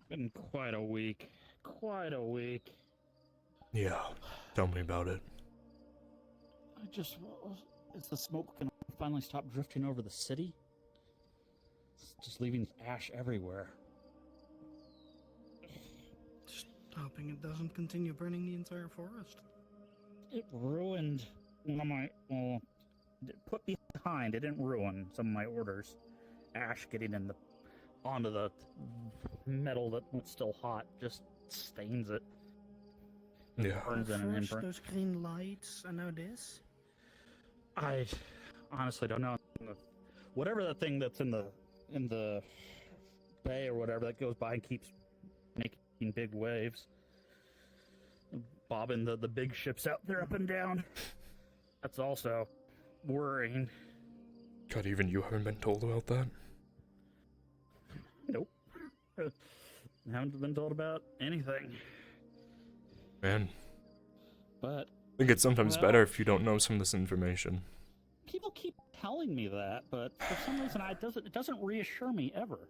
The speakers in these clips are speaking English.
Been quite a week. Quite a week. Yeah, tell me about it. Is the smoke gonna finally stop drifting over the city? It's just leaving ash everywhere. Just hoping it doesn't continue burning the entire forest. It ruined one of my, put behind, it didn't ruin some of my orders. Ash getting onto the metal that's still hot just stains it. Yeah. Burns in and First those green lights, and now this? I honestly don't know. Whatever that thing that's in the bay or whatever that goes by and keeps making big waves, bobbing the big ships out there up and down. That's also worrying. God, even you haven't been told about that? Nope. Haven't been told about anything. Man, But I think it's sometimes better if you don't know some of this information. people keep telling me that, but for some reason it doesn't reassure me ever.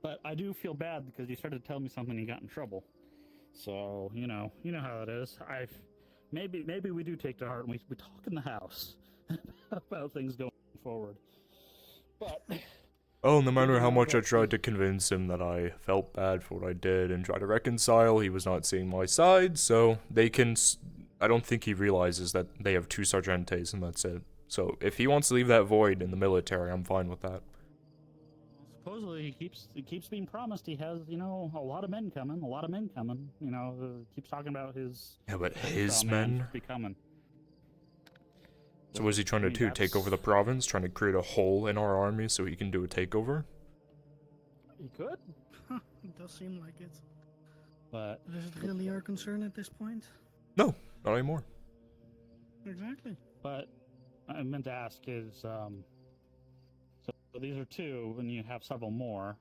But I do feel bad because you started to tell me something and you got in trouble. So, you know how it is. Maybe we do take to heart and we talk in the house about things going forward. But Oh, no matter how much I tried to convince him that I felt bad for what I did and try to reconcile, he was not seeing my side, so I don't think he realizes that they have 2 Sargentes and that's it. So if he wants to leave that void in the military, I'm fine with that. supposedly he keeps being promised he has, a lot of men coming, keeps talking about his... Yeah, but his men? be coming. So what is he trying to do? Take over the province? Trying to create a hole in our army so he can do a takeover? He could. It does seem like it. But is it really our concern at this point? No, not anymore. Exactly. But I meant to ask is, so these are 2, and you have several more.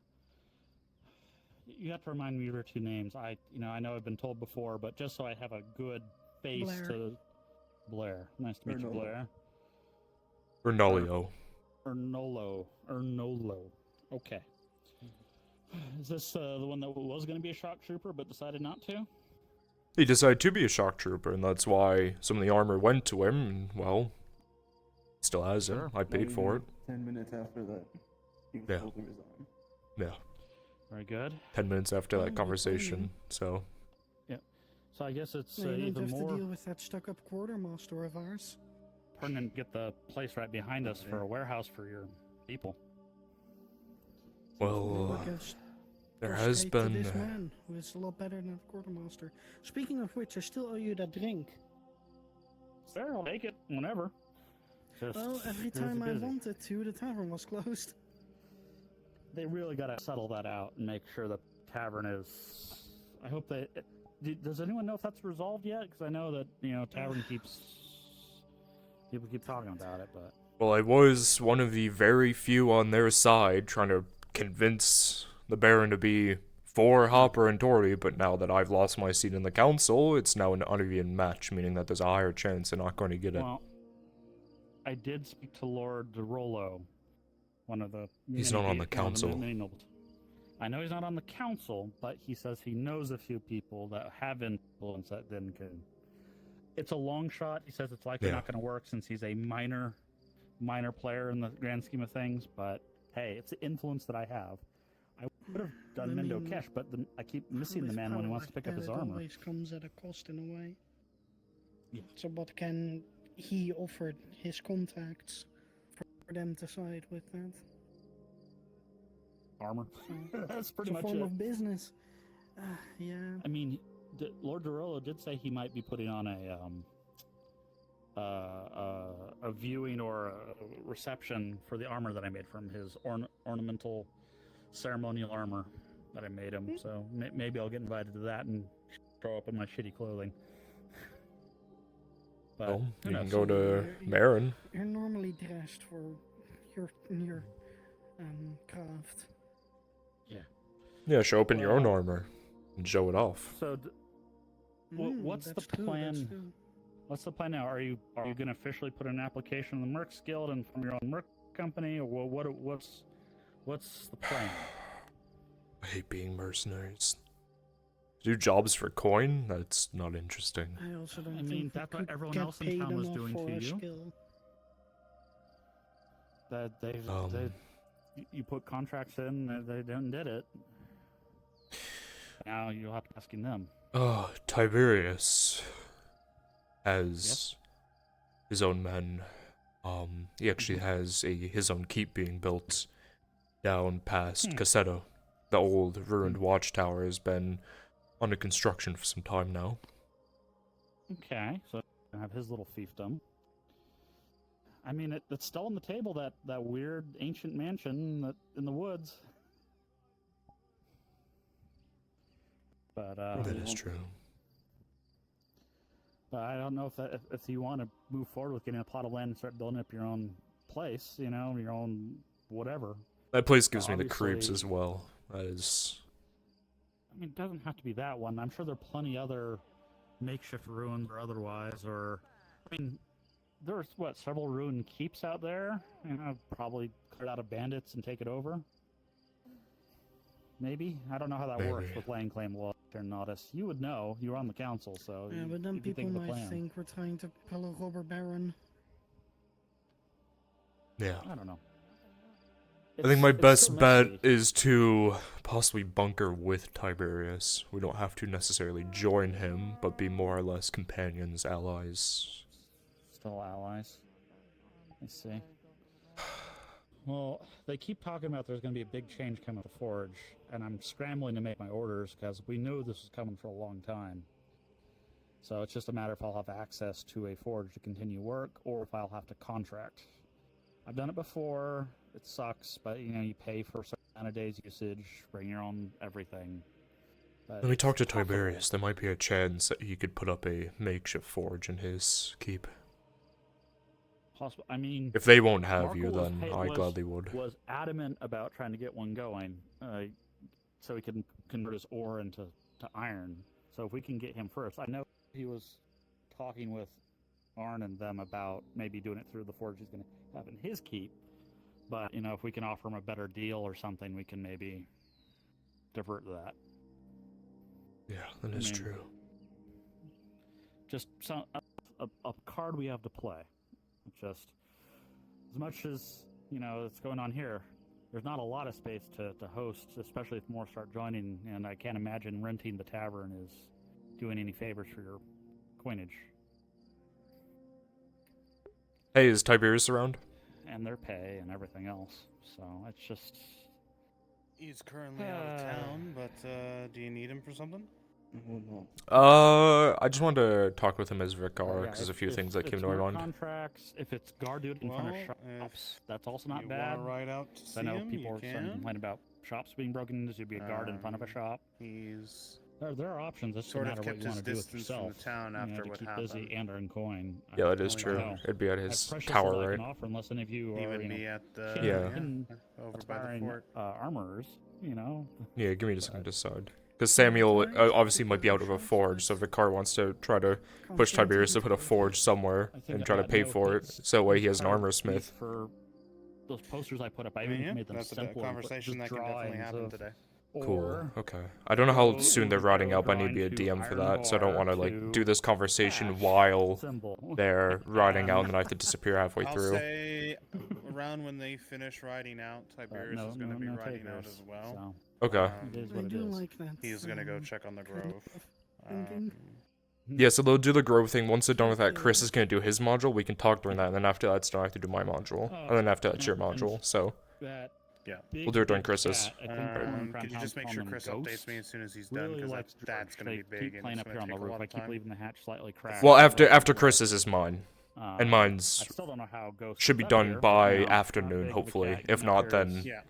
You have to remind me of your 2 names. I know I've been told before, but just so I have a good face Blair. to... Blair. Nice to meet you, Blair. Ernolio. Ernolo. Okay. Is this the one that was going to be a shock trooper but decided not to? He decided to be a shock trooper, and that's why some of the armor went to him, and, well, still has it. I paid for it. 10 minutes after that, he was told to resign. Yeah. Very good. 10 minutes after that conversation, so... So I guess it's you don't even have more to deal with that stuck-up quartermaster of ours. pertinent to get the place right behind us for a warehouse for your people. Well, there Go has straight to been... this man, who is a lot better than the quartermaster. Speaking of which, I still owe you that drink. Fair, I'll make it whenever. Well, every time I wanted to, the tavern was closed. They really got to settle that out and make sure the tavern is... I hope they... Does anyone know if that's resolved yet? Because I know that, tavern people keep talking about it, but... Well, I was one of the very few on their side trying to convince the Baron to be for Hopper and Tori, but now that I've lost my seat in the council, it's now an uneven match, meaning that there's a higher chance they're not going to get it. Well, I did speak to Lord DeRollo, one of the... He's not on the council. I know he's not on the council, but he says he knows a few people that have influence that then can... It's a long shot. He says it's likely not going to work since he's a minor player in the grand scheme of things, but hey, it's the influence that I have. I would have done Mendo Kesh, but I keep missing the man when he wants to pick up his armor. It always comes at a cost in a way. Yeah. So what can he offer his contacts for them to side with that? Armor. That's pretty much it. It's a form it. of business. Yeah. I mean, Lord DeRollo did say he might be putting on a viewing or a reception for the armor that I made from his ornamental ceremonial armor that I made him. So maybe I'll get invited to that and show up in my shitty clothing. But well, you can go to Marin. You're normally dressed for your craft. Yeah, show up in your own armor and show it off. So, what's the plan? What's the plan now? Are you going to officially put an application in the Mercs Guild and from your own Merc company, or what's the plan? I hate being mercenaries. Do jobs for coin? That's not interesting. I also don't I think mean, we that's what could everyone get else in paid town was enough doing for to our you. skill. That Um. you put contracts in, they didn't did it. Now you'll have to asking them. Tiberius has Yes? his own men. He actually has his own keep being built down past Cassetto. The old ruined watchtower has been under construction for some time now. Okay, so have his little fiefdom. I mean, it's still on the table, that weird ancient mansion in the woods. But That is true. But I don't know if you want to move forward with getting a plot of land and start building up your own place, your own whatever. That place gives me the Obviously- creeps as well. That is... I mean, it doesn't have to be that one. I'm sure there are plenty other makeshift ruins or otherwise, or... I mean, there's, several ruined keeps out there? Probably cleared out of bandits and take it over? Maybe? I don't know how that works Maybe. with land claim law or notice. You would know. You were on the council, so Yeah, but then you could people think of a might plan. think we're trying to pull a robber baron. Yeah. I don't know. I think my It's best still bet messy. is to possibly bunker with Tiberius. We don't have to necessarily join him, but be more or less companions, allies. Still allies. I see. Well, they keep talking about there's going to be a big change coming to Forge, and I'm scrambling to make my orders because we knew this was coming for a long time. So it's just a matter if I'll have access to a Forge to continue work, or if I'll have to contract. I've done it before. It sucks, but you pay for a certain amount of days usage, bring your own everything. But Let me talk to it's possible. Tiberius. There might be a chance that he could put up a makeshift forge in his keep. Possible. I mean, If they won't have Markle you, then I gladly would. was adamant about trying to get one going, so he can convert his ore into iron. So if we can get him first, I know he was talking with Arn and them about maybe doing it through the forge he's going to have in his keep. But if we can offer him a better deal or something, we can maybe divert that. Yeah, that is true. Just a card we have to play. Just as much as it's going on here, there's not a lot of space to host, especially if more start joining, and I can't imagine renting the tavern is doing any favors for your coinage Hey, is Tiberius around? and their pay and everything else. So it's just He's currently out of town, but do you need him for something? I just wanted to talk with him as Vicar, yeah, because there's a if- few if things that came it's to my more mind. Contracts, if it's guard duty in front of Well, shops, that's also not you bad. want to ride out to see I know him? people You are starting to can. complain about shops being broken into. You'd be a guard in front of a shop. He's There are options. It's just a sort of matter of what kept you want his to do with distance from yourself. the town after to what keep happened. busy and earn coin. Yeah, that is only true. know. It'd be at As his precious tower, as I right? can offer, unless any of you He are, would be at the Yeah. over by the aspiring, fort. armorers. Yeah, give me a second to decide. Because Samuel obviously might be out of a forge, so Vicar wants to try to push Tiberius to put a forge somewhere I think and I try to got pay no for it, hits so that way he has an card armor piece smith. For those posters I put up, I I even mean, yeah, made them that's a simple. and put conversation that just can definitely drawings happen of today. Cool. ore. Okay. I don't know how Go soon they're rotting arrow up. I need to be a grind to DM for iron that, so I don't bar want to to do this conversation hash while symbol. they're rotting out and then I have to disappear halfway I'll through. say around when they finish riding out, Tiberius is going to be riding out as well. Okay. It is I what it do is. like that. He's going to go check on the kind grove. of thinking. Yeah, so they'll do the grove thing. Once they're done with that, Chris is going to do his module. We can talk during that, and then after that's done, I have to do my module. And then after that's your module, so... That Yeah. big, We'll do it during big Chris's. cat, I think the one in Crown Could you just Town's make sure calling Chris them updates ghosts. me as soon as he's done? Really Because likes that's going to be they big keep and playing it's up here going on to the take a roof. lot I of keep time. leaving the hatch slightly cracked. Well, after Chris's is mine. And I mine's still don't know how ghosts should be got done here, but, by not afternoon, big of a hopefully. cat, If not, then... Yeah.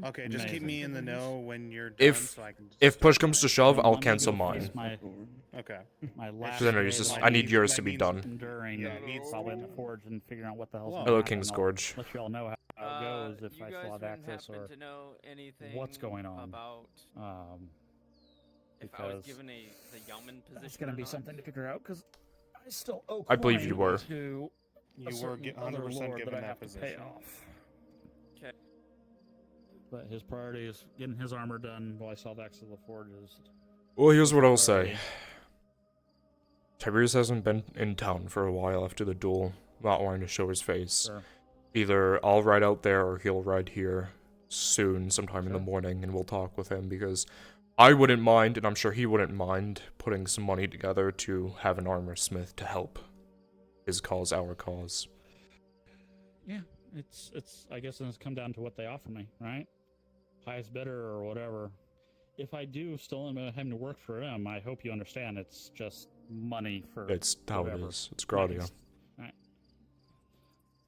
Okay, just keep Amazing. me in the know when you're done If- so I can just If start push comes to mine. shove, I'll Monday cancel goes mine. is My Okay. last then I day, just- like, I need yours that to be means- done. Enduring, Yeah, it needs- probably in the forge and figuring out what the hell's Hello. going Hello, to King's Gorge. Let you all know how it goes if you I guys still have wouldn't access happen or to know anything what's going on. about if I was because given the yeoman position. it's going to or be not. something to figure out because I still owe I believe you coin were. to a You were certain other 100% lord given that I that have to pay position. off. Okay. But his priority is getting his armor done while I solve Access to the Forges. Well, here's what I'll say. Tiberius hasn't been in town for a while after the duel, not wanting to show his face. Sure. Either I'll ride out there or he'll ride here soon, sometime in the Sure. morning, and we'll talk with him, because I wouldn't mind, and I'm sure he wouldn't mind, putting some money together to have an armor smith to help his cause, our cause. Yeah, it's I guess it's come down to what they offer me, right? Highest bidder or whatever. If I do still end up having to work for him, I hope you understand it's just money for It's how whatever. it is. It's Gradia. Right.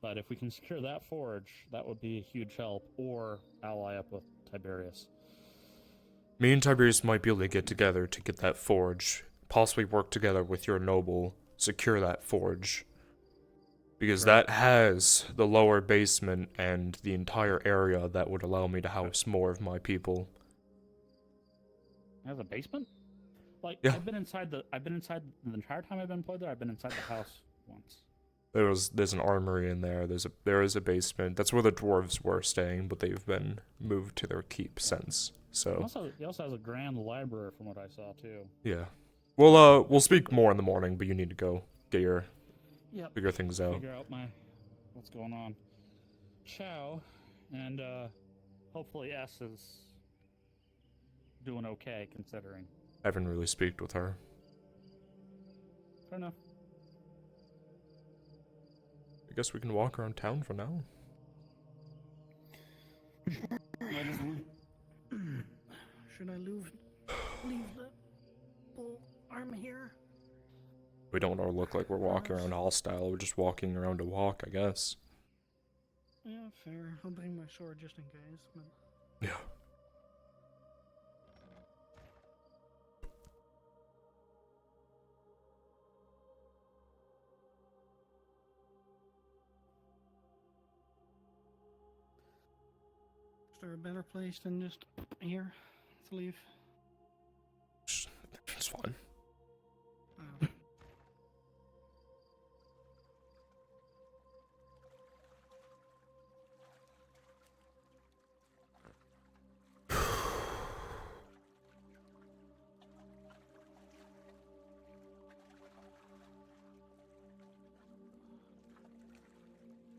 But if we can secure that forge, that would be a huge help, or ally up with Tiberius. Me and Tiberius might be able to get together to get that forge, possibly work together with your noble, secure that forge. Because that has the lower basement and the entire area that would allow me to house more of my people. It has a basement? Like, Yeah. I've been inside the entire time I've been employed there. I've been inside the house once. There's an armory in there. There is a basement. That's where the dwarves were staying, but they've been moved to their keep since. So He also has a grand library from what I saw too. yeah. We'll speak more in the morning, but you need to go get your figure things out. Figure out what's going on. Ciao, and hopefully S is doing okay considering. I haven't really speaked with her. Fair enough. I guess we can walk around town for now. Should I leave the whole arm here? We don't want to look like we're walking around hostile. We're just walking around to walk, I guess. Yeah, fair. I'll bring my sword just in case. But... Yeah. Is there a better place than just here to leave? It's fine. Oh.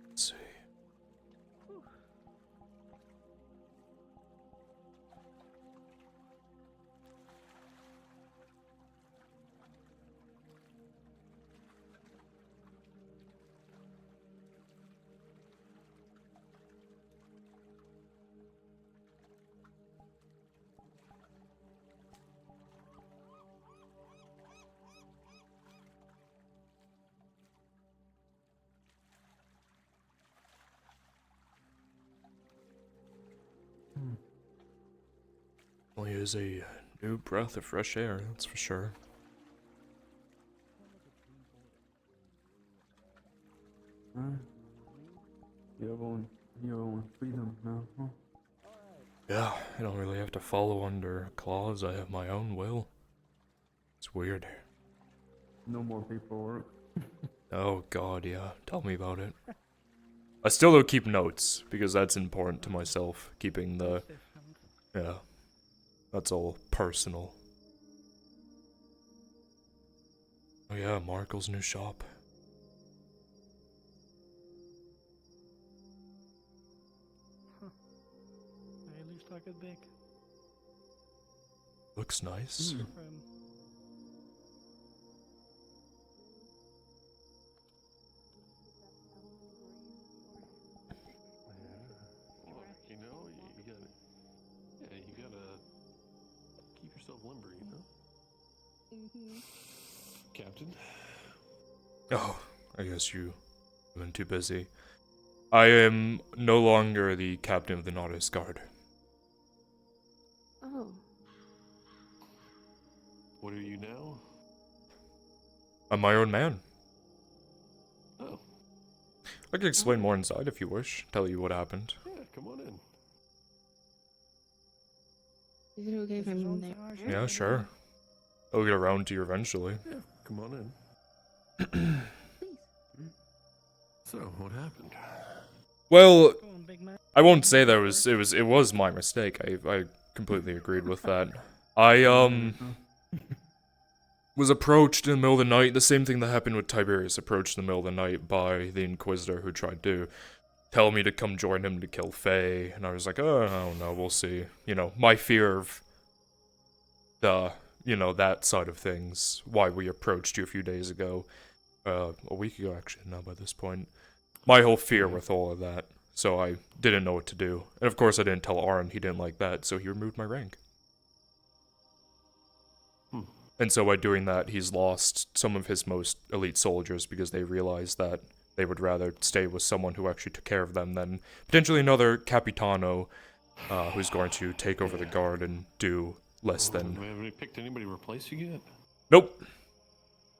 Let's see. Well, he is a new breath of fresh air, that's for sure. You want freedom now, huh? Yeah, I don't really have to follow under claws. I have my own will. It's weird. No more paperwork. Oh god, yeah. Tell me about it. I still don't keep notes, because that's important to myself. Keeping the... Yeah. That's all personal. Oh yeah, Markle's new shop. At least I could bake. Looks nice. You know, you gotta keep yourself limber, you know? Captain? Oh, I guess you've been too busy. I am no longer the captain of the Nautilus Guard. Oh. What are you now? I'm my own man. Oh. I can explain more inside if you wish. Tell you what happened. Yeah, come on in. Is it okay if I'm there? Yeah, sure. I'll get around to you eventually. Yeah, come on in. Please. So, what happened? Well, Go on, big man. I won't say that it was my mistake. I completely agreed with that. I was approached in the middle of the night, the same thing that happened with Tiberius, approached in the middle of the night by the Inquisitor who tried to tell me to come join him to kill Faye, and I was like, oh, I don't know, we'll see. You know, my fear of that side of things, why we approached you a few days ago, a week ago actually, now by this point, my whole fear with all of that, so I didn't know what to do. And of course I didn't tell Arn, he didn't like that, so he removed my rank. And so by doing that, he's lost some of his most elite soldiers because they realized that they would rather stay with someone who actually took care of them than potentially another Capitano who's going to take over the guard and do less than... Have they picked anybody to replace you yet? Nope.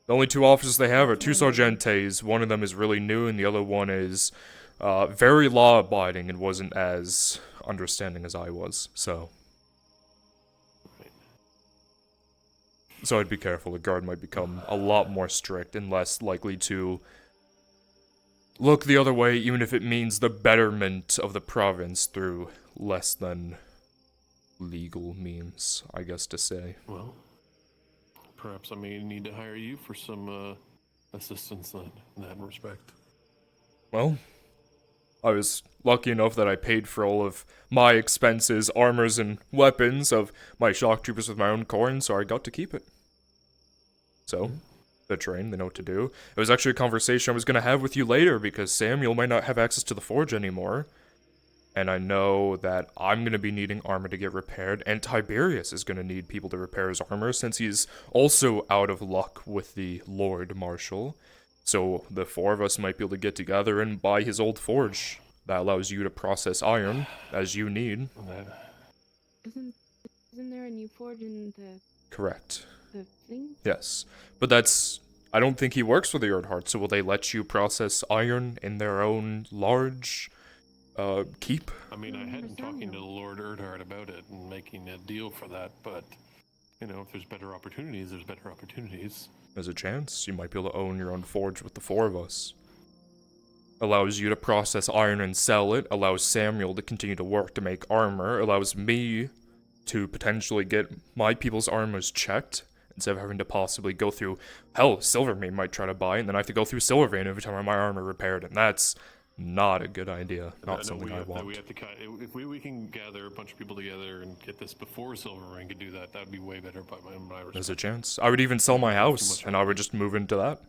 The only two officers they have are two Sargentes. One of them is really new and the other one is very law-abiding and wasn't as understanding as I was, so... So I'd be careful, the guard might become a lot more strict and less likely to look the other way, even if it means the betterment of the province through less than legal means, I guess to say. Well, perhaps I may need to hire you for some assistance then, in that respect. Well, I was lucky enough that I paid for all of my expenses, armors, and weapons of my shock troopers with my own coin, so I got to keep it. So, they're trained, they know what to do. It was actually a conversation I was going to have with you later, because Samuel might not have access to the forge anymore. And I know that I'm going to be needing armor to get repaired, and Tiberius is going to need people to repair his armor, since he's also out of luck with the Lord Marshal. So, the four of us might be able to get together and buy his old forge. That allows you to process iron, as you need. Isn't there a new forge in the Correct. thing? Yes. But that's... I don't think he works for the Erdhart, so will they let you process iron in their own large... keep? I mean, I had been talking to the Lord Erdhart about it and making a deal for that, but, you know, if there's better opportunities, there's better opportunities. There's a chance. You might be able to own your own forge with the four of us. Allows you to process iron and sell it, allows Samuel to continue to work to make armor, allows me to potentially get my people's armors checked, instead of having to possibly go through, hell, Silvermane might try to buy it, and then I have to go through Silvermane every time I have my armor repaired, and that's not a good idea, not something I want. If we can gather a bunch of people together and get this before Silvermane could do that, that'd be way better by my respect. There's a chance. I would even sell my house, and I would just move into that.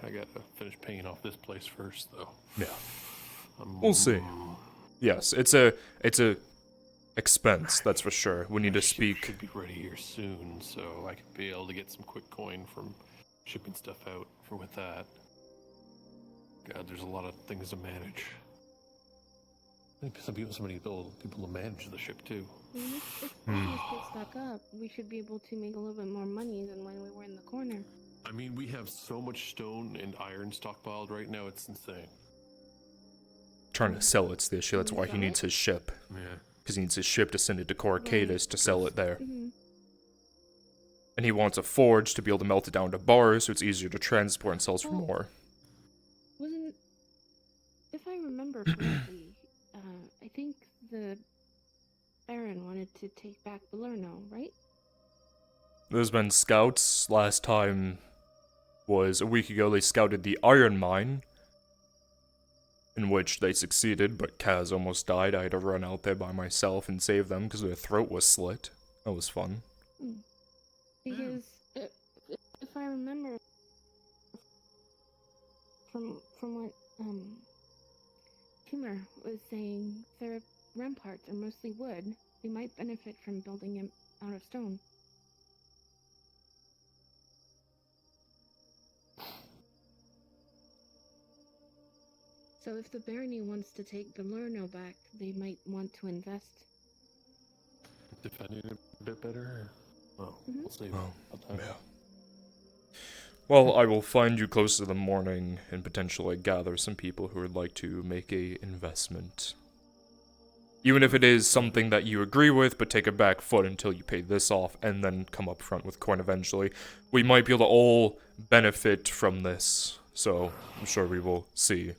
I gotta finish paying off this place first, though. Yeah. We'll see. Yes, it's a expense, that's for sure. We need to speak. Should be ready here soon, so I could be able to get some quick coin from shipping stuff out with that. God, there's a lot of things to manage. I think so many people to manage the ship too. If business gets back up, we should be able to make a little bit more money than when we were in the corner. I mean, we have so much stone and iron stockpiled right now, it's insane. Trying to sell it's the issue, that's why he needs his ship. Yeah. Because he needs his ship to send it to Coracadus to sell it there. And he wants a forge to be able to melt it down to bars so it's easier to transport and sells for more. If I remember correctly, I think the Baron wanted to take back Balerno, right? There's been scouts. Last time was a week ago. They scouted the iron mine, in which they succeeded, but Kaz almost died. I had to run out there by myself and save them because their throat was slit. That was fun. Because if I remember from what Kimmer was saying, their ramparts are mostly wood. They might benefit from building them out of stone. So if the barony wants to take Balerno back, they might want to invest. Defending it a bit better? Well, we'll see. Yeah. Well, I will find you close to the morning and potentially gather some people who would like to make a investment. Even if it is something that you agree with, but take a back foot until you pay this off and then come up front with coin eventually. We might be able to all benefit from this, so I'm sure we will see.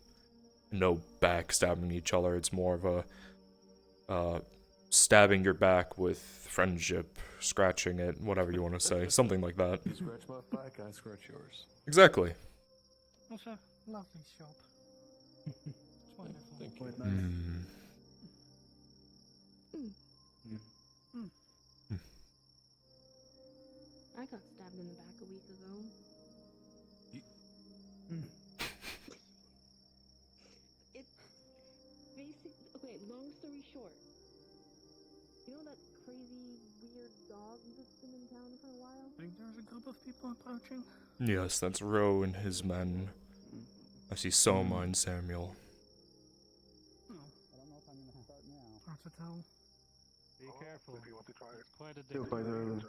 no backstabbing each other. It's more of a stabbing your back with friendship, scratching it, whatever you want to say, something like that. You scratch my back, I scratch yours. Exactly. It's a lovely shop. It's wonderful. Thank you. Quite nice. I got stabbed in the back a week ago. It's basic. Okay, long story short. You know that crazy, weird dog that's been in town for a while? I think there's a group of people approaching. Yes, that's Roe and his men. I see Soma and Samuel. Oh, I don't know if I'm gonna start now. hard to tell. Be careful. It's quite a Still quite early.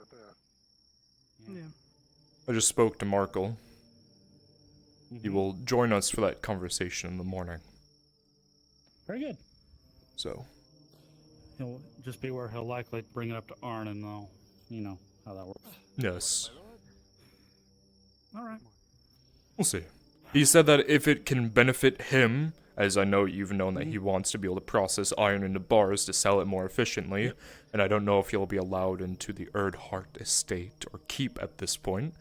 Yeah. I just spoke to Markle. He will join us for that conversation in the morning. Very good. So, He'll just be where he'll likely bring it up to Arn, and they'll, you know how that works. yes, All right. we'll see. He said that if it can benefit him, as I know you've known that he wants to be able to process iron into bars to sell it more efficiently, and I don't know if he'll be allowed into the Erdhart estate or keep at this point.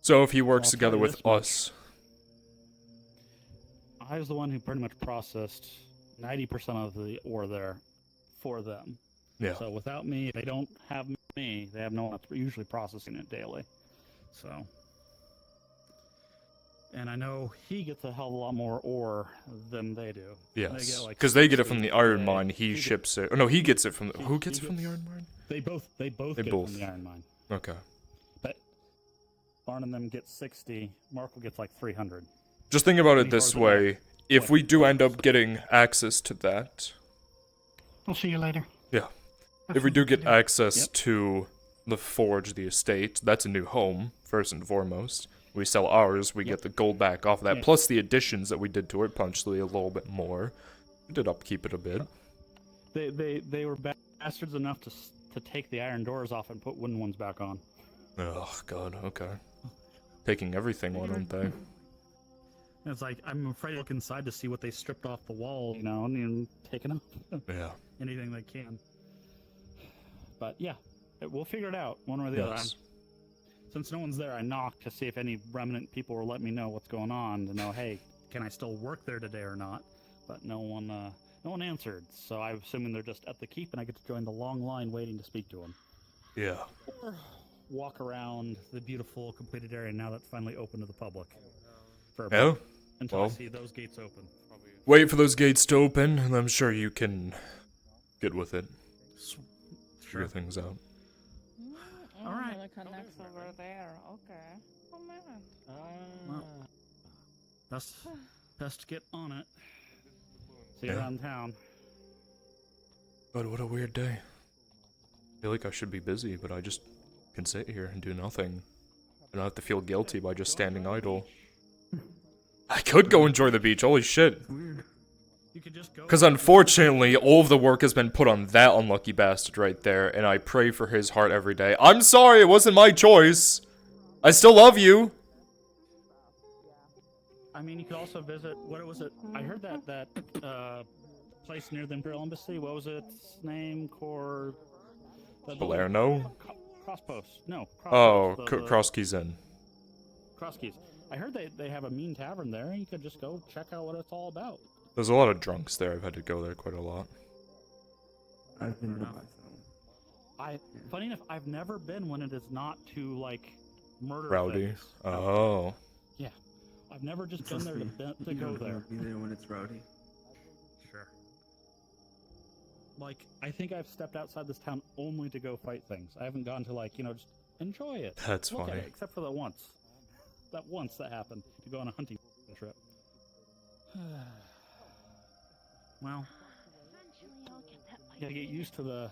So if he works I'll together tell you with this much. us, I was the one who pretty much processed 90% of the ore there for them. yeah, So without me, they don't have me. They have no one that's usually processing it daily. So, and I know he gets a hell of a lot more ore than they do. yes, like because they get it from 60 the iron a day. mine. He gets- ships it. Oh, no, he gets it from the. he- Who he gets it from the gets- iron mine? They both get both. it from the iron mine. Okay. But Barn and them get 60. Markle gets like 300. Just think about it Many this bars a day. way: if we do end up getting access to that, I'll see you later. yeah. Have If we fun do with get your day. access Yep. to the forge, the estate, that's a new home, first and foremost. We sell ours, we get the gold back off of that, Yeah. plus the additions that we did to it, punchly a little bit more. We did upkeep it a bit. They were bastards enough to take the iron doors off and put wooden ones back on. Oh, God, okay. Taking everything, why don't they? And it's like, I'm afraid to look inside to see what they stripped off the wall, you know, and taken up Yeah. anything they can. But yeah, we'll figure it out one way or the other. Yes. Since no one's there, I knocked to see if any remnant people will let me know what's going on, to know, hey, can I still work there today or not? But no one answered, so I'm assuming they're just at the keep, and I get to join the long line waiting to speak to them. Yeah. Or walk around the beautiful completed area now that's finally open to the public. For a bit, Oh? until I Well. see those gates open. Wait for those gates to open, and I'm sure you can get with it. Figure things out. All right. The connects over there. Okay. Oh man. Well, best to get on it. See you Yeah. around town. God, what a weird day. I feel like I should be busy, but I just can sit here and do nothing. I don't have to feel guilty by just standing idle. I could go enjoy the beach, holy shit. Weird. You could just go. Because unfortunately, all of the work has been put on that unlucky bastard right there, and I pray for his heart every day. I'm sorry, it wasn't my choice. I still love you. I mean, you could also visit. What was it? I heard that place near the Imperial Embassy. What was its name? Palermo? Crosspost. No. Oh, Crosspost, the Cross Keys Inn. Cross Keys. I heard they have a mean tavern there. You could just go check out what it's all about. There's a lot of drunks there. I've had to go there quite a lot. I've been Fair there enough. myself. Funny enough, I've never been when it is not to like murder. Rowdy. things. Oh. Yeah. I've never just been Trust there me, to you go don't there. wanna be there when it's rowdy. Sure. Like, I think I've stepped outside this town only to go fight things. I haven't gone to, like, just enjoy it. That's Look at funny. it, except for that once. That once that happened, to go on a hunting trip. Well, Eventually I'll get that gotta get used to the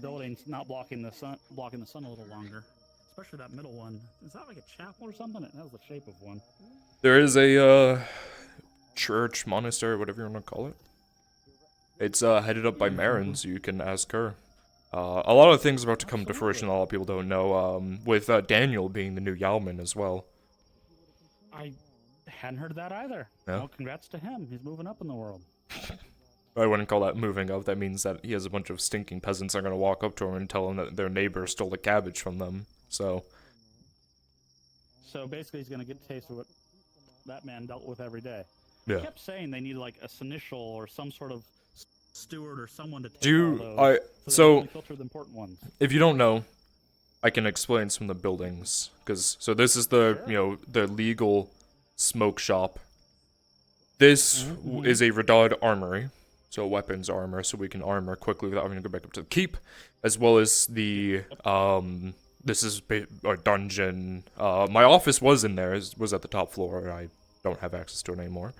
buildings not blocking the sun a little longer. Especially that middle one. Is that like a chapel or something? It has the shape of one. There is a, church, monastery, whatever you want to call it. It's, headed up by Marin, so you can ask her. A lot of things about to come to fruition a lot of people don't know, with, Daniel being the new Yalman as well. I Hadn't heard that either. No? Well, congrats to him. He's moving up in the world. I wouldn't call that moving up. That means that he has a bunch of stinking peasants that are going to walk up to him and tell him that their neighbor stole the cabbage from them. So basically, he's going to get a taste of what that man dealt with every day. yeah. He kept saying they need like a seneschal or some sort of steward or someone to take all I those. So so they only filter the important ones. if you don't know, I can explain some of the buildings so this is the the legal smoke shop. This is a Radad armory, so weapons armor, so we can armor quickly without having to go back up to the keep, as well as the this is a dungeon. My office was in there, was at the top floor. I don't have access to it anymore.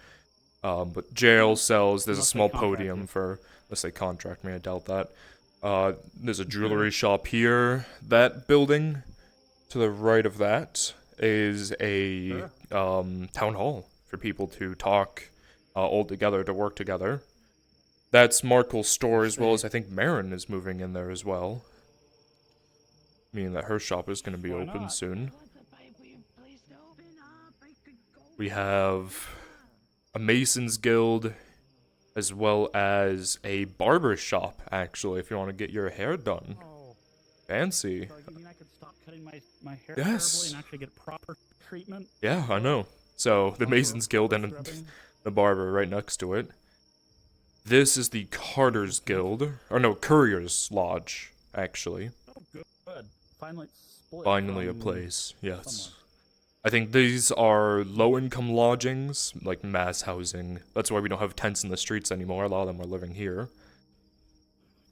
But jail cells. There's a small podium for unless they contract me. I doubt that. There's a jewelry shop here. That building to the right of that is a town hall for people to talk all together, to work together. That's Markle's store, as well as I think Marin is moving in there as well. Meaning that her shop is going to be open soon. We have a Mason's Guild, as well as a barber shop, actually, if you want to get your hair done. Fancy. So you mean I could stop cutting my hair Yes. terribly and actually get proper treatment? Yeah, I know. So, the Mason's Guild and the barber right next to it. This is the Carter's Guild. Or no, Courier's Lodge, actually. Oh, good. Finally split. Finally a place, yes. I think these are low-income lodgings, like mass housing. That's why we don't have tents in the streets anymore. A lot of them are living here.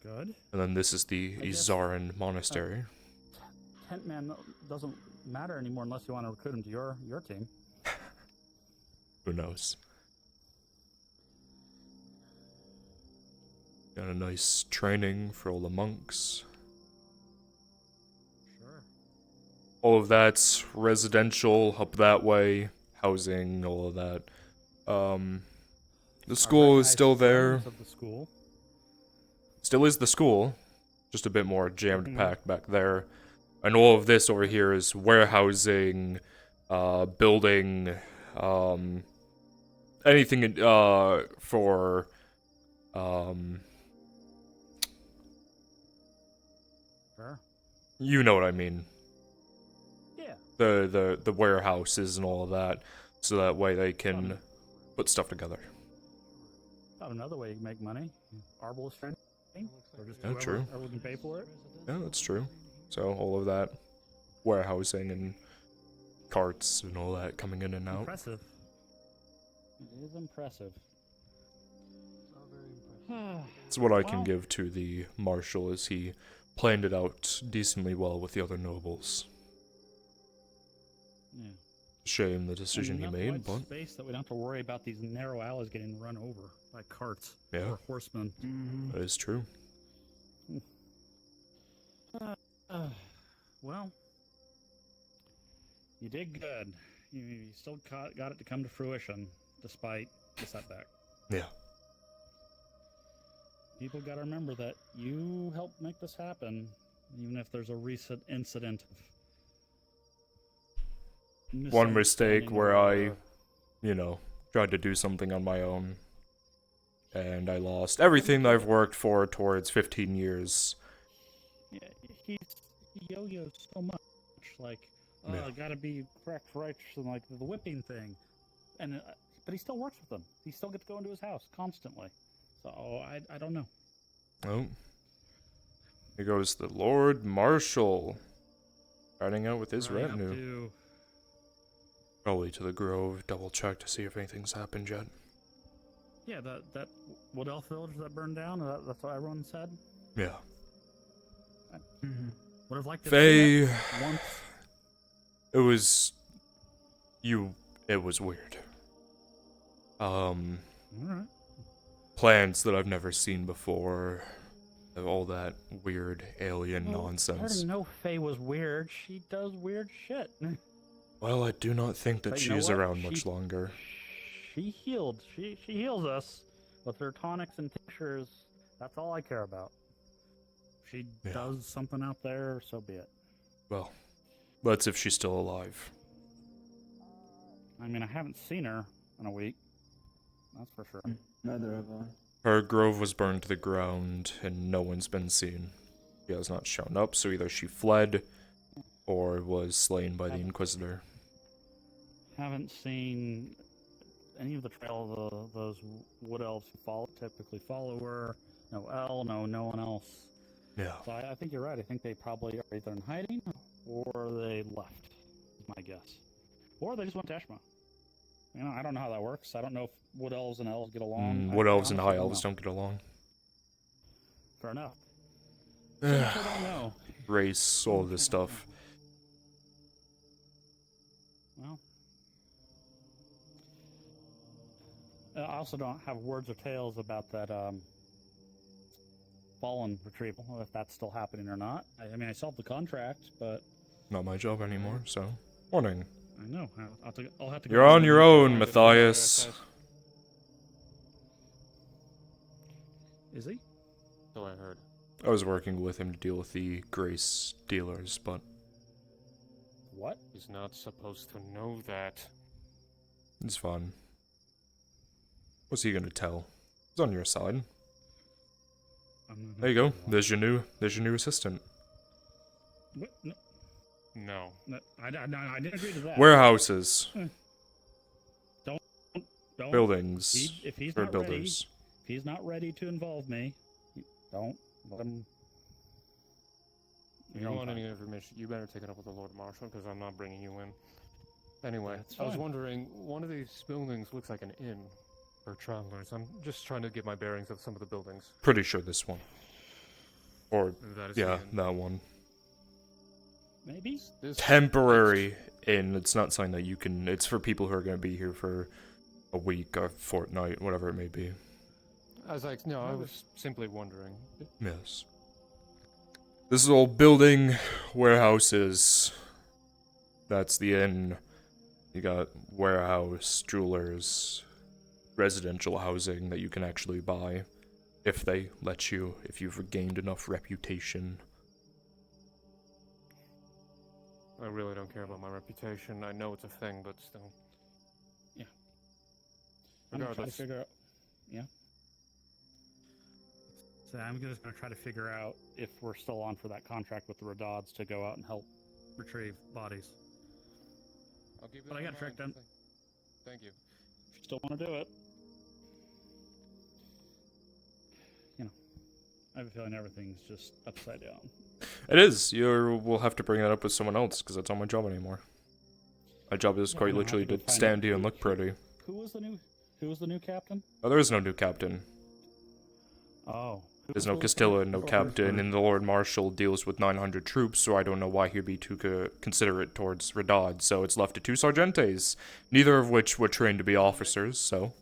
Good. And then this is the Izaran Monastery. Tent man doesn't matter anymore unless you want to recruit him to your team. Who knows? Got a nice training for all the monks. Sure. All of that's residential up that way, housing, all of that. The school is still there. Of the school. Still is the school, just a bit more jammed packed back there. And all of this over here is warehousing, building, anything for Sure. You know what I mean. Yeah. The warehouses and all of that, so that way they can put stuff together. Not another way you can make money. Arbalist training. Or just Yeah, true. Whoever can pay for it. Yeah, that's true. So all of that warehousing and carts and all that coming in and out. Impressive. It is impressive. It's what I can give to the marshal, as he planned it out decently well with the other nobles. Yeah. Shame the decision he Enough made, white but space that we don't have to worry about these narrow alleys getting run over by carts yeah, or horsemen. that is true. Well, you did good. You still got it to come to fruition, despite the setback. Yeah. People got to remember that you helped make this happen, even if there's a recent incident of One mistake where I, or- tried to do something on my own, and I lost everything that I've worked for towards 15 years. Yeah, he yo-yos so much, like, Yeah. gotta be correct, righteous, and like the whipping thing, and but he still works with them. He still gets to go into his house constantly. So I don't know. Oh. Here goes the Lord Marshal, riding out with his Riding up retinue. to- Probably to the Grove, double check to see if anything's happened yet. Yeah, that Wood Elf village that burned down. That's what everyone said. Yeah. Would have liked to Faye, see it once. it was weird. Alright. Plants that I've never seen before, all that weird alien I nonsense. already know Faye was weird. She does weird shit. Well, I do not think that But you know she's what? around much longer. She healed. She heals us with her tonics and tinctures. That's all I care about. If she Yeah. does something out there, so be it. Well, that's if she's still alive. I mean, I haven't seen her in a week. That's for sure. Neither have I. Her grove was burned to the ground, and no one's been seen. She has not shown up, so either she fled or was slain by the Inquisitor. Haven't seen any of the trail of those wood elves who typically follow her. No Elle, no one else. Yeah. So I think you're right. I think they probably are either in hiding or they left, is my guess. Or they just went to Eshma. You know, I don't know how that works. I don't know if wood elves and elves get along. Wood I elves and honestly high elves don't get along. Fair enough. So I don't know. Race, all this stuff. Well, I also don't have words or tales about that fallen retrieval, if that's still happening or not. I mean, I solved the contract, but Not my job anymore, so. Morning. I know. I'll have to. You're on your own, Matthias. Is he? So I heard. I was working with him to deal with the Grace dealers, but What? He's not supposed to know that. it's fine. What's he gonna tell? He's on your side. There you go. There's your new assistant. What? No. No, I didn't agree to that. Warehouses. Don't. Buildings. If he's for not builders. ready, if he's not ready to involve me, don't let him. If you want any information, you better take it up with the Lord Marshal, because I'm not bringing you in. Anyway, I was wondering, one of these buildings looks like an inn for travelers. I'm just trying to get my bearings of some of the buildings. Pretty sure this one. Or, That is yeah, the inn. that one. Maybe? Temporary inn. It's not something that you can... It's for people who are going to be here for a week, a fortnight, whatever it may be. I was simply wondering. Yes. This is all building, warehouses. That's the inn. You got warehouse, jewelers, residential housing that you can actually buy. If they let you, if you've gained enough reputation. I really don't care about my reputation. I know it's a thing, but still. Yeah. I'm gonna try to Regardless. figure out. Yeah. So I'm just gonna try to figure out if we're still on for that contract with the Redods to go out and help retrieve bodies. I'll keep But I got a trick done. Thank you. If you still want to do it. You know, I have a feeling everything's just upside down. It is. We'll have to bring that up with someone else, because that's not my job anymore. My job is Yeah, quite I'm gonna literally have to to go find stand out here and look pretty. Who was the new captain? Oh, there is no new captain. Oh. There's no Castilla and no captain, and the Lord Marshal deals with 900 troops, so I don't know why he'd be too considerate towards Redod. So it's left to 2 Sargentes, neither of which were trained to be officers, so...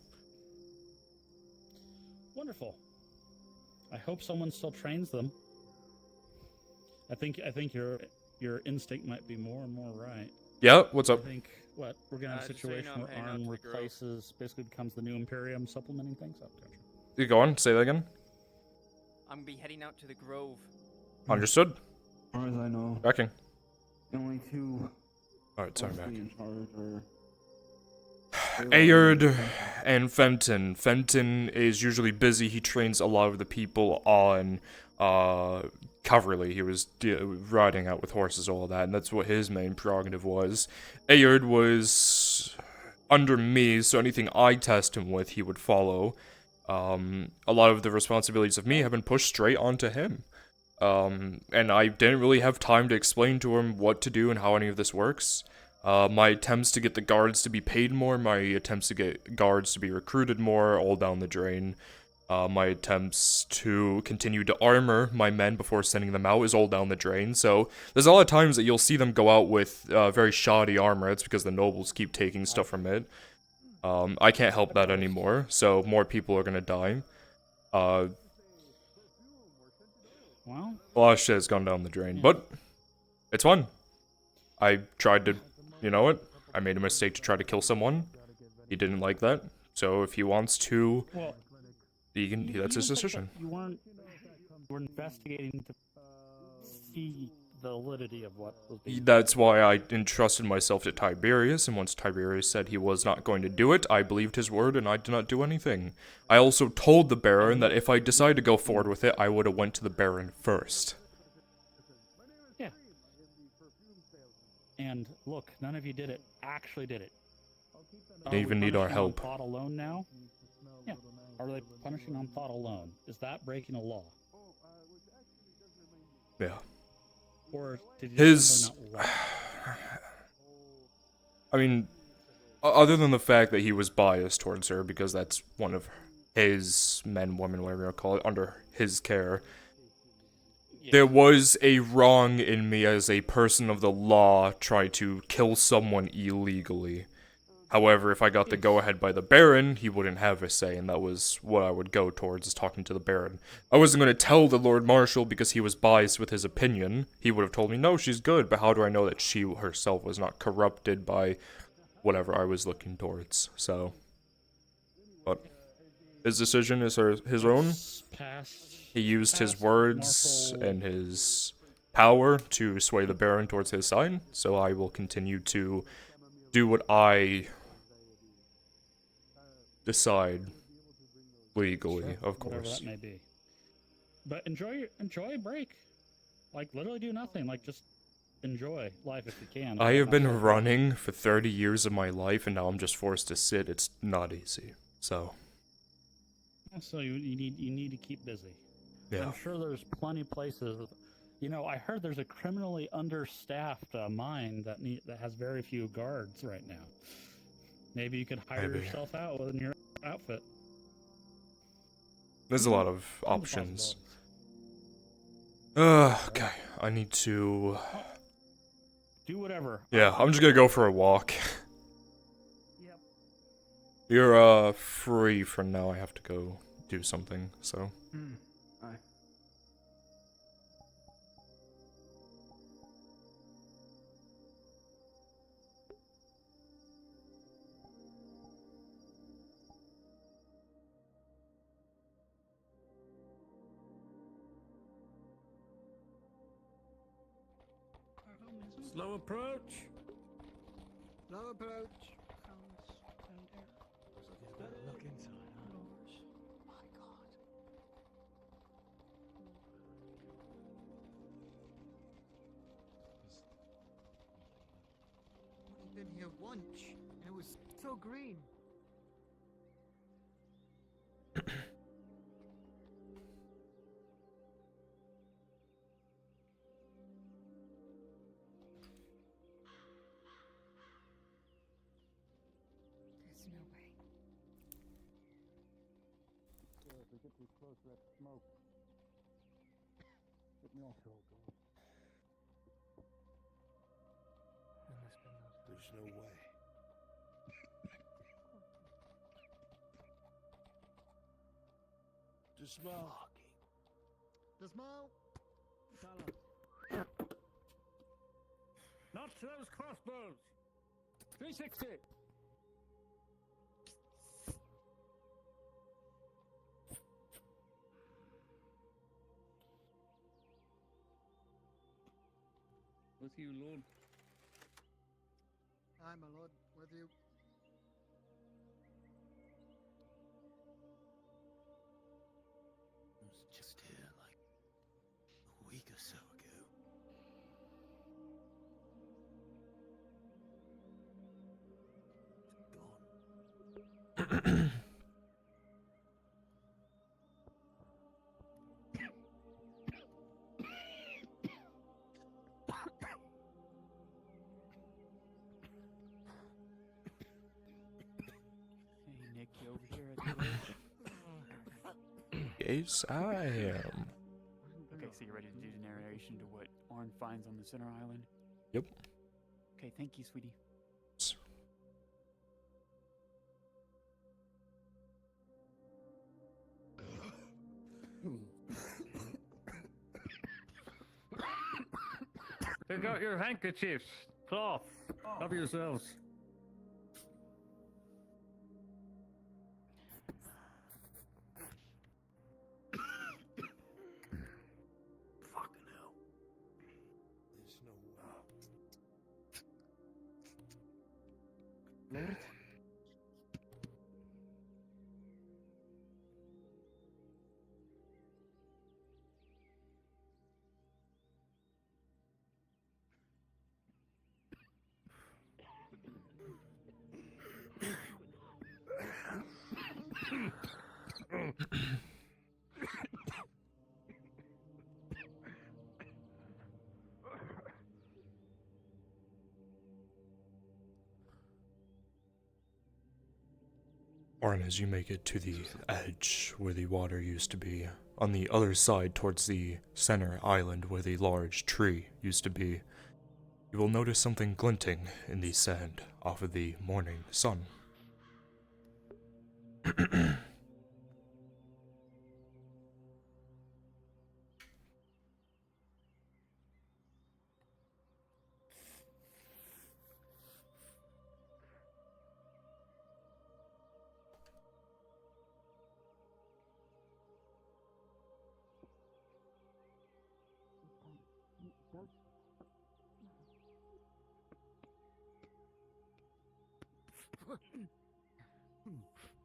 Wonderful. I hope someone still trains them. I think your instinct might be more and more right. Yeah, what's up? I think we're gonna have a just so you situation know, I'm where heading out Arn to the Grove. replaces, basically becomes the new Imperium, supplementing things. Oh, gotcha. You go on, say that again. I'm gonna be heading out to the Grove. Understood. As far as I know, Tracking. the only two Alright, sorry, Mac. mostly in charge are Ayard and Fenton. Fenton is usually busy. He trains a lot of the people on cavalry. He was riding out with horses, all of that, and that's what his main prerogative was. Ayard was under me, so anything I test him with, he would follow. A lot of the responsibilities of me have been pushed straight onto him. And I didn't really have time to explain to him what to do and how any of this works. My attempts to get the guards to be paid more, my attempts to get guards to be recruited more, all down the drain. My attempts to continue to armor my men before sending them out is all down the drain. So there's a lot of times that you'll see them go out with very shoddy armor. It's because the nobles keep taking stuff from it. I can't help that anymore, so more people are gonna die. A lot of shit has gone down the drain, but it's fun. I tried to, you know what? I made a mistake to try to kill someone. He didn't like that, so if he wants to, he can. That's his decision. You were investigating to see validity of what was being That's why I entrusted myself to Tiberius, and once Tiberius said he was not going to do it, I believed his word and I did not do anything. I also told the Baron that if I decided to go forward with it, I would have went to the Baron first. Yeah. And look, none of you did it. Actually did it. They even need our punishing help. On thought alone now? Yeah. Are they punishing on thought alone? Is that breaking a law? Yeah. Or did you His... simply not like I mean, other than the fact that he was biased towards her, because that's one of his men, women, whatever you call it, under his care, there was a wrong in me as a person of the law try to kill someone illegally. However, if I got the go-ahead by the Baron, he wouldn't have a say, and that was what I would go towards, is talking to the Baron. I wasn't going to tell the Lord Marshal because he was biased with his opinion. He would have told me, no, she's good, but how do I know that she herself was not corrupted by whatever I was looking towards? So, but his decision is his own. He used his words and his power to sway the Baron towards his side, so I will continue to do what I decide legally, of course. Whatever that may be. But enjoy a break. Like, literally do nothing. Like, just enjoy life if you can. I have been running for 30 years of my life, and now I'm just forced to sit. It's not easy. So you need to keep busy. Yeah. I'm sure there's plenty of places. You know, I heard there's a criminally understaffed mine that has very few guards right now. Maybe you could hire yourself out in your outfit. There's a lot of options. Okay, I need to... Do whatever. Yeah, I'm just gonna go for a walk. Yep. You're, free for now. I have to go do something, so... Aye. Slow approach. Slow approach. Look inside. I've been here once, and it was so green. There's no way. If we get too close to that smoke, get me all killed. There's no way. Dismount. Dismount. Not to those crossbows. 360. With you, Lord. Aye, my lord, with you. I was just here like a week or so ago. It's gone. Hey, Nick, you over here at the ledge? Yes, I am. Okay, so you're ready to do the narration to what Orn finds on the center island? Yep. Okay, thank you, sweetie. Take out your handkerchiefs. Cloth. Cover yourselves. Fucking hell. Lord? Arn, as you make it to the edge where the water used to be, on the other side towards the center island where the large tree used to be, you will notice something glinting in the sand off of the morning sun.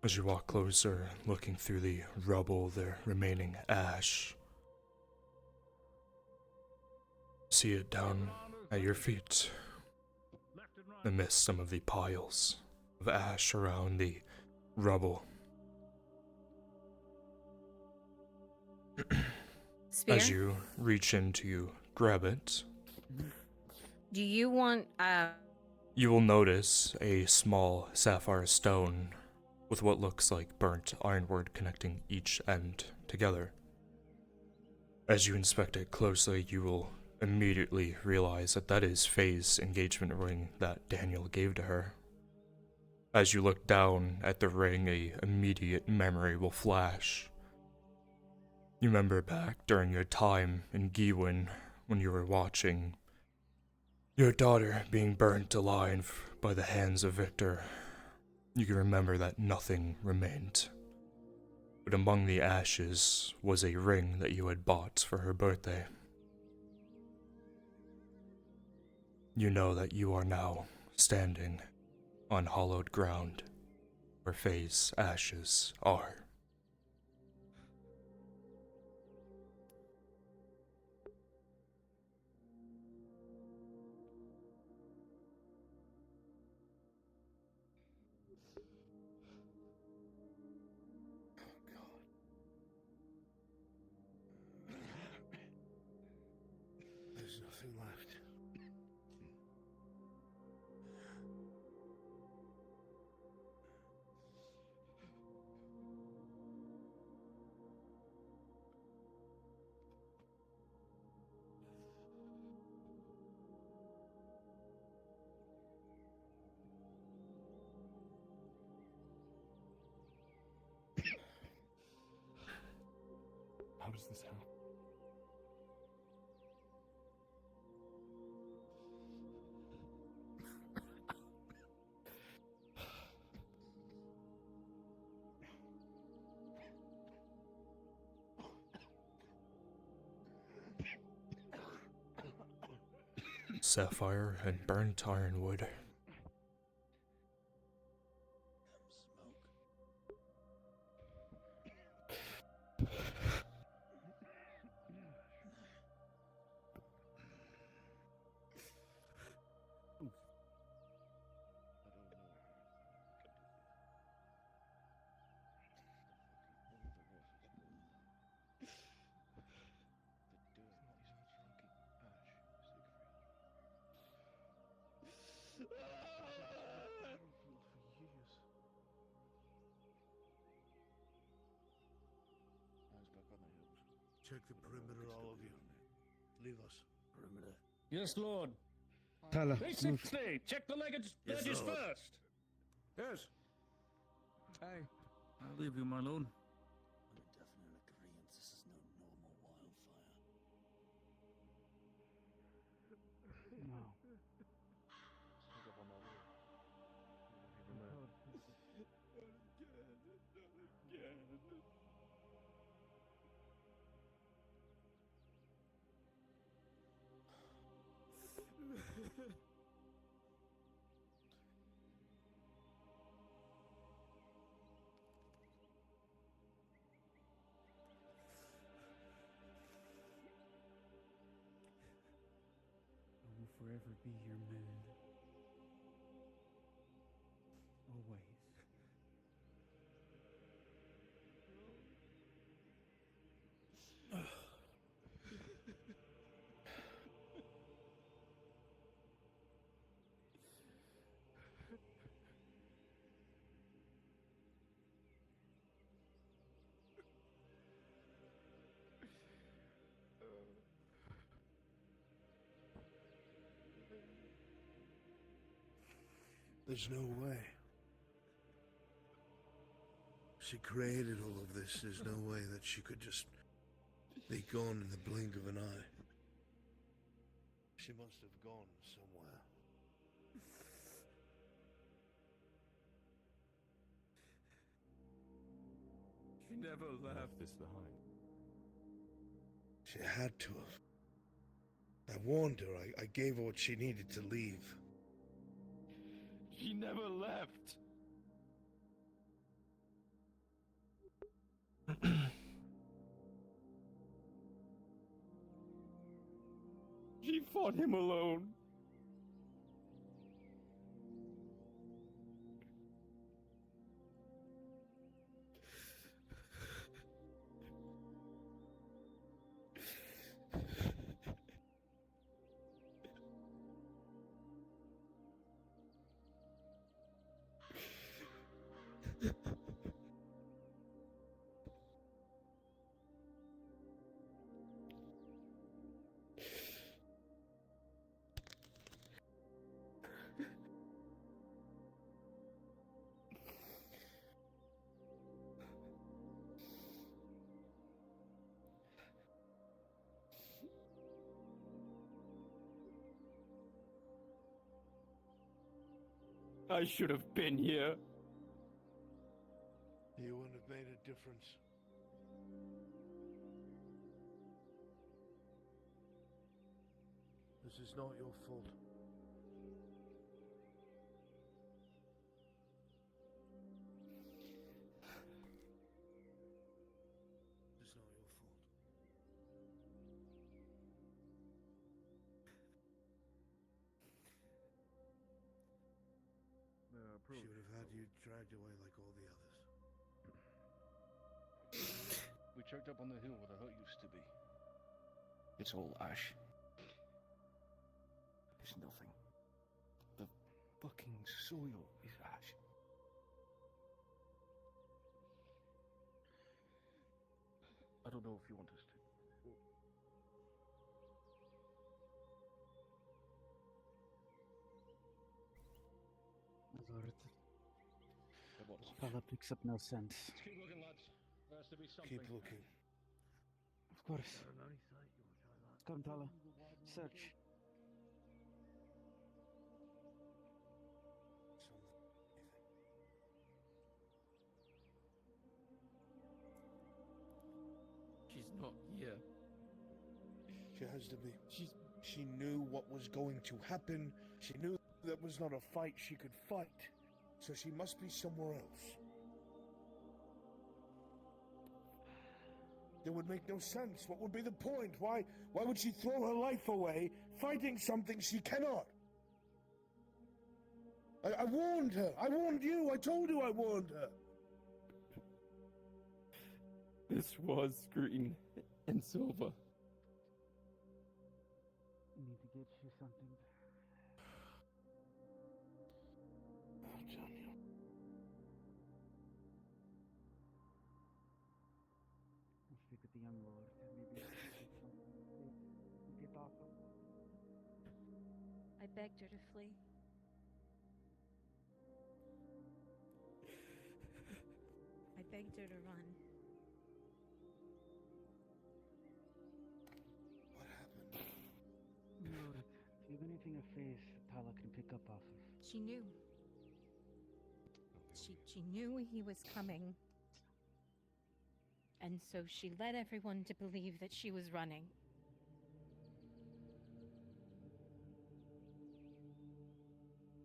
As you walk closer, looking through the rubble, the remaining ash, see it down at your feet, amidst some of the piles of ash around the rubble. Spear? As you reach in to grab it, Do you want, you will notice a small sapphire stone with what looks like burnt ironwood connecting each end together. As you inspect it closely, you will immediately realize that that is Faye's engagement ring that Daniel gave to her. As you look down at the ring, a immediate memory will flash. You remember back during your time in Gewin when you were watching your daughter being burnt alive by the hands of Victor. You can remember that nothing remained. But among the ashes was a ring that you had bought for her birthday. You know that you are now standing on hallowed ground where Faye's ashes are. There's nothing left. How does this happen? Sapphire and burnt ironwood. Check the perimeter, all of you. Leave us. Perimeter. Yes, Lord. Tyler, move. 360. Check the ledges Yes, Lord. first. Yes. Hey. I'll leave you, my lord. I'm in definite agreement. This is no normal wildfire. No. forever be your man. Always. There's no way. She created all of this. There's no way that she could just be gone in the blink of an eye. She must have gone somewhere. She never left this behind. She had to have. I warned her. I gave her what she needed to leave. She never left. She fought him alone. I should have been here. You wouldn't have made a difference. This is not your fault. It's not your fault. She would have had you dragged away like all the others. We checked up on the hill where the hut used to be. It's all ash. There's nothing. The fucking soil is ash. I don't know if you want us to. Fella picks up no sense. Keep looking, lads. There has to be something. Keep looking. Of course. Come, fella. Search. She's not here. She has to be. She knew what was going to happen. She knew that was not a fight she could fight. So she must be somewhere else. It would make no sense. What would be the point? Why would she throw her life away fighting something she cannot? I warned her. I warned you. I told you I warned her. This was green and silver. I need to get you something. I'll tell you. I'll speak with the young lord. Maybe I can get something. Get off of. I begged her to flee. I begged her to run. What happened? Lord, if you have anything to face, Tala can pick up off of. She knew. She knew he was coming. And so she led everyone to believe that she was running.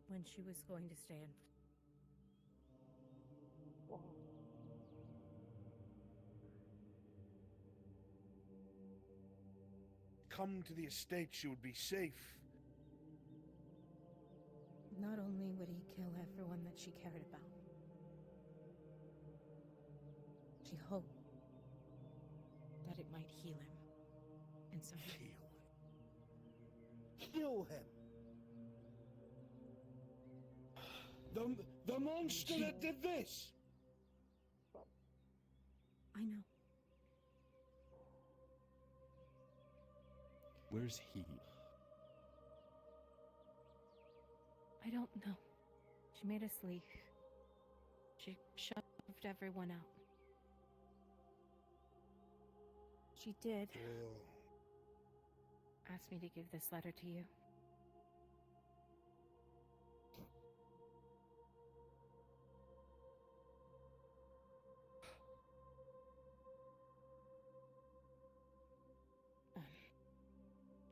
When she was going to stand. Come to the estate, she would be safe. Not only would he kill everyone that she cared about, she hoped that it might heal him in some way. Kill him! The monster that did this! I know. Where's he? I don't know. She made us leave. She shoved everyone out. She did ask me to give this letter to you.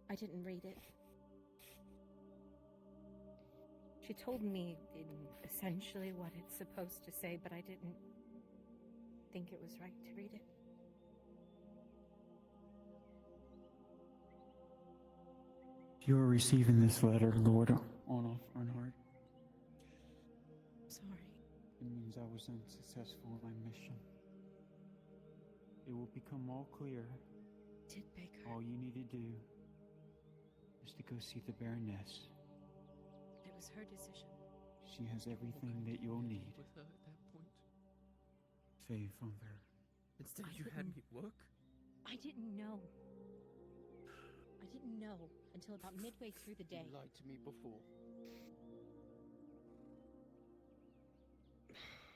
I didn't read it. She told me essentially what it's supposed to say, but I didn't think it was right to read it. You are receiving this letter, Lord Arnold Earnhardt. Sorry. It means I was unsuccessful in my mission. It will become all clear. Did Baker? All you need to do is to go see the Baroness. It was her decision. She has everything that you'll need. With her at that point. Faye from there. Instead, you had me look. I didn't know. I didn't know until about midway through the day. You lied to me before.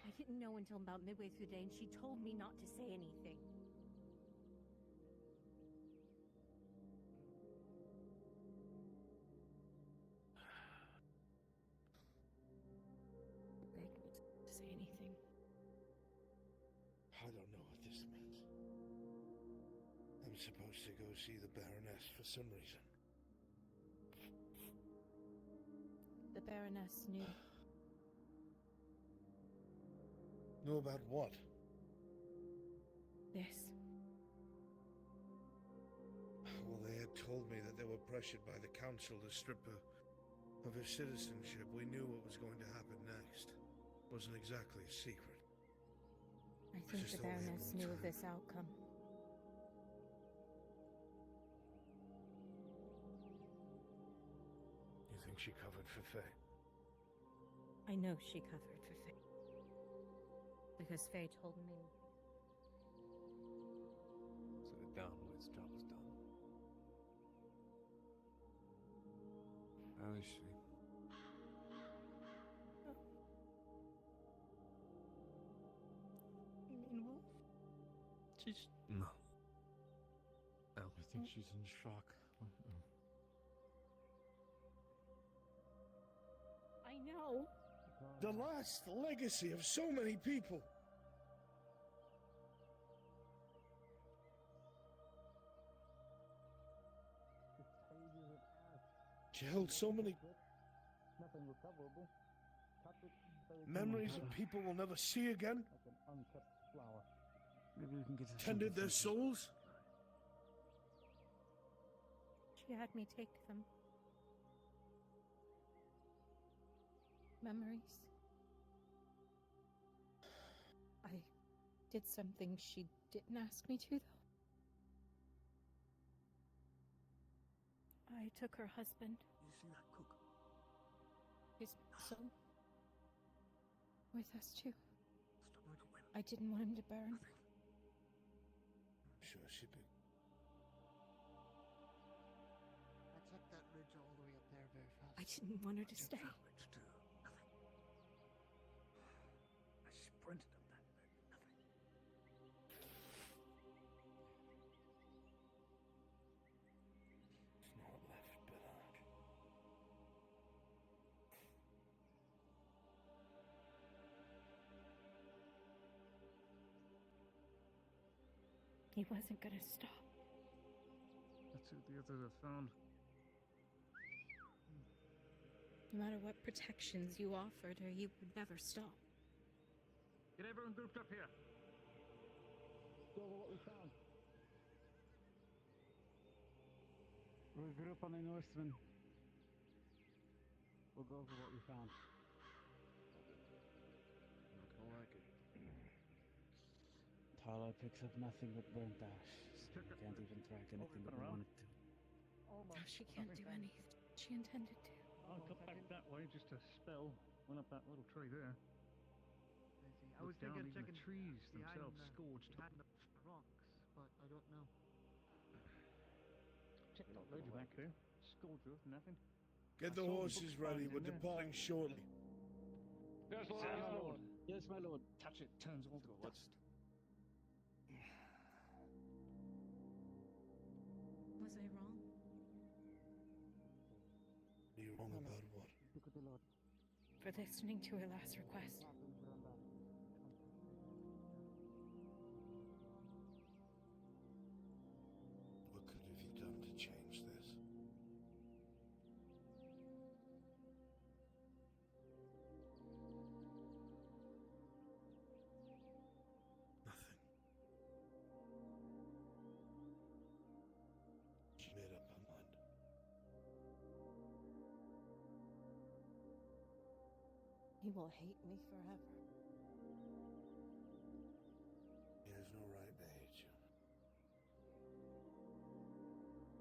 I didn't know until about midway through the day, and she told me not to say anything. Begged me to say anything. I don't know what this means. I'm supposed to go see the Baroness for some reason. The Baroness knew. Know about what? This. Well, they had told me that they were pressured by the council to strip her of her citizenship. We knew what was going to happen next. Wasn't exactly a secret. I think the Baroness knew of this outcome. You think she covered for Faye? I know she covered for Faye. Because Faye told me. Set it down when its job is done. How is she? You mean Wolf? She's... No. I think she's in shock. I know. The last legacy of so many people. She held so many Nothing recoverable. memories of people we'll never see again. Like an unkept flower. Maybe we can get Tended their souls. She had me take them. Memories. I did something she didn't ask me to, though. I took her husband. You see that cook? His son. With us, too. I didn't want him to burn. Sure, she'd be. I checked that ridge all the way up there very fast. I didn't want her to stay. I sprinted up that ridge. Nothing. It's not left, Bernard. He wasn't gonna stop. That's who the others have found. No matter what protections you offered her, he would never stop. Get everyone grouped up here. Go over what we found. We grew up on the Northman. We'll go over what we found. Not gonna like it. Tala picks up nothing but burnt ash, so we can't even track anything that we wanted to. No, she can't do anything. She intended to. I'll go back that way just to spell. Went up that little tree there. I was thinking of checking the trees the themselves island, scorched. behind the rocks, but I don't know. Check that lady back there. Scorched with nothing. Get the horses ready. We're departing shortly. Yes, my lord. Yes, my lord. Touch it. Turns all to dust. Was I wrong? Are you wrong about what? For listening to her last request. What could have you done to change this? Nothing. She made up her mind. He will hate me forever. He has no right to hate you.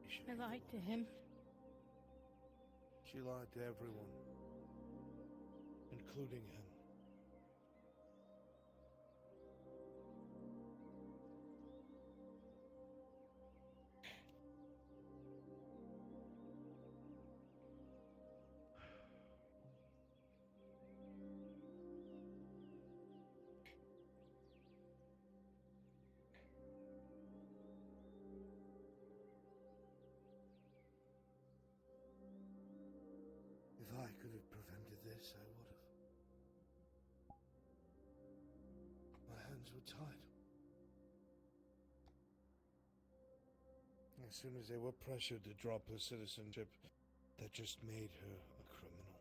You should I hate the lied to one him. who did. She lied to everyone, including him. If I could have prevented this, I would have. My hands were tied. As soon as they were pressured to drop her citizenship, that just made her a criminal.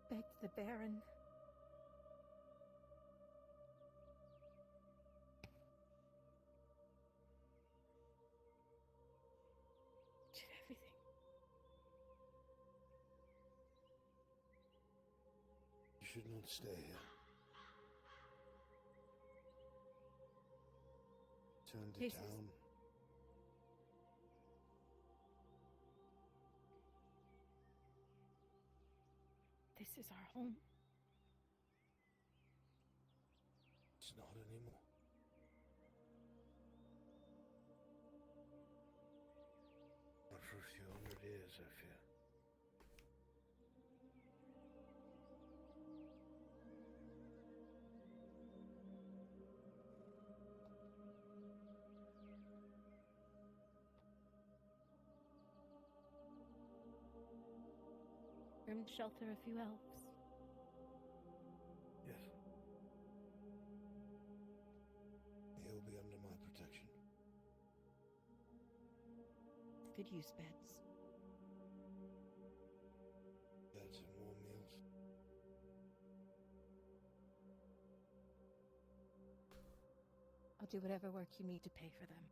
Begged the Baron. Did everything. You should not stay here. Turn to Jesus. town. This is our home. It's not anymore. Not for a few hundred years, I fear. Room to shelter a few elves. Yes. He'll be under my protection. Could use beds. Beds and more meals. I'll do whatever work you need to pay for them.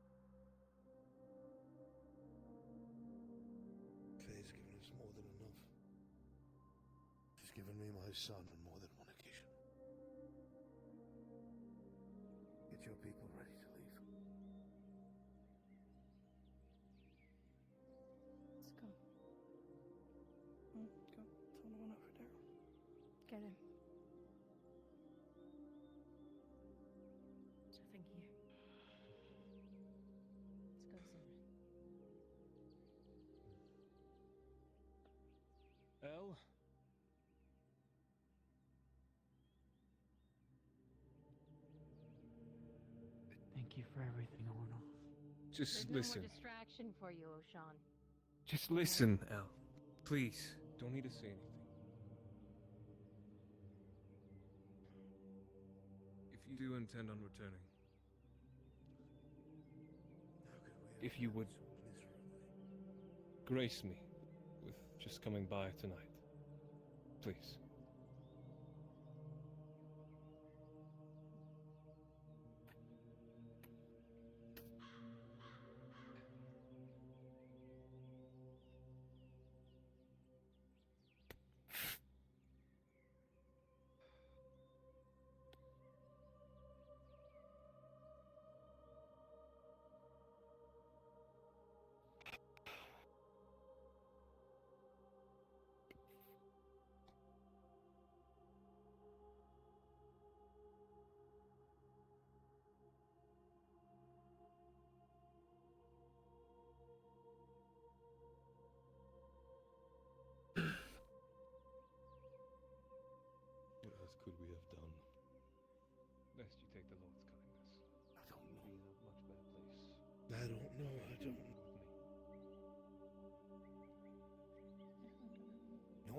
Faye's given us more than enough. She's given me my son on more than one occasion. Get your people ready to leave. Let's go. Go. Tell the one over there. Get him. There's nothing here. Let's go, Zimri. Elle? Thank you for everything, Ornoff. Just There's listen. no more distraction for you, O'Shawn. Just listen, Elle. Please. Don't need to say anything. If you do intend on returning, if you would grace me with just coming by tonight, please.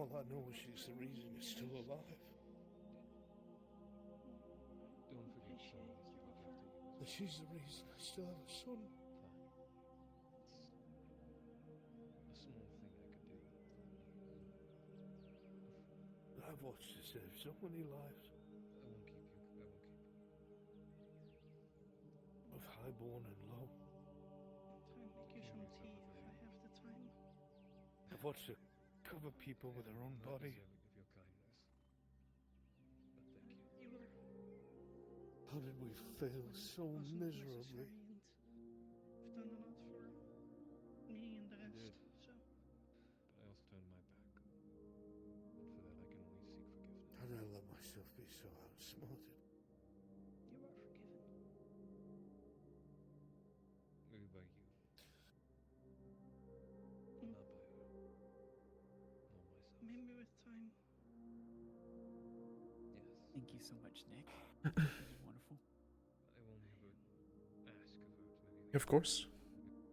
All I know is she's the reason you're still alive. Don't forget someone needs to look after you. That she's the reason I still have a son. Fine. It's a small thing I could do. I've watched you save so many lives. I won't keep you. I won't keep you. Of highborn and low. Try and make you some tea if I have the time. I've watched her cover people with her own body. Of your kindness. But thank you. You were How did we fail so miserably? You've done a lot for me and the I rest, did. so. But I also turned my back. And for that I can only seek forgiveness. How did I let myself be so outsmarted? You are forgiven. Maybe by you. Not by her. Nor myself. Maybe with time. Yes. Thank you so much, Nick. This is wonderful. I will never ask of her to maybe. Of course.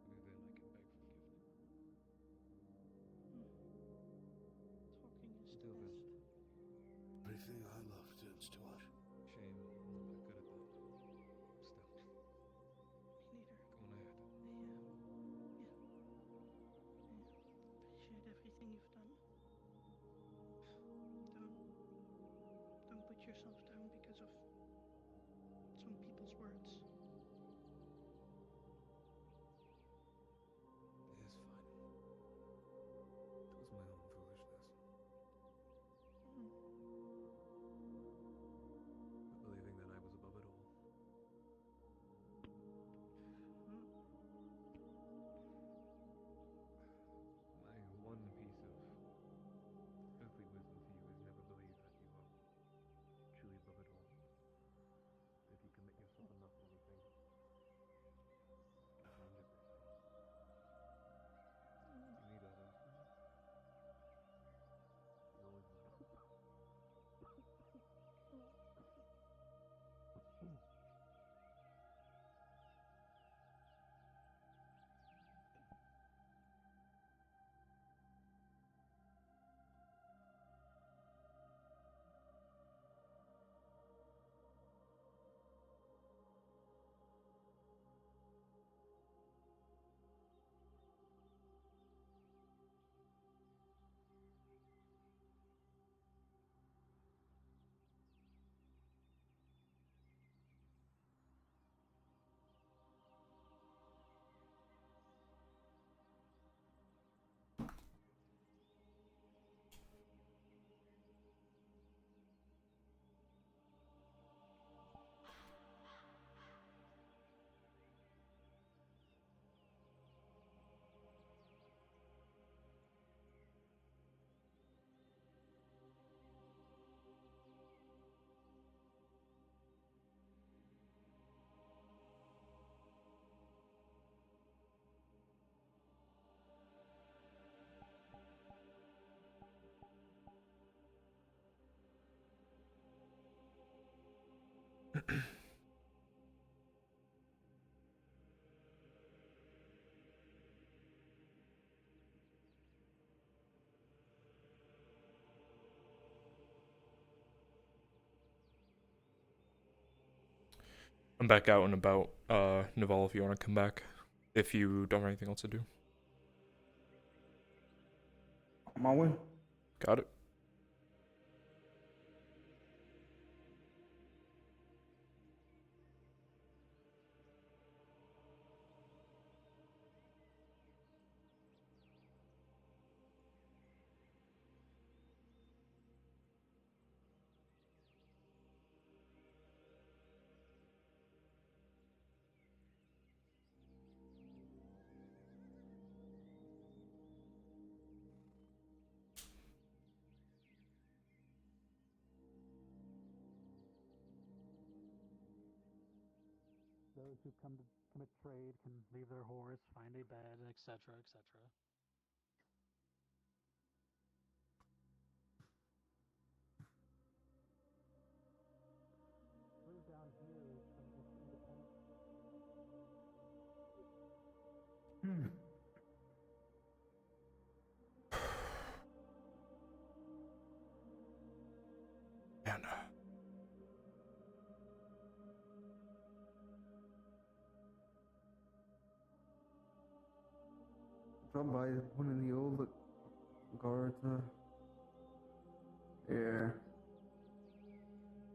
Maybe then I can beg forgiveness. Talking is Until then. Everything I love turns to ash. Shame. I'm not that good at that. Still. Me neither. Go on ahead. I appreciate everything you've done. Don't put yourself down because of some people's words. It's fine. It was my own foolishness. Believing that I was above it all. My one piece of earthly wisdom for you is never believe that you are truly above it all. If you commit yourself enough to anything, you find it, they say. You need others. You always will. I'm back out and about. Naval, if you want to come back. If you don't have anything else to do. On my way. Got it. Those who come to commit trade can leave their horse, find a bed, etc., etc. Further down here is some just independent. dropped by one of the old guards. Yeah.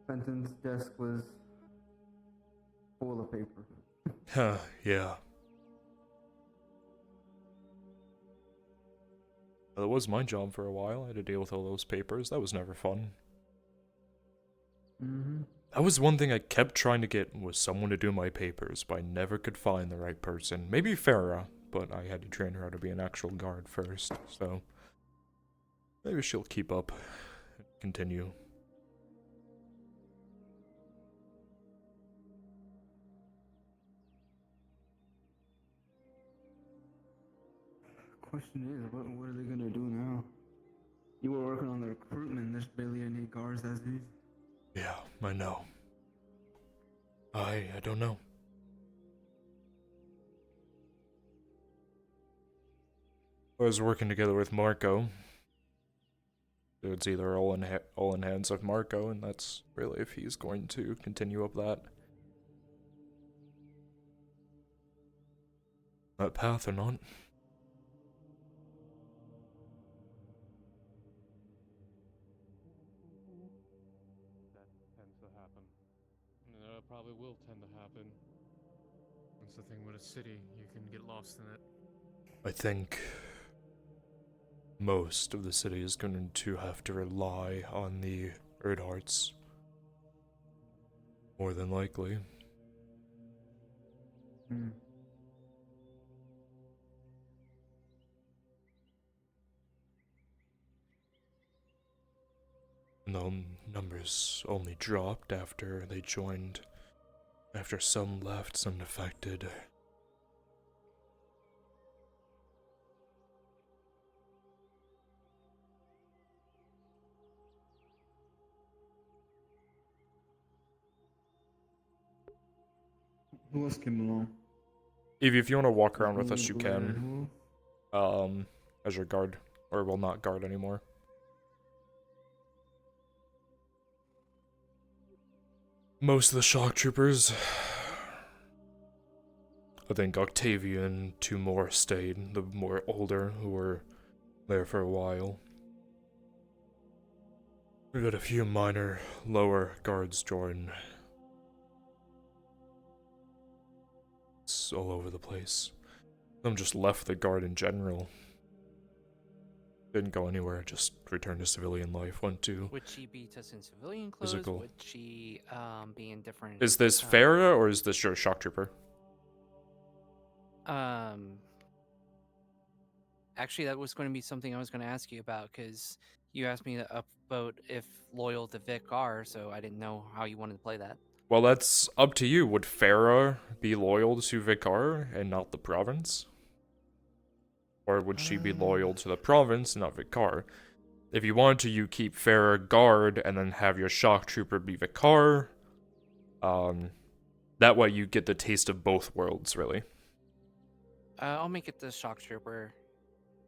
Fenton's desk was full of paper. Huh, yeah. Well, that was my job for a while. I had to deal with all those papers. That was never fun. Mm-hmm. That was one thing I kept trying to get, was someone to do my papers, but I never could find the right person. Maybe Farah, but I had to train her how to be an actual guard first, so maybe she'll keep up and continue. Question is, what are they gonna do now? You were working on the recruitment. There's barely any guards as is. Yeah, I know. I don't know. I was working together with Marco. It's either all in hands of Marco, and that's really if he's going to continue up that path or not. That tends to happen. Probably will tend to happen. That's the thing with a city, you can get lost in it. I think most of the city is going to have to rely on the Erdharts. More than likely. Hmm. The numbers only dropped after they joined. After some left, some defected. Who else came along? Evie, if you want to walk around with us, you can. As your guard. Or, well, not guard anymore. Most of the shock troopers. I think Octavia and two more stayed. The more older, who were there for a while. We've had a few minor, lower guards join. It's all over the place. Some just left the guard in general. Didn't go anywhere, just returned to civilian life. Went to Would she be just in civilian clothes? physical. Would she be in different? Is this Farah or is this your shock trooper? Actually, that was going to be something I was going to ask you about, because you asked me about if loyal to Vic are, so I didn't know how you wanted to play that. Well, that's up to you. Would Farah be loyal to Vicar and not the province? Or would she be loyal to the province and not Vicar? If you want to, you keep Farah guard and then have your shock trooper be Vicar. That way you get the taste of both worlds, really. I'll make it the shock trooper.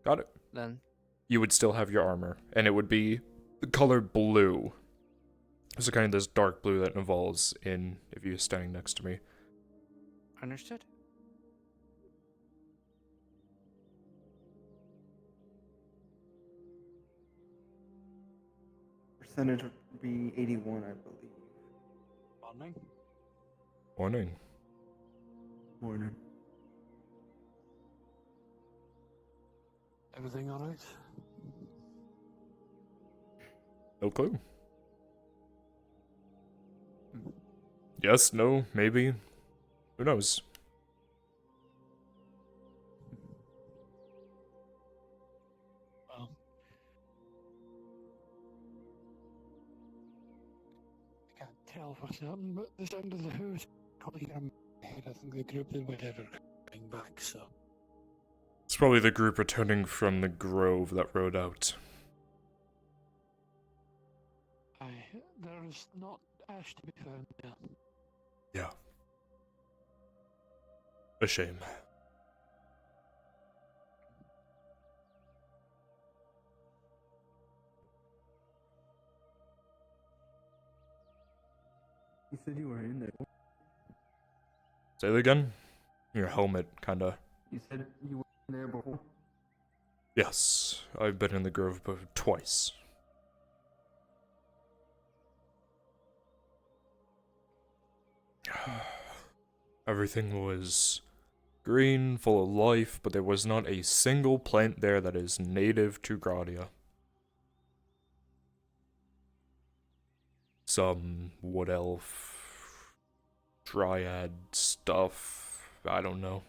Got it. Then. You would still have your armor, and it would be the color blue. It's kind of this dark blue that involves in if you're standing next to me. Understood. Percentage would be 81, I believe. Morning. Morning. Morning. Everything alright? No clue. Yes, no, maybe. Who knows? Well, I can't tell what's happened, but the sound of the hoot can't hear my head. I think the group did whatever coming back, so. It's probably the group returning from the grove that rode out. There's not ash to be found there. Yeah. A shame. You said you were in there. Say that again? Your helmet, kinda. You said you were in there before. Yes, I've been in the grove twice. Everything was green, full of life, but there was not a single plant there that is native to Gradia. Some wood elf, dryad stuff, I don't know.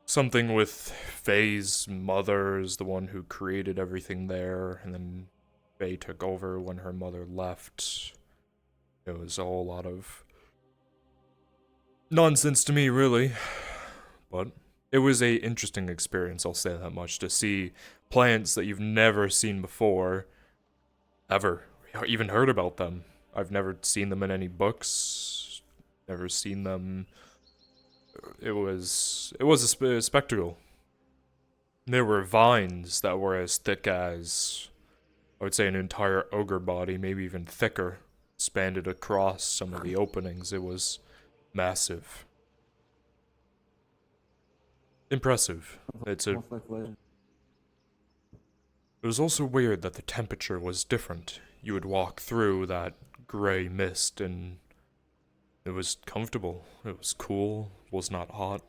Something with Faye's mother is the one who created everything there, and then Faye took over when her mother left. It was a whole lot of nonsense to me, really. But it was a interesting experience, I'll say that much, to see plants that you've never seen before, ever, even heard about them. I've never seen them in any books, never seen them. It was a spectacle. There were vines that were as thick as, I would say, an entire ogre body, maybe even thicker, spanned across some of the openings. It was massive. Impressive. It was also weird that the temperature was different. You would walk through that gray mist and it was comfortable. It was cool, was not hot,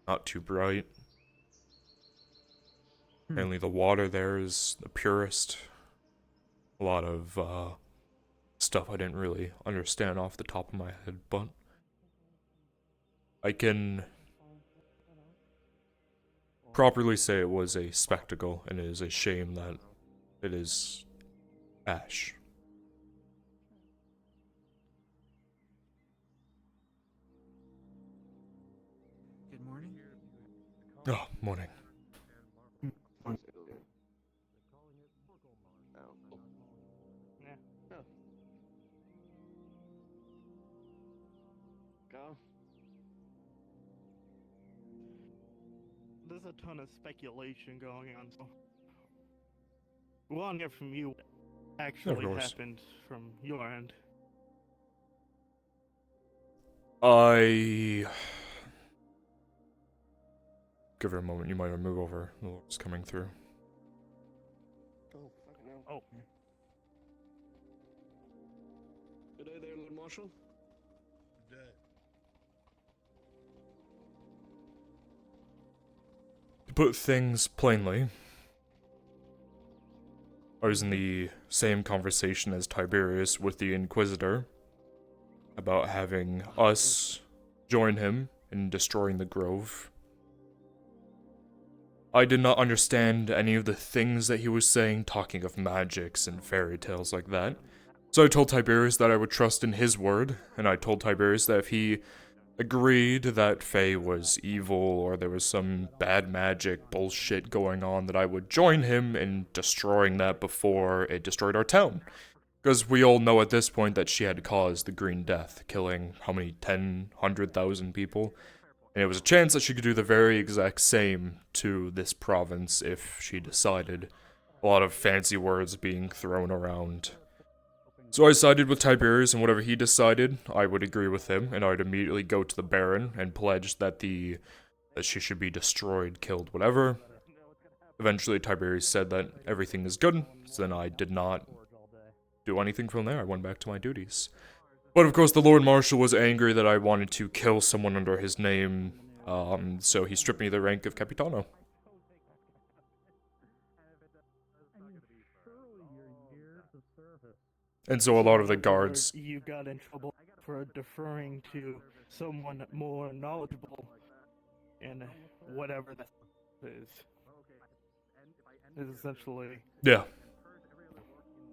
not too bright. Mainly the water there is the purest. A lot of stuff I didn't really understand off the top of my head, but I can properly say it was a spectacle, and it is a shame that it is ash. Good morning. Oh, morning. Go. There's a ton of speculation going on, so we want to hear from you what actually happened from your end. Give her a moment, you might want to move over. The Lord's coming through. Oh, fucking hell. Oh. Good day there, Lord Marshal. Good day. To put things plainly, I was in the same conversation as Tiberius with the Inquisitor about having us join him in destroying the grove. I did not understand any of the things that he was saying, talking of magics and fairy tales like that. So I told Tiberius that I would trust in his word, and I told Tiberius that if he agreed that Faye was evil or there was some bad magic bullshit going on, that I would join him in destroying that before it destroyed our town. Because we all know at this point that she had caused the Green Death, killing how many, 100,000 people? And it was a chance that she could do the very exact same to this province if she decided. A lot of fancy words being thrown around. So I sided with Tiberius, and whatever he decided, I would agree with him, and I'd immediately go to the Baron and pledge that she should be destroyed, killed, whatever. Eventually Tiberius said that everything is good, so then I did not do anything from there. I went back to my duties. But of course the Lord Marshal was angry that I wanted to kill someone under his name, so he stripped me the rank of Capitano. And so a lot of the guards... You got in trouble for deferring to someone more knowledgeable in whatever that is. Is essentially... Yeah.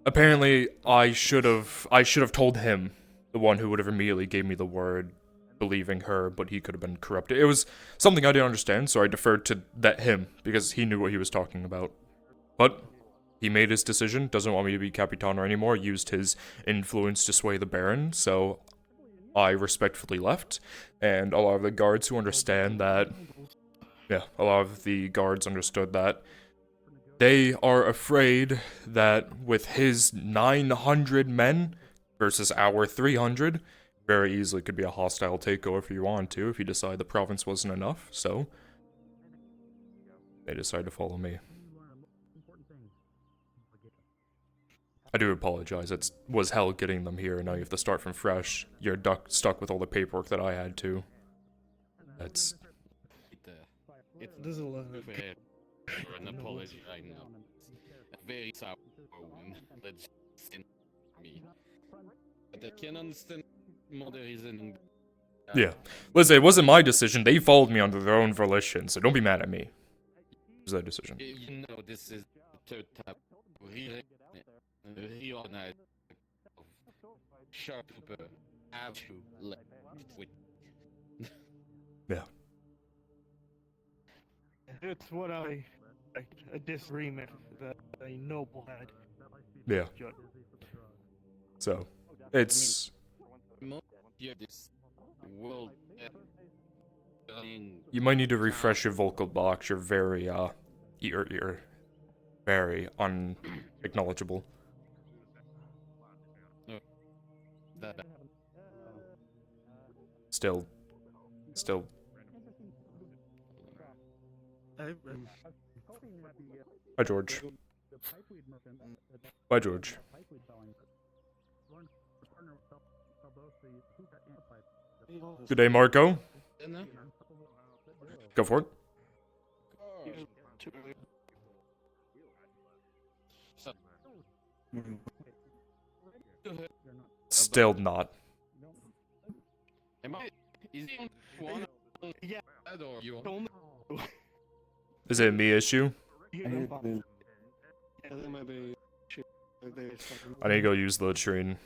Apparently, I should have told him, the one who would have immediately gave me the word, believing her, but he could have been corrupted. It was something I didn't understand, so I deferred to him, because he knew what he was talking about. But he made his decision, doesn't want me to be Capitano anymore, used his influence to sway the Baron, so I respectfully left. And a lot of the guards who understand that... Yeah, a lot of the guards understood that they are afraid that with his 900 men versus our 300. Very easily could be a hostile takeover if you want to, if you decide the province wasn't enough, so they decided to follow me. I do apologize, it was hell getting them here, and now you have to start from fresh. You're stuck with all the paperwork that I had to. That's... There's a lot. For an apology right now. A very sour wound. Let's send me. But I can understand mother isn't. Yeah. Listen, it wasn't my decision. They followed me under their own volition, so don't be mad at me. It was their decision. You know, this is the third time. Reorganize. Sharp trooper. Have to left with. Yeah. It's what a disagreement that a noble had. Yeah. So, it's... You might need to refresh your vocal box. You're very, you're very unacknowledgeable. Still. Bye, George. Bye, George. Good day, Marco. Go for it. Still not. Is it a me issue? I need to go use the latrine.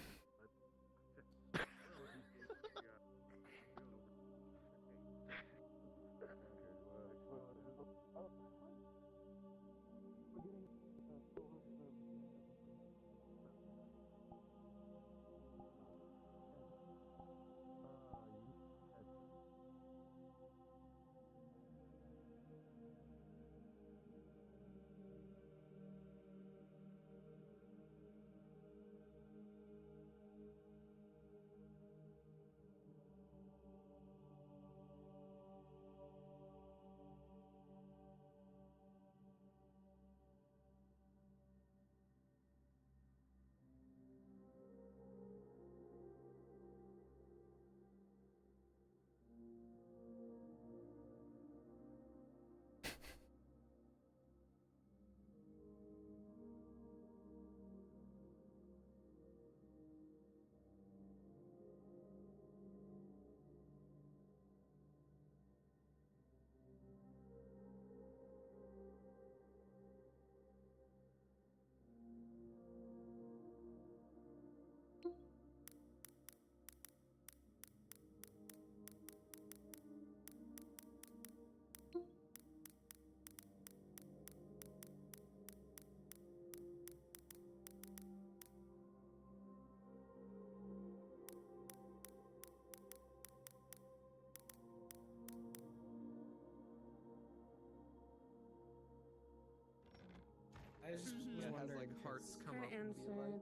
I just was wondering, like hearts come up and be like,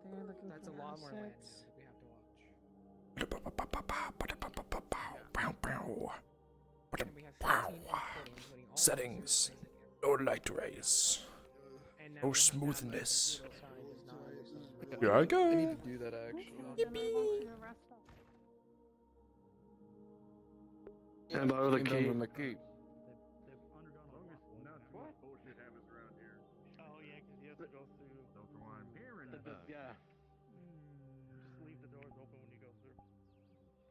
that's a lot more land that we have to watch. Settings. No light rays. No smoothness. Here I go. I need to do that actually. And borrow the key.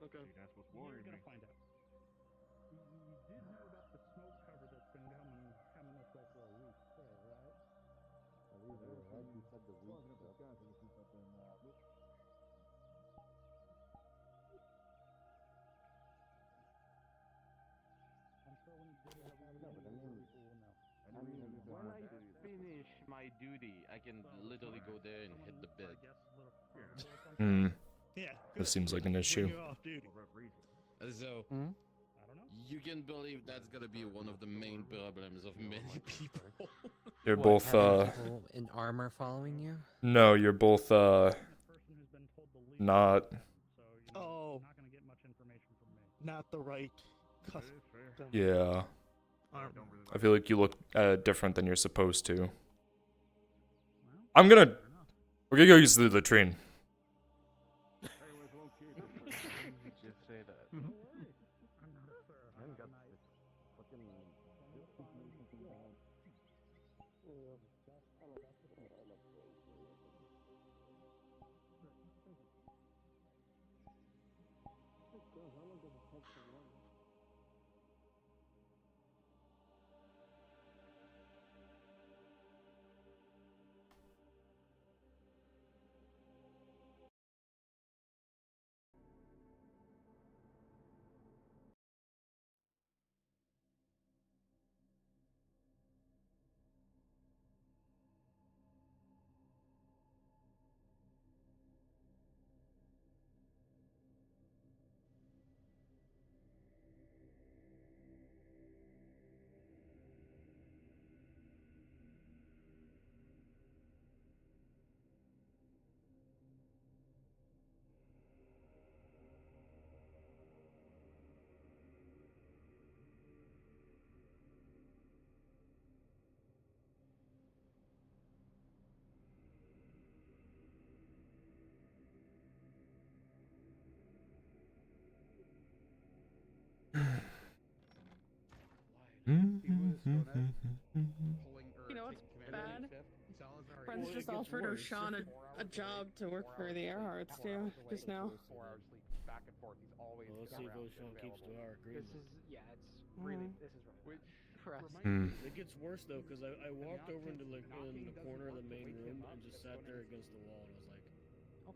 Okay. That's what's worrying me. Find out. You did know about the smoke cover that's been coming up there for a week, right? I believe it was like you said the week. I'm sure when you did it, I mean, when I finish my duty, I can literally go there and hit the bed. This seems like an issue. So, you can believe that's gonna be one of the main problems of many people. You're both, People in armor following you? No, you're both, not. Oh. Not gonna get much information from me. Not the right custom. Yeah. Armor. I feel like you look different than you're supposed to. I'm gonna... We're gonna go use the latrine. Just say that. I haven't got this fucking information from Bob. You know what's bad? Friends just offered O'Shawn a job to work for the Earharts too, just now. Well, let's see if O'Shawn keeps to our agreement. This is, yeah, it's really, this is really for us. It gets worse though, because I walked over into like in the corner of the main room and just sat there against the wall, and I was like,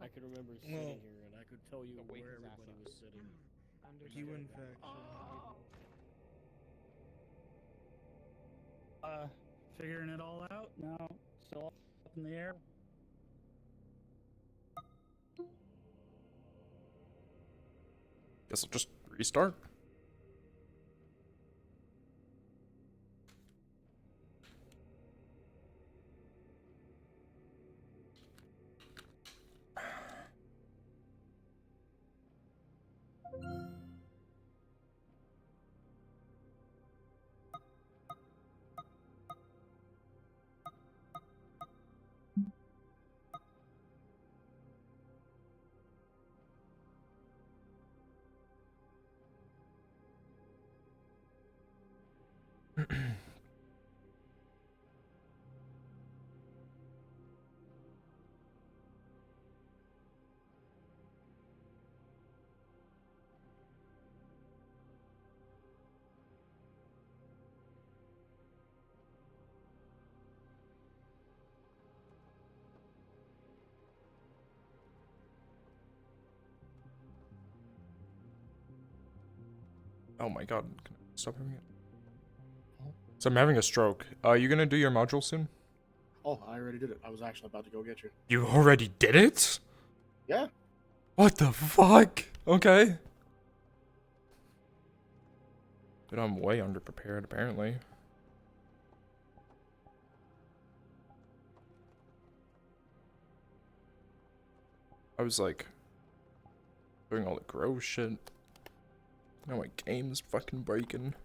I could remember sitting here and I could tell you where everybody was sitting. You in fact. Figuring it all out? No, still up in the air. Guess I'll just restart. Oh my god, can I stop having it? So I'm having a stroke. Are you gonna do your module soon? Oh, I already did it. I was actually about to go get you. You already did it? Yeah. What the fuck? Okay. But I'm way underprepared, apparently. I was like doing all the gross shit. Now my game's fucking breaking.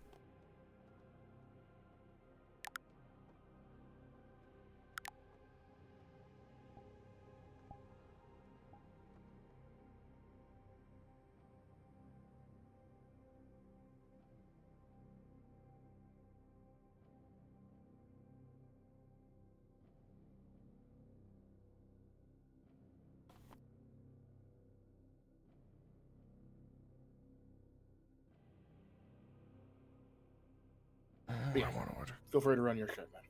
Yeah, feel free to run your shit, man.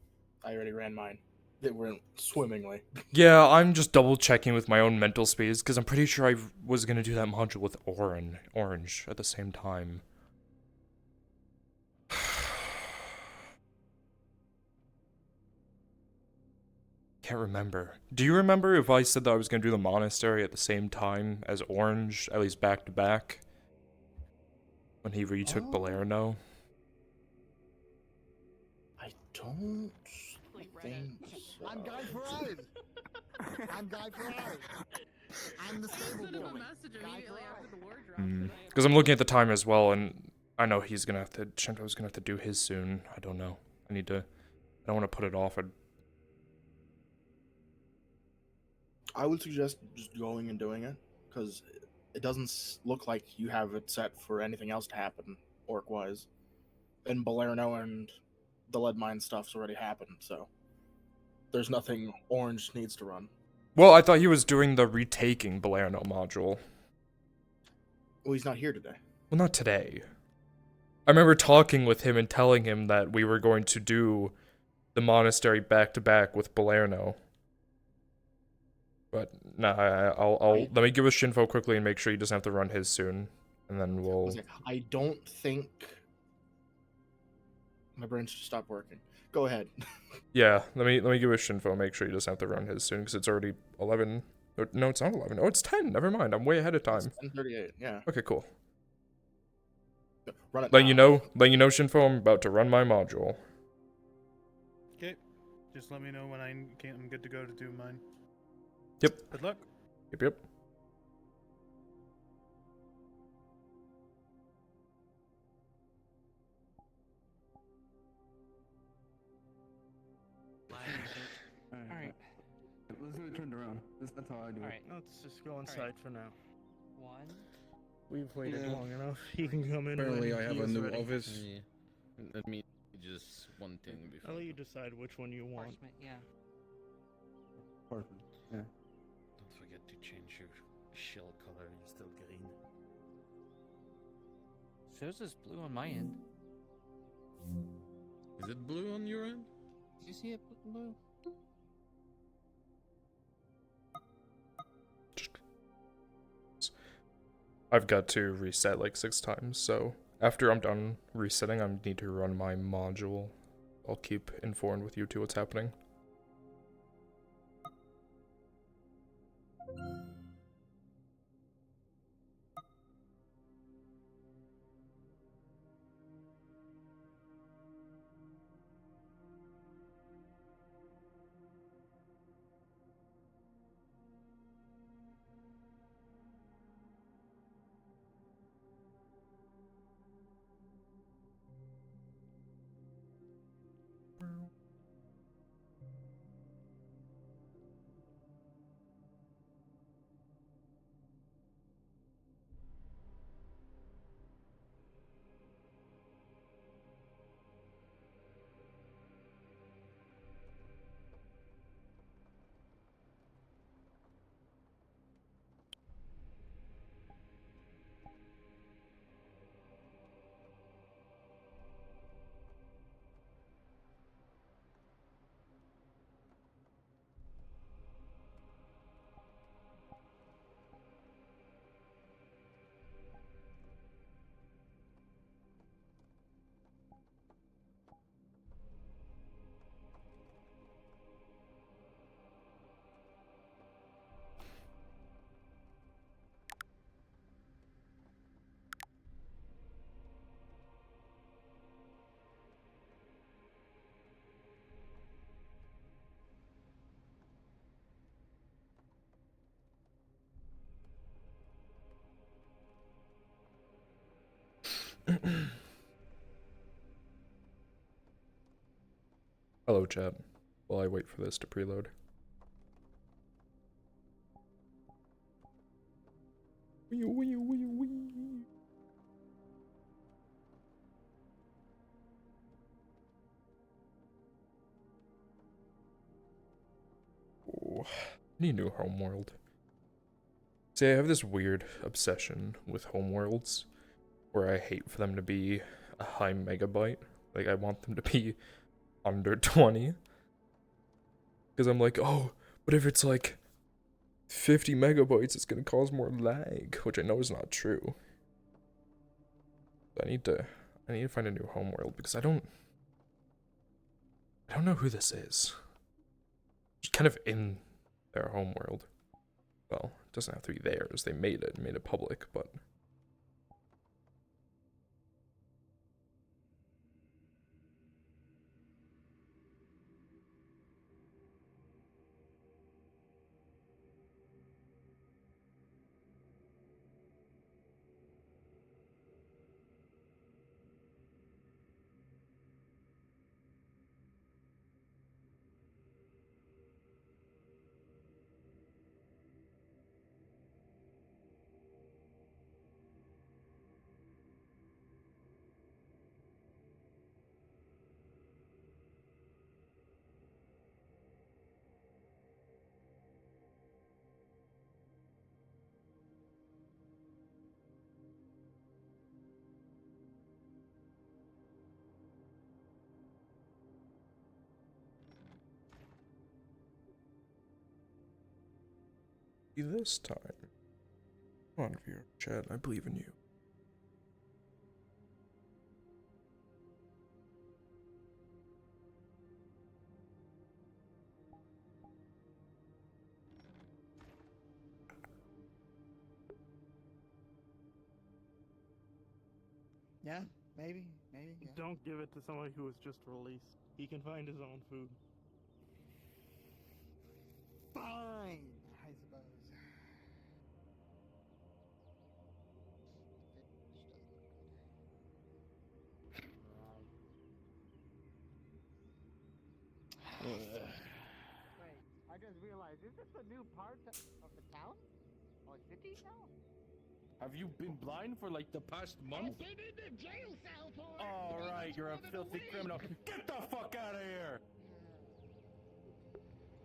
I already ran mine. It went swimmingly. Yeah, I'm just double checking with my own mental space because I'm pretty sure I was gonna do that module with Orange at the same time. Can't remember. Do you remember if I said that I was gonna do the monastery at the same time as Orange, at least back to back? When he retook Balerno? I don't think so. I'm Guy Fieri. I'm Guy Fieri. I'm the stable Sent him a boy. message immediately after the war dropped. Because I'm looking at the time as well, and I know he's gonna have to. Shinto's gonna have to do his soon. I don't know. I don't want to put it off. I would suggest just going and doing it, because it doesn't look like you have it set for anything else to happen, orc-wise. And Balerno and the lead mine stuff's already happened, so there's nothing Orange needs to run. Well, I thought he was doing the retaking Balerno module. Well, he's not here today. Well, not today. I remember talking with him and telling him that we were going to do the monastery back-to-back with Balerno. But, nah, I'll let me give us Shinfo quickly and make sure he doesn't have to run his soon. And then we'll... I don't think... My brain just stopped working. Go ahead. Yeah, let me give us Shinfo, make sure he doesn't have to run his soon, because it's already 11... No, it's not 11. Oh, it's 10. Never mind. I'm way ahead of time. It's 10:38, yeah. Okay, cool. Run it Letting you know, Shinfo, I'm about to run my module. Okay, just let me know when I'm good to go to do mine. Yep. Good luck. Yep. Alright. Let's do it turned around. That's how I do it. Alright, let's just go inside for now. One. We've waited Yeah. long enough. He can come in. Apparently when I have he a is new ready. office. Yeah. Let me just one thing before. I'll let you decide which one you want. Yeah. Perfect. Yeah. Don't forget to change your shell color. You're still green. Shows as blue on my end. Is it blue on your end? Did you see it blue? I've got to reset like 6 times, so after I'm done resetting, I need to run my module. I'll keep informed with you two what's happening. Hello, chat. While I wait for this to preload. Oh, need new homeworld. See, I have this weird obsession with homeworlds where I hate for them to be a high megabyte. Like, I want them to be under 20. Because I'm like, oh, but if it's like 50 megabytes, it's gonna cause more lag, which I know is not true. I need to find a new homeworld because I don't know who this is. Just kind of in their homeworld. Well, it doesn't have to be theirs. They made it public, but This time. Come on, VRChat, I believe in you. Yeah, maybe. Yeah. Don't give it to somebody who was just released. He can find his own food. Fine, I suppose. Wait, I just realized, is this a new part of the town? Or city now? Have you been blind for like the past month? I've been in the jail cell for All right, you're a filthy criminal. Get the fuck out of here!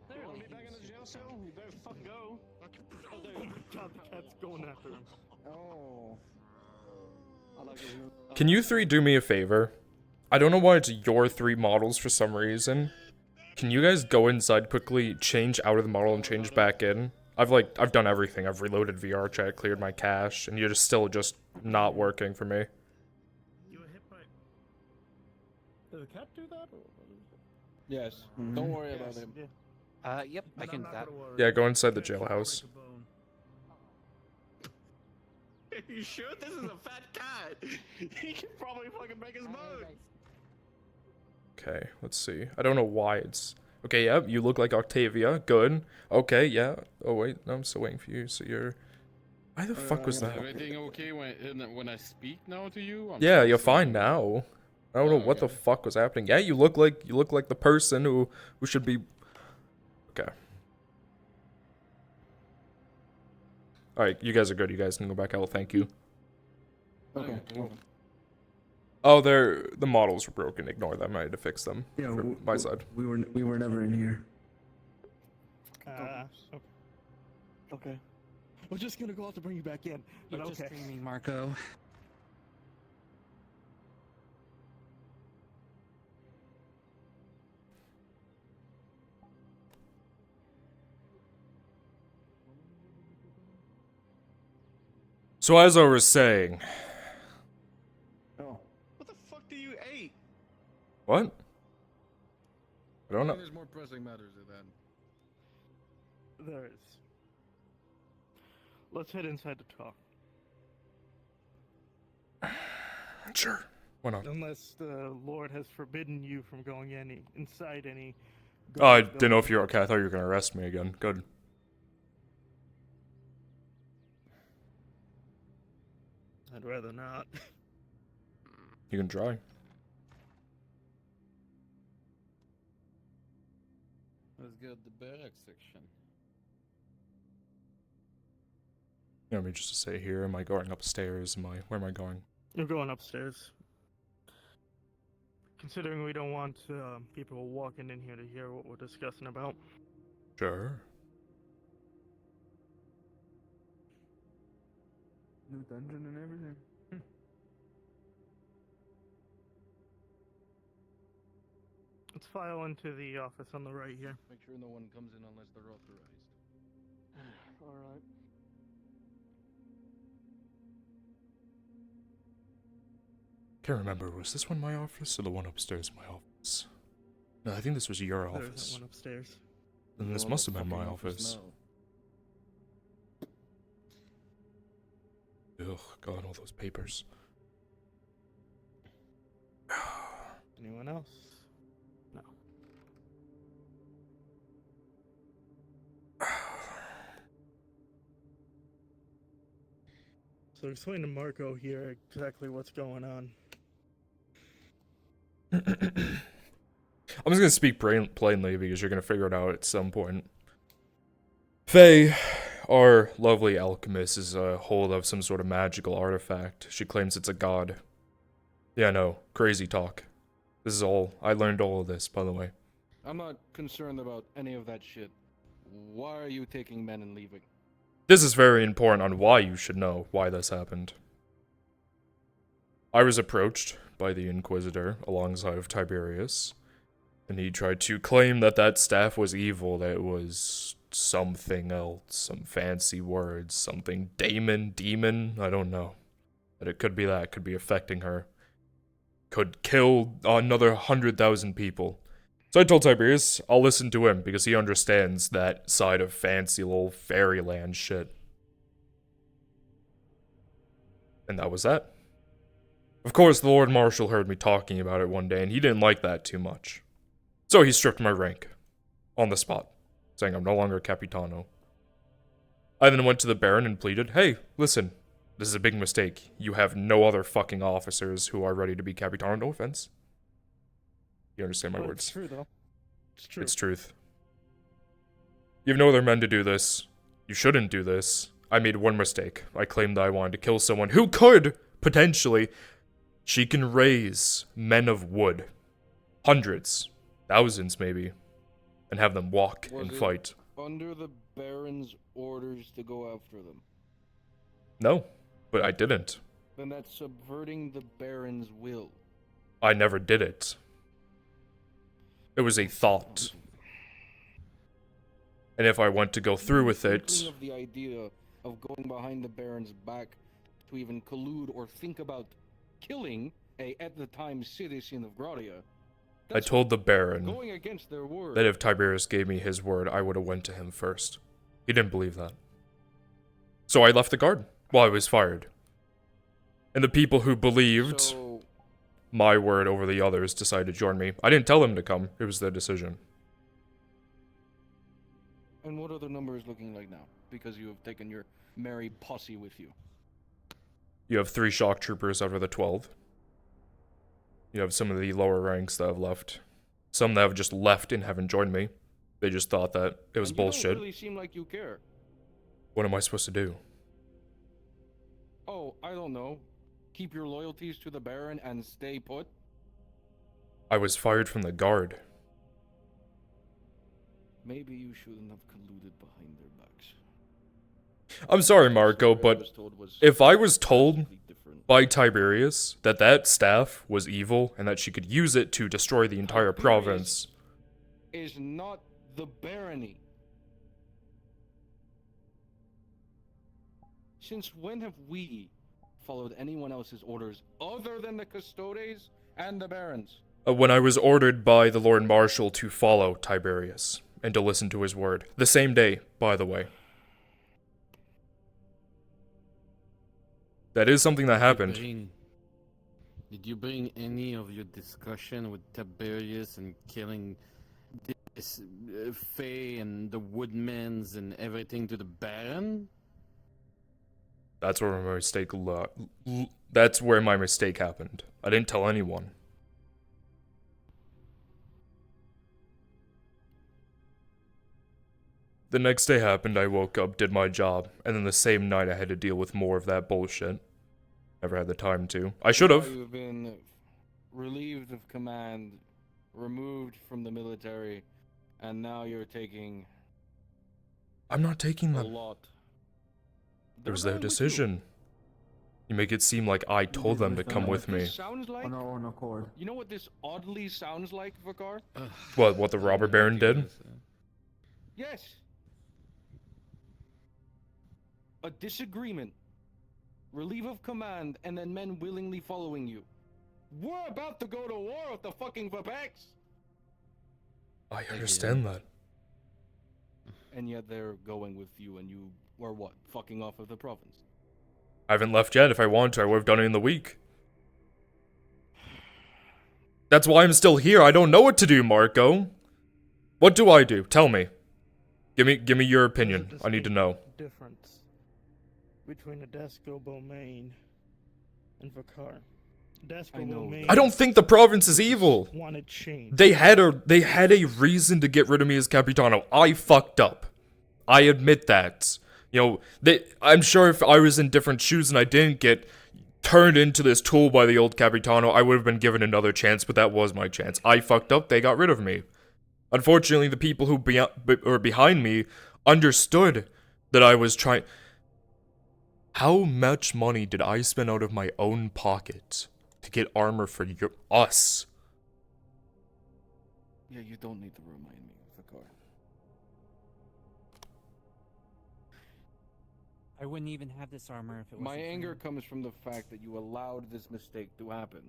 You want to be back in the jail cell? You better fucking go. God, the cat's going after him. Oh. Can you three do me a favor? I don't know why it's your 3 models for some reason. Can you guys go inside quickly, change out of the model and change back in? I've done everything. I've reloaded VRChat, cleared my cache, and you're still just not working for me. You were hit by... Did the cat do that? Yes. Don't worry about him. Yeah. Yep, I can do that. Yeah, go inside the jailhouse. Are you sure this is a fat cat? He can probably fucking break his bone. Okay, let's see. I don't know why it's... Okay, yeah, you look like Octavia. Good. Okay, yeah. Oh, wait. No, I'm still waiting for you. So you're... Why the fuck was that? Everything okay when I speak now to you? Yeah, you're fine now. I don't know what the fuck was happening. Yeah, you look like the person who should be... Okay. Alright, you guys are good. You guys can go back out. Thank you. Okay. Oh, the models were broken. Ignore them. I had to fix them. Yeah, from my side. We were never in here. Okay. We're just gonna go out to bring you back in. But You're okay. just dreaming, Marco. So as I was saying... What the fuck do you eat? What? I don't know. There's more pressing matters than There is. Let's head inside to talk. Sure. Why not? Unless the Lord has forbidden you from going inside any... Oh, I didn't know if you were okay. I thought you were going to arrest me again. Good. I'd rather not. You can try. Let's go to the barracks section. You want me just to stay here? Am I going upstairs? Where am I going? You're going upstairs. Considering we don't want people walking in here to hear what we're discussing about. Sure. New dungeon and everything. Let's file into the office on the right here. Make sure no one comes in unless they're authorized. Alright. Can't remember. Was this one my office or the one upstairs my office? No, I think this was your There's office. that one upstairs. Then this must have been my office. Ugh, God, all those papers. Anyone else? No. So explain to Marco here exactly what's going on. I'm just gonna speak plainly because you're gonna figure it out at some point. Faye, our lovely alchemist, is a hold of some sort of magical artifact. She claims it's a god. Yeah, no, crazy talk. This is all, I learned all of this, by the way. I'm not concerned about any of that shit. Why are you taking men and leaving? This is very important on why you should know why this happened. I was approached by the Inquisitor alongside of Tiberius, and he tried to claim that that staff was evil, that it was something else, some fancy words, something demon, I don't know. But it could be that, it could be affecting her. Could kill another 100,000 people. So I told Tiberius, I'll listen to him, because he understands that side of fancy little fairyland shit. And that was that. Of course, the Lord Marshal heard me talking about it one day, and he didn't like that too much. So he stripped my rank. On the spot. Saying I'm no longer Capitano. I then went to the Baron and pleaded, hey, listen, this is a big mistake. You have no other fucking officers who are ready to be Capitano, no offense. You understand my words. It's true, though. It's true. It's truth. You have no other men to do this. You shouldn't do this. I made one mistake. I claimed that I wanted to kill someone who could, potentially. She can raise men of wood. Hundreds. Thousands, maybe. And have them walk and fight. Under the Baron's orders to go after them? No, but I didn't. Then that's subverting the Baron's will. I never did it. It was a thought. And if I went to go through with it... Of the idea of going behind the Baron's back to even collude or think about killing a, at the time, citizen of Gradia. I told the Baron Going against their word. that if Tiberius gave me his word, I would have went to him first. He didn't believe that. So I left the guard while I was fired. And the people who believed my word over the others decided to join me. I didn't tell them to come. It was their decision. And what are the numbers looking like now? Because you have taken your merry posse with you. You have 3 shock troopers out of the 12. You have some of the lower ranks that have left. Some that have just left and haven't joined me. They just thought that it was bullshit. You don't really seem like you care. What am I supposed to do? Oh, I don't know. Keep your loyalties to the Baron and stay put? I was fired from the guard. Maybe you shouldn't have colluded behind their backs. I'm sorry, Marco, but if I was told by Tiberius that that staff was evil and that she could use it to destroy the entire province... is not the barony. Since when have we followed anyone else's orders other than the Custodes and the Barons? When I was ordered by the Lord Marshal to follow Tiberius and to listen to his word. The same day, by the way. That is something that happened. Did you bring any of your discussion with Tiberius and killing this Fae and the Woodmans and everything to the Baron? That's where my mistake that's where my mistake happened. I didn't tell anyone. The next day happened, I woke up, did my job, and then the same night I had to deal with more of that bullshit. Never had the time to. I should have. You've been relieved of command, removed from the military, and now you're taking... I'm not taking a them. lot. It was their decision. You make it seem like I told them to come with me. Sounds like? On our own accord. You know what this oddly sounds like, Vakar? What the robber baron did? Yes. A disagreement, relief of command, and then men willingly following you. We're about to go to war with the fucking Vapex! I understand that. And yet they're going with you and you are what? Fucking off of the province. I haven't left yet. If I wanted to, I would have done it in the week. That's why I'm still here. I don't know what to do, Marco. What do I do? Tell me. Give me your opinion. I need to know. Difference between Adesco Bomain and Vakar. Adesco Bomain. I don't think the province is evil. Wanted change. They had a reason to get rid of me as Capitano. I fucked up. I admit that. You know, I'm sure if I was in different shoes and I didn't get turned into this tool by the old Capitano, I would have been given another chance, but that was my chance. I fucked up, they got rid of me. Unfortunately, the people who were behind me understood that I was trying... How much money did I spend out of my own pocket to get armor for us? Yeah, you don't need to remind me, Vakar. I wouldn't even have this armor if it was. My anger comes from the fact that you allowed this mistake to happen.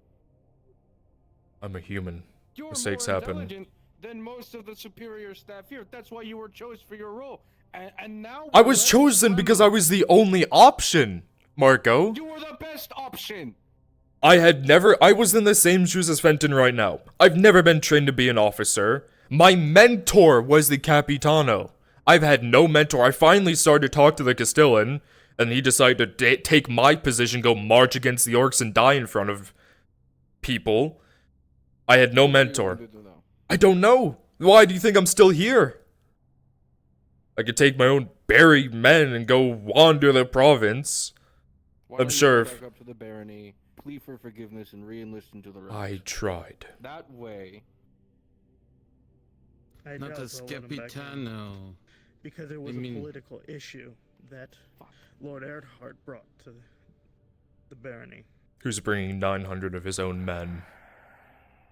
I'm a human. You're Mistakes more happen. intelligent than most of the superior staff here. That's why you were chosen for your role. And now I was chosen because I was the only option, Marco. you were the best option. I was in the same shoes as Fenton right now. I've never been trained to be an officer. My mentor was the Capitano. I've had no mentor. I finally started to talk to the Castellan, and he decided to take my position, go march against the orcs and die in front of people. I had no mentor. I don't know. Why do you think I'm still here? I could take my own berry men and go wander the province. I'm sure Back up to the barony, plead for forgiveness, and re-enlist into the ranks. I tried. That way. I Not doubt a they'll let him back in, Capitano. because it was a political issue that Lord Erdhart brought to the barony. Who's bringing 900 of his own men.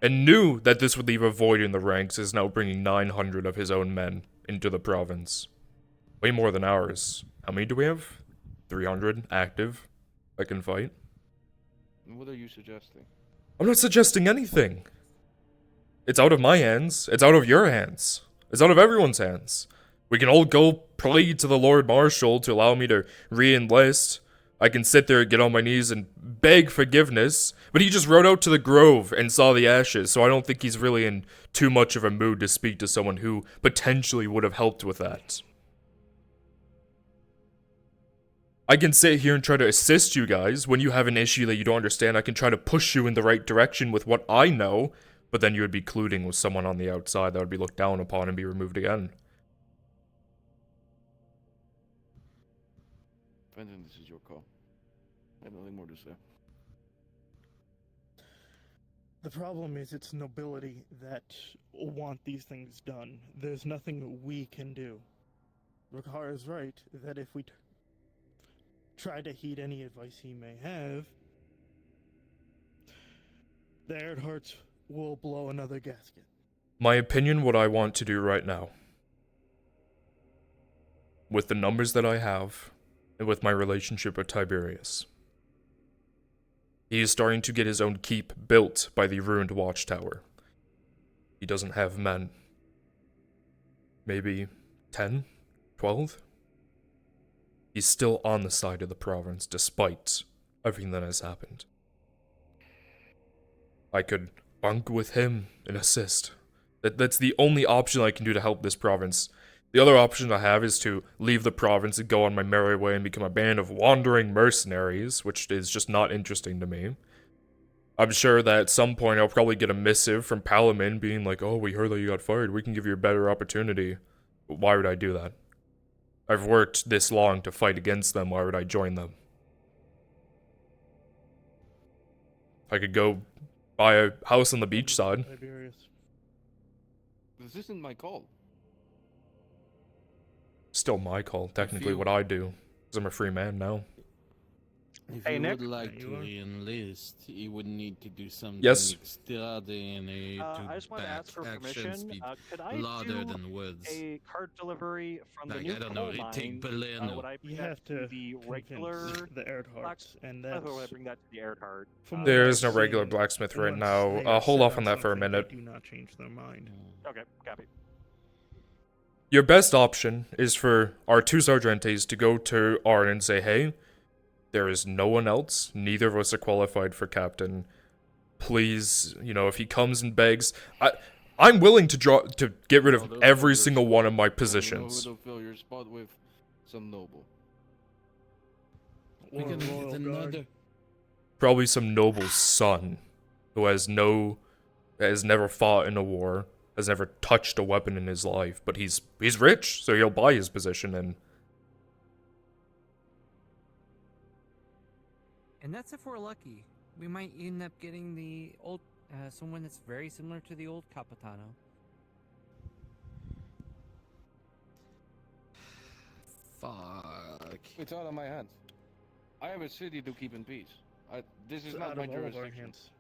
And knew that this would leave a void in the ranks, is now bringing 900 of his own men into the province. Way more than ours. How many do we have? 300 active that can fight. What are you suggesting? I'm not suggesting anything. It's out of my hands. It's out of your hands. It's out of everyone's hands. We can all go plead to the Lord Marshal to allow me to re-enlist. I can sit there and get on my knees and beg forgiveness, but he just rode out to the grove and saw the ashes, so I don't think he's really in too much of a mood to speak to someone who potentially would have helped with that. I can sit here and try to assist you guys. When you have an issue that you don't understand, I can try to push you in the right direction with what I know, but then you would be colluding with someone on the outside that would be looked down upon and be removed again. Fenton, this is your call. I have nothing more to say. The problem is it's nobility that want these things done. There's nothing we can do. Ricard is right that if we try to heed any advice he may have, the Erdharts will blow another gasket. My opinion, what I want to do right now, with the numbers that I have, and with my relationship with Tiberius, he is starting to get his own keep built by the ruined watchtower. He doesn't have men. Maybe 10? 12? He's still on the side of the province, despite everything that has happened. I could bunk with him and assist. That's the only option I can do to help this province. The other option I have is to leave the province and go on my merry way and become a band of wandering mercenaries, which is just not interesting to me. I'm sure that at some point I'll probably get a missive from Palamin being like, oh, we heard that you got fired, we can give you a better opportunity. But why would I do that? I've worked this long to fight against them, why would I join them? I could go buy a house on the beach side. This isn't my call. Still my call, technically what I do, because I'm a free man now. If Hey, you Nick? would like to re-enlist, you would need to do something Yes. extraordinary to I just want to back ask for actions permission. be Could I louder do than words. a cart delivery from Like, the new I don't know, coal take mine? Palermo. Would I You bring have that to the regular convince the Erdharts, and blacksmith, or would I that's bring that to the Erdhart? There is no regular blacksmith right now. Hold off on that for a minute. They do not change their mind. Okay, copy. Your best option is for our two sergeantes to go to Arn and say, hey, there is no one else. Neither of us are qualified for captain. Please, you know, if he comes and begs, I'm willing to get rid of every single one of my positions. You know who to fill your spot with? Some noble. We can get another. Probably some noble's son who has never fought in a war, has never touched a weapon in his life, but he's rich, so he'll buy his position and And that's if we're lucky. We might end up getting the old, someone that's very similar to the old Capitano. Fuck. It's out of my hands. I have a city to keep in peace. This is It's not out my of all of our jurisdiction. hands.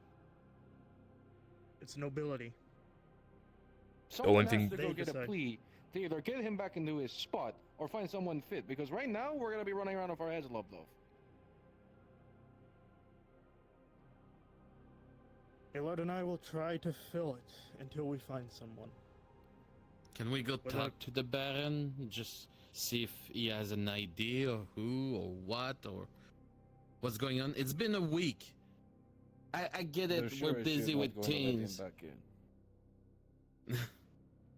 It's nobility. Someone only has thing- to go They get a decide. plea to either get him back into his spot or find someone fit, because right now we're gonna be running around with our heads lopped off. Aelard and I will try to fill it until we find someone. Can we go talk to the Baron? Just see if he has an idea of who or what or what's going on. It's been a week. I get it. We're busy with things.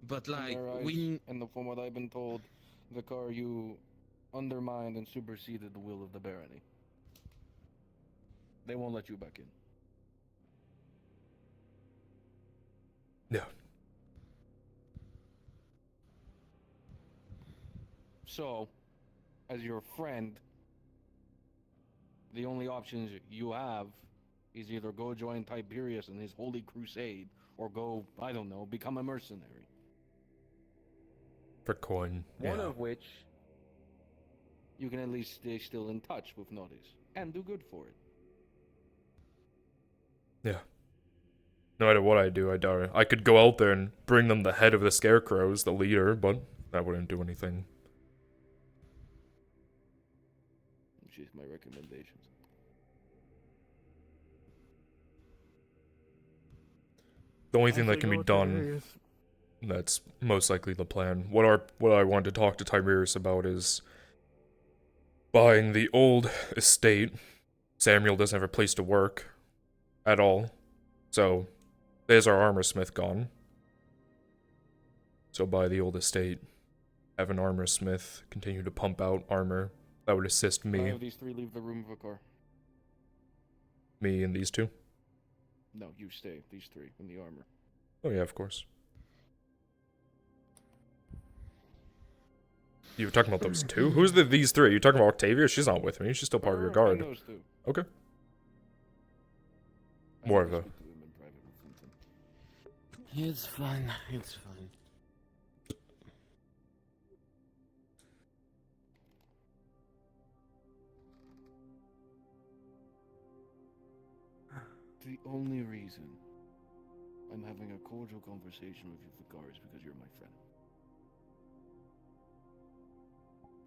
But like and from what I've been told, Vicar, you undermined and superseded the will of the barony. They won't let you back in. Yeah. So, as your friend, the only options you have is either go join Tiberius in his holy crusade, or go, I don't know, become a mercenary. For coin. One Yeah. of which you can at least stay still in touch with Nodis and do good for it. Yeah. No matter what I do, I doubt it. I could go out there and bring them the head of the scarecrows, the leader, but that wouldn't do anything. She's my recommendations. The only thing that can be done, that's most likely the plan. What I want to talk to Tiberius about is buying the old estate. Samuel doesn't have a place to work at all, so there's our armor smith gone. So buy the old estate, have an armor smith, continue to pump out armor. That would assist Can I me. have these three leave the room, Vicar? Me and these two. No, you stay. These three in the armor. Oh yeah, of course. You were talking about those two? Who's these three? You talking about Octavia? She's not with me. She's still part of your guard. Those two. Okay. More of a. It's fine. It's fine. The only reason I'm having a cordial conversation with you, Vicar, is because you're my friend.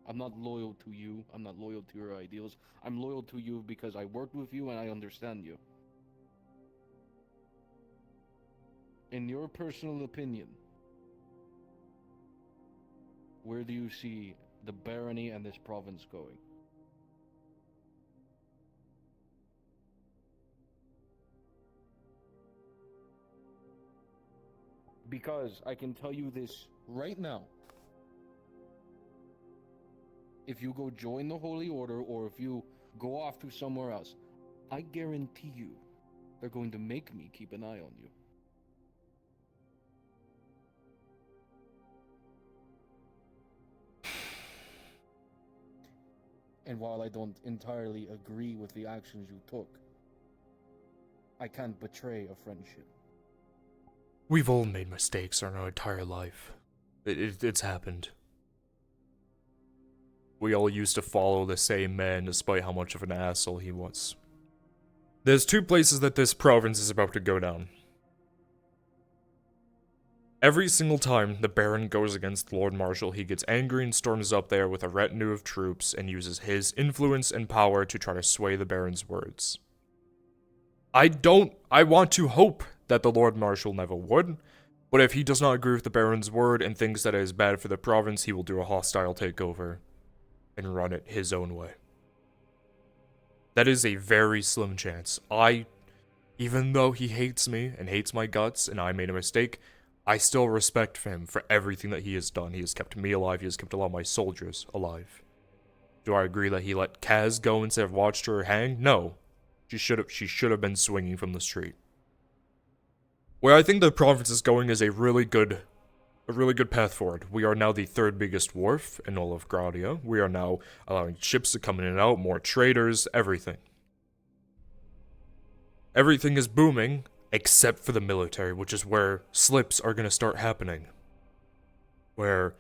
I'm not loyal to you. I'm not loyal to your ideals. I'm loyal to you because I worked with you and I understand you. In your personal opinion, where do you see the barony and this province going? Because I can tell you this right now. If you go join the Holy Order, or if you go off to somewhere else, I guarantee you they're going to make me keep an eye on you. And while I don't entirely agree with the actions you took, I can't betray a friendship. We've all made mistakes our entire life. It's happened. We all used to follow the same man despite how much of an asshole he was. There's two places that this province is about to go down. Every single time the Baron goes against Lord Marshal, he gets angry and storms up there with a retinue of troops and uses his influence and power to try to sway the Baron's words. I want to hope that the Lord Marshal never would, but if he does not agree with the Baron's word and thinks that it is bad for the province, he will do a hostile takeover and run it his own way. That is a very slim chance. Even though he hates me and hates my guts and I made a mistake, I still respect him for everything that he has done. He has kept me alive, he has kept a lot of my soldiers alive. Do I agree that he let Kaz go instead of watched her hang? No. She should have been swinging from the street. Where I think the province is going is a really good path forward. We are now the third biggest wharf in all of Gradia. We are now allowing ships to come in and out, more traders, everything. Everything is booming, except for the military, which is where slips are going to start happening. Where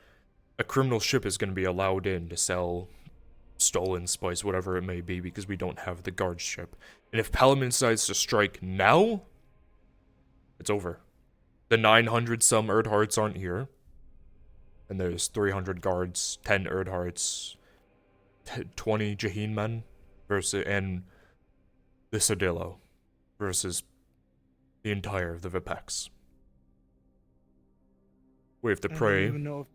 a criminal ship is going to be allowed in to sell stolen spice, whatever it may be, because we don't have the guard ship. And if Palamon decides to strike now, it's over. The 900 some Erd Hearts aren't here. and there's 300 guards, 10 Erdharts, 20 Jaheen men, and the Sodillo versus the entire of the Vipex. We have to I pray. don't even know if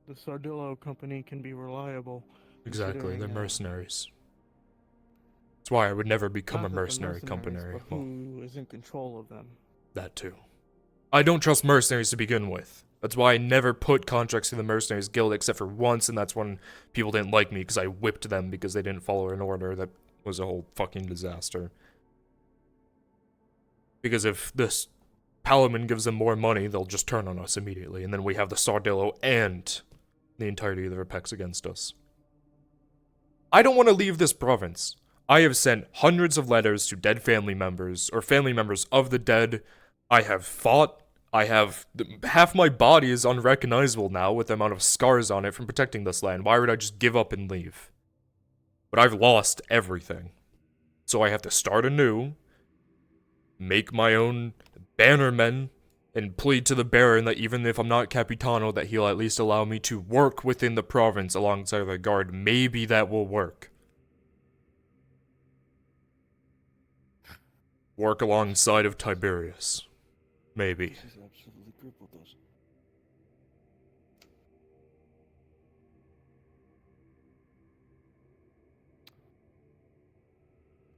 the Sardillo company can be reliable. Exactly, they're considering, mercenaries. That's why I would never become not a that they're mercenary company. mercenaries, but Well, who is in control of them? that too. I don't trust mercenaries to begin with. That's why I never put contracts in the Mercenaries Guild except for once, and that's when people didn't like me because I whipped them because they didn't follow an order that was a whole fucking disaster. Because if this Paladin gives them more money, they'll just turn on us immediately, and then we have the Sardillo and the entirety of the Repex against us. I don't want to leave this province. I have sent hundreds of letters to dead family members, or family members of the dead. I have fought. Half my body is unrecognizable now with the amount of scars on it from protecting this land. Why would I just give up and leave? But I've lost everything. So I have to start anew, make my own bannermen, and plead to the Baron that even if I'm not Capitano, that he'll at least allow me to work within the province alongside the guard. Maybe that will work. Work alongside of Tiberius. Maybe. This is absolutely crippled us.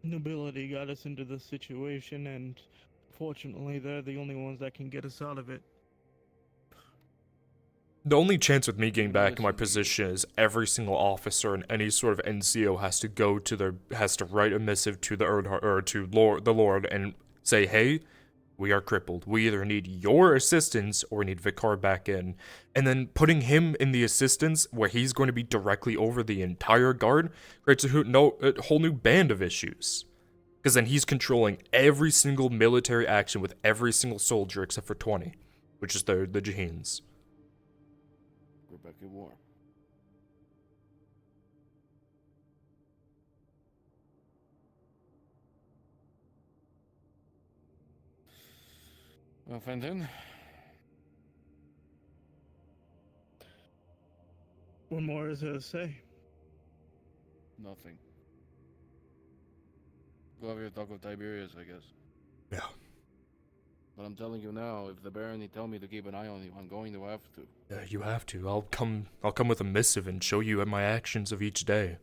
Nobility got us into this situation, and fortunately, they're the only ones that can get us out of it. The only chance with me getting back in my position is every single officer in any sort of NCO has to write a missive to the the Lord and say, hey, we are crippled. We either need your assistance or we need Vicar back in. And then putting him in the assistance where he's going to be directly over the entire guard creates a whole new band of issues. Because then he's controlling every single military action with every single soldier except for 20, which is the Jaheens. We're back at war. Well, Fenton. What more is there to say? Nothing. Go have your talk with Tiberius, I guess. Yeah. But I'm telling you now, if the Baron tell me to keep an eye on you, I'm going to have to. Yeah, you have to. I'll come with a missive and show you my actions of each day.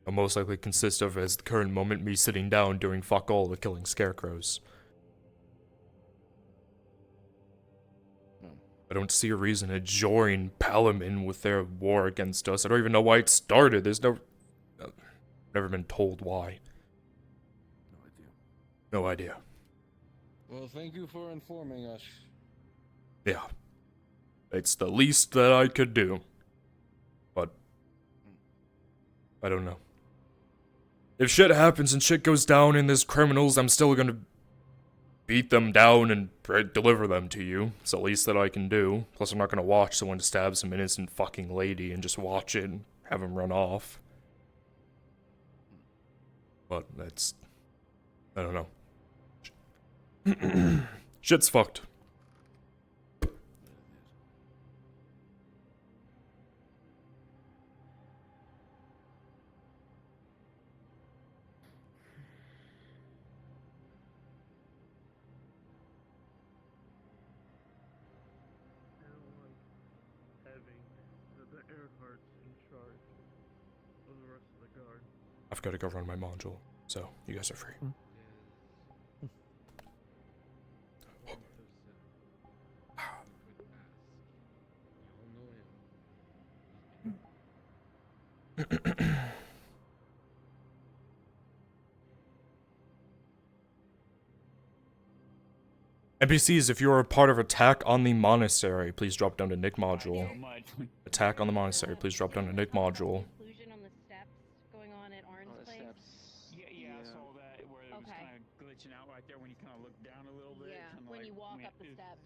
I'll most likely consist of, as the current moment, me sitting down doing fuck all with killing scarecrows. I don't see a reason to join Palamon with their war against us. I don't even know why it started. Never been told why. No idea. Well, thank you for informing us. Yeah. It's the least that I could do. But I don't know. If shit happens and shit goes down and there's criminals, I'm still gonna beat them down and deliver them to you. It's the least that I can do. Plus, I'm not gonna watch someone stab some innocent fucking lady and just watch it and have him run off. But that's... I don't know. Shit's fucked. The Earharts in charge of the rest of the guard. I've got to go run my module, so you guys are free. NPCs, if you are a part of attack on the monastery, please drop down to Nick module. Attack on the monastery, please drop down to Nick module. On the steps going on at Arn's place. Yeah, I saw that where it was kind of glitching out right there when you kind of look down a little bit. Yeah, when you walk up the steps.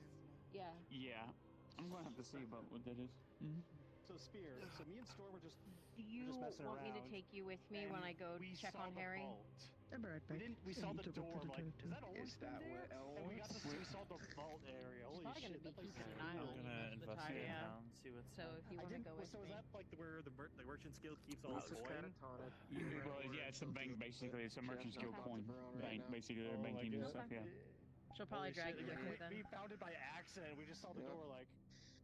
Yeah. Yeah, I'm gonna have to see about what that is. So Spear, so me and Storm were just Do you messing want me to around, take you with me when I go we check saw on the Harry? vault. I'll be right back. We saw the door, I'm like, is that all? Is that what And we saw the vault area. Holy Probably shit, gonna be that place keeping is an eye cool. on Gonna most of the time. Yeah. see what's So if you want to go with So is me. that like where the Merchant's Guild keeps all This the is coin? catatonic. Well, yeah, it's a bank basically. It's a Merchant's Guild coin bank, basically. They're Oh, banking and like, stuff. Yeah. She'll probably Holy drag shit, you yeah, with her then. we found it by accident. We just saw the door like.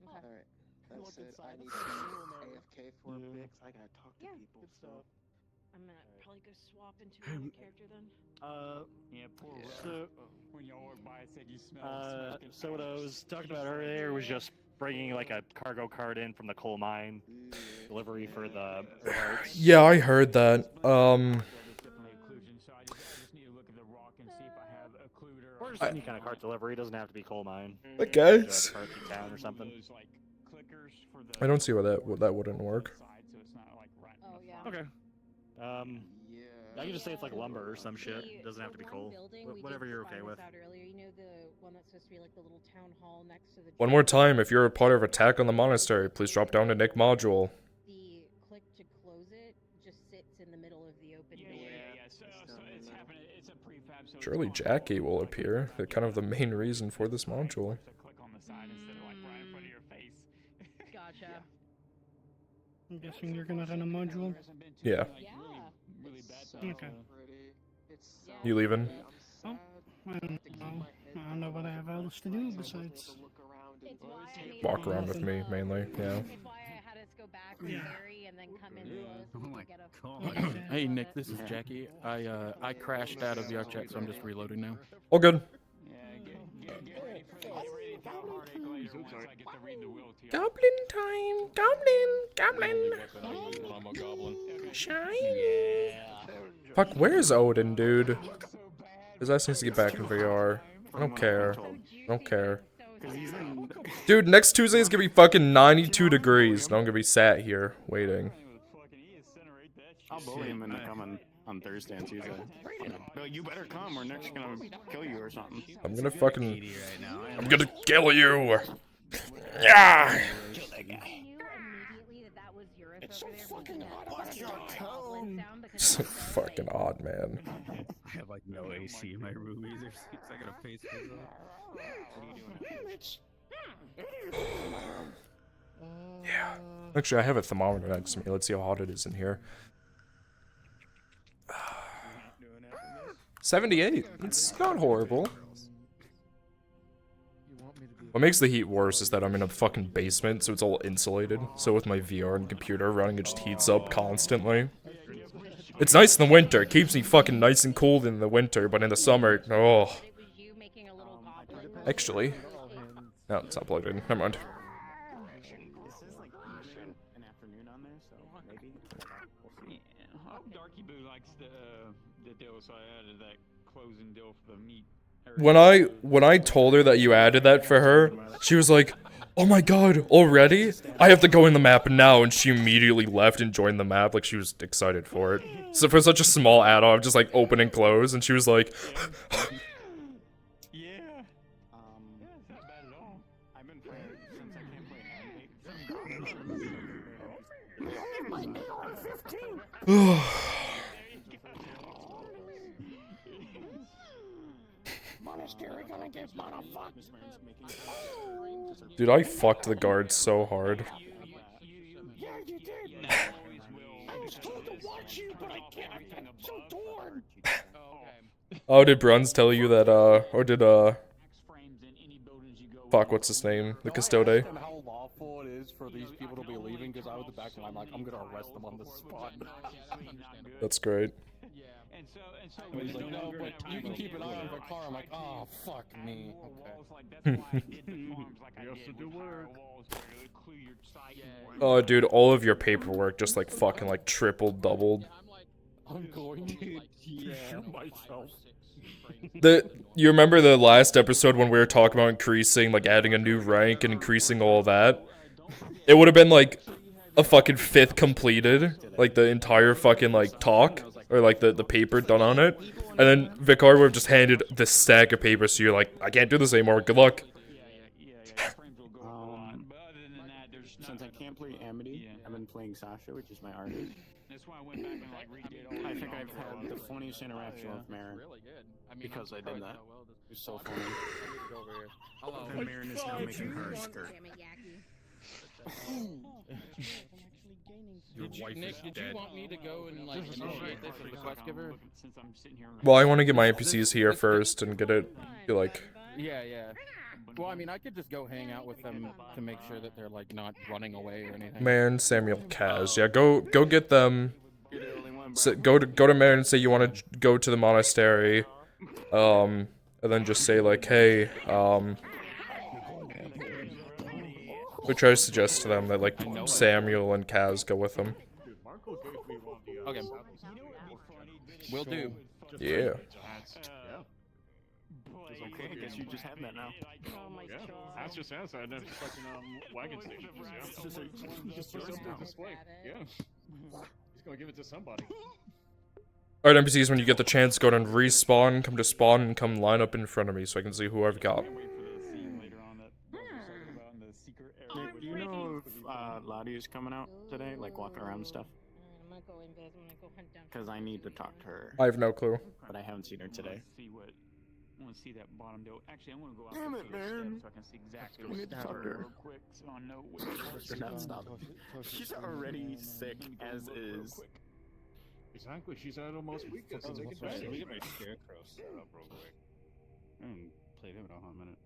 Okay. Alright. We That's looked it. I inside. need That's to so cool in there. AFK for a bit 'cause I gotta talk to Yeah. people. Good So. stuff. I'm gonna probably go swap into another character then. Yeah, poor So, when y'all walked by, said you smell smoke. so what I was talking about earlier was just bringing like a cargo cart in from the coal mine, delivery for the parts. Yeah, I heard that. Or just any kind of cart delivery. It doesn't have to be coal mine. I guess. Parts town or something. I don't see why that wouldn't work. Oh yeah. Okay. I can just say it's like lumber or some shit. It doesn't have to be coal. Whatever you're okay with. Out earlier. You know the one that's supposed to be like the little town hall next to the. One more time, if you're a part of Attack on the Monastery, please drop down to Nick Module. The click to close it just sits in the middle of the open door. Yeah. So it's happening. It's a prefab. So Surely Jackie will appear. They're kind of the main reason for this module. Click on the side instead of like right in front of your face. Gotcha. I'm guessing you're gonna run a module. Yeah. Okay. You leaving? Oh, I don't know what I have else to do besides. Walk around with me, mainly, yeah. It's why I had us go back with Barry and then come in close so we could get a. Hey Nick, this is Jackie. I crashed out of VRChat, so I'm just reloading now. All good. Goblin time! Goblin! I'm a goblin. Shiny! Fuck, where's Odin, dude? His ass needs to get back in VR. I don't care. I don't care. Dude, next Tuesday is gonna be fucking 92 degrees, and I'm gonna be sat here, waiting. I'll bully him into coming on Thursday and Tuesday. But you better come or Nick's gonna kill you or something. I'm gonna fucking... I'm gonna kill you! Yeah! Kill that guy. It's so fucking hot. What's your tone? So fucking odd, man. I have like no AC in my room either. Seems like I got a face freeze on. Yeah. Actually, I have a thermometer next to me. Let's see how hot it is in here. 78. It's not horrible. What makes the heat worse is that I'm in a fucking basement, so it's all insulated. So with my VR and computer running, it just heats up constantly. It's nice in the winter. It keeps me fucking nice and cold in the winter, but in the summer, oh. Actually, no, it's not plugged in. Never mind. When I told her that you added that for her, she was like, "Oh my god, already? I have to go in the map now," and she immediately left and joined the map, like she was excited for it. So for such a small add-on, just like open and close, and she was like, dude, I fucked the guards so hard. Yeah, you did. I was told to watch you, but I can't. I'm so torn. Oh, did Bruns tell you that, or did, fuck, what's his name? The Custode? How lawful it is for these people to be leaving, because I was the back and I'm like, I'm gonna arrest them on the spot. That's great. And he's like, no, but you can keep an eye on the car. I'm like, oh, fuck me. Okay. Oh, dude, all of your paperwork just like fucking like tripled, doubled. I'm going to shoot myself. You remember the last episode when we were talking about increasing, like adding a new rank and increasing all that? It would have been like a fucking 5th completed, like the entire fucking like talk, or like the paper done on it. And then Vicar would have just handed this stack of papers to you like, I can't do this anymore, good luck. Since I can't play Amity, I've been playing Sasha, which is my artist. That's why I went back and like redid all. I think I've had the funniest interaction with Marin. Really good. I mean, Because I did that. It was so funny. Hello. And Marin is now making her skirt. Nick, did you want me to go and like initiate this as the quest giver? Since I'm sitting here. Well, I want to get my NPCs here first and get it, be like... Yeah, yeah. Well, I mean, I could just go hang out with them to make sure that they're like not running away or anything. Marin, Samuel, Kaz. Yeah, go get them. Go to Marin and say you want to go to the monastery. And then just say like, hey, we try to suggest to them that like Samuel and Kaz go with them. Okay. Will do. Yeah. Okay, I guess you just have that now. Yeah, that's just outside the fucking wagon station. Yeah. Just put something on display. Yeah. He's gonna give it to somebody. Alright, NPCs, when you get the chance, go and respawn, come to spawn, and come line up in front of me so I can see who I've got. Do you know if Lottie is coming out today, like walking around and stuff? I'm gonna go in bed. I'm gonna go hunt down. Because I need to talk to her. I have no clue. But I haven't seen her today. I want to see that bottom door. Actually, I want to go out Damn it, man. so I can see exactly We need to talk to her. real quick, so I know which She's not stopping. She's already sick as is. Exactly, she's had almost week. Let me get my scarecrow set up real quick. I haven't played him in a hot minute.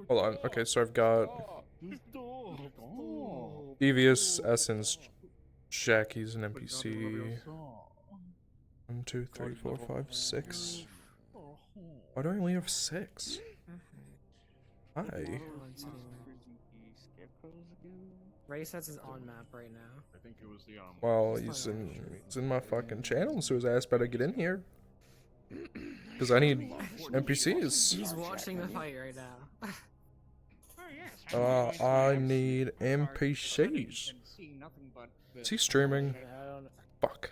Hold on. Okay, so I've got Devious, Essence, Jackie's an NPC. 1, 2, 3, 4, 5, 6. Why do I only have 6? Hi. VRChat is on map right now. I think it was the Well, he's in my fucking channel, so his ass better get in here. Because I need NPCs. He's watching the fight right now. I need NPCs. Is he streaming? Fuck.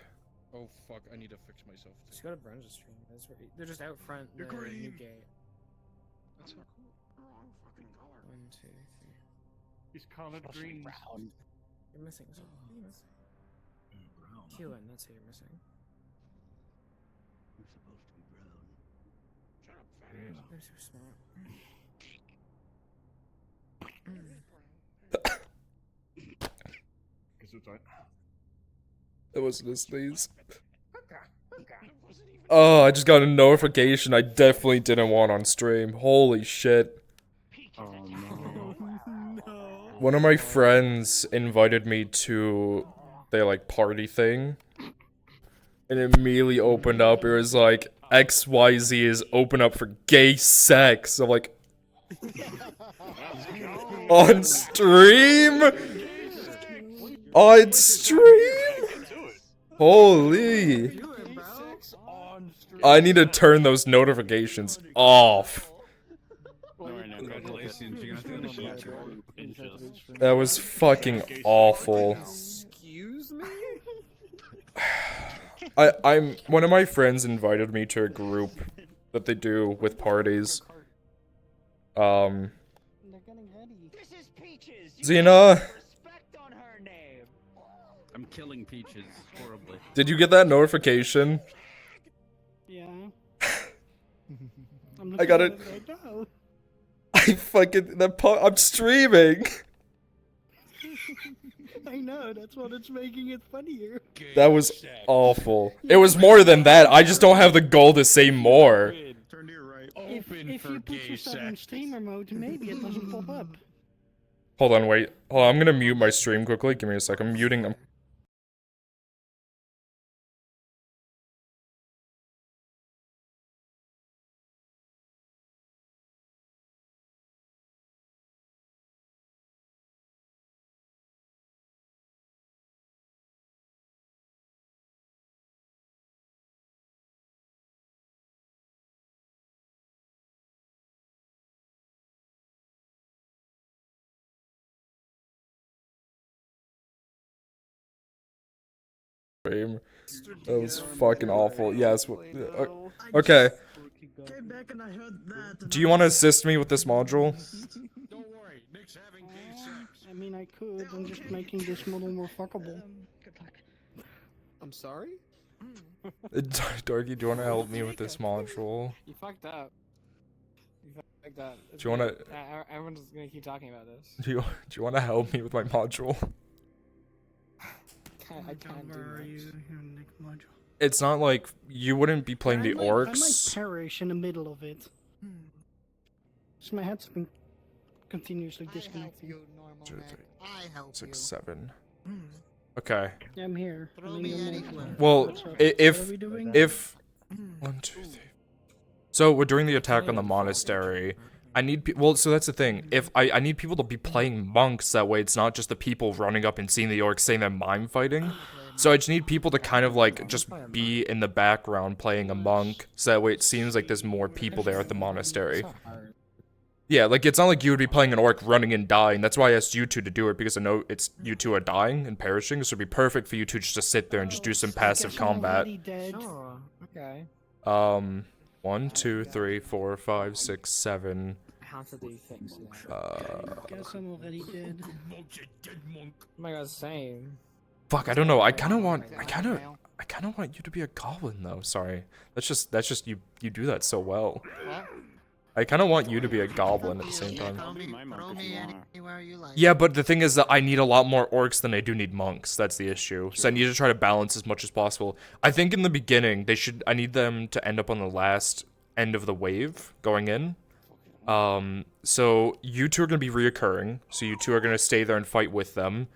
Oh fuck, I need to fix myself. Just go to Brun's stream. They're just out front the new gate. That's not cool. Fucking color. 1, 2, 3. He's colored green. Brown. You're missing something. What are you missing? Keelan, that's who you're missing. You're supposed to be brown. Shut up, fat ass. You're so smart. Guess it's right. It wasn't a sneeze. Oh, I just got a notification I definitely didn't want on stream. Holy shit. Oh no. One of my friends invited me to their like party thing. And it immediately opened up. It was like XYZ is open up for gay sex. I'm like on stream? On stream? Holy. I need to turn those notifications off. That was fucking awful. Excuse me? I'm one of my friends invited me to a group that they do with parties. Xena, I'm killing Peaches horribly. did you get that notification? Yeah. I got it. Right now. I fucking I'm streaming. I know, that's what it's making it funnier. That was awful. It was more than that. I just don't have the goal to say more. Turn to your right. If you put yourself in streamer mode, maybe it doesn't pop up. Hold on, wait. Hold on, I'm gonna mute my stream quickly. Give me a sec. I'm muting them. That was fucking awful. Yes. Okay. Came back and I heard that. Do you want to assist me with this module? Don't worry, Nick's having gay sex. I mean, I could. I'm just making this model more fuckable. I'm sorry? Dorky, do you want to help me with this module? You fucked up. You fucked up. Do you wanna- Everyone's gonna keep talking about this. Do you want to help me with my module? I can't do much. It's not like you wouldn't be playing the I might orcs. perish in the middle of it. So my head's been continuously disconnecting. 2, 3, I help 6, 7. Okay. Yeah, I'm here. I'm in your name. Well, What's up? if What are we doing? 1, 2, 3. So we're doing the attack on the monastery. I need well, so that's the thing. If I need people to be playing monks, that way it's not just the people running up and seeing the orcs saying they're mime fighting. So I just need people to kind of like just be in the background playing a monk, so that way it seems like there's more people there at the monastery. Yeah, like it's not like you would be playing an orc running and dying. That's why I asked you two to do it, because I know it's you two are dying and perishing, so it'd be perfect for you two just to sit there and just do some passive combat. Sure. Okay. 1, 2, 3, 4, 5, 6, 7. How to do things. Guess I'm already dead. Oh my god, same. Fuck, I don't know. I kind of want you to be a goblin though. Sorry, that's just you do that so well. What? I kind of want you to be a goblin at the same time. Throw me anywhere you like. Yeah, but the thing is that I need a lot more orcs than I do need monks. That's the issue. So I need to try to balance as much as possible. I think in the beginning I need them to end up on the last end of the wave going in. So you two are gonna be reoccurring. So you two are gonna stay there and fight with them.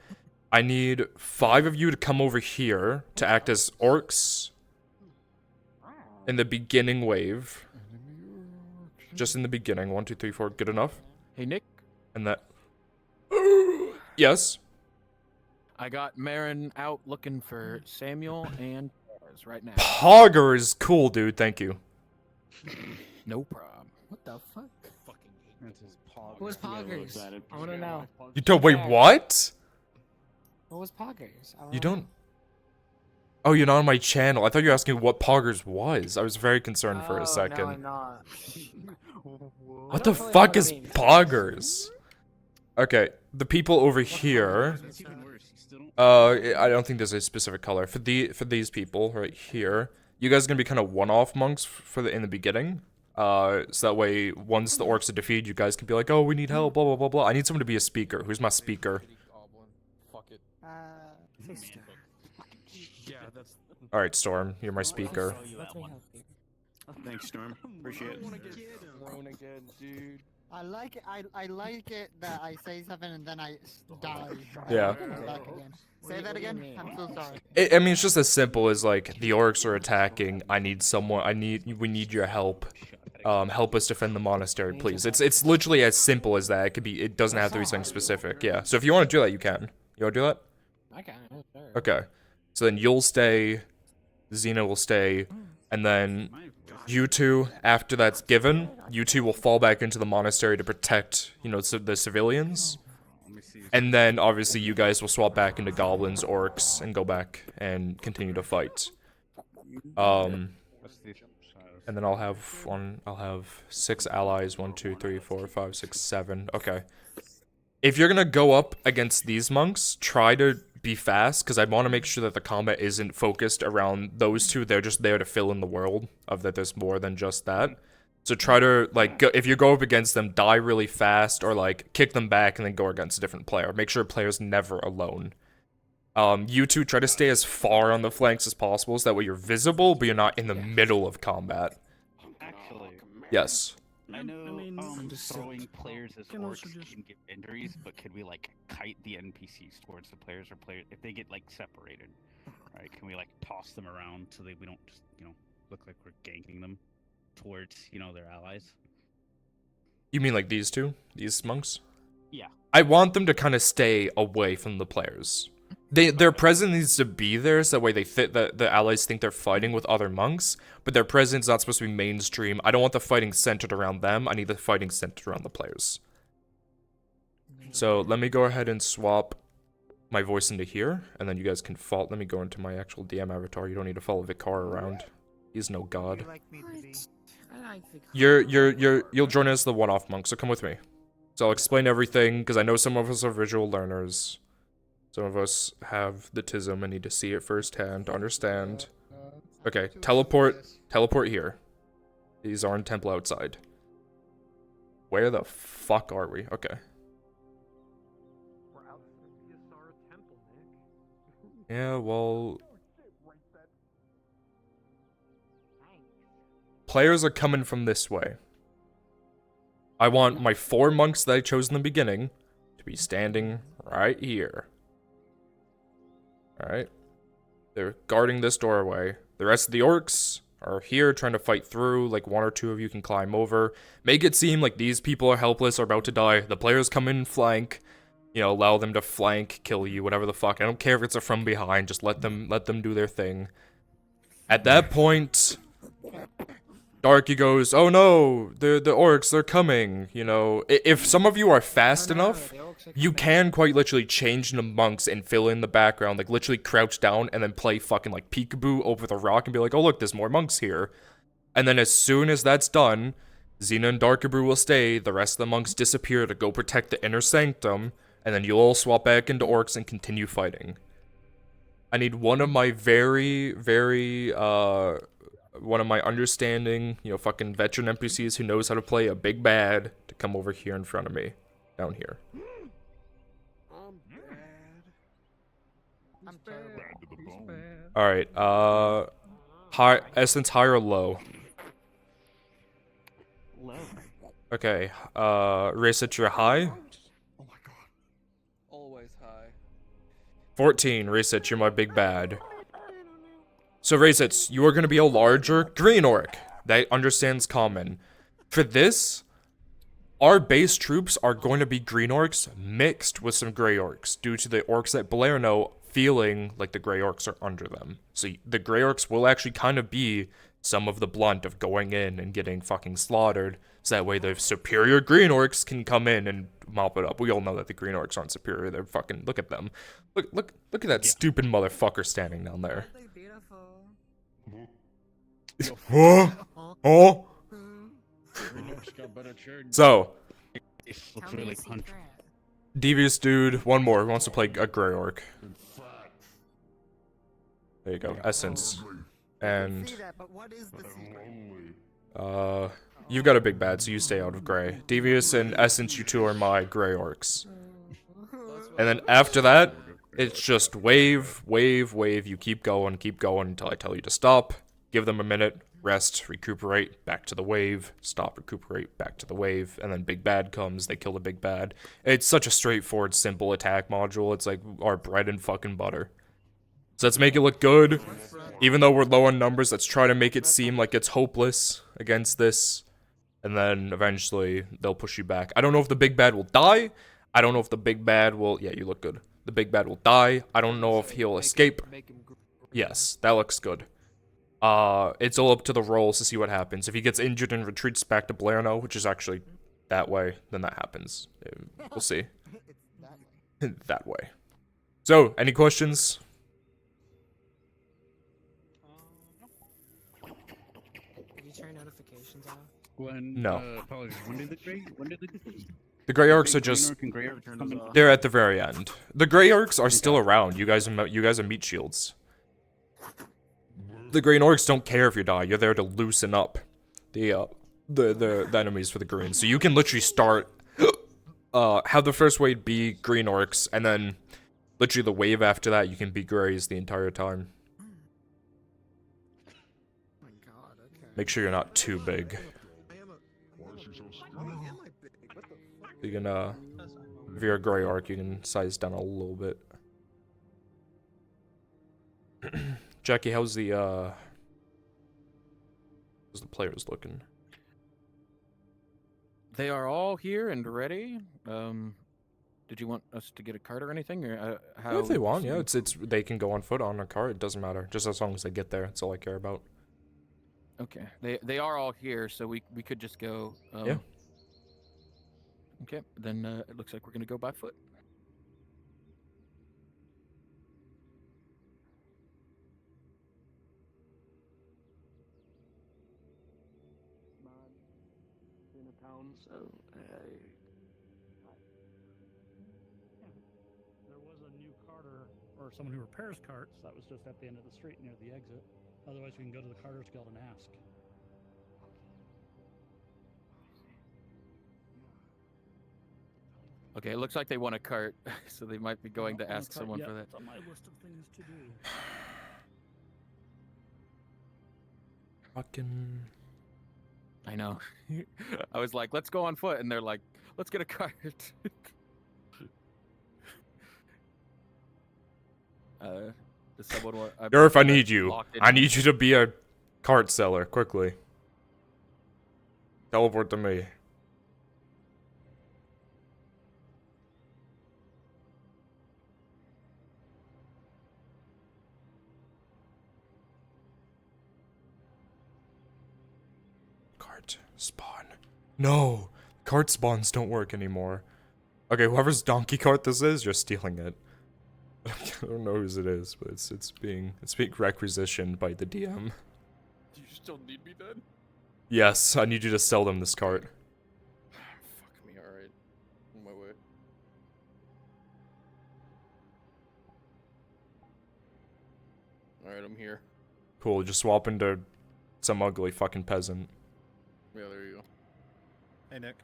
I need 5 of you to come over here to act as orcs in the beginning wave. Just in the beginning. 1, 2, 3, 4. Good enough? Hey, Nick. And that... Yes? I got Marin out looking for Samuel and Pars right now. Pogger is cool, dude. Thank you. No problem. What the fuck? That's his Poggers. Who was Poggers? I wanna know. You don't... Wait, what? What was Poggers? You don't... Oh, you're not on my channel. I thought you were asking what Poggers was. I was very concerned for a second. No, I'm not. What the fuck is Poggers? Okay, the people over here. I don't think there's a specific color for these people right here. You guys are gonna be kind of one-off monks for in the beginning. So that way, once the orcs are defeated, you guys can be like, "Oh, we need help." Blah blah blah blah. I need someone to be a speaker. Who's my speaker? All right, Storm, you're my speaker. Thanks, Storm. Appreciate it. Thrown again, dude. I like it. I like it that I say something and then I die. Yeah. Back again. Say that again. I'm so sorry. I mean, it's just as simple as like the orcs are attacking. We need your help. Help us defend the monastery, please. It's literally as simple as that. It doesn't have to be something specific. Yeah. So if you want to do that, you can. You want to do that? I can. Sure. Okay. So then you'll stay. Xena will stay, and then you two, after that's given, you two will fall back into the monastery to protect, the civilians. And then, obviously, you guys will swap back into goblins, orcs, and go back and continue to fight. And then I'll have 6 allies, 1, 2, 3, 4, 5, 6, 7. Okay. If you're gonna go up against these monks, try to be fast, because I want to make sure that the combat isn't focused around those two. They're just there to fill in the world of that there's more than just that. So try to, if you go up against them, die really fast, or, kick them back and then go against a different player. Make sure a player's never alone. You two try to stay as far on the flanks as possible, so that way you're visible, but you're not in the middle of combat. Actually, Yes. I know throwing players as orcs can get injuries, but could we kite the NPCs towards the players, or if they get separated, right? Can we toss them around so that we don't just look like we're ganking them towards their allies? You mean like these two? These monks? Yeah. I want them to kind of stay away from the players. Their presence needs to be there, so that way the allies think they're fighting with other monks, but their presence not supposed to be mainstream. I don't want the fighting centered around them. I need the fighting centered around the players. So let me go ahead and swap my voice into here, and then you guys can follow. Let me go into my actual DM avatar. You don't need to follow Vicar around. He's no god. You'll join us as the one-off monk, so come with me. So I'll explain everything, because I know some of us are visual learners. Some of us have the tism and need to see it firsthand to understand. Okay, teleport here. These are in temple outside. Where the fuck are we? Okay. We're outside the Asara temple, Nick. Yeah, well... Players are coming from this way. I want my 4 monks that I chose in the beginning to be standing right here. Alright. They're guarding this doorway. The rest of the orcs are here trying to fight through. Like 1 or 2 of you can climb over. Make it seem like these people are helpless or about to die. The players come in flank. You know, allow them to flank, kill you, whatever the fuck. I don't care if it's a from behind. Just let them do their thing. At that point, Darky goes, "Oh no, the orcs, they're coming." You know, if some of you are fast enough, you can quite literally change into monks and fill in the background, like literally crouch down and then play fucking like peekaboo over the rock and be like, "Oh look, there's more monks here." And then as soon as that's done, Xena and Darkabrew will stay, the rest of the monks disappear to go protect the inner sanctum, and then you'll all swap back into orcs and continue fighting. I need one of my one of my understanding, you know, fucking veteran NPCs who knows how to play a big bad to come over here in front of me. Down here. I'm terrible. Alright, high, essence high or low? Low. Okay, Racet, you're high? Oh my god. Always high. 14, Racet, you're my big bad. So Racet, you are going to be a larger green orc that understands common. For this, our base troops are going to be green orcs mixed with some gray orcs, due to the orcs at Balerno feeling like the gray orcs are under them. So the gray orcs will actually kind of be some of the blunt of going in and getting fucking slaughtered, so that way the superior green orcs can come in and mop it up. We all know that the green orcs aren't superior, they're fucking, look at them. Look at that stupid motherfucker standing down there. Oh, oh. So, devious dude, one more, who wants to play a gray orc. There you go, essence. And you've got a big bad, so you stay out of gray. Devious and essence, you two are my gray orcs. And then after that, it's just wave, wave, wave. You keep going until I tell you to stop. Give them a minute, rest, recuperate, back to the wave, stop, recuperate, back to the wave, and then big bad comes, they kill the big bad. It's such a straightforward, simple attack module. It's like our bread and fucking butter. So let's make it look good. Even though we're low on numbers, let's try to make it seem like it's hopeless against this. And then eventually, they'll push you back. I don't know if the big bad will die. I don't know if the big bad will... Yeah, you look good. The big bad will die. I don't know if he'll escape. Yes, that looks good. It's all up to the rolls to see what happens. If he gets injured and retreats back to Blerno, which is actually that way, then that happens. We'll see. That way. So, any questions? Did you turn notifications off? No. Apologies. When did The Grey Orcs are just... They're at the very end. The Grey Orcs are still around. You guys are meat shields. The Green Orcs don't care if you die. You're there to loosen up the enemies for the green. So you can literally start... have the first wave be Green Orcs, and then literally the wave after that, you can be Greys the entire time. Make sure you're not too big. You can, if you're a Grey Orc, you can size down a little bit. Jackie, how's the players looking? They are all here and ready. Did you want us to get a cart or anything, or how? Yeah, if they want, yeah, it's they can go on foot on a cart. It doesn't matter, just as long as they get there. That's all I care about. Okay, they are all here, so we could just go. Yeah. Okay, then it looks like we're gonna go by foot. In a town, so carter or someone who repairs carts that was just at the end of the street near the exit. Otherwise, we can go to the Carters Guild and ask. Okay, it looks like they want a cart, so they might be going to ask someone for that. It's on my list of things to do. Fucking. I know. I was like, let's go on foot, and they're like, let's get a cart. Does someone want? If I need you. I need you to be a cart seller quickly. Teleport to me. Cart spawn. No, cart spawns don't work anymore. Okay, whoever's donkey cart this is, you're stealing it. I don't know whose it is, but it's being requisitioned by the DM. Do you still need me then? Yes, I need you to sell them this cart. Fuck me, alright. On my way. Alright, I'm here. Cool, just swap into some ugly fucking peasant. Yeah, there you go. Hey, Nick.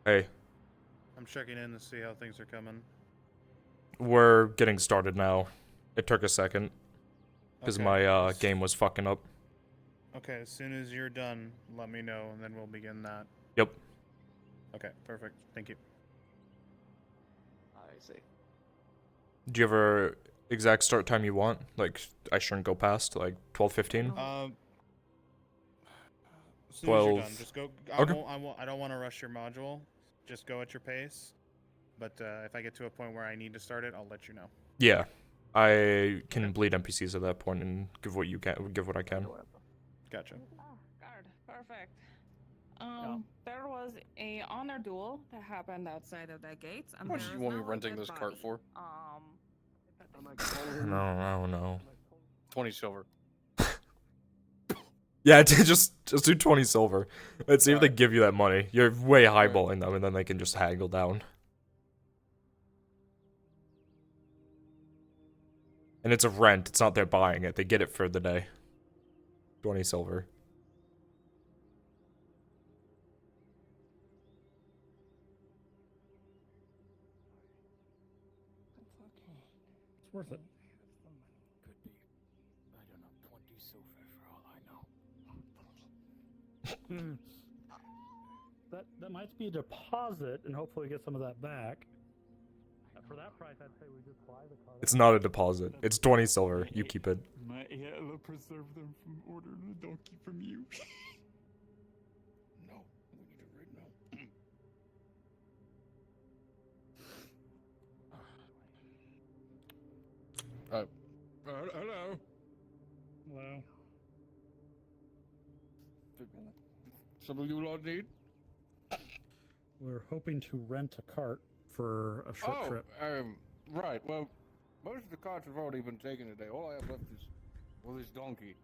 Hey, I'm checking in to see how things are coming. we're getting started now. It took a second. Because Okay. my game was fucking up. Okay, as soon as you're done, let me know, and then we'll begin that. Yep. Okay, perfect. Thank you. I see. Do you have a exact start time you want? Like, I shouldn't go past, like, 12:15? As soon as you're done, just go. Okay. I don't want to rush your module. Just go at your pace. But if I get to a point where I need to start it, I'll let you know. Yeah. I can bleed NPCs at that point and give what I can. Gotcha. Guard, perfect. There was a honor duel that happened outside of the gates. How much do you want me renting this cart for? No, I don't know. 20 silver. Yeah, just do 20 silver. Let's see if they give you that money. You're way highballing them, and then they can just haggle down. And it's a rent. It's not they're buying it. They get it for the day. 20 silver. It's worth it. Could be, I don't know, 20 silver for all I know. That might be a deposit, and hopefully get some of that back. For that price, I'd say we just buy the car. It's not a deposit. It's 20 silver. You keep it. My Ella preserve them from ordering a donkey from you. No, we need it right now. Hello. Hello. Something you lot need? We're hoping to rent a cart for a short trip. Right. Well, most of the carts have already been taken today. All I have left is, well, this donkey.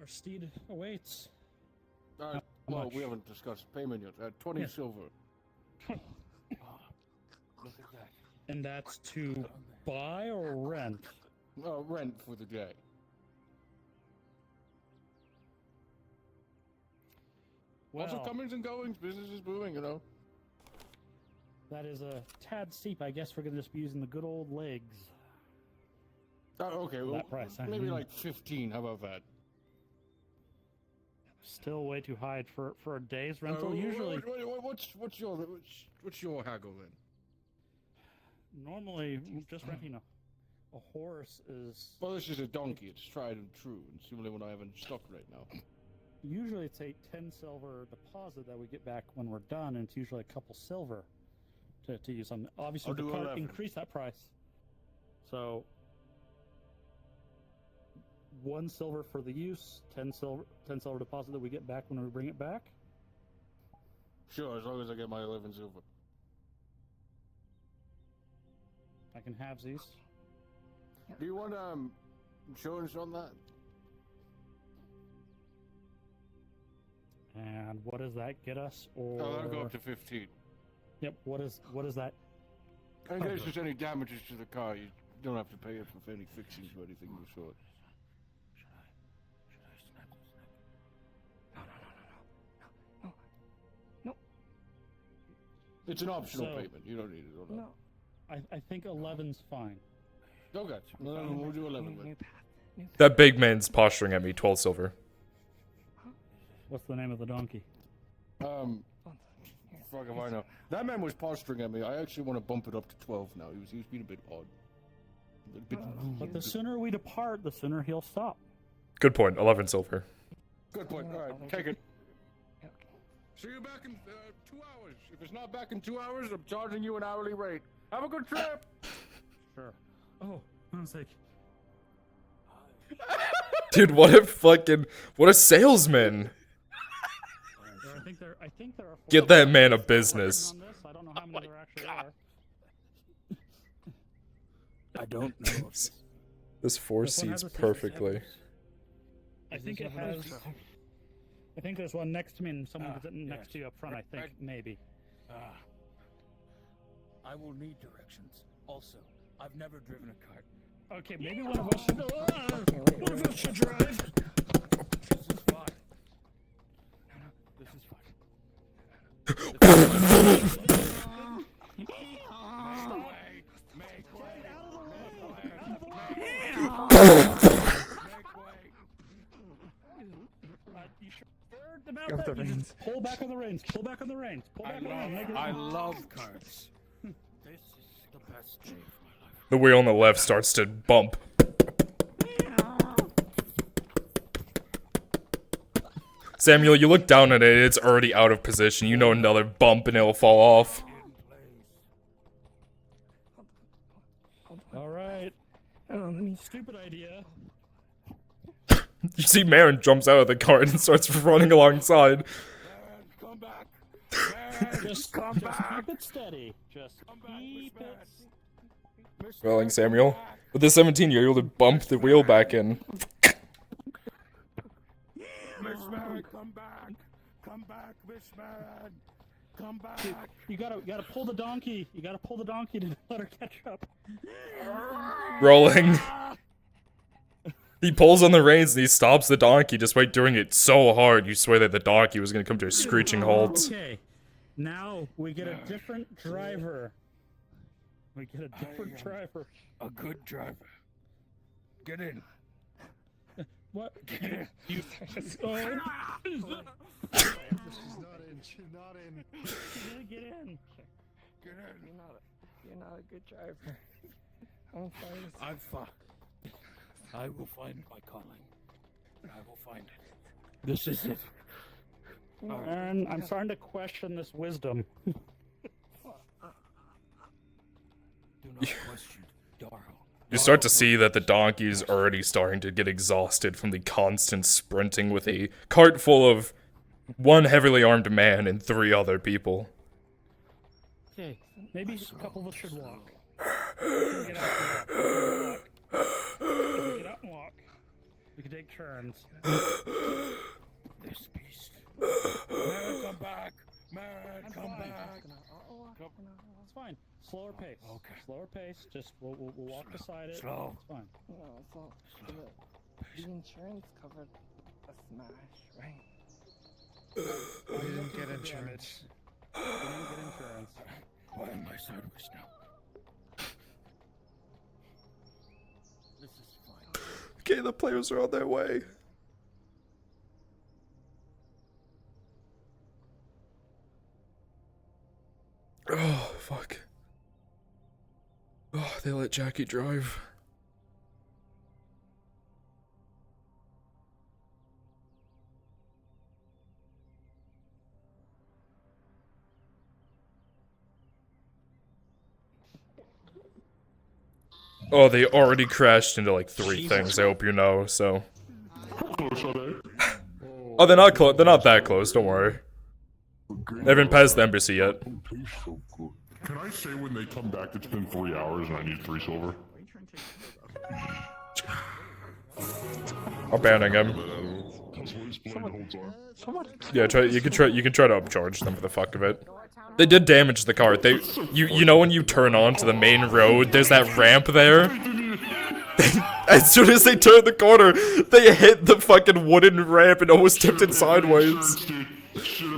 Our steed awaits. Well, much? we haven't discussed payment yet. 20 Yes. silver. Look at that. And that's to buy or rent? Rent for the day. Lots of Well, comings and goings. Business is booming, you know. that is a tad steep. I guess we're going to just be using the good old legs. Okay, well, That price, I maybe mean. like 15. How about that? Still way too high for a day's rental. Usually, What's your haggle then? normally, just renting a horse is... Well, this is a donkey. It's tried and true. It's the only one I have in stock right now. Usually it's a 10 silver deposit that we get back when we're done, and it's usually a couple silver to use on. Obviously, I'll the do cart 11. increased that price. So, 1 silver for the use, 10 silver deposit that we get back when we bring it back. Sure, as long as I get my 11 silver. I can have these. Do you want insurance on that? And what does that get us? Or Oh, that'll go up to 15. Yep. What is that In case there's any damages to the car, you don't have to pay it for any fixings or anything of the sort. It's an optional payment. You don't need it. Hold on. No. I think 11's fine. Okay. No, we'll do 11 then. That big man's posturing at me. 12 silver. What's the name of the donkey? Fuck if I know. That man was posturing at me. I actually want to bump it up to 12 now. He was being a bit odd. But the sooner we depart, the sooner he'll stop. Good point. 11 silver. Good point. All right, take it. See you back in 2 hours. If it's not back in 2 hours, I'm charging you an hourly rate. Have a good trip. Sure. Oh, one sec. Dude, what a salesman. I think there are Get that man a business. I don't know how many there actually are. I don't know. This foresees perfectly. I think it has. I think there's one next to me and someone next to you up front. I think maybe. I will need directions. Also, I've never driven a cart. Okay, maybe one of us should. One of us should drive. This is fine. No, this is fine. You sure about that? You just pull back on the reins. Pull back on the reins. Pull back on the reins. I love carts. This is the best day of my life. The wheel on the left starts to bump. Samuel, you look down at it, it's already out of position. You know another bump and it'll fall off. Alright. Stupid idea. You see Marin jumps out of the cart and starts running alongside. Come back. Just keep it steady. Just keep it. Rolling Samuel. With the 17, you're able to bump the wheel back in. Miss Marin, come back. Come back, Miss Marin. Come back. You gotta pull the donkey. You gotta pull the donkey to let her catch up. Rolling. He pulls on the reins and he stops the donkey despite doing it so hard you swear that the donkey was gonna come to a screeching halt. Okay. Now we get a different driver. We get a different driver. A good driver. Get in. What? Get in. You. Oh. She's not in. She's not in. Get in. Get in. You're not a good driver. I'm fine. I will find my calling. I will find it. This is it. And I'm starting to question this wisdom. Do not question Darrow. You start to see that the donkey is already starting to get exhausted from the constant sprinting with a cart full of one heavily armed man and 3 other people. Okay, maybe a couple of us should walk. Get out and walk. We can take turns. This beast. Man, come back. Man, come back. It's fine. Slower pace. Okay. Slower pace. Just we'll walk beside it. Slow. It's fine. No, it's not. The insurance covered a smash, right? We didn't get insurance. We didn't get insurance. Why am I sideways now? This is fine. Okay, the players are on their way. Oh, fuck. Oh, they let Jackie drive. Oh, they already crashed into like 3 things, I hope you know, so. Oh, they're not close. They're not that close, don't worry. They haven't passed the embassy yet. Can I say when they come back it's been 3 hours and I need 3 silver? I'm banning him. Yeah, you can try to upcharge them for the fuck of it. They did damage the car. You know when you turn onto the main road, there's that ramp there? As soon as they turned the corner, they hit the fucking wooden ramp and almost tipped it sideways.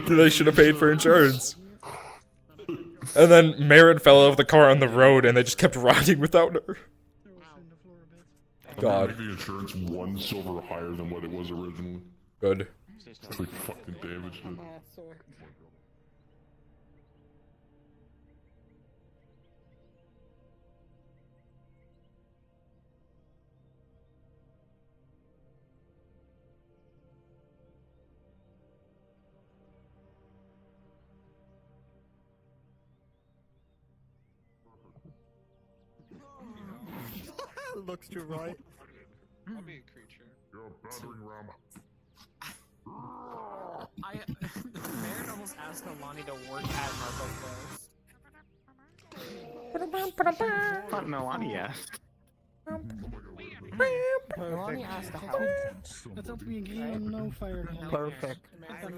They should have paid for insurance. And then Merritt fell out of the car on the road and they just kept riding without her. God. The insurance 1 silver higher than what it was originally. Good. They fucking damaged it. Looks too right. I'll be a creature. You're a battering ram. Baron almost asked Alani to work at Marco Close. Not Milani asked. Alani asked to help. Let's hope we gain no fire. Perfect. Okay,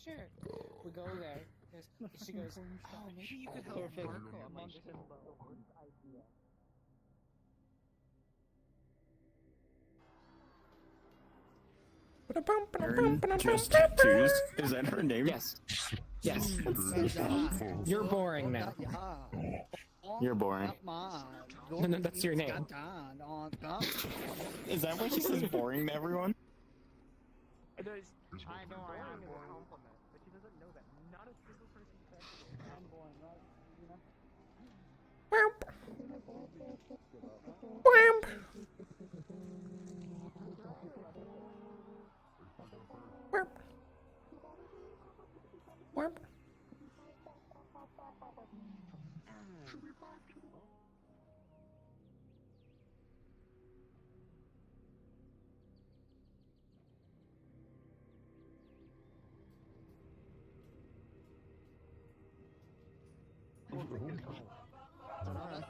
sure. We go there. She goes, oh, maybe you could help Marco. I'm like, idea. Just twos? Is that her name? Yes. Yes. You're boring now. You're boring. No, that's your name. Is that why she says boring to everyone? I know I am a compliment, but she doesn't know that. Not a single person said I'm boring, right? You know?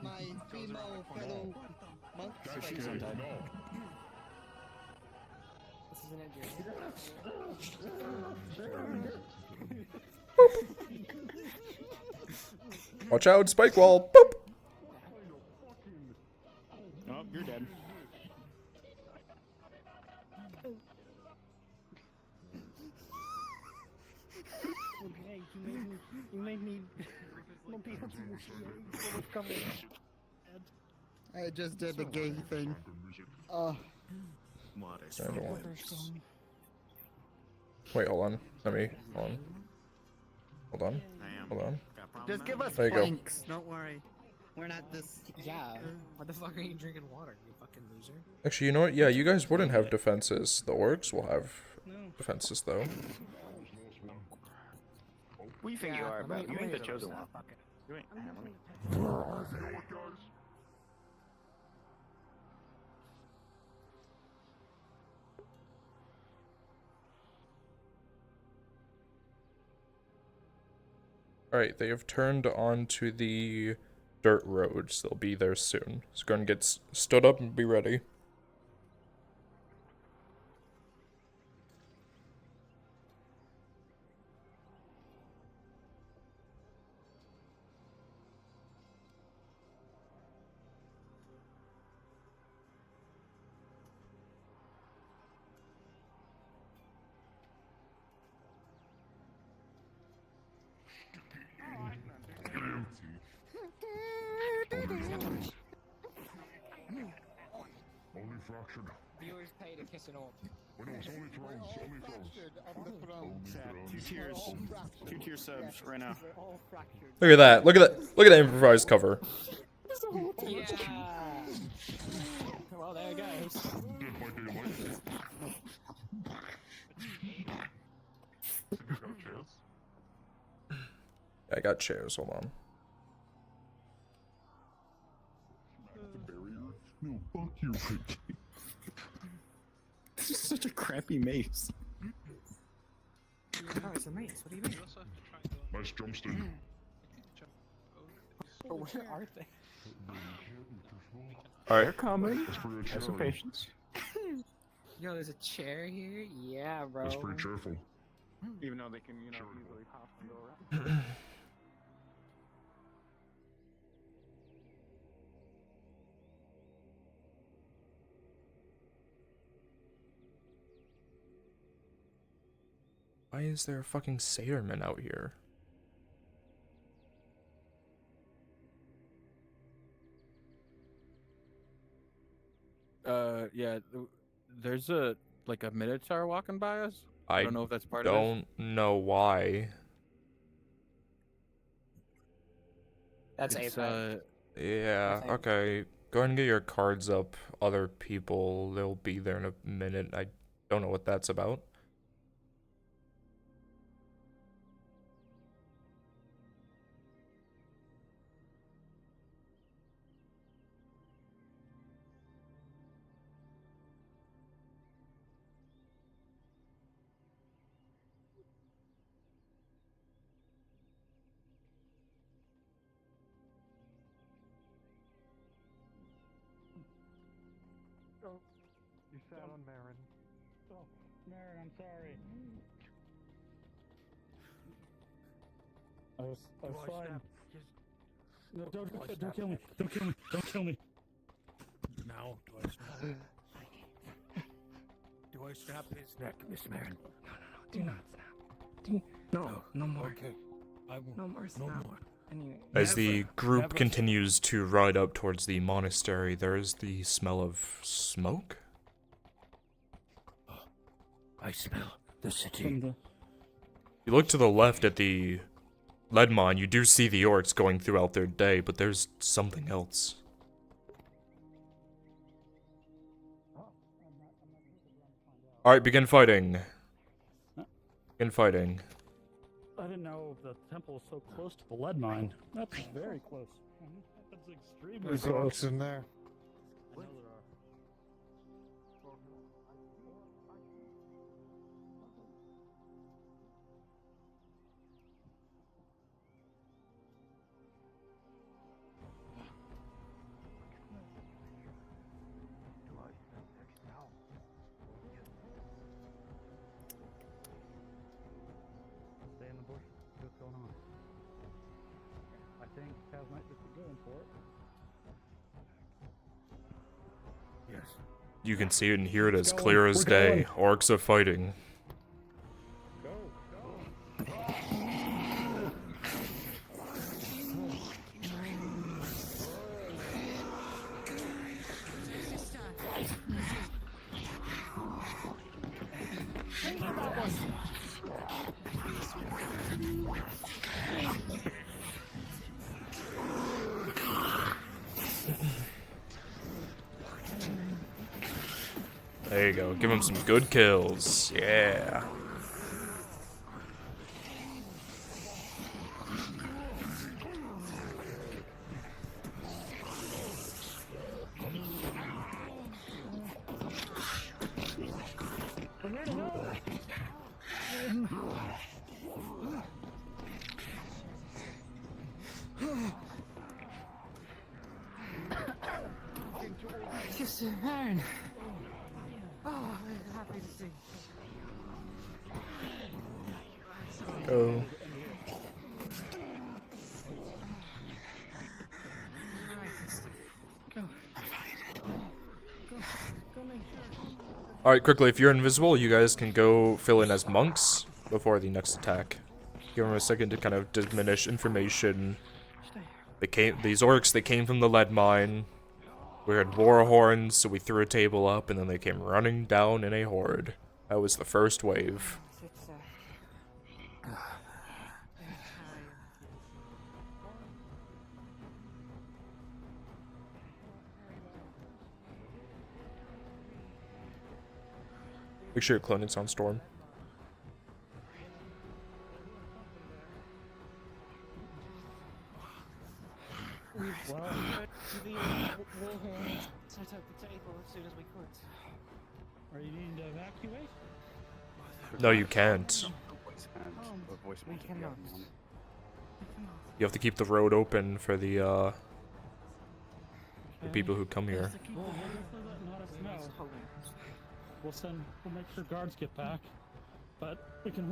My female fellow monk. So she's undead. This is an injury. Watch out, spike wall. Boop. Oh, you're dead. Okay, you made me not be able to overcome it. I just did the gay thing. Wait, hold on. Hold on. Hold on. Just give us There you go. planks. Don't worry. We're not this. Yeah. What the fuck are you drinking water, you fucking loser? Actually, you know what? Yeah, you guys wouldn't have defenses. The orcs will have defenses, though. What do you think you are, bro? You ain't the chosen one. You ain't. Alright, they have turned onto the dirt roads. They'll be there soon. So go and get stood up and be ready. Only fractured. Viewers pay to kiss an orc. When it was only thrones. Chat, 2 tiers. 2 tier subs right now. Look at that. Look at that. Look at that improvised cover. Yeah. Well, there it goes. I got chairs. Hold on. No, fuck you. This is such a crappy mace. No, it's a mace. What do you mean? Nice drumstick. Where are they? Alright. They're coming. Have some patience. Yo, there's a chair here? Yeah, bro. That's pretty cheerful. Even though they can, you know, easily hop and go around. Why is there a fucking sailorman out here? Yeah, there's a minotaur walking by us. I don't know if that's part of don't know why. That's It's, Yeah, I think. okay. Go ahead and get your cards up. Other people, they'll be there in a minute. I don't know what that's about. Oh, you sat on Marin. Oh, Marin, I'm sorry. I was fine. No, don't kill me. Don't kill me. Don't kill me. Now, do I snap? Do I snap his neck, Miss Marin? No, do not snap. No more. Okay. I won't. No more snap. No more. Anyway. As the group continues to ride up towards the monastery, there is the smell of smoke. I smell the city. You look to the left at the lead mine, you do see the orcs going throughout their day, but there's something else. Alright, begin fighting. Begin fighting. I didn't know the temple was so close to the lead mine. That's very close. That's extremely There's close. orcs in there. I know there are. Stay in the bush. See what's going on. I think Kaz might just be going for it. Yes. You can see it and hear it as clear as day. Orcs are fighting. There you go. Give him some good kills. Yeah. Sister Marin. Oh, I'm happy to see. Oh. Alright, quickly, if you're invisible, you guys can go fill in as monks before the next attack. Give them a second to kind of diminish information. These orcs, they came from the lead mine. We heard war horns, so we threw a table up, and then they came running down in a horde. That was the first wave. Make sure your clothing's on storm. Well, to the Warhorn set up the table as soon as we could. Are you needing to evacuate? No, you can't. We cannot. You have to keep the road open for the people who come here. We'll make sure guards get back. but we can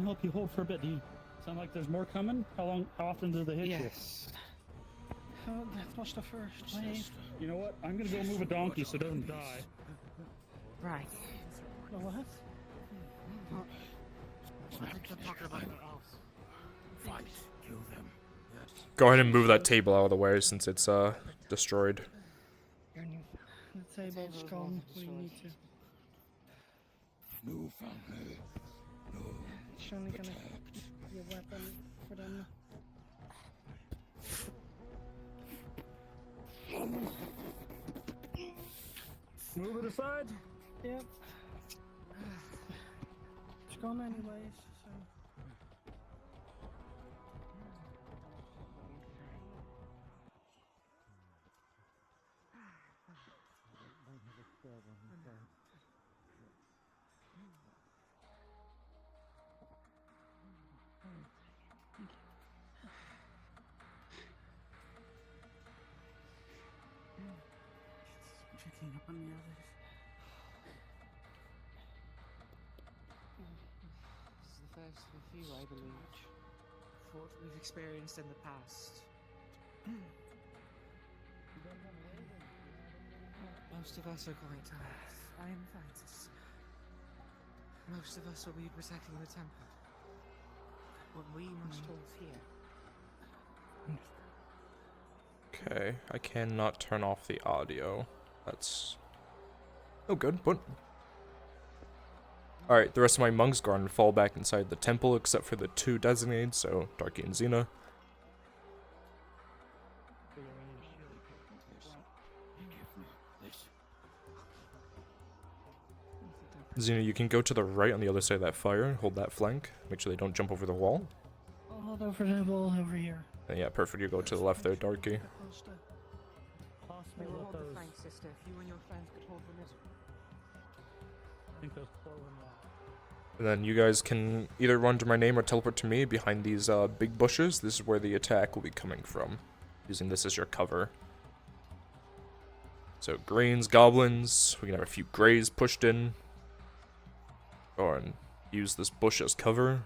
help you hold for a bit. Do you sound like there's more coming? How often do they hit you? Yes. That was the first wave. You know what? I'm gonna go move a donkey so it doesn't die. Right. The what? I think they're talking about their house. Fight. Kill them. Yes. Go ahead and move that table out of the way since it's destroyed. The table's gone. We need to. No family. No. It's only gonna be a weapon for them. Move it aside. Yep. It's gone anyways, so. Checking up on the others. This is the first with you, I believe. For what we've experienced in the past. Most of us are going to have. I am Francis. Most of us will be protecting the temple. But we must hold here. Okay, I cannot turn off the audio. That's no good, but alright, the rest of my monks go on and fall back inside the temple except for the two designated, so Darky and Xena. Xena, you can go to the right on the other side of that fire and hold that flank. Make sure they don't jump over the wall. I'll hold over the wall over here. And yeah, perfect. You go to the left there, Darky. We will hold the flank, sister. If you and your friends could hold the middle. I think those four were And then you guys can either run to my name or teleport to me behind these big bushes. This is where the attack will be coming from. Using this as your cover. So greens, goblins. We can have a few greys pushed in. Go and use this bush as cover.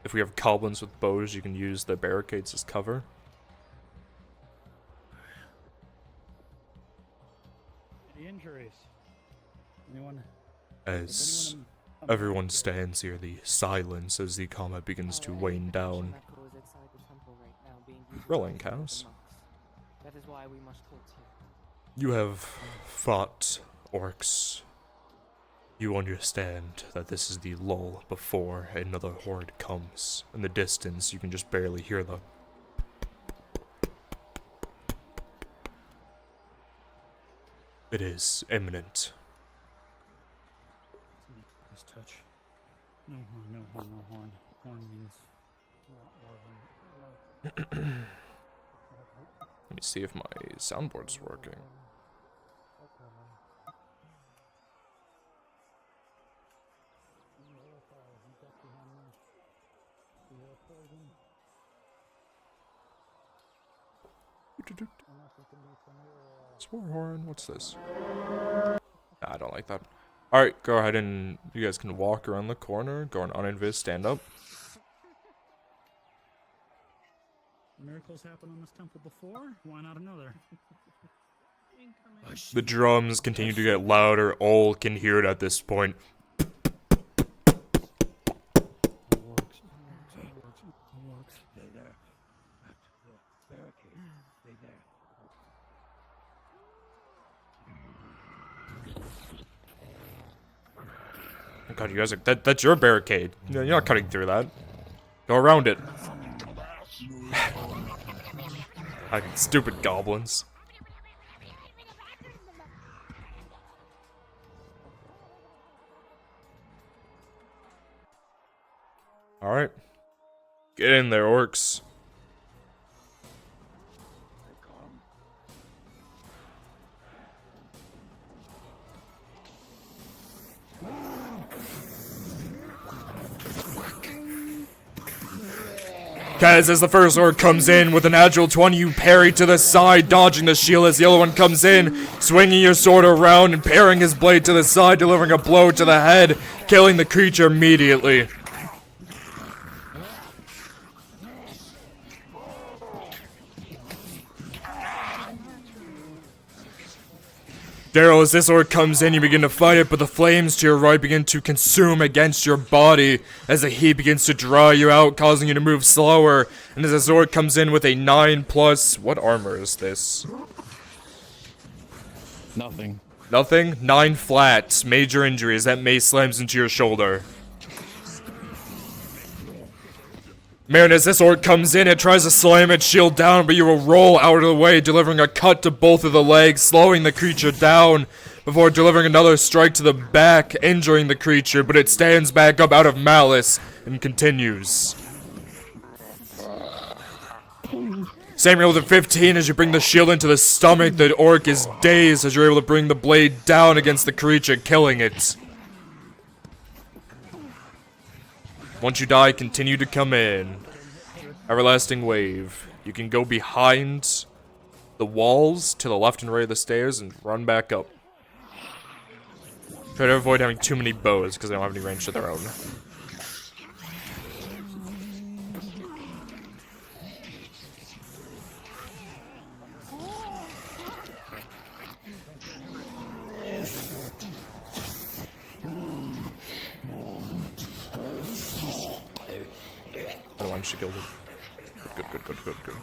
If we have goblins with bows, you can use the barricades as cover. Any injuries? Anyone? As everyone stands here, the silence as the combat begins to wane down. Rolling cows. That is why we must hold here. You have fought orcs. You understand that this is the lull before another horde comes. In the distance, you can just barely hear them. It is imminent. Let's touch. No horn, no horn, no horn. Horn means Let me see if my soundboard's working. Spore horn, what's this? Nah, I don't like that. Alright, go ahead and you guys can walk around the corner, go on uninvis, stand up. Miracles happened on this temple before? Why not another? The drums continue to get louder, all can hear it at this point. Oh God, you guys are that's your barricade. You're not cutting through that. Go around it. Fucking stupid goblins. Alright. Get in there, orcs. Kaz, as the first orc comes in with an agile 20, you parry to the side, dodging the shield as the other one comes in, swinging your sword around and parrying his blade to the side, delivering a blow to the head, killing the creature immediately. Daryl, as this orc comes in, you begin to fight it, but the flames to your right begin to consume against your body as the heat begins to dry you out, causing you to move slower. And as this orc comes in with a 9+, what armor is this? Nothing. Nothing? 9 flat. Major injuries. That mace slams into your shoulder. Marin, as this orc comes in, it tries to slam its shield down, but you will roll out of the way, delivering a cut to both of the legs, slowing the creature down, before delivering another strike to the back, injuring the creature, but it stands back up out of malice, and continues. Samuel with a 15, as you bring the shield into the stomach, the orc is dazed as you're able to bring the blade down against the creature, killing it. Once you die, continue to come in. Everlasting Wave. You can go behind the walls to the left and right of the stairs and run back up. Try to avoid having too many bows because they don't have any range of their own. She killed it. Good.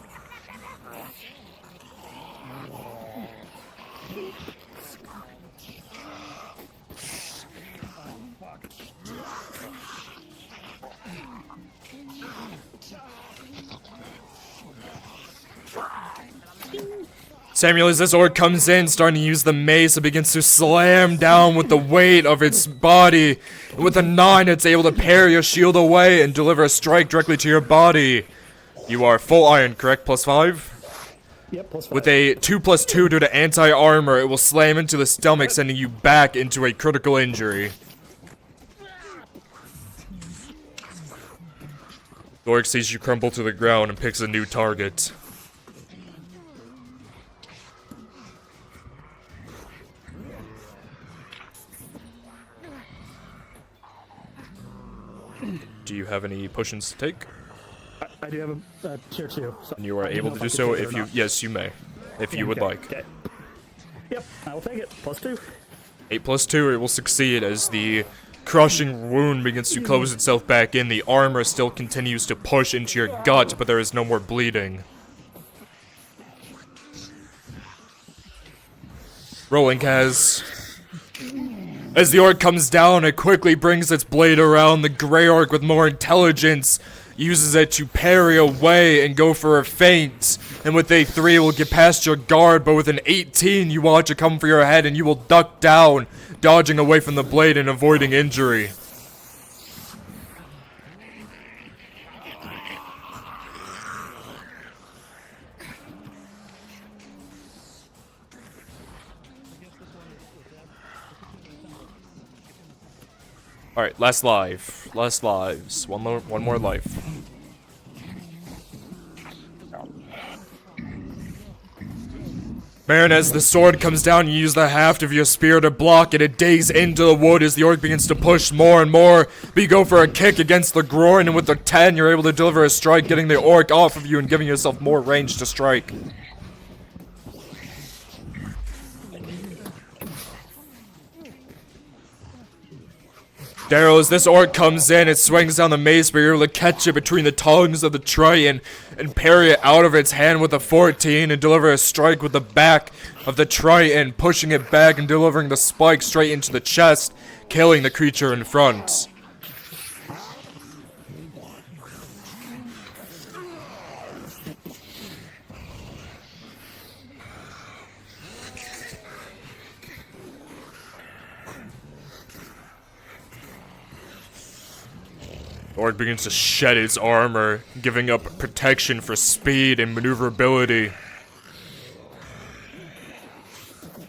Samuel, as this orc comes in, starting to use the mace, it begins to slam down with the weight of its body. With a 9, it's able to parry your shield away and deliver a strike directly to your body. You are full iron, correct? +5? Yep, +5. With a 2+2 due to anti-armor, it will slam into the stomach, sending you back into a critical injury. The orc sees you crumble to the ground and picks a new target. Do you have any potions to take? I do have a tier 2. So And you are able to do so if you... Yes, you may. If you would like. Okay. Yep, I will take it. +2. 8+2, it will succeed as the crushing wound begins to close itself back in. The armor still continues to push into your gut, but there is no more bleeding. Rolling, Kaz. As the orc comes down, it quickly brings its blade around. The Grey Orc, with more intelligence, uses it to parry away and go for a feint. And with a 3, it will get past your guard, but with an 18, you watch it come for your head and you will duck down, dodging away from the blade and avoiding injury. Alright, last life. Last lives. One more life. Marin, as the sword comes down, you use the haft of your spear to block it. It digs into the wood as the orc begins to push more and more. But you go for a kick against the groin, and with the 10, you're able to deliver a strike, getting the orc off of you and giving yourself more range to strike. Daryl, as this orc comes in, it swings down the mace, but you're able to catch it between the tongues of the Triton and parry it out of its hand with a 14 and deliver a strike with the back of the Triton, pushing it back and delivering the spike straight into the chest, killing the creature in front. Orc begins to shed its armor, giving up protection for speed and maneuverability.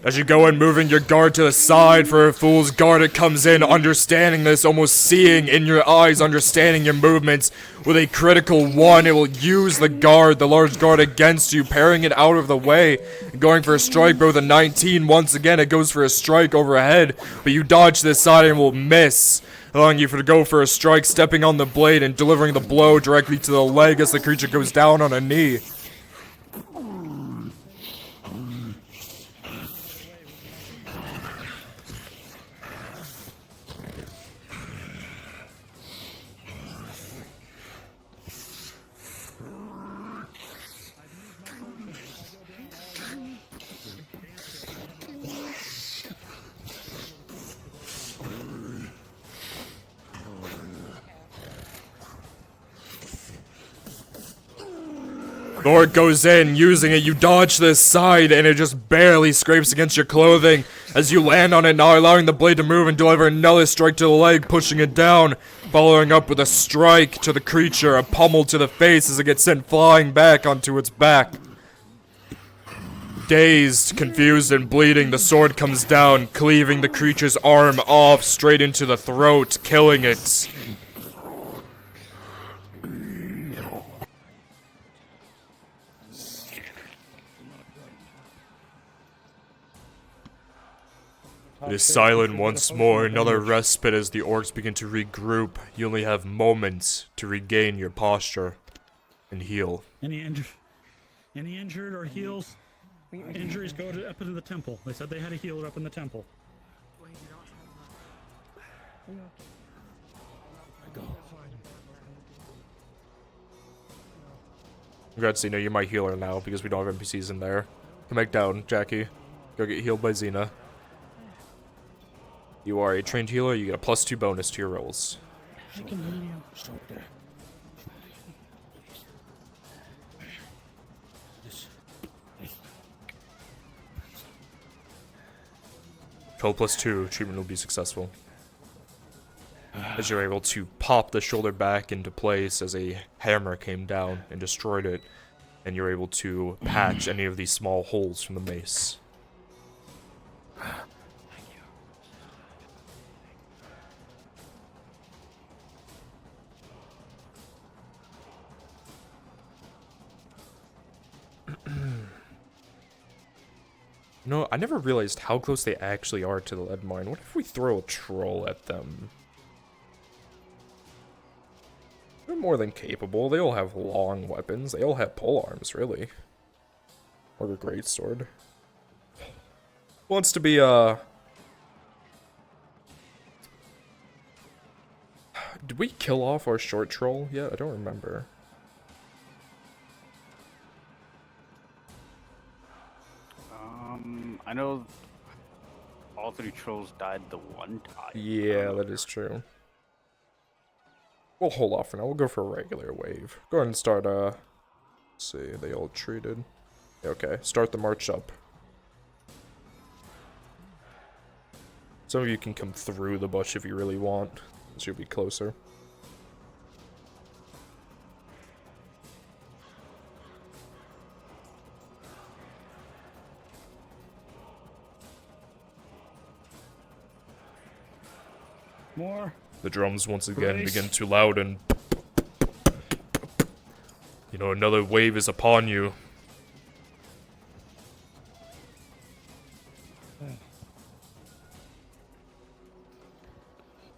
As you go in, moving your guard to the side for a fool's guard, it comes in, understanding this, almost seeing in your eyes, understanding your movements. With a critical 1, it will use the guard, the large guard, against you, parrying it out of the way, going for a strike, but with a 19, once again, it goes for a strike overhead, but you dodge to the side and will miss, allowing you to go for a strike, stepping on the blade and delivering the blow directly to the leg as the creature goes down on a knee. Lord goes in, using it, you dodge to the side, and it just barely scrapes against your clothing as you land on it, now allowing the blade to move and deliver another strike to the leg, pushing it down, following up with a strike to the creature, a pummel to the face as it gets sent flying back onto its back. Dazed, confused, and bleeding, the sword comes down, cleaving the creature's arm off straight into the throat, killing it. It is silent once more, another respite as the orcs begin to regroup. You only have moments to regain your posture and heal. Any injured or heals? Injuries go up into the temple. They said they had a healer up in the temple. Congrats, Xena, you're my healer now because we don't have NPCs in there. Come back down, Jackie. Go get healed by Xena. You are a trained healer, you get a +2 bonus to your rolls. I can heal you. 12+2, treatment will be successful. As you're able to pop the shoulder back into place as a hammer came down and destroyed it, and you're able to patch any of these small holes from the mace. No, I never realized how close they actually are to the lead mine. What if we throw a troll at them? They're more than capable. They all have long weapons. They all have polearms, really. Or a greatsword. Wants to be, Did we kill off our short troll yet? I don't remember. I know all 3 trolls died the one time. Yeah, that is true. We'll hold off for now. We'll go for a regular wave. Go ahead and start, let's see, they all treated. Okay, start the march up. Some of you can come through the bush if you really want, since you'll be closer. More. The drums once again begin to loud and you know, another wave is upon you.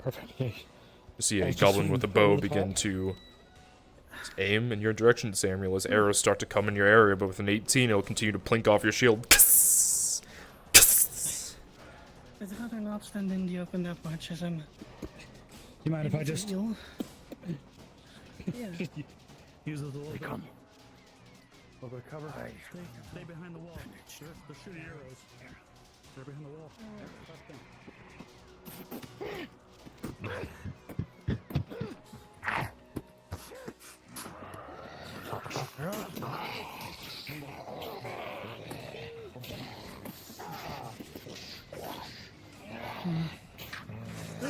Perfect. You see a goblin with a bow begin to aim in your direction, Samuel, as arrows start to come in your area, but with an 18 it'll continue to plink off your shield. I'd rather not stand in the open that much as I'm... You mind if I just... Yeah. Just use those little... Come. Over cover. Stay behind the wall. They're shooting arrows. They're behind the wall.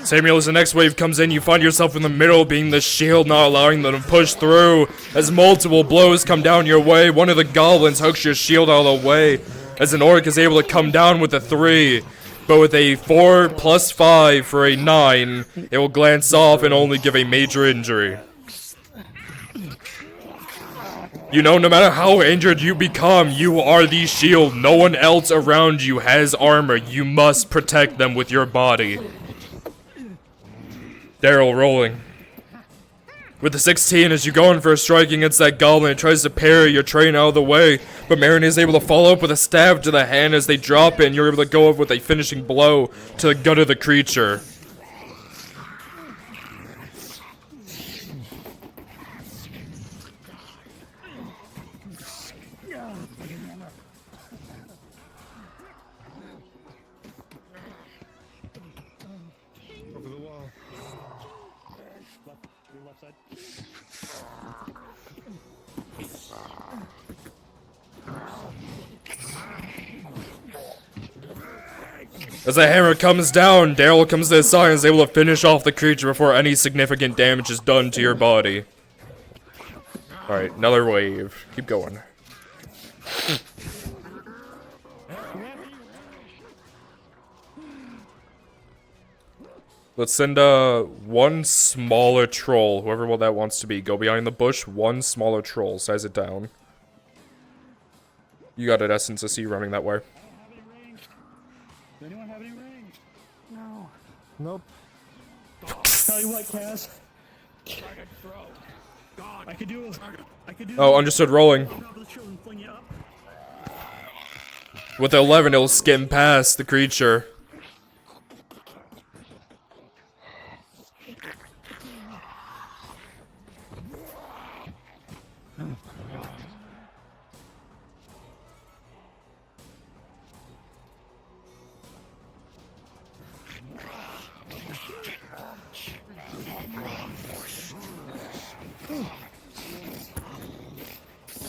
Samuel, as the next wave comes in, you find yourself in the middle, being the shield, not allowing them to push through. As multiple blows come down your way, one of the goblins hooks your shield out of the way, as an orc is able to come down with a 3, but with a 4 plus 5 for a 9, it will glance off and only give a major injury. You know, no matter how injured you become, you are the shield. No one else around you has armor. You must protect them with your body. Daryl rolling. With the 16, as you go in for a strike against that goblin, it tries to parry your train out of the way, but Marin is able to follow up with a stab to the hand as they drop it, and you're able to go up with a finishing blow to the gut of the creature. Over the wall. Left side. As the hammer comes down, Daryl comes to the side and is able to finish off the creature before any significant damage is done to your body. Alright, another wave. Keep going. Let's send one smaller troll, whoever that wants to be. Go behind the bush, one smaller troll. Size it down. You got it, Essence. I see you running that way. Does anyone have any range? No. Nope. Tell you what, Kaz. I could do. Oh, understood. Rolling. With 11, it'll skim past the creature.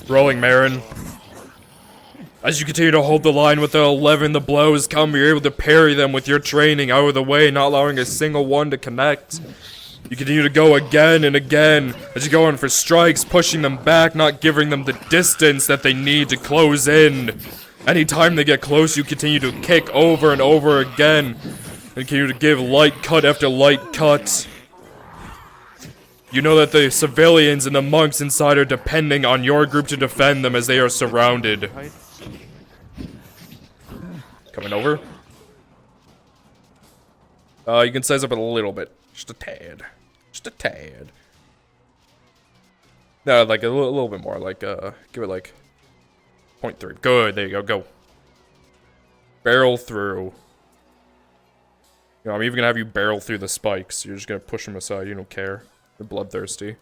Rolling, Marin. As you continue to hold the line with the 11, the blows come, you're able to parry them with your training out of the way, not allowing a single one to connect. You continue to go again and again, as you go in for strikes, pushing them back, not giving them the distance that they need to close in. Anytime they get close, you continue to kick over and over again, and continue to give light cut after light cut. You know that the civilians and the monks inside are depending on your group to defend them as they are surrounded. Coming over. You can size up it a little bit. Just a tad. Just a tad. No, like a little bit more. Like, give it like 0.3. Good, there you go, go. Barrel through. You know, I'm even gonna have you barrel through the spikes. You're just gonna push them aside, you don't care. You're bloodthirsty.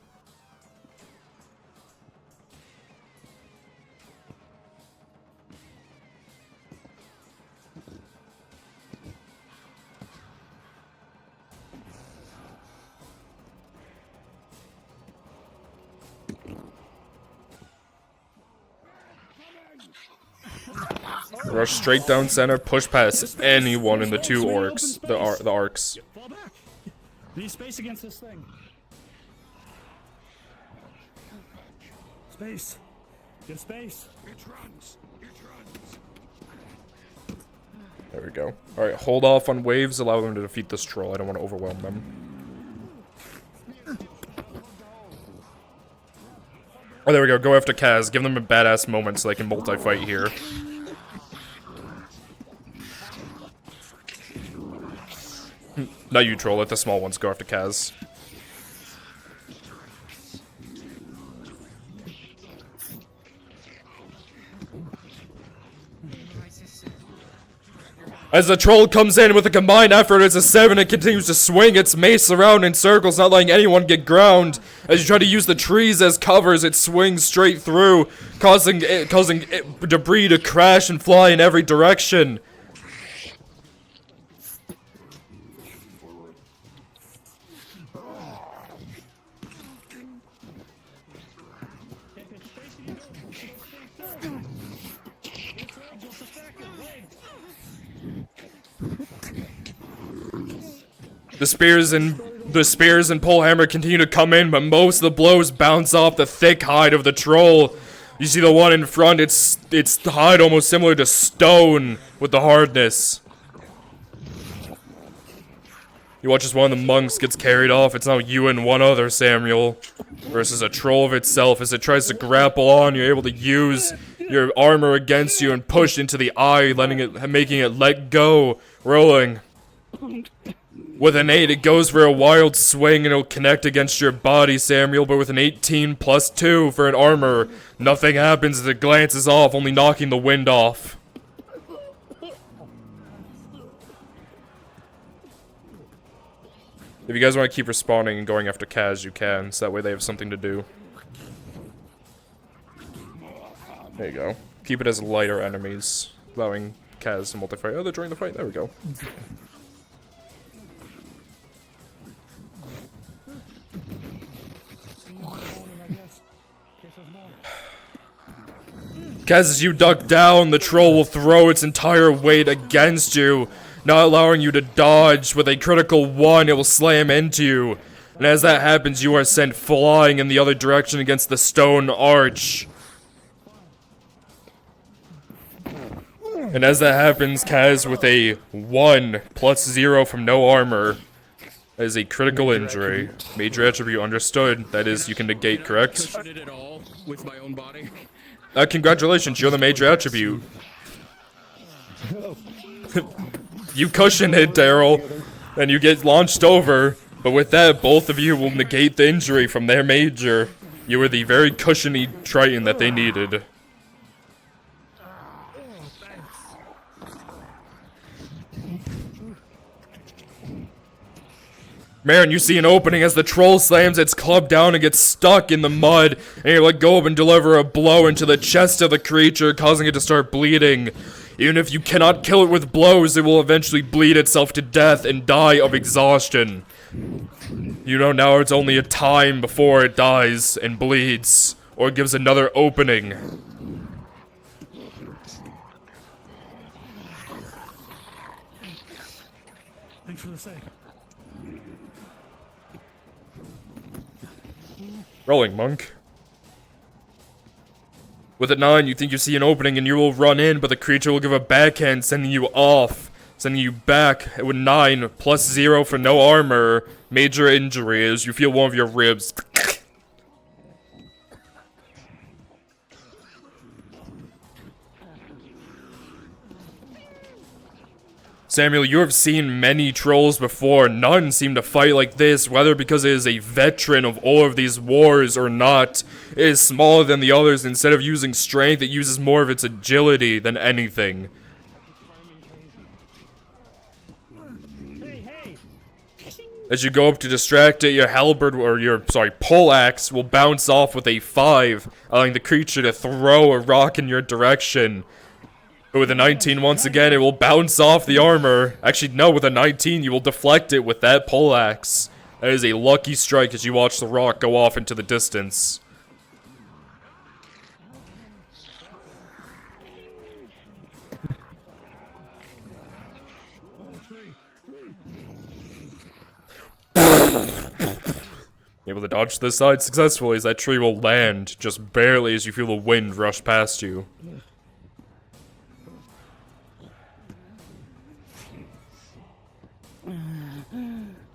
Rush straight down center, push past anyone in the two orcs, the arcs. Fall back. Need space against this thing. Space. Get space. It runs. It runs. There we go. Alright, hold off on waves, allow them to defeat this troll. I don't want to overwhelm them. Oh, there we go. Go after Kaz. Give them a badass moment so they can multi-fight here. Not you, troll. Let the small ones go after Kaz. As the troll comes in with a combined effort, it's a 7, it continues to swing its mace around in circles, not letting anyone get ground. As you try to use the trees as covers, it swings straight through, causing debris to crash and fly in every direction. The spears and polehammer continue to come in, but most of the blows bounce off the thick hide of the troll. You see the one in front, it's tied almost similar to stone with the hardness. You watch as one of the monks gets carried off. It's now you and one other, Samuel, versus a troll of itself. As it tries to grapple on, you're able to use your armor against you and push into the eye, making it let go, rolling. With an 8, it goes for a wild swing and it'll connect against your body, Samuel, but with an 18 plus 2 for an armor, nothing happens as it glances off, only knocking the wind off. If you guys want to keep respawning and going after Kaz, you can, so that way they have something to do. There you go. Keep it as lighter enemies, allowing Kaz to multi-fight. Oh, they're joining the fight. There we go. Kaz, as you duck down, the troll will throw its entire weight against you, not allowing you to dodge. With a critical 1, it will slam into you. And as that happens, you are sent flying in the other direction against the stone arch. And as that happens, Kaz, with a 1 plus 0 from no armor, that is a critical injury. Major attribute understood. That is, you can negate, correct? I did it all with my own body. Congratulations, you're the major attribute. You cushion it, Daryl, and you get launched over, but with that, both of you will negate the injury from their major. You were the very cushiony Triton that they needed. Marin, you see an opening as the troll slams its club down and gets stuck in the mud, and you let go of and deliver a blow into the chest of the creature, causing it to start bleeding. Even if you cannot kill it with blows, it will eventually bleed itself to death and die of exhaustion. You know now it's only a time before it dies and bleeds, or gives another opening. Thanks for the save. Rolling, monk. With a 9, you think you see an opening and you will run in, but the creature will give a backhand, sending you off, sending you back with 9 plus 0 for no armor. Major injury as you feel one of your ribs. Samuel, you have seen many trolls before. None seem to fight like this, whether because it is a veteran of all of these wars or not. It is smaller than the others. Instead of using strength, it uses more of its agility than anything. As you go up to distract it, your halberd, or your, poleaxe will bounce off with a 5, allowing the creature to throw a rock in your direction. But with a 19, once again, it will bounce off the armor. Actually, no, with a 19, you will deflect it with that poleaxe. That is a lucky strike as you watch the rock go off into the distance. Able to dodge to the side successfully as that tree will land just barely as you feel the wind rush past you.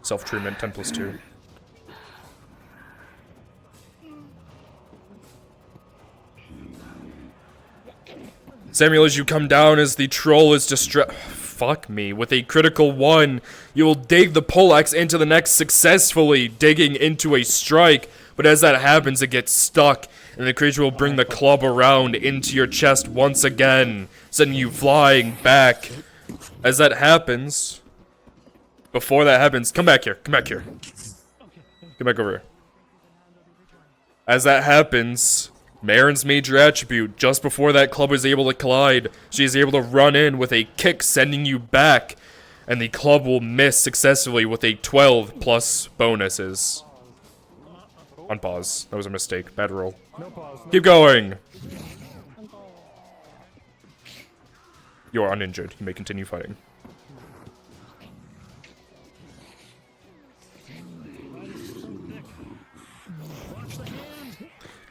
Self-treatment, 10 plus 2. Samuel, as you come down as the troll is fuck me, with a critical 1, you will dig the poleaxe into the neck successfully, digging into a strike, but as that happens, it gets stuck, and the creature will bring the club around into your chest once again, sending you flying back. As that happens... Before that happens, come back here, come back here. Come back over here. As that happens, Marin's major attribute, just before that club is able to collide, she is able to run in with a kick sending you back, and the club will miss successfully with a 12 plus bonuses. Unpause. That was a mistake. Bad roll. Keep going! You are uninjured. You may continue fighting.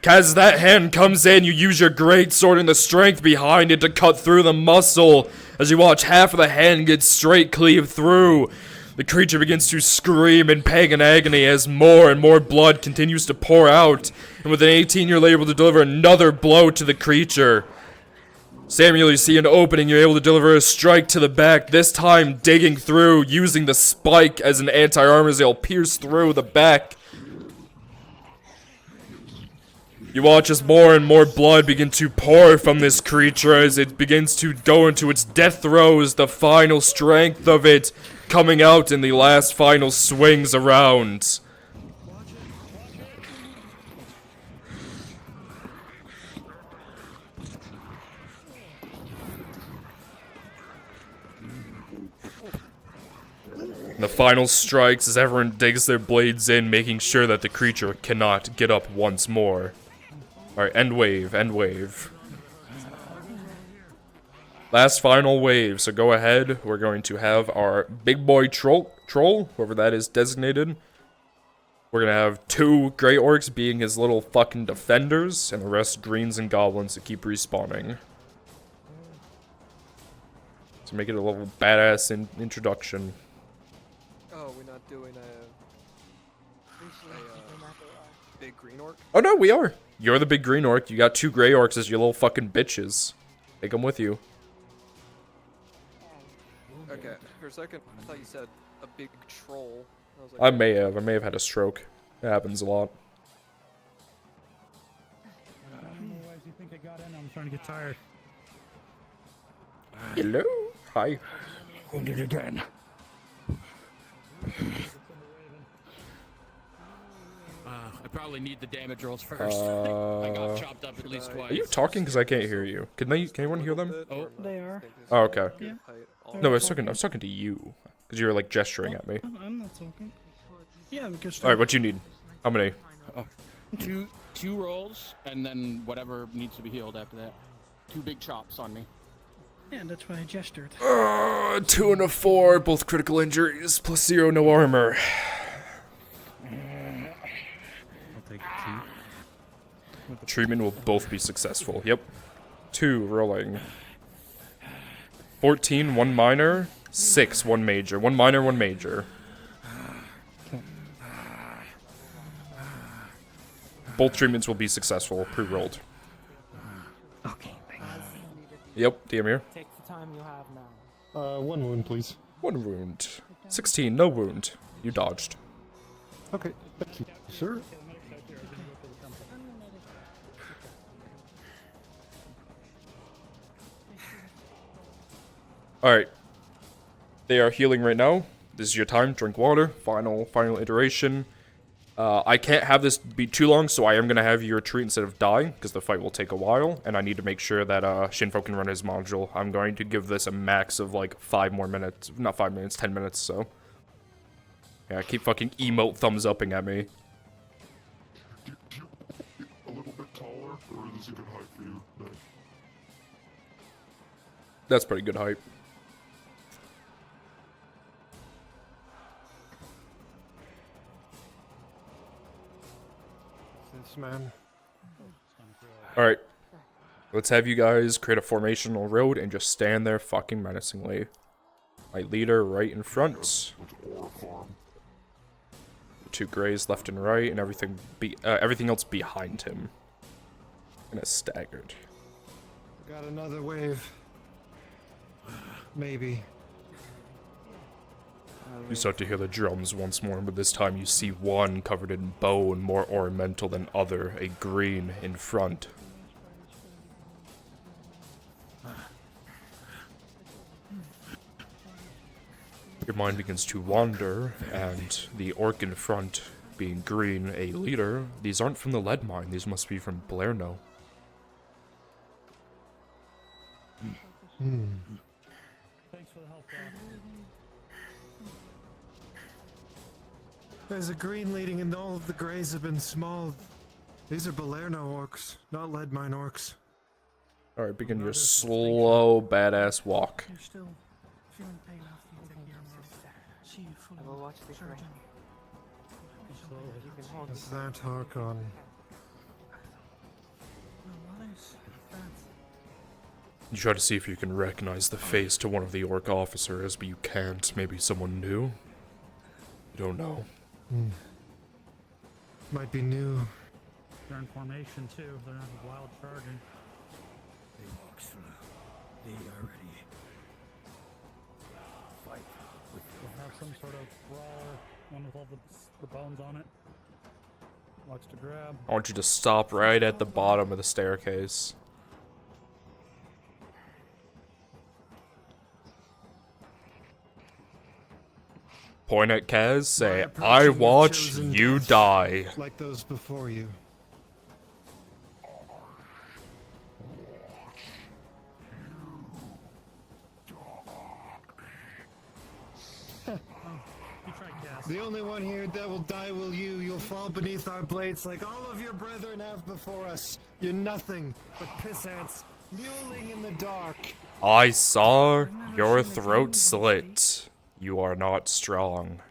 As that hand comes in, you use your great sword and the strength behind it to cut through the muscle. As you watch half of the hand get straight cleaved through, the creature begins to scream in pain and agony as more and more blood continues to pour out. And with an 18, you're able to deliver another blow to the creature. Samuel, you see an opening, you're able to deliver a strike to the back, this time digging through, using the spike as an anti-armor as they'll pierce through the back. You watch as more and more blood begin to pour from this creature as it begins to go into its death throes, the final strength of it coming out in the last final swings around. The final strikes as everyone digs their blades in, making sure that the creature cannot get up once more. Alright, end wave, end wave. Last final wave, so go ahead. We're going to have our big boy troll, whoever that is designated. We're gonna have 2 Grey Orcs being his little fucking defenders, and the rest greens and goblins to keep respawning. To make it a little badass introduction. Oh, we're not doing a big green orc? Oh no, we are. You're the big green orc. You got 2 Grey Orcs as your little fucking bitches. Take them with you. Okay, for a second, I thought you said a big troll. I was like, I may have had a stroke. It happens a lot. Otherwise, you think I got in? I'm starting to get tired. Hello? Hi. Wounded again. I probably need the damage rolls first. I got chopped up at least twice. Are you talking? Because I can't hear you. Can anyone hear them? Oh, they are. Oh, okay. Yeah. No, I was talking to you. Because you were like gesturing at me. I'm not talking. Yeah, because. Alright, what you need? How many? Two rolls, and then whatever needs to be healed after that. 2 big chops on me. Yeah, that's why I gestured. 2 and a 4, both critical injuries, plus 0, no armor. I'll take 2. Treatment will both be successful. Yep. 2 rolling. 14, 1 minor. 6, 1 major. 1 minor, 1 major. Both treatments will be successful, pre-rolled. Okay, thanks. Yep, Diamir. Take the time you have now. 1 wound, please. 1 wound. 16, no wound. You dodged. Okay, thank you, sir. Alright. They are healing right now. This is your time. Drink water. Final iteration. I can't have this be too long, so I am going to have you retreat instead of die, because the fight will take a while, and I need to make sure that Shinfo can run his module. I'm going to give this a max of, like, 5 more minutes. Not 5 minutes, 10 minutes, so. Yeah, keep fucking emote thumbs-upping at me. A little bit taller, or is this a good height for you? That's pretty good height. This man. Alright. Let's have you guys create a formational road and just stand there fucking menacingly. My leader right in front. 2 grays left and right, and everything else behind him. And a staggered. Got another wave. Maybe. You start to hear the drums once more, but this time you see one covered in bone, more ornamental than other, a green in front. Your mind begins to wander, and the orc in front, being green, a leader, these aren't from the lead mine, these must be from Blerno. Thanks for the help, There's a green leading, and all of the greys have been small. These are Balerno orcs, not lead mine orcs. Alright, begin your slow, badass walk. You're still feeling pain after you take your armor. See you fully. I will watch the surgeon. You can hold Is that Harkon? You try to see if you can recognize the face to one of the orc officers, but you can't. Maybe someone new? You don't know. Might be new. They're in formation too. They're not wild charging. They walk slow. They are ready. Fight with They'll have some sort of brawler, one with all the bones on it. Likes to grab. I want you to stop right at the bottom of the staircase. Point at Kaz, say, I watch, you die. Like those before you. The only one here that will die will you. You'll fall beneath our blades like all of your brethren have before us. You're nothing but piss ants, mewling in the dark. I saw your throat slit. You are not strong.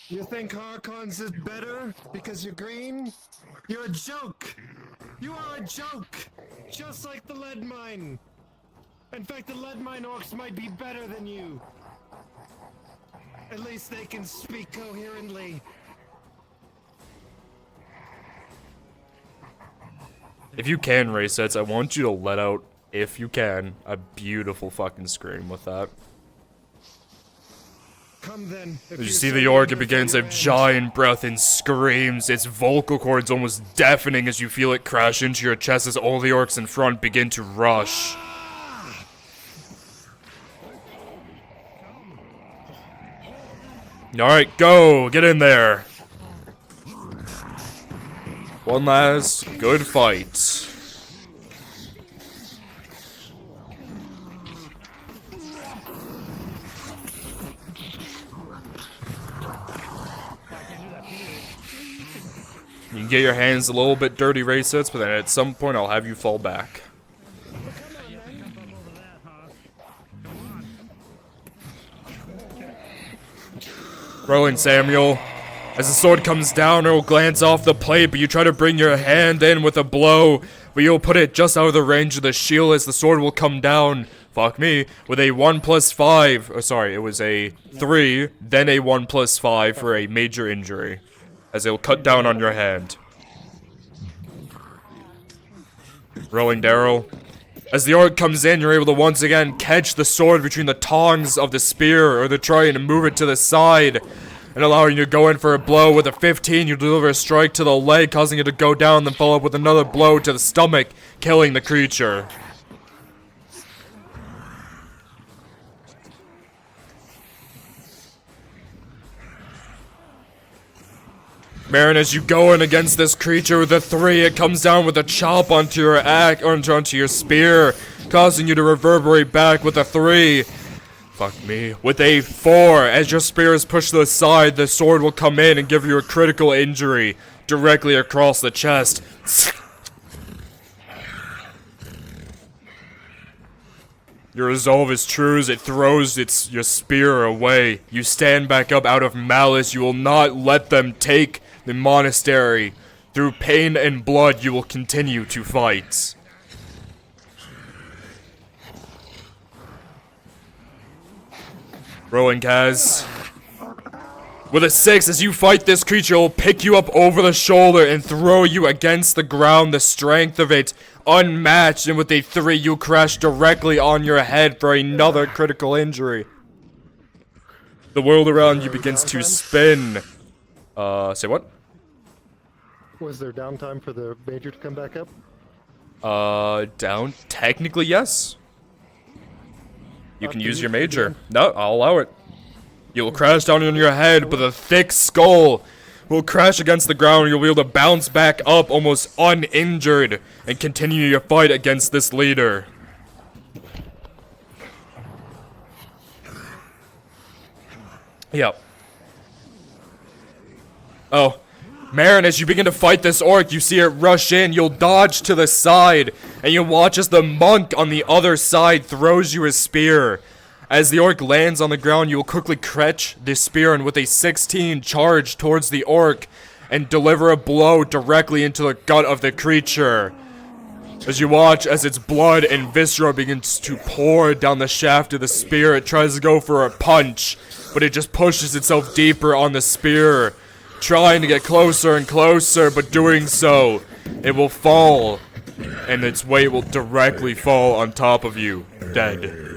You think Harkon's is better because you're green? You're a joke! You are a joke! Just like the lead mine! In fact, the lead mine orcs might be better than you. At least they can speak coherently. If you can, Raysets, I want you to let out, if you can, a beautiful fucking scream with that. Come then. As you see the orc, it begins a giant breath and screams. Its vocal cords almost deafening as you feel it crash into your chest as all the orcs in front begin to rush. Alright, go! Get in there! One last good fight. You can get your hands a little bit dirty, Raysets, but then at some point I'll have you fall back. Rowan Samuel. As the sword comes down, it will glance off the plate, but you try to bring your hand in with a blow, but you'll put it just out of the range of the shield as the sword will come down, fuck me, with a 1+5, oh sorry, it was a 3, then a 1+5 for a major injury, as it will cut down on your hand. Rolling Daryl. As the orc comes in, you're able to once again catch the sword between the tongs of the spear, or to try and move it to the side, and allowing you to go in for a blow. With a 15, you deliver a strike to the leg, causing it to go down, then follow up with another blow to the stomach, killing the creature. Marin, as you go in against this creature with a 3, it comes down with a chop onto your onto your spear, causing you to reverberate back with a 3. Fuck me. With a 4, as your spear is pushed to the side, the sword will come in and give you a critical injury directly across the chest. Your resolve is true as it throws your spear away. You stand back up out of malice. You will not let them take the monastery. Through pain and blood, you will continue to fight. Rolling Kaz. With a 6, as you fight this creature, it will pick you up over the shoulder and throw you against the ground. The strength of it unmatched, and with a 3, you crash directly on your head for another critical injury. The world around you begins to spin. Say what? Was there downtime for the major to come back up? Technically, yes. You can use your major. No, I'll allow it. You will crash down on your head with a thick skull. Will crash against the ground. You'll be able to bounce back up almost uninjured and continue your fight against this leader. Yep. Oh. Marin, as you begin to fight this orc, you see it rush in. You'll dodge to the side, and you watch as the monk on the other side throws you a spear. As the orc lands on the ground, you will quickly catch the spear, and with a 16 charge towards the orc, and deliver a blow directly into the gut of the creature. As you watch as its blood and viscera begins to pour down the shaft of the spear, it tries to go for a punch, but it just pushes itself deeper on the spear, trying to get closer and closer, but doing so, it will fall, and its weight will directly fall on top of you, dead.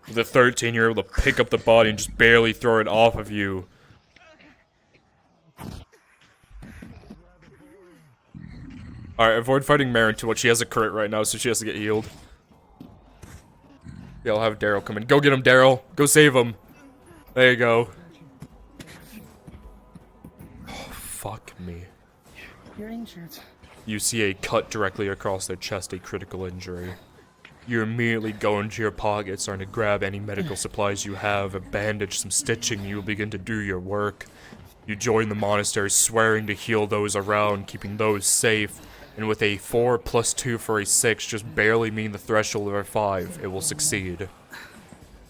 The 13, you're able to pick up the body and just barely throw it off of you. Alright, avoid fighting Marin too much. She has a crit right now, so she has to get healed. Yeah, I'll have Daryl come in. Go get him, Daryl. Go save him. There you go. Oh, fuck me. You're injured. You see a cut directly across their chest, a critical injury. You immediately go into your pocket, starting to grab any medical supplies you have, a bandage, some stitching, you will begin to do your work. You join the monastery, swearing to heal those around, keeping those safe, and with a 4 + 2 for a 6, just barely meeting the threshold of a 5, it will succeed.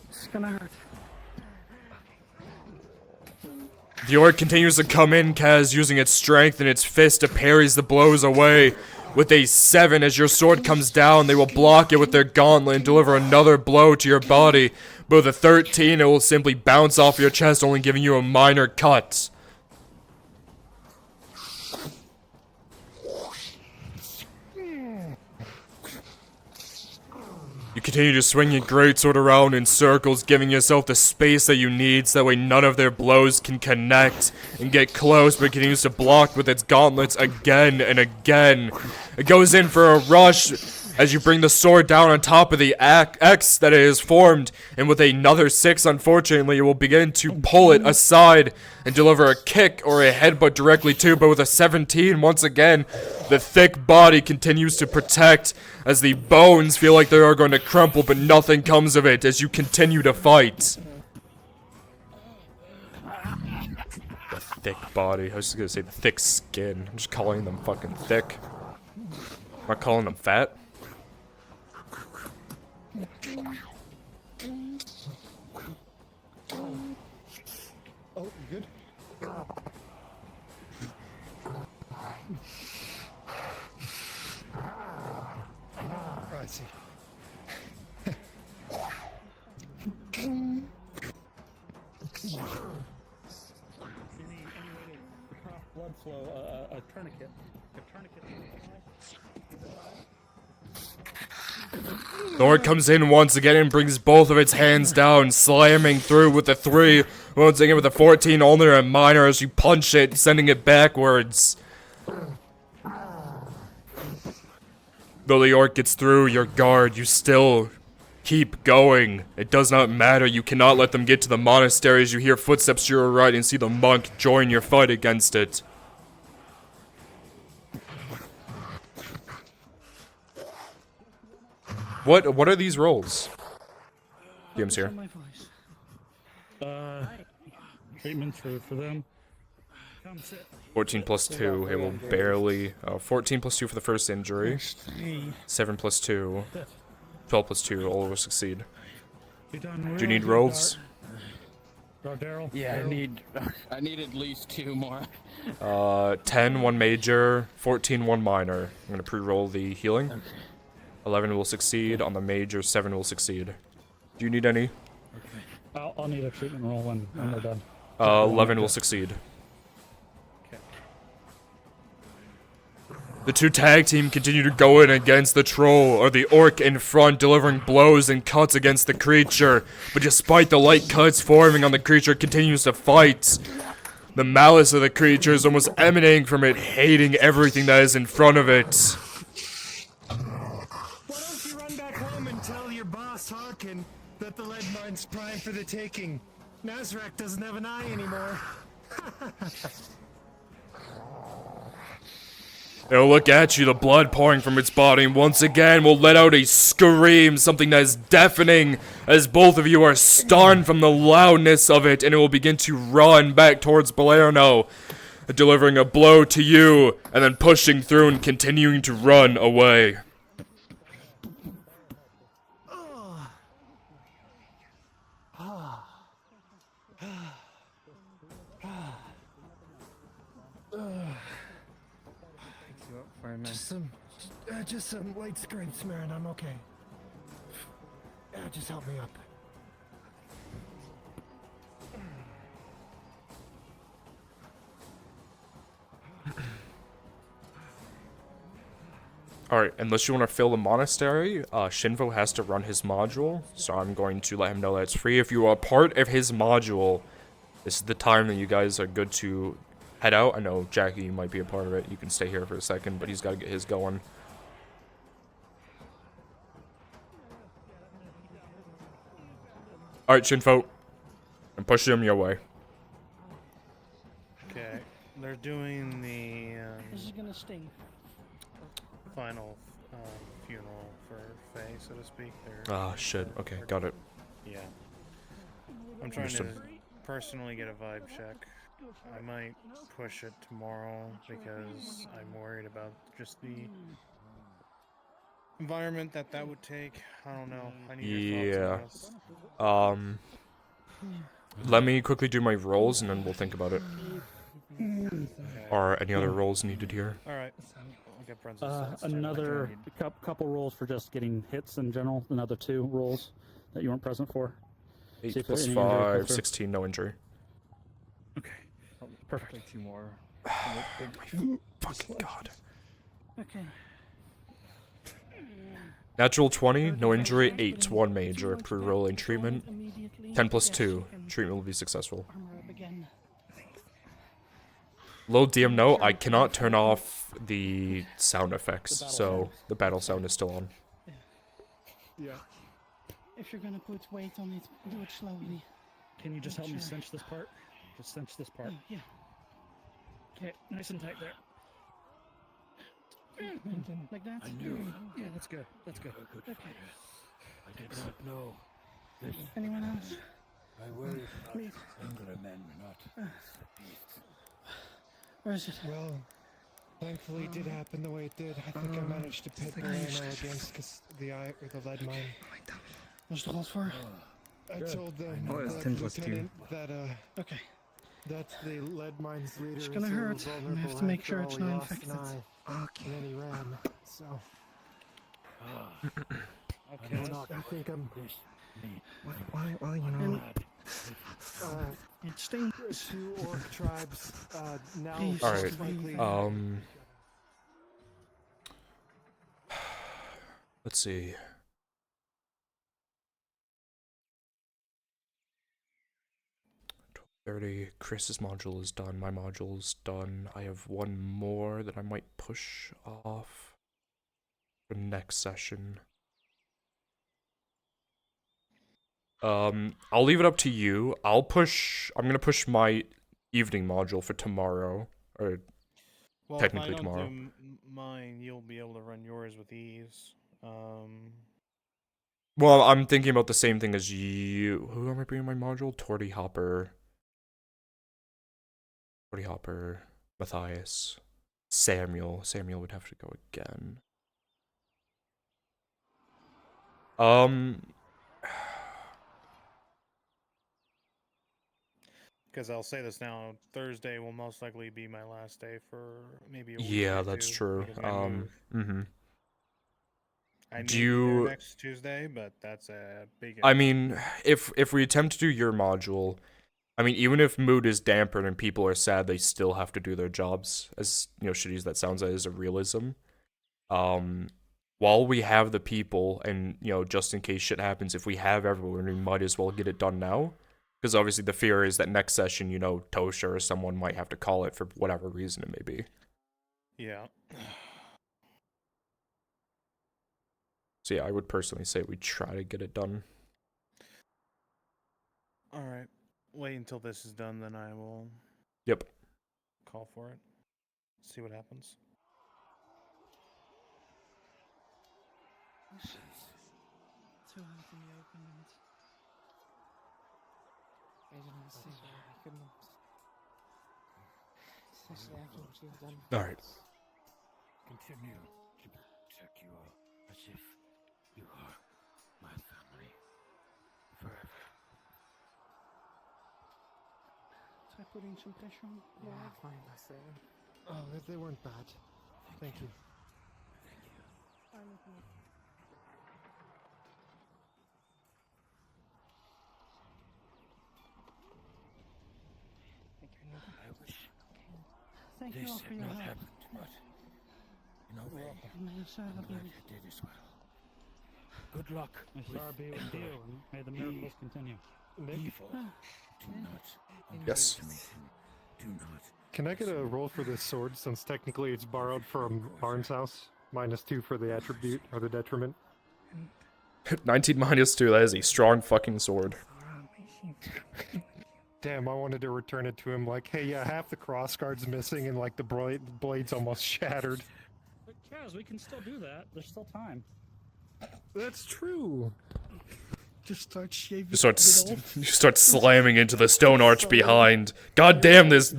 It's gonna hurt. The orc continues to come in, Kaz, using its strength and its fist to parry the blows away. With a 7, as your sword comes down, they will block it with their gauntlet and deliver another blow to your body. But with a 13, it will simply bounce off your chest, only giving you a minor cut. You continue to swing your greatsword around in circles, giving yourself the space that you need so that way none of their blows can connect and get close, but it continues to block with its gauntlets again and again. It goes in for a rush as you bring the sword down on top of the X that it has formed, and with another 6, unfortunately, you will begin to pull it aside and deliver a kick or a headbutt directly to, but with a 17, once again, the thick body continues to protect as the bones feel like they are going to crumple, but nothing comes of it as you continue to fight. The thick body. I was just gonna say the thick skin. I'm just calling them fucking thick. I'm not calling them fat. Oh, you good? I see. Any way to stop blood flow, a tourniquet. A tourniquet. Thor comes in once again and brings both of its hands down, slamming through with the 3. Once again with a 14, only a minor as you punch it, sending it backwards. Though the orc gets through your guard, you still keep going. It does not matter, you cannot let them get to the monastery as you hear footsteps to your right and see the monk join your fight against it. What are these rolls? DM's here. Treatments for them. 14 + 2, it will barely... 14 + 2 for the first injury. 7 + 2. 12 + 2, all will succeed. Do you need rolls? Yeah, I need at least 2 more. 10, 1 major, 14, 1 minor. I'm gonna pre-roll the healing. Okay. 11 will succeed on the major, 7 will succeed. Do you need any? Okay. I'll need a treatment roll when we're done. 11 will succeed. Okay. The 2 tag team continue to go in against the troll, or the orc in front, delivering blows and cuts against the creature. But despite the light cuts forming on the creature, it continues to fight. The malice of the creature is almost emanating from it, hating everything that is in front of it. Why don't you run back home and tell your boss Harkin that the lead mine's prime for the taking? Nazrak doesn't have an eye anymore. It'll look at you, the blood pouring from its body, and once again will let out a scream, something that is deafening, as both of you are stunned from the loudness of it, and it will begin to run back towards Palermo, delivering a blow to you, and then pushing through and continuing to run away. Fix you up for a nice. Just some light scrapes, man. I'm okay. Just help me up. Alright, unless you want to fill the monastery, Shinvo has to run his module, so I'm going to let him know that it's free. If you are part of his module, this is the time that you guys are good to head out. I know, Jackie, you might be a part of it. You can stay here for a second, but he's got to get his going. Alright, Shinvo. I'm pushing him your way. Okay, they're doing the This is gonna sting. final funeral for Faye, so to speak. Ah, shit. Okay, got it. Yeah. I'm trying to personally get a vibe check. I might push it tomorrow because I'm worried about just the environment that would take. I don't know. I need your thoughts on this. Let me quickly do my rolls and then we'll think about it. Okay. Are any other rolls needed here? Alright. Another couple rolls for just getting hits in general. Another 2 rolls that you weren't present for. 8 plus 5, 16, no injury. Okay. Perfect. Like 2 more. Fucking god. Okay. Natural 20, no injury, 8, 1 major, pre-rolling treatment. 10 plus 2, treatment will be successful. Low DM note, I cannot turn off the sound effects, so the battle sound is still on. Yeah. If you're gonna put weight on it, do it slowly. Can you just help me cinch this part? Just cinch this part. Yeah. Okay, nice and tight there. Like that? Yeah, that's good. That's good. Okay. I did not know this. Anyone else? I worry Please. younger men, not beasts. Where is it? Well, thankfully it did happen the way it did. I think I managed to pit Milano against the lead mine. What's the hold for? I told them, Oh, it's 10 plus 2. Lieutenant, that Okay. that the lead mine's leader It's gonna is hurt. so We vulnerable have to make after sure all it's he not lost an infected. eye. And then he ran. So Okay. I think I'm. Well, you know. It stings. 2 orc tribes now. Please, Alright, likely. Let's see. Chris's module is done, my module is done. I have 1 more that I might push off for next session. I'll leave it up to you. I'm gonna push my evening module for tomorrow, or Well, technically if I don't tomorrow. do mine, you'll be able to run yours with ease. Well, I'm thinking about the same thing as you. Who am I bringing my module? Torty Hopper, Matthias, Samuel. Samuel would have to go again. Because I'll say this now, Thursday will most likely be my last day for maybe a week. Yeah, or that's 2 true. because I move. I may Do be you? there next Tuesday, but that's a big. I mean, if we attempt to do your module, I mean, even if mood is dampened and people are sad, they still have to do their jobs. As shitty as that sounds, that is a realism. While we have the people, and just in case shit happens, if we have everyone, we might as well get it done now. Because obviously the fear is that next session, Tosha or someone might have to call it for whatever reason it may be. Yeah. So yeah, I would personally say we try to get it done. All right. Wait until this is done, then I will. Yep. Call for it. See what happens. Too hot in the open, and I didn't see that. I couldn't. Especially after what you've done. Alright. Continue to protect you all as if you are my family forever. Try putting some pressure on. Yeah, fine, I say. Oh, they weren't bad. Thank you. I wish Thank you this all for had your not help. happened, but in a way, I'm glad you did as well. Good luck. May Sar be with you, and may the miracles continue. Evil. Do not Yes. underestimate him. Do not. Can I get a roll for this sword, since technically it's borrowed from Barnes' house? -2 for the attribute, or the detriment. 19 -2, that is a strong fucking sword. Damn, I wanted to return it to him like, hey, yeah, half the crossguard's missing and like the blade's almost shattered. But Kaz, we can still do that. There's still time. That's true. Just start shaving. You start slamming into the stone arch behind. God damn this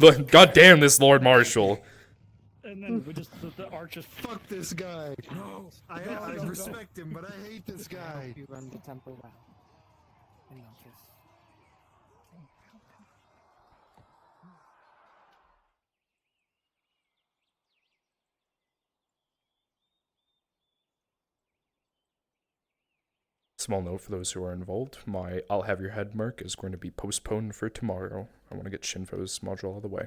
Lord Marshal. And then we just the arch is Fuck this guy. No, I respect him, but I hate this guy. You run the temple well. And not just. Small note for those who are involved, my I'll have your head mark is going to be postponed for tomorrow. I want to get Shinfo's module out of the way.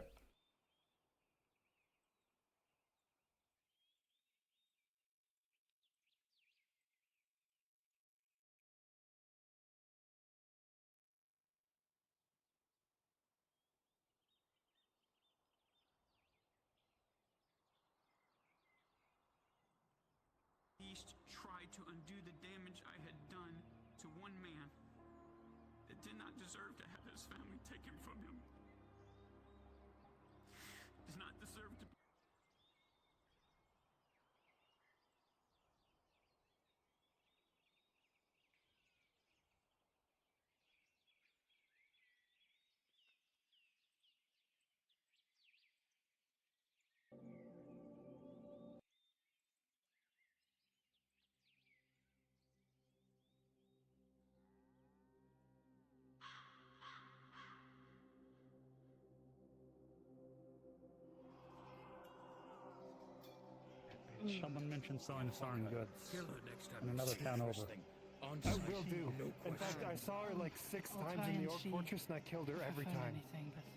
Beast tried to undo the damage I had done to one man that did not deserve to have his family taken from him. Does not deserve to be. Someone mentioned selling Sarin goods in another town over. I will do. In fact, I saw her like 6 times in the Orc Fortress and I killed her every time.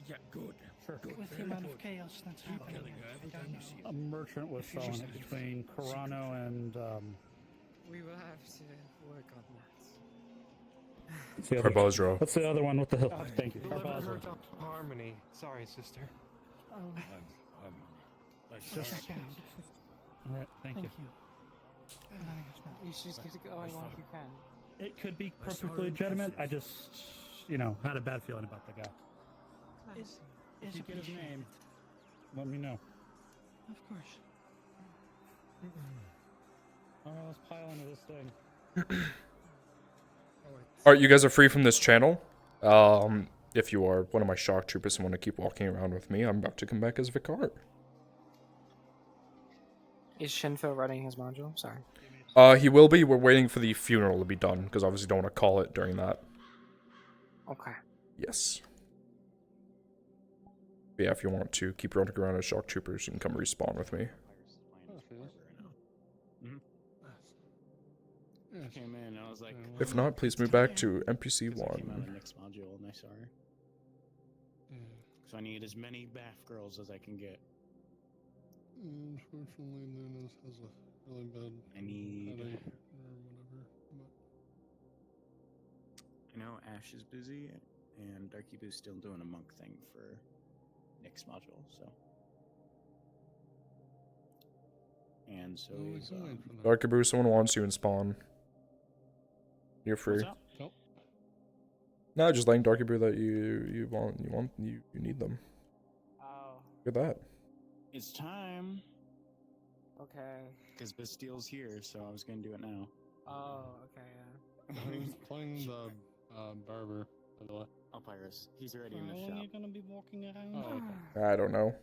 Yeah, good. Sure. With the amount of chaos that's happening, I don't know. A merchant was selling it between Corano and We will have to work on that. what's the other- Carbozro. What's the other one? What the hell? Thank you. Deliver her Carbozro. to Harmony. Sorry, sister. Just all right. Thank you. You should just get going while you can. It could be perfectly legitimate. I just, had a bad feeling about the guy. If you get his name, let me know. Of course. Let's pile into this thing. Alright, you guys are free from this channel. If you are one of my shock troopers and want to keep walking around with me, I'm about to come back as Vicar. Is Shinfo running his module? Sorry. He will be. We're waiting for the funeral to be done, because obviously don't want to call it during that. Okay. Yes. But yeah, if you want to keep running around as shock troopers, you can come respawn with me. I came in, I was like... If not, please move back to NPC Came out 1. of Nick's module, and I saw her. So I need as many BAF girls as I can get. Unfortunately, Nunes has a really bad I need... headache or whatever. I know Ash is busy, and Darky Boo's still doing a monk thing for Nick's module, so... And so is... Darkaboo, someone wants you in spawn. You're free. Nope. No, just letting Darkaboo that you need them. Oh. Look at that. It's time. Okay. Because Bastile's here, so I was gonna do it now. Oh, okay, yeah. Who's playing the barber, by the way? Oh, Pyrus. He's already in the How long are shop. you gonna be walking around? Oh, okay. I don't know.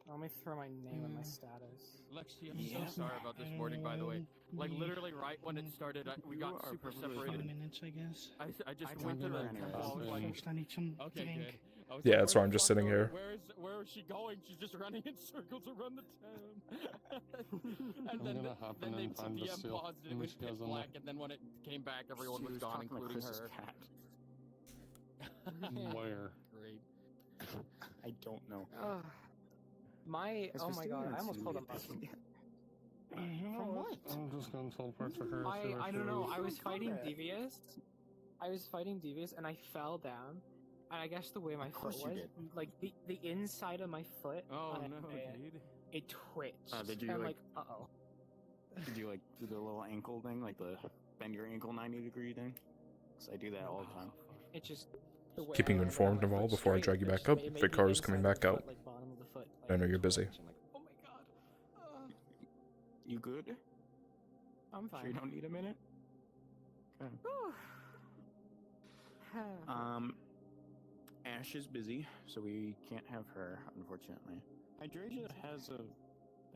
Let me throw my name in my status. Lexi, I'm so sorry about this morning, by the way. Like, literally right when it started, we got super separated. 5 minutes, I guess. I just I went to talked to the her anyways. temple. I was like, First, I need some okay, drink. good. I was Yeah, like, that's "Where why I'm the just fuck sitting are- here. Where is she going? She's just running in circles around the town. and I'm then, gonna hop in then and find PM Bastille. paused it And with she goes pitch on black, and then when it came back, everyone was gone, talking to including Chris's her. cat. Where? Great. I don't know. My Has oh my Bastille god, even I almost seen pulled the a muscle. opinion? From what? I'm just gonna teleport to her. see where I she don't know. is. I was fighting Devious. And I fell down. And I guess the way my foot course you was, did. like the inside of my foot, Oh on no, it, dude. it twitched. Did you I'm like? uh oh. Did you like do the little ankle thing, like the bend your ankle 90-degree thing? Cause I do that all the time. It just the way Keeping I you landed on informed my of all foot before I straight, drag you it back just up. it made the Vicar is coming inside of back the out. foot, like bottom of the foot, I know like, you're busy. twitch. I'm like, oh my god. You good? I'm fine. Sure you don't need a minute? Okay. Whew. Ash is busy, so we can't have her, unfortunately. Hydrasia has a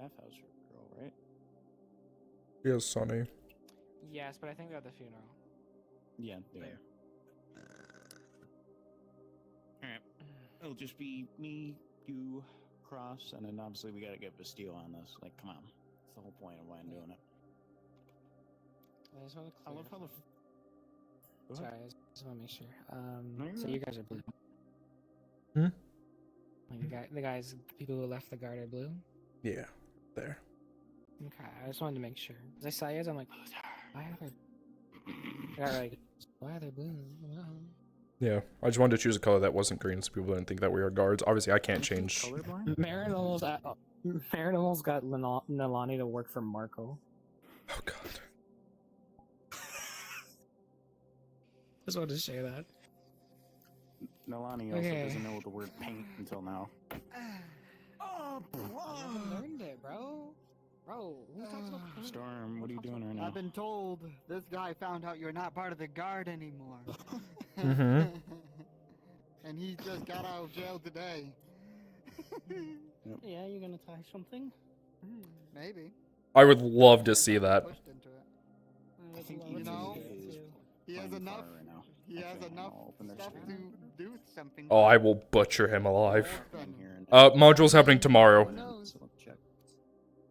bathhouse girl, right? Yes, Sonny. Yes, but I think they're at the funeral. Yeah, they are. Alright. It'll just be me, you, Cross, and then obviously we gotta get Bastille on this. Like, come on. That's the whole point of why I'm doing it. I just want to I love how the... Go ahead. Sorry, I just want to make sure. No, you're So right. you guys are blue. Hmm? Like the people who left the guard are blue? Yeah, there. Okay, I just wanted to make sure. As I saw yours, I'm like, why are they blue? Wow. Yeah, I just wanted to choose a color that wasn't green so people didn't think that we are guards. Obviously, I can't change. Marin almost got Nalani to work for Marco. Oh god. Just wanted to share that. Nalani also Okay. doesn't know the word paint until now. Oh, bro! Learned it, bro. Bro, who talks about paint? Storm, what are you doing right now? I've been told this guy found out you're not part of the guard anymore. Mm-hmm. And he just got out of jail today. Yeah, you're gonna try something? Maybe. I would love to see that. Pushed into it. I think You know, he has playing enough. fire right now. He has Actually, enough I'll open their stuff stream. to do something. Oh, I will butcher him alive. In here and- Module's happening tomorrow. So check.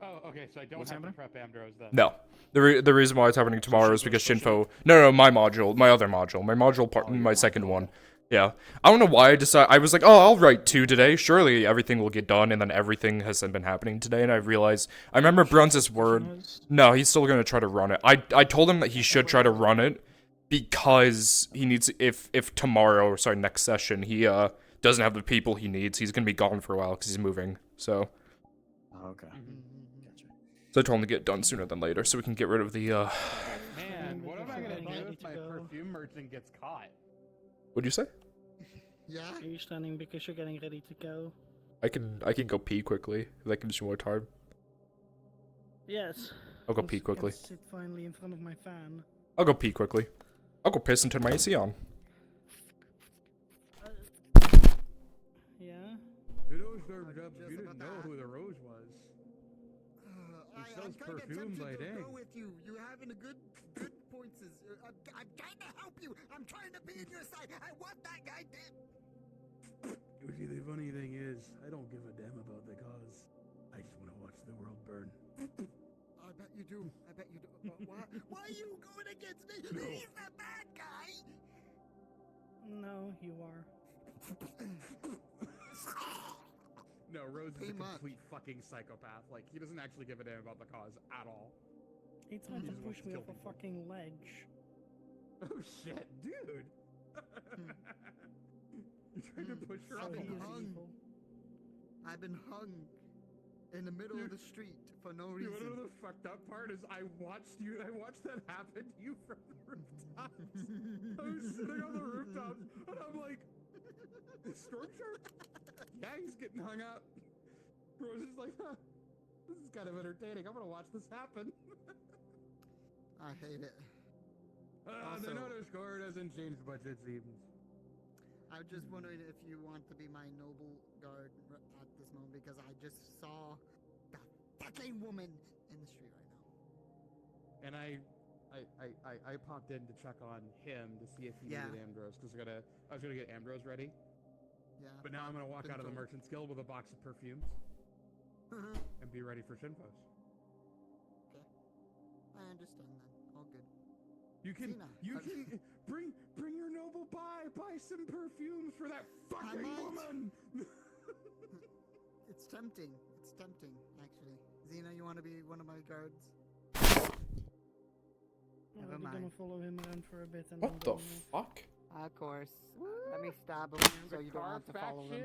Oh, okay, so I don't What's have to happening? prep Ambrose then. No. The reason why it's happening tomorrow is because Shinfo... No, my module. My other module. My module part... my second one. Yeah. I don't know why I decided... I was like, oh, I'll write 2 today. Surely everything will get done, and then everything has been happening today, and I realized... I remember Bruns' word... No, he's still gonna try to run it. I told him that he should try to run it, because he needs... If tomorrow, sorry, next session, he doesn't have the people he needs, he's gonna be gone for a while, because he's moving, so... Oh, okay. Mm-hmm. So I told him to get done sooner than later, so we can get rid of the, Man, what am I gonna do if my perfume merchant gets caught? What'd you say? Yeah? Are you standing because you're getting ready to go? I can go pee quickly. That gives you more time. Yes. I'll go Let's pee quickly. Sit finally in front of my fan. I'll go pee quickly. I'll go piss and turn my AC on. Yeah? You know, you didn't know who the Rose was. He sells perfume by day. With you. You're having a good points. I'm trying to help you. I'm trying to be in your side. What that guy did. You see, the funny thing is, I don't give a damn about the cause. I just want to watch the world burn. I bet you do. I bet you do. Why are you going against me? No. He's the bad guy. No, you are. No, Rose is Pretty a much. complete fucking psychopath. Like, he doesn't actually give a damn about the cause at all. He tried to just wants push to me kill off a people. fucking ledge. Oh shit, dude! You tried to push her I've off. been hung. I've been hung in the middle of the street for no You reason. wanna know the fucked up part is I watched that happen to you from the rooftops. I was sitting on the rooftops and I'm like, is Storm Shark? Yeah, he's getting hung up. Rose is like, huh, this is kind of entertaining. I'm gonna watch this happen. I hate it. The Also- notice score doesn't change much, it seems. I'm just wondering if you want to be my noble guard at this moment because I just saw that fucking woman in the street right now. And I popped in to check on him to see if he Yeah. needed Ambrose because I was gonna get Ambrose ready. Yeah. But now I'm gonna walk out of the Control. Merchant's Guild with a box of perfumes and be ready for Shinpos. Okay. I understand then. All good. You can Xena, bring your noble buy some perfumes for that fucking might. woman. It's tempting. It's tempting, actually. Xena, you want to be one of my guards? I'm Never gonna mind. follow him around for a bit and What the fuck? Of course. Let me stab him so you don't have to follow him.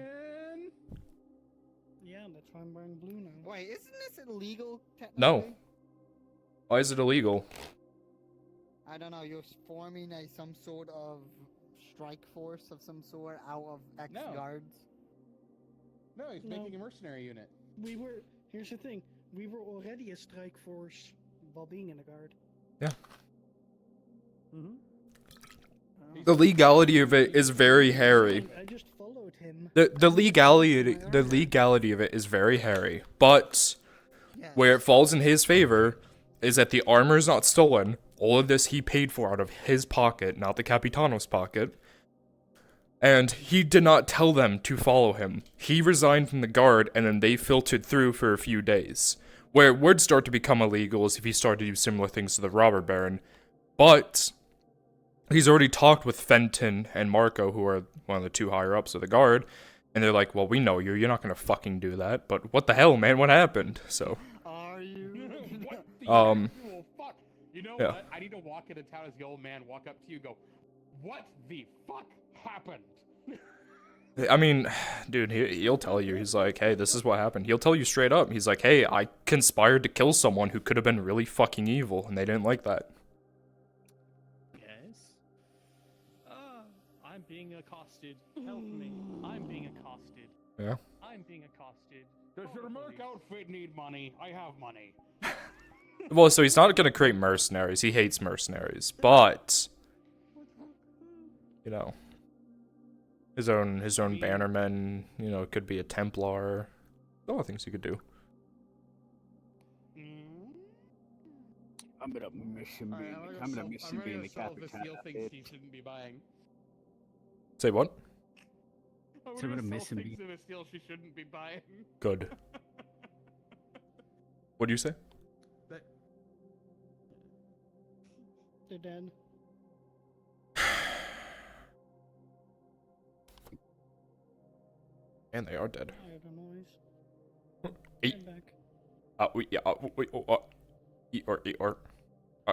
Yeah, that's why I'm wearing blue now. Wait, isn't this illegal? No. Why is it illegal? I don't know. You're forming some sort of strike force of some sort out of ex-guards. No, he's making a mercenary unit. Here's the thing. We were already a strike force while being in the guard. Yeah. Mm-hmm. The legality of it is very hairy. I just followed him. The legality of it is very hairy. But where it falls in his favor is that the armor is not stolen. All of this he paid for out of his pocket, not the Capitano's pocket. And he did not tell them to follow him. He resigned from the guard, and then they filtered through for a few days. Where it would start to become illegal is if he started to do similar things to the robber baron. But he's already talked with Fenton and Marco, who are one of the two higher ups of the guard, and they're like, well, we know you. You're not going to fucking do that. But what the hell, man? What happened? So, Are you? What the Um, actual fuck? You know yeah. what? I need to walk into town as the old man, walk up to you, go, what the fuck happened? I mean, dude, he'll tell you. He's like, hey, this is what happened. He'll tell you straight up. He's like, hey, I conspired to kill someone who could have been really fucking evil, and they didn't like that. Yes. I'm being accosted. Help me. I'm being accosted. Yeah. I'm being accosted. Does your merc outfit need money? I have money. Well, so he's not going to create mercenaries. He hates mercenaries. But, you know, his own bannermen, you know, could be a Templar. A lot of things he could do. I'm gonna miss him being the sell the Capitan. steel things he shouldn't be buying. Say what? I'm So I'm gonna gonna sell miss him things in a steel she shouldn't be buying. Good. What do you say? That They're dead. And they are dead. I heard a noise. Eat. I'm back.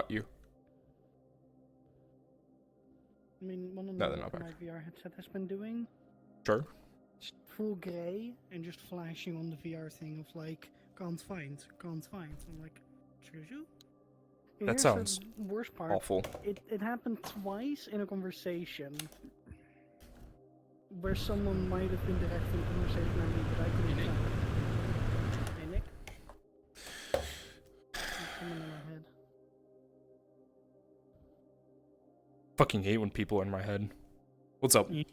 You. I mean, one of No, the they're not my back. VR headset has been doing Sure. just full grey and just flashing on the VR thing of like, can't find. I'm like, excuse you? That Here's sounds the worst part. awful. It happened twice in a conversation where someone might have been direct in conversation with me, but I couldn't tell. Hey, Nick? There's someone in my head. Fucking hate when people are in my head. What's up? Yeah.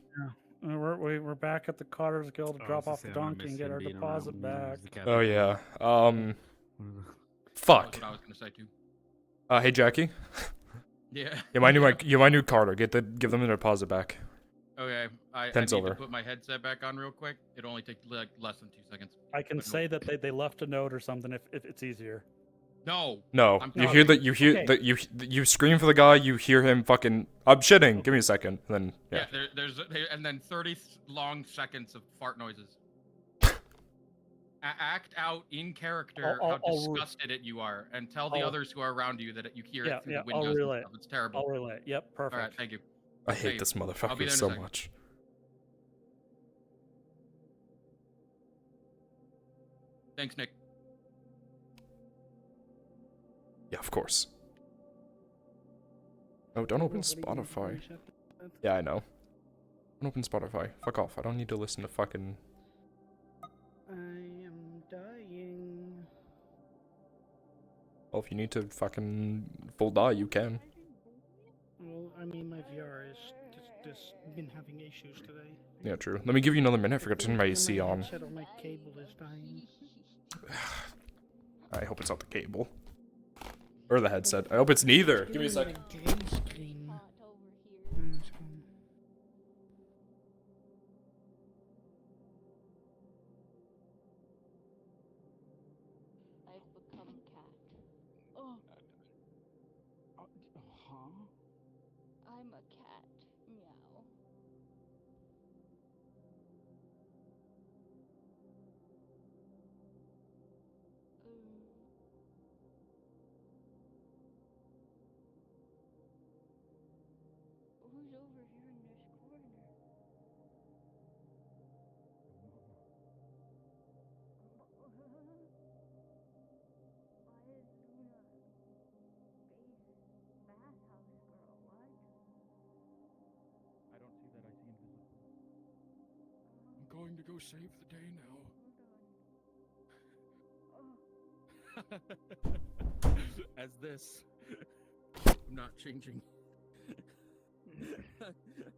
We're back at the Carter's Guild to drop off the donkey and get our deposit back. Oh yeah. That's Fuck. what I was gonna say too. Hey Jackie. Yeah. Yeah, my new Carter. Give them the deposit back. Okay, I 10 need silver. to put my headset back on real quick. It'll only take like less than 2 seconds. I can But no- say that they left a note or something if it's easier. No. No, I'm you sorry. hear Okay. that you scream for the guy. You hear him fucking. I'm shitting. Give me a second. And then yeah. Yeah, and then 30 long seconds of fart noises. Act out in character I'll- how I'll- disgusted you are, and tell the I'll- others who are around you that you hear Yeah, it through yeah, the I'll windows. relay and it. stuff. It's terrible. I'll relay it. Yep, perfect. All right, thank you. I hate this I'll be motherfucker there in a so second. much. Thanks, Nick. Yeah, of course. Oh, don't open Spotify. Yeah, I know. Don't open Spotify. Fuck off. I don't need to listen to fucking. I am dying. Well, if you need to fucking full die, you can. Well, I mean, my VR is just been having issues today. Yeah, true. Let me give you another minute. I forgot to turn my AC My on. headset or my cable is dying. I hope it's not the cable. Or the headset. I hope it's neither. Give me a second. Green screen. I'm a cat. Meow. Who's over here in this corner? Why is Luna space bathhouse girl? What? I don't see that. I see invisible. I'm going to go save the day now. As this, I'm not changing.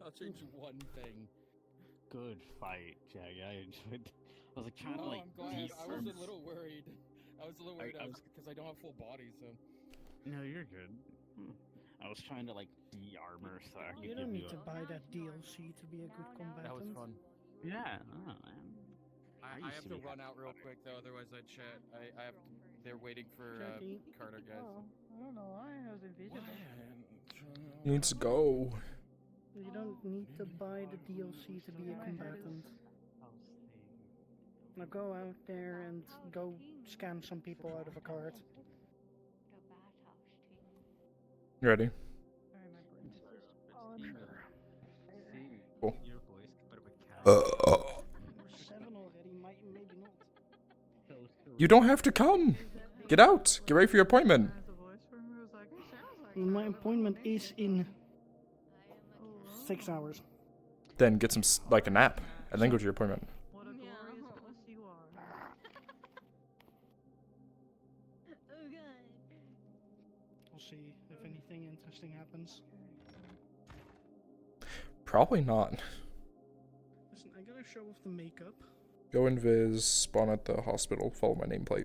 I'll change one thing. Good fight, Jag. I enjoyed. I was like trying to like. I'm glad. I was a little worried. I was a little worried. I I was because I don't have full body, so. No, you're good. I was trying to like de-armor so I could You give don't you need to buy that DLC to be a good combatant. That was fun. Yeah. Oh, man. I have to run out real quick though, otherwise I'd chat. I have to. They're waiting for Carter, guys. Oh, I don't know why I was invisible. He needs to go. You don't need to buy the DLC to be a combatant. Now go out there and go scam some people out of a cart. Ready? Cool. Your voice could put up a cat. 7 already, maybe not. You don't have to come. Get out. Get ready for your appointment. My appointment is in 6 hours. Then get some like a nap, and then go to your appointment. What a glorious puss you are. Oh god. We'll see if anything interesting happens. Probably not. Listen, I gotta show off the makeup. Go invis, spawn at the hospital, follow my nameplate.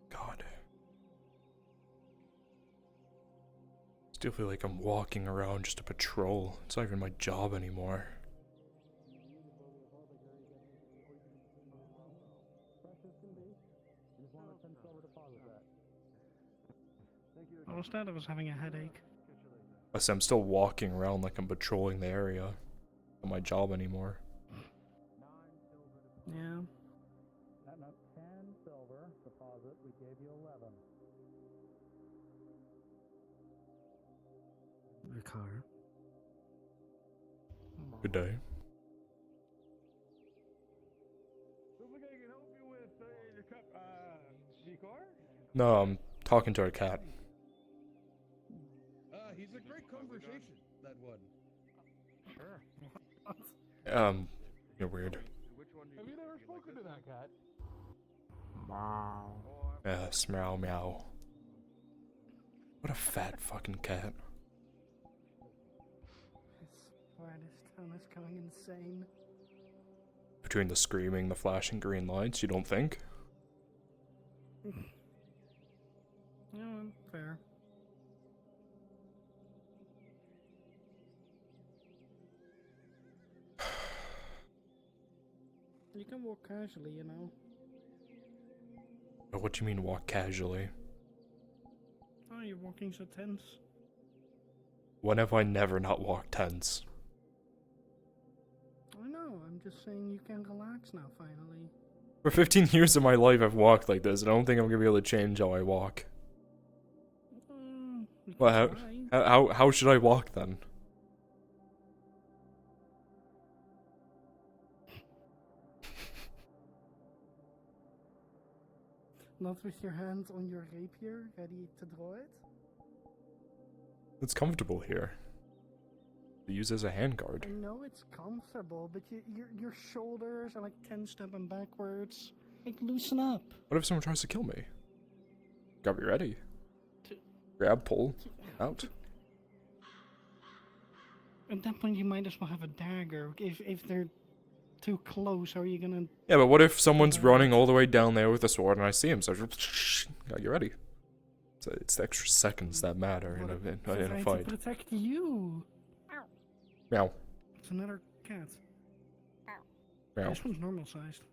God. Still feel like I'm walking around just a patrol. It's not even my job anymore. What was that? I was having a headache. I said I'm still walking around like I'm patrolling the area. Not my job anymore. Yeah. Not 10 silver deposit. We gave you 11. The car. Good day. Something I can help you with your car? No, I'm talking to a cat. He's a great conversation, that one. Sure. You're weird. Have you never spoken to that cat? Yes, meow meow. What a fat fucking cat. This town is going insane. Between the screaming, the flashing green lights, you don't think? Yeah, fair. You can walk casually, you know. What do you mean walk casually? Oh, you're walking so tense. When have I never not walked tense? I know, I'm just saying you can relax now, finally. For 15 years of my life I've walked like this, and I don't think I'm gonna be able to change how I walk. Well, how should I walk then? Not with your hand on your rapier, ready to draw it? It's comfortable here. To use as a handguard. I know it's comfortable, but your shoulders are like 10 stepping backwards. Like, loosen up. What if someone tries to kill me? Gotta be ready. Grab, pull, out. At that point, you might as well have a dagger. If they're too close, how are you gonna... Yeah, but what if someone's running all the way down there with a sword and I see him, so gotta get ready. So it's the extra seconds that matter in a fight. To protect you. Meow. It's another cat. Meow. This one's normal sized.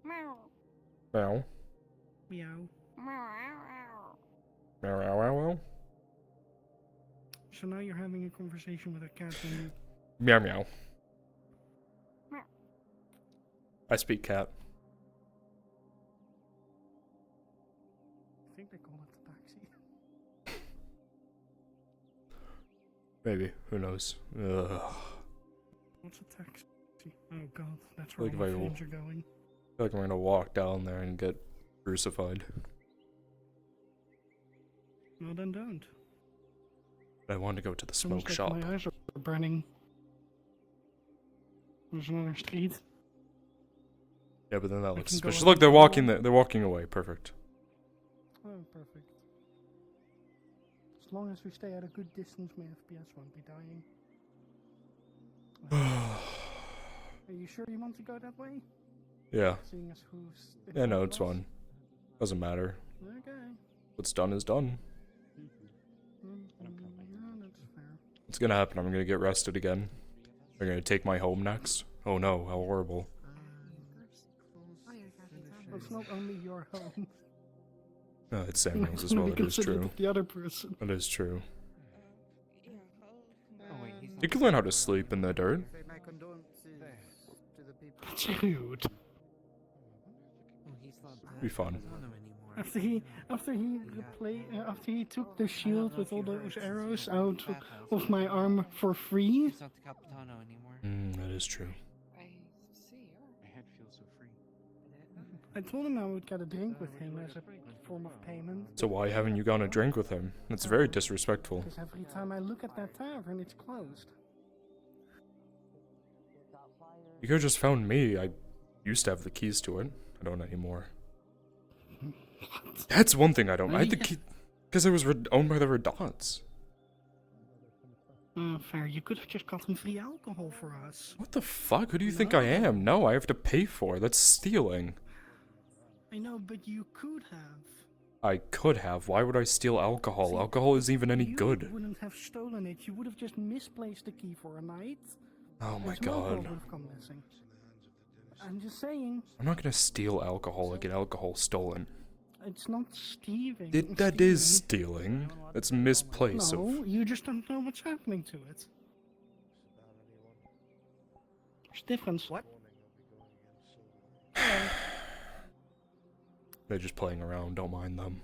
Meow. Meow. Meow. Meow, meow, meow, meow. So now you're having a conversation with a cat and you... Meow, meow. I speak cat. I think they call it the taxi. Maybe. Who knows? Ugh. What's a taxi? Oh god, that's where Like all if my I friends are going. I feel like I'm gonna walk down there and get crucified. Well then don't. I want to go to the It's smoke almost like shop. My eyes are burning. There's another street. Yeah, but then that looks can go suspicious. on Look, they're the walking. wall. They're walking away. Perfect. Oh, perfect. As long as we stay at a good distance, my FPS won't be dying. Are you sure you want to go that way? Yeah. Seeing as who's... in Yeah, no, front it's of us? fine. Doesn't matter. Okay. What's done is done. Yeah, that's fair. What's gonna happen? I'm gonna get arrested again. They're gonna take my home next. Oh no, how horrible. It's not only your home. No, it's Samuel's as It's well. gonna be It is considered true. The other person. It is true. Oh, wait, he's You can learn how to sleep in the dirt. My condolences to the people. That's rude. Be fun. After he took the shield with all those arrows out of my arm for free. He's not the Capitano anymore. That is true. I see. My head feels so free. I told him I would get a drink with him as a form of payment. So why haven't you gone a drink with him? That's very disrespectful. Because every time I look at that tavern, it's closed. You could have just found me. I used to have the keys to it. I don't anymore. That's one thing I don't. I had the key because it was owned by the Redots. Fair. You could have just gotten free alcohol for us. What the fuck? Who do you think I am? No, I have to pay for it. That's stealing. I know, but you could have. I could have. Why would I steal alcohol? See, Alcohol isn't even any You good. wouldn't have stolen it. You would have just misplaced the key for a night. Oh my Some alcohol god. would have gone missing. I'm just saying. I'm not gonna steal alcohol and get alcohol stolen. It's not stealing. That is stealing. That's misplaced. No, you just don't know what's happening to it. There's difference. What? They're just playing around. Don't mind them.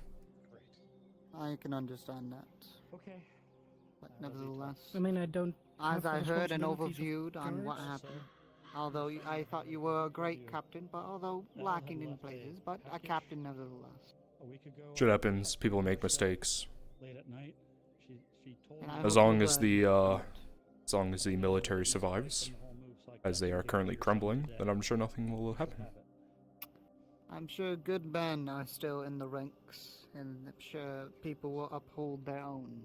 I can understand that. Okay. But nevertheless, I mean, I don't. as have I heard and responsibilities of overviewed on what guards, happened, although I thought you were a great captain, but although lacking in places, but a captain nevertheless. A week ago. Shit happens. People make mistakes. Late at night, she told me. As long as the military survives, as they are currently crumbling, then I'm sure nothing will happen. I'm sure good men are still in the ranks, and I'm sure people will uphold their own,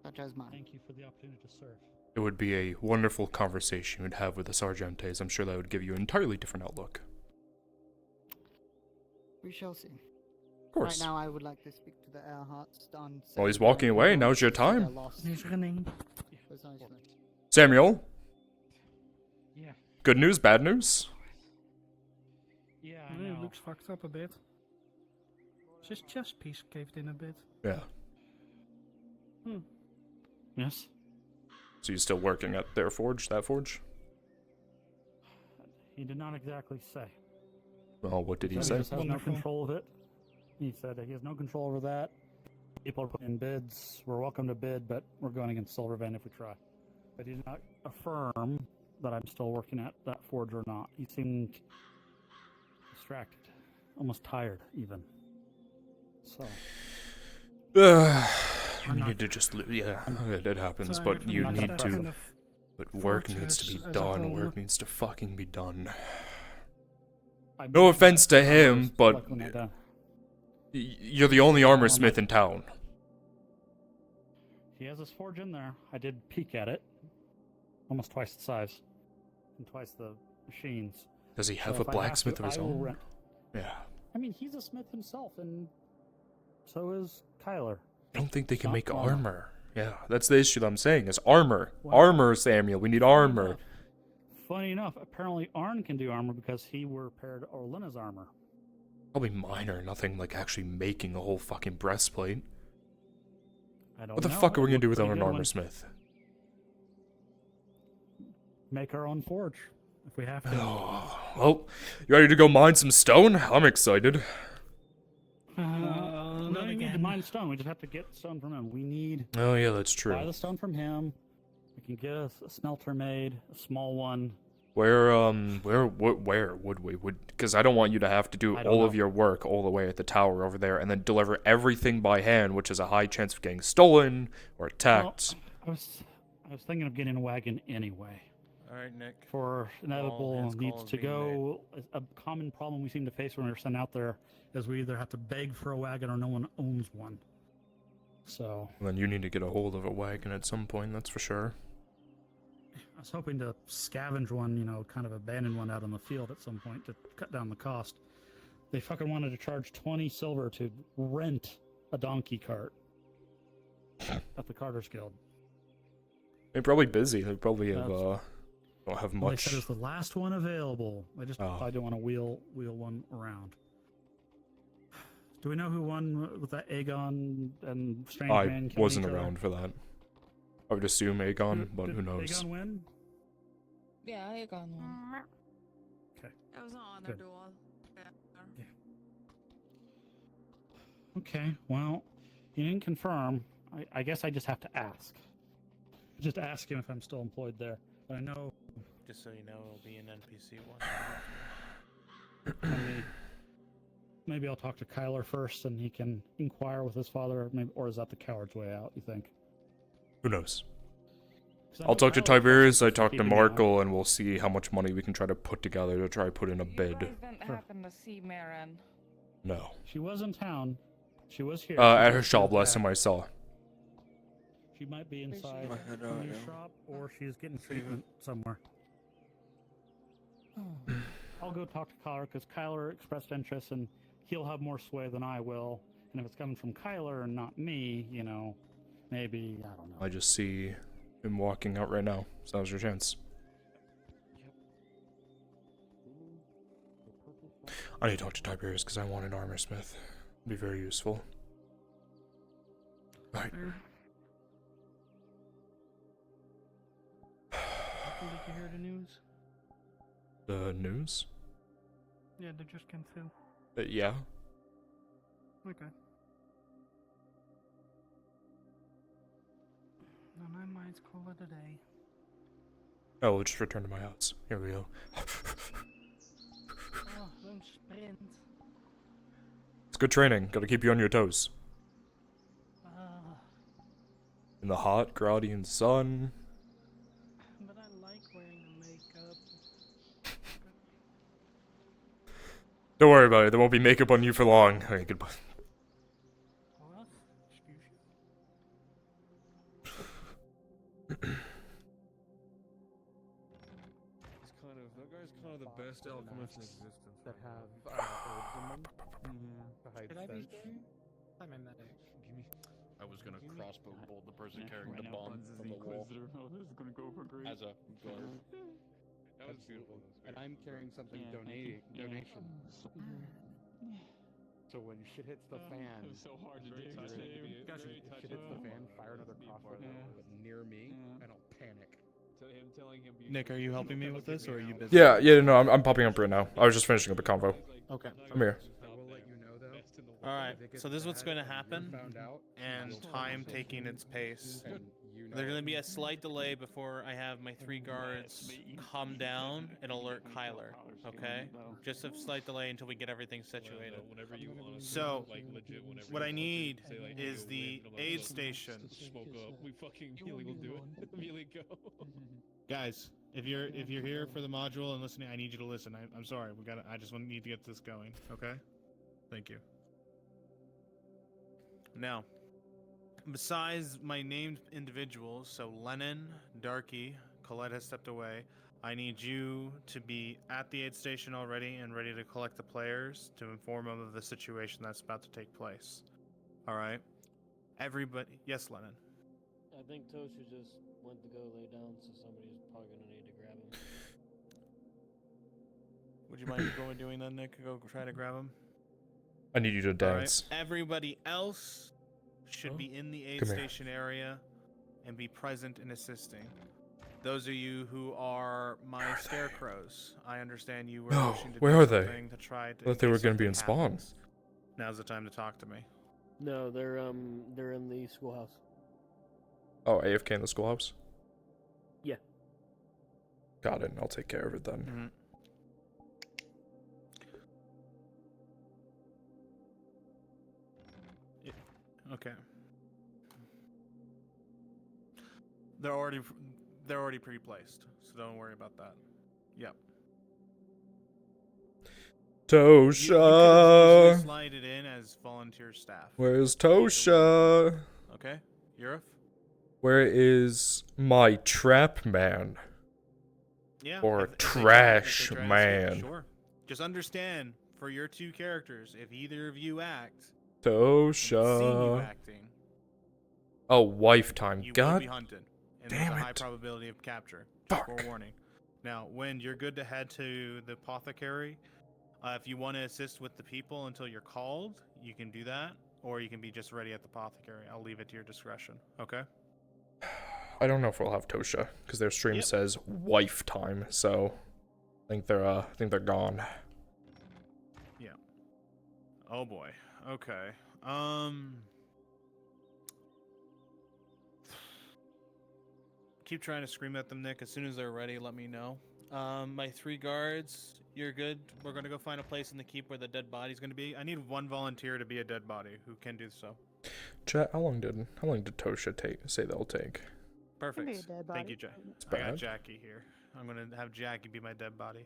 such as mine. Thank you for the opportunity to serve. It would be a wonderful conversation you'd have with the Sargentes. I'm sure that would give you an entirely different outlook. We shall see. Of course. Right now, I would like to speak to the Earharts on. Well, he's walking away. Now's your time. He's running. Precisely. Samuel. Yeah. Good news, bad news? Yeah, I It know. looks fucked up a bit. His chest piece caved in a bit. Yeah. Yes. So you're still working at their forge, that forge? He did not exactly say. Well, what did he He say? just has no control of it. He said that he has no control over that. People are putting in bids. We're welcome to bid, but we're going against Silvervan if we try. But he did not affirm that I'm still working at that forge or not. He seemed distracted, almost tired even. So. You need to just yeah, it happens, Sorry, but you I'm need not to. kind of But work needs to be fortress as a done. whole. Work needs to fucking be done. I No mean, offense to him, like but when I done. you're the only armor smith in town. He has his forge in there. I did peek at it. Almost twice the size. And twice the machines. Does he have So a if I blacksmith to, of his I will own? rent. Yeah. I mean, he's a smith himself, and so is Kyler. I don't think they can Not make armor. armor. Yeah, that's the issue that I'm saying, is armor. Well, Armor, Samuel. We need armor. Funny enough, apparently Arn can do armor because he repaired Orlena's armor. Probably minor, nothing like actually making a whole fucking breastplate. I don't What the know. fuck are we It gonna do looked without pretty an good armor when- smith? Make our own forge, if we have to. Well, you ready to go mine some stone? I'm excited. No, you need to mine stone. We just have to get stone from him. We need. Oh yeah, that's true. Buy the stone from him. We can get us a smelter made, a small one. Where would we? Because I don't want you to have to do I don't all of know. your work all the way at the tower over there and then deliver everything by hand, which is a high chance of getting stolen or attacked. Well, I was thinking of getting a wagon anyway. All right, Nick. For inevitable His needs call is to being go. A common problem we seem to face when we're sent out there is we either have to beg for a wagon or no one owns one. So And then you need to get a hold of a wagon at some point, that's for sure. I was hoping to scavenge one, kind of abandon one out on the field at some point to cut down the cost. They fucking wanted to charge 20 silver to rent a donkey cart at the Carter's Guild. They're probably busy. They probably have That's- don't have Well, they much. said it's the last one available. I just Oh. I didn't want to wheel one around. Do we know who won with that Aegon and Strange Man I killing wasn't each other? around for that. I would assume Aegon, but who knows? Aegon win? Yeah, I got one. Okay. It was an honor Good. duel. Yeah. Okay, well, you didn't confirm. I guess I just have to ask. Just ask him if I'm still employed there. But I know. Just so you know, it'll be an NPC one. Maybe I'll talk to Kyler first, and he can inquire with his father. Maybe, or is that the coward's way out? You think? Who knows? 'Cause I I'll know talk to Kyler's Tiberius, I supposed to talk keep to an eye on- Markle, and we'll see how much money we can try to put together to try put in a You bid. guys didn't happen to see Marin. No. She was in town. She was here. At her shop last time I saw. She might be inside My the new shop, or she's getting treatment somewhere. I'll go talk to Kyler because Kyler expressed interest, and he'll have more sway than I will. And if it's coming from Kyler and not me, maybe I don't know. I just see him walking out right now, so now's your chance. I need to talk to Tiberius because I want an armor smith. It'd be very useful. Alright. Did you hear the news? The news? Yeah, they just came through. Yeah. Okay. Then I might call it a day. Oh, we'll just return to my house. Here we go. Oh, don't sprint. It's good training. Gotta keep you on your toes. In the hot, Gradian sun. But I like wearing the makeup. Don't worry about it. There won't be makeup on you for long. Okay, goodbye. What? Excuse That guy's kind of the best alchemist in existence. That have Should I be here? I'm a medic. I was gonna crossbow bolt the person carrying the bomb from the wall. Oh, this is gonna go for great. As a guard. That was beautiful. And I'm carrying something donation. So when shit hits the fan, It was so hard to do. shit hits the fan, fire another crossbow, but near me, and I'll panic. Nick, are you helping me with this, or are you busy? Yeah, no, I'm popping up right now. I was just finishing up a convo. Okay. I'm here. All right. So this is what's going to happen, and time taking its pace. There's going to be a slight delay before I have my 3 guards come down and alert Kyler. Okay? Just a slight delay until we get everything situated. Whenever you honestly, So, like legit, whenever what you I want to, need say, like, is yo, the wait, aid look, station. Smoke up. We fucking immediately will do it. Immediately go. Guys, if you're here for the module and listening, I need you to listen. I'm sorry. I just need to get this going. Okay? Thank you. Now, besides my named individuals, so Lennon, Darky, Colette has stepped away. I need you to be at the aid station already and ready to collect the players to inform them of the situation that's about to take place. All right? Everybody, yes, Lennon. I think Tosha just went to go lay down, so somebody's probably gonna need to grab him. Would you mind going doing that, Nick? Go try to grab him. I need you to dance. All right. Everybody else should be in the aid Come here. station area and be present and assisting. Those of you who are my scarecrows, I understand you were No, wishing to where do are they? something to try to. I thought they were going to be in spawn. Now's the time to talk to me. No, they're in the schoolhouse. Oh, AFK in the schoolhouse? Yeah. Got it. I'll take care of it then. Mm-hmm. Okay. They're already pre-placed, so don't worry about that. Yep. Tosha! You can slide it in as volunteer staff. Where's Tosha? Okay, Yurif? Where is my trap man? Yeah. Or if they trash try to man? escape, sure. Just understand, for your 2 characters, if either of you act, Tosha. see you acting, Oh, wife time. you will God be hunted, and damn there's a high it. probability of capture. Just forewarning. Now, when you're good to head to the apothecary, if you want to assist with the people until you're called, you can do that, or you can be just ready at the apothecary. I'll leave it to your discretion. Okay. I don't know if we'll have Tosha because their stream says wife time, so I think they're gone. Yeah. Oh boy. Okay. Keep trying to scream at them, Nick. As soon as they're ready, let me know. My 3 guards, you're good. We're gonna go find a place in the keep where the dead body's gonna be. I need 1 volunteer to be a dead body who can do so. Chat, how long did Tosha say they'll take? Perfect. Thank you, Jay. I got Jackie here. I'm gonna have Jackie be my dead body.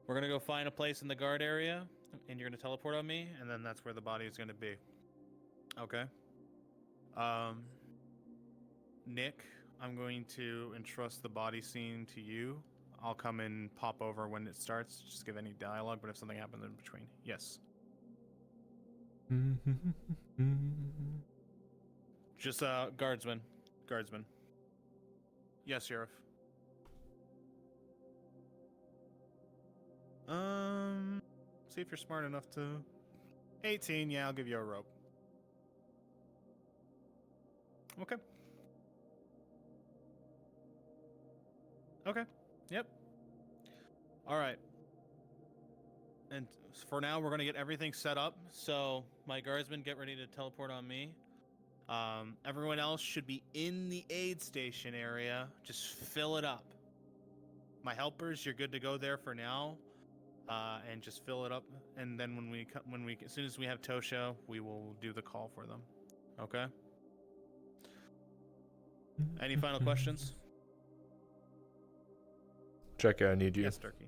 We're gonna go find a place in the guard area, and you're gonna teleport on me, and then that's where the body is gonna be. Okay. Nick, I'm going to entrust the body scene to you. I'll come and pop over when it starts. Just give any dialogue, but if something happens in between, yes. Just guardsman. Yes, Sheriff. See if you're smart enough to. 18, yeah, I'll give you a rope. Okay. Okay. Yep. All right. And for now, we're going to get everything set up. So my guardsmen get ready to teleport on me. Everyone else should be in the aid station area. Just fill it up. My helpers, you're good to go there for now. And just fill it up. And then as soon as we have Tosha, we will do the call for them. Okay? Any final questions? Jackie, I need you. Yes, Turkey.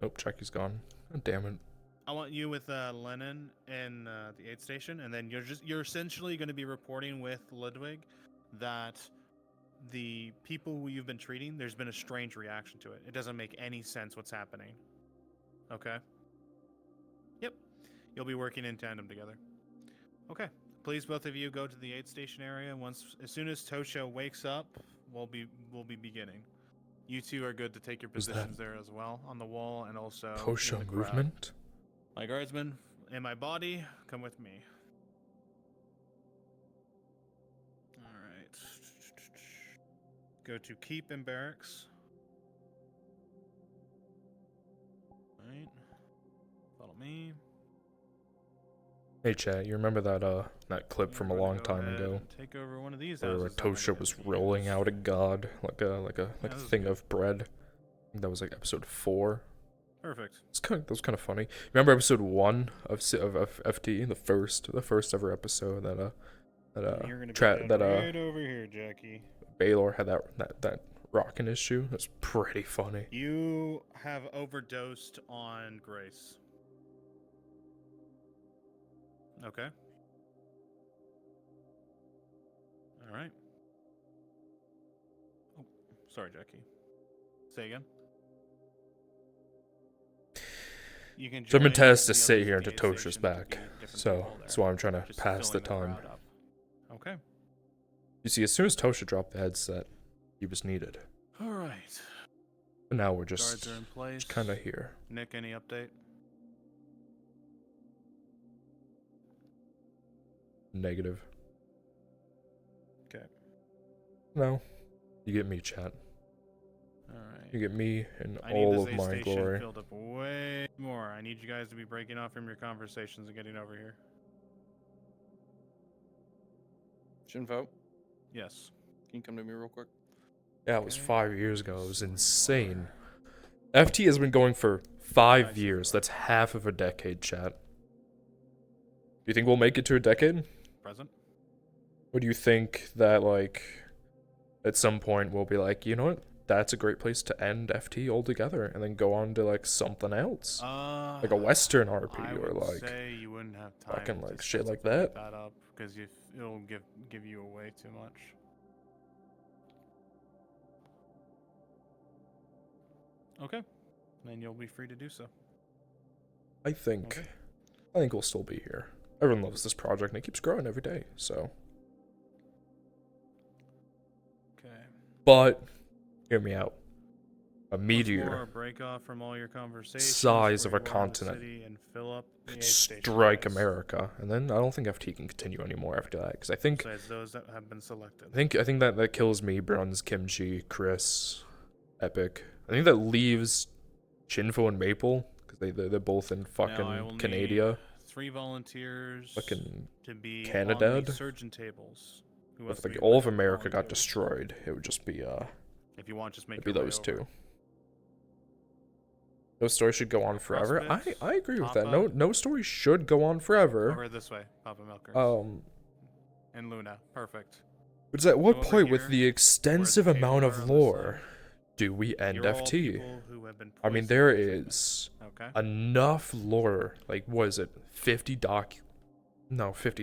Nope, Jackie's gone. God damn it. I want you with Lennon and the aid station, and then you're essentially going to be reporting with Ludwig that the people who you've been treating, there's been a strange reaction to it. It doesn't make any sense what's happening. Okay? Yep. You'll be working in tandem together. Okay. Please, both of you, go to the aid station area. As soon as Tosha wakes up, we'll be beginning. You 2 are good to take your positions there as well, on the wall and also Tosha in the crowd. movement? My guardsmen and my body, come with me. Alright. Go to keep and barracks. Alright. Follow me. Hey chat, you remember that clip from a long time ago? Take over one of these Where houses. that never Tosha get was used. rolling out a god, like a that was thing of bread. I think that was like episode 4. Perfect. That was kind of funny. Remember episode 1 of FT, the first ever episode You're gonna be right over here, Jackie. Baylor had that rockin' issue. That's pretty funny. You have overdosed on Grace. Okay. All right. Oh, sorry, Jackie. Say again. You can. So I'm join tasked to the sit other here until 58 Tosha's stations to back. be different So people that's there, why I'm trying to just pass the filling time. crowd up. Okay. You see, as soon as Tosha dropped the headset, he was needed. All right. But now we're Guards are in place. kind of here. Nick, any update? Negative. Okay. No. You get me, chat. Alright. You get me in I need all this of my station glory. filled up way more. I need you guys to be breaking off from your conversations and getting over here. Shinvo, Yes. can you come to me real quick? Yeah, it was 5 years ago. It was insane. FT has been going for 5 years. That's half of a decade, chat. Do you think we'll make it to a decade? Present? Or do you think that, like, at some point we'll be like, you know what? That's a great place to end FT altogether and then go on to, like, something else? Like a Western RP I or, would like, say you wouldn't have time fucking, to like, shit like specify that. that up because it'll give you away too much. Okay. Then you'll be free to do so. I think we'll still be here. Everyone loves this project and it keeps growing every day, so. Okay. But, hear me out. A Once meteor, more, break off from all your conversations size of where a you are in the continent, city and fill up the could aid station strike space. America, and then I don't think FT can continue anymore after that, because I think Besides those that have been selected. I think that kills me, Bruns, Kimchi, Chris, Epic. I think that leaves Chinfo and Maple, because they're both in Now, I fucking will Canada. need 3 volunteers Fucking to be Canada. on the surgeon tables. Who has If to like be all of with America got volunteers. destroyed, it would just be If you want, just make it'd be your way those over. two. No story should go on forever. Prospect, I agree with that. Papa. No story should go on forever. Over this way, Papa Milkers. And Luna, perfect. But at what Over point, with here, the extensive where the amount cables of are on this lore, do we end You're all FT? people who have been I mean, poisoned there by treatment. is Okay. enough lore. Like, what is it?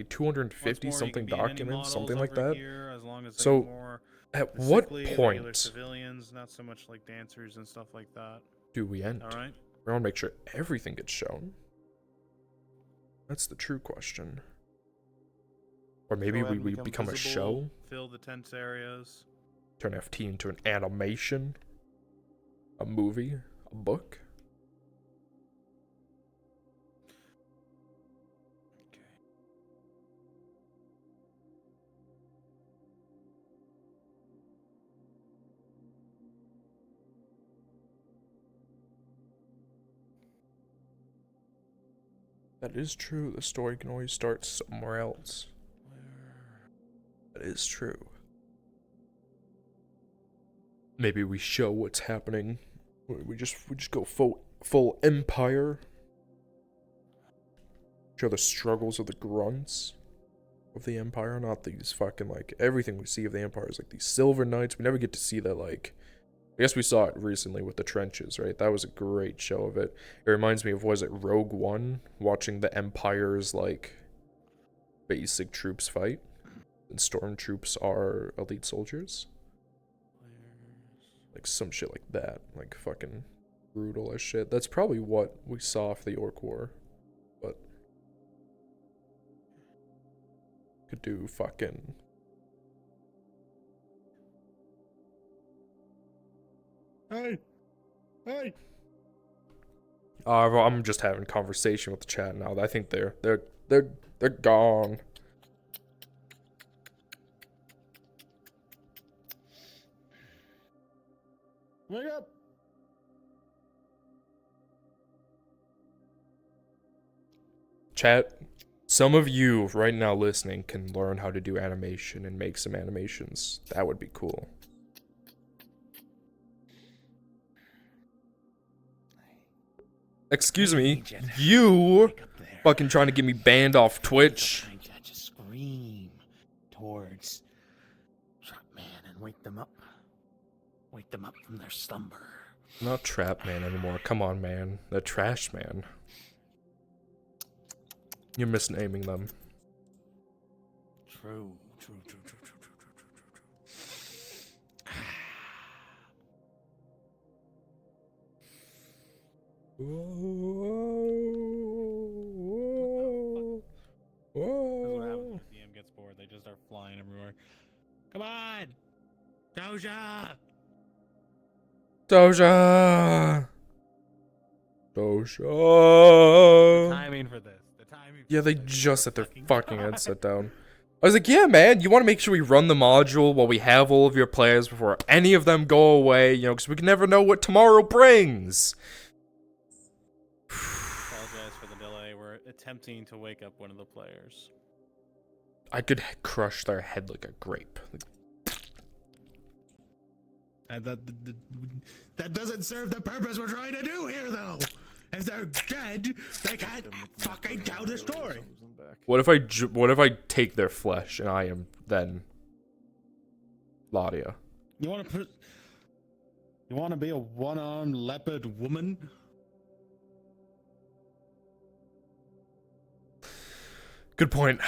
250 Once more, you something can be in any documents, models something like over that. here, as long as they're So, more at what physically regular point civilians, not so much like dancers and stuff like that. do we end? All right. We want to make sure everything gets shown. That's the true question. Or maybe Go ahead we and become a visible, show, Fill the tense areas. turn FT into an animation, a movie, a book. That is true. The story can always start somewhere else. That is true. Maybe we show what's happening. We just go full empire. Show the struggles of the grunts of the empire, not these fucking like everything we see of the empire is like these silver knights. We never get to see that like. I guess we saw it recently with the trenches, right? That was a great show of it. It reminds me of, was it Rogue One? Watching the Empire's, like, basic troops fight. And stormtroops are elite soldiers. Like, some shit like that. Like, fucking brutal as shit. That's probably what we saw for the Orc War. But could do fucking... Hey! Hey! I'm just having a conversation with the chat now. I think they're gone. Wake up! Chat, Some of you right now listening can learn how to do animation and make some animations. That would be cool. Excuse me, you fucking trying to get me banned off Twitch. Just scream towards Trap Man and wake them up. Wake them up from their slumber. Not Trap Man anymore. Come on, man. The Trash Man. You're misnaming them. True. Whoa. That's what happens when the DM gets bored. They just start flying everywhere. Come on! Doja! Doja! The Doja! timing for this. The timing for Yeah, they this. just set their fucking headset down. I was like, yeah, man, you want to make sure we run the module while we have all of your players before any of them go away, you know, because we can never know what tomorrow brings. Apologize for the delay. We're attempting to wake up one of the players. I could crush their head like a grape. That doesn't serve the purpose we're trying to do here, though. If they're dead, they can't fucking tell the story. What if I take their flesh and I am then Ladia? You want to be a one-armed leopard woman? Good point.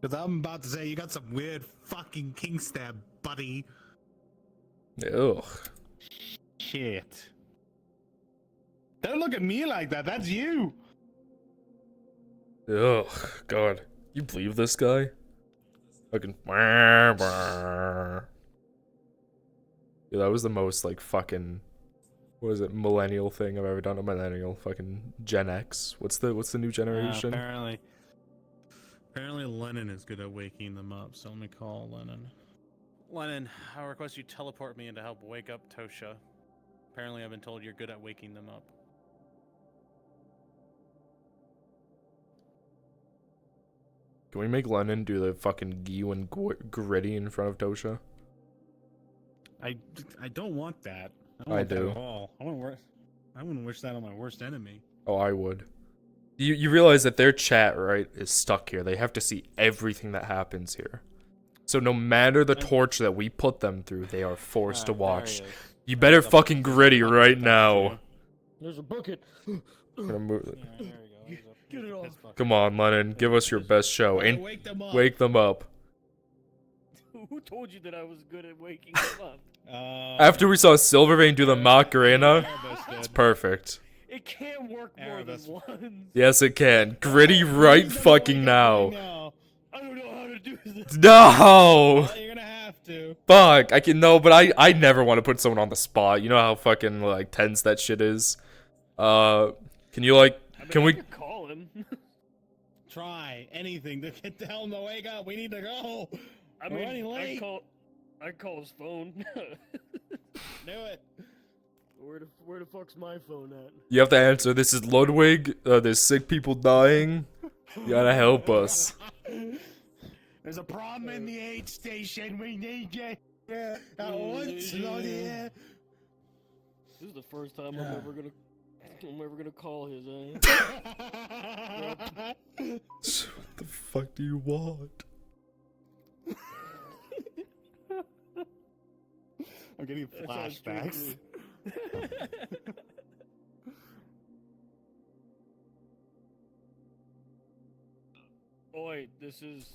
Because I'm about to say you got some weird fucking king stab, buddy. Ugh. Shit. Don't look at me like that. That's you. Ugh. God. You believe this guy? Fucking. Yeah, that was the most like fucking. What is it? Millennial thing I've ever done. A millennial. Fucking Gen X. What's the new generation? Apparently Lennon is good at waking them up, so let me call Lennon. Lennon, I request you teleport me in to help wake up Tosha. Apparently I've been told you're good at waking them up. Can we make Lennon do the fucking Gyu and Gritty in front of Tosha? I don't want that. I don't I want do. that at all. I wouldn't wish that on my worst enemy. Oh, I would. You realize that their chat, right, is stuck here. They have to see everything that happens here. So no matter the torture that we put them through, they are forced to watch. You better fucking Gritty right now. There's a bucket. I'm gonna move it. Yeah, there we go. Get it off. Come on, Lennon. Give us your best show. And wake them up. Who told you that I was good at waking them up? After we saw Silvervein do the Macarena, it's perfect. It can't work more than once. Yes, it can. Gritty right fucking now. I don't know how to do this. No! You're gonna have to. Fuck, I can no, but I never want to put someone on the spot. You know how fucking like tense that shit is. Can you like? Can we? Call him. Try anything to get the hell in the wake up. We need to go. We're running late. I call his phone. Do it. Where the fuck's my phone at? You have to answer. This is Ludwig. There's sick people dying. You gotta help us. There's a problem in the aid station. We need you at once, Ladia. This is the first time I'm ever gonna call his ass. What the fuck do you want? I'm getting flashbacks. Oi, this is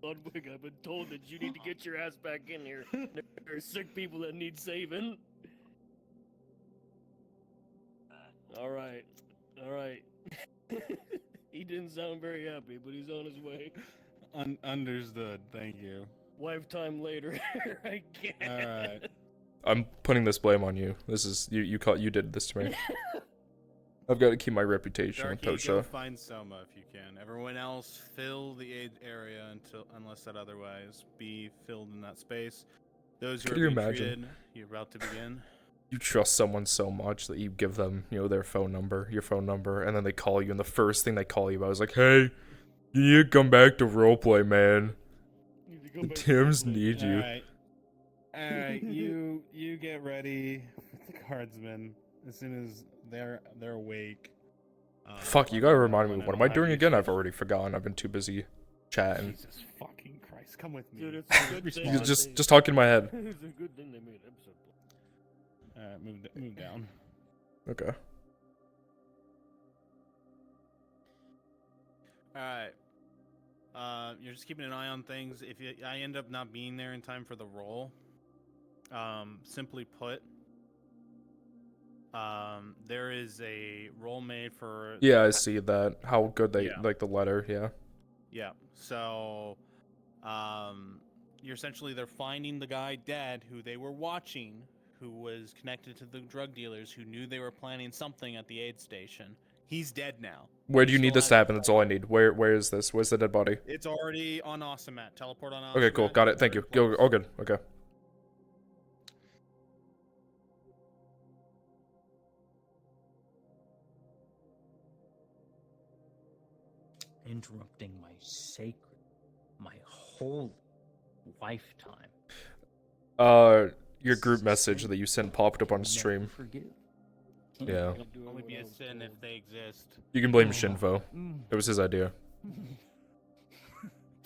Ludwig. I've been told that you need to get your ass back in here. There are sick people that need saving. Alright. He didn't sound very happy, but he's on his way. Understood. Thank you. Wife time later. I can't. Alright. I'm putting this blame on you. This is you did this to me. I've got to keep my reputation with Darky, go Tosha. find Soma if you can. Everyone else, fill the aid area unless said otherwise. Be filled in that space. Those who Could are you being imagine? treated, you're about to begin. you trust someone so much that you give them, you know, their phone number, your phone number, and then they call you, and the first thing they call you about is like, hey, you need to come back to roleplay, man. The Tims need you. Alright, you get ready with the guardsmen as soon as they're awake. Fuck, you gotta remind me, what am I doing again? I've already forgotten, I've been too busy chatting. Jesus fucking Christ, come with me. Dude, it's a good thing. Just talk in my head. It's a good thing they made episode. Alright, move down. Okay. Alright. You're just keeping an eye on things. If I end up not being there in time for the roll, simply put, there is a roll made for... Yeah, I see that. How good they, like the letter, yeah. Yeah, so, they're finding the guy dead who they were watching, who was connected to the drug dealers who knew they were planning something at the aid station. He's dead now. Where do you need this to happen? That's all I need. Where is this? Where's the dead body? It's already on Osamat. Teleport on Osamat. Okay, cool. Got it. Thank you. Go. All good. Okay. Interrupting my sacred, my whole lifetime. Your group message that you sent popped up on stream. Yeah. Only be a sin if they exist. You can blame Shinvo. It was his idea.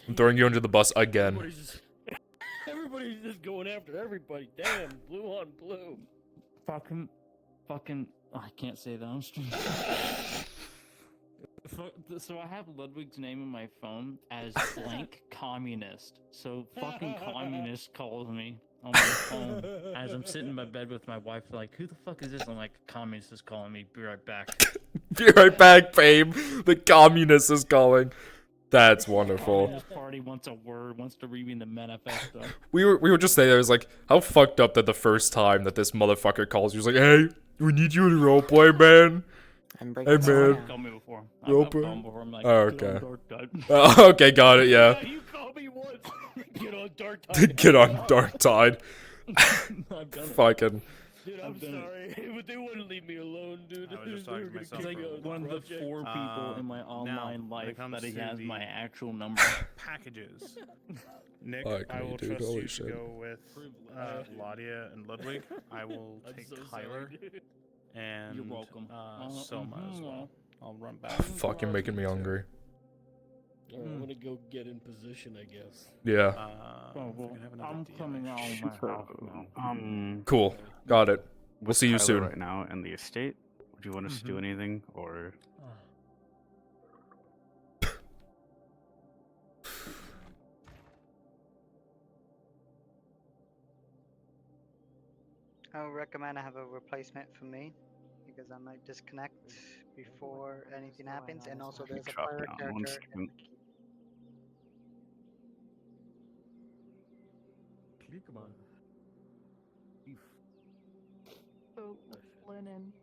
I'm throwing you under the bus again. Everybody's just going after everybody. Damn, blue on blue. Fucking, I can't say that on stream. So I have Ludwig's name in my phone as blank communist. So fucking communist calls me on my phone as I'm sitting in my bed with my wife. Like, who the fuck is this? I'm like, communist is calling me. Be right back. Be right back, babe. The communist is calling. That's wonderful. Communist Party wants a word. Wants to read me the manifesto. We were just there. It was like, how fucked up that the first time that this motherfucker calls you, was like, hey, we need you to roleplay, man. Hey, man. Called me before. Roleplay. I'm like, Oh, okay. okay, got it. Yeah. You called me once. Get on Dark Tide. Get on Dark Tide. I've done it. Fucking. Dude, I'm sorry, but they wouldn't leave me alone, dude. I was just talking to myself. Like one of the 4 people in my online life that he has my actual number. Packages. Nick, Fuck I me, will dude, trust holy you shit. to go with Ladia and Ludwig. I will take Tyler and You're welcome. Soma as well. I'll run back. Fucking making me hungry. I'm gonna go get in position, I guess. Yeah. I'm coming out of my house now. Cool. Got it. We'll With see you Tyler soon. Right now in the estate, would you want us to do anything, or? I would recommend I have a replacement for me because I might disconnect before anything happens, and also there's a Drop player down one character. second. Come on. Oh, Lennon.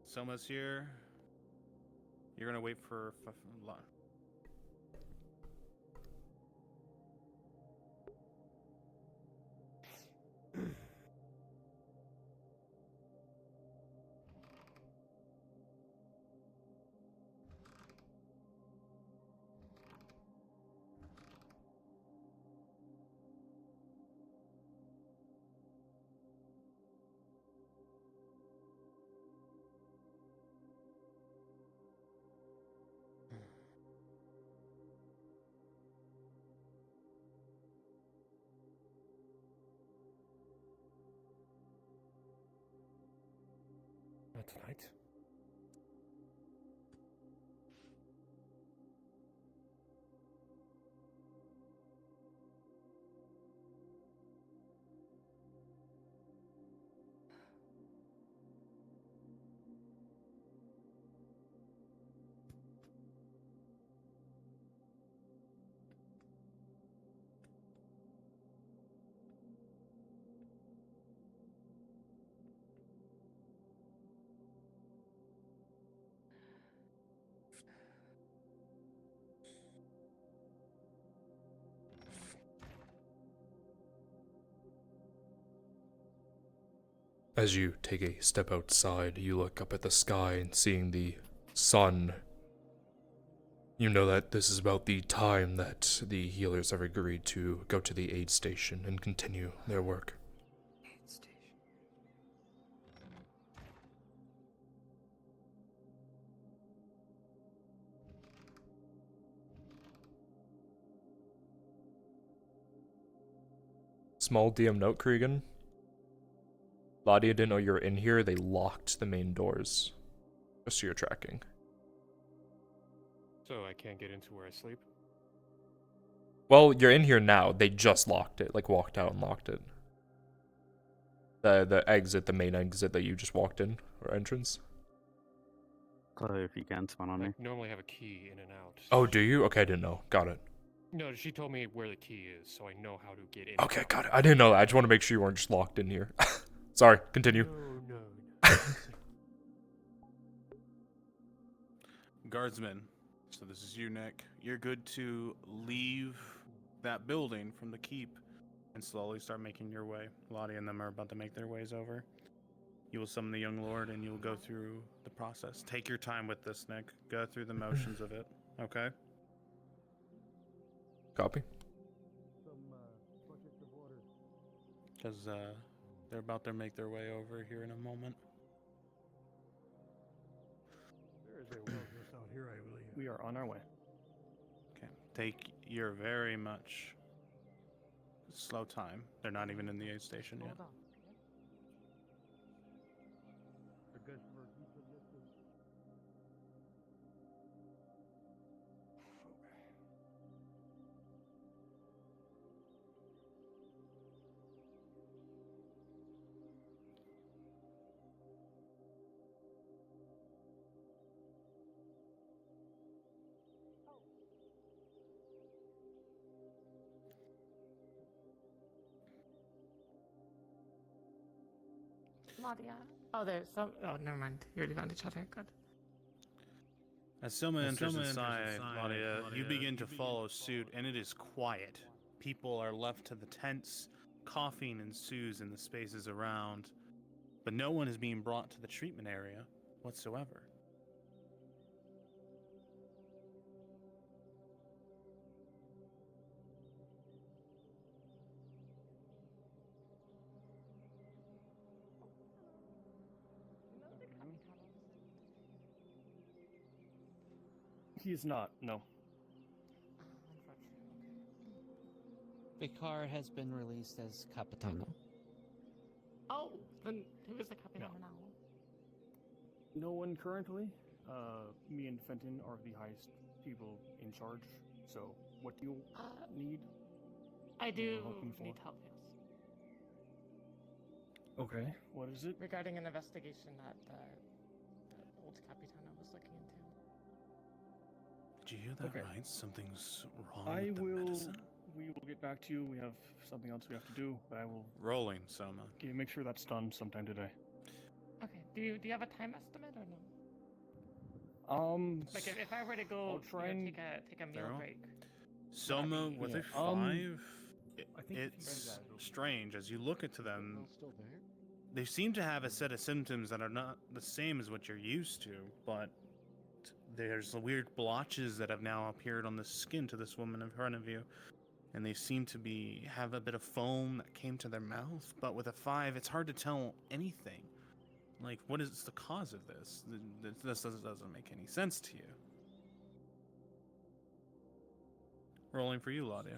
Soma's here. You're gonna wait for Not tonight. As you take a step outside, you look up at the sky and seeing the sun. You know that this is about the time that the healers have agreed to go to the aid station and continue their work. Small DM note, Cregan. Ladia didn't know you were in here. They locked the main doors. Just so you're tracking. So I can't get into where I sleep? Well, you're in here now. They just locked it. Like, walked out and locked it. The exit, the main exit that you just walked in, or entrance. If you can, spawn on I me. normally have a key in and out. Oh, do you? Okay, I didn't know. Got it. No, she told me where the key is, so I know how to get in. Okay, got it. I didn't know that. I just want to make sure you weren't just locked in here. Sorry, continue. No. Guardsmen, so this is you, Nick. You're good to leave that building from the keep and slowly start making your way. Lottie and them are about to make their ways over. You will summon the young lord and you will go through the process. Take your time with this, Nick. Go through the motions of it, okay? Copy. Because they're about to make their way over here in a moment. There is a well just out here, I believe. We are on our way. Okay, take your very much slow time. They're not even in the aid station yet. Nadia. Oh, there's some. Oh, never mind. You already found each other. Good. As Soma enters inside, Claudia, you begin to follow suit, and it is quiet. People are left to the tents. Coughing ensues in the spaces around, but no one is being brought to the treatment area whatsoever. He is not, no. Vicar has been released as Capitano. Oh, then who is the Capitano now? No one currently. Me and Fenton are the highest people in charge. So, what do you need? I do hoping for? need help, yes. Okay, what is it? Regarding an investigation that the old Capitano was looking into. Did you hear that Okay. right? Something's wrong I with the will. medicine? We will get back to you. We have something else we have to do, but I will Rolling, Soma. make sure that's done sometime today. Okay. Do you have a time estimate or no? Like if I were to go, I'll try and take a meal Daryl? break. Soma with a Yeah. 5. I think It's strange as you look into them. They seem to have a set of symptoms that are not the same as what you're used to, but there's weird blotches that have now appeared on the skin to this woman in front of you, and they seem to have a bit of foam that came to their mouth. But with a 5, it's hard to tell anything. Like, what is the cause of this? This doesn't make any sense to you. Rolling for you, Ladia.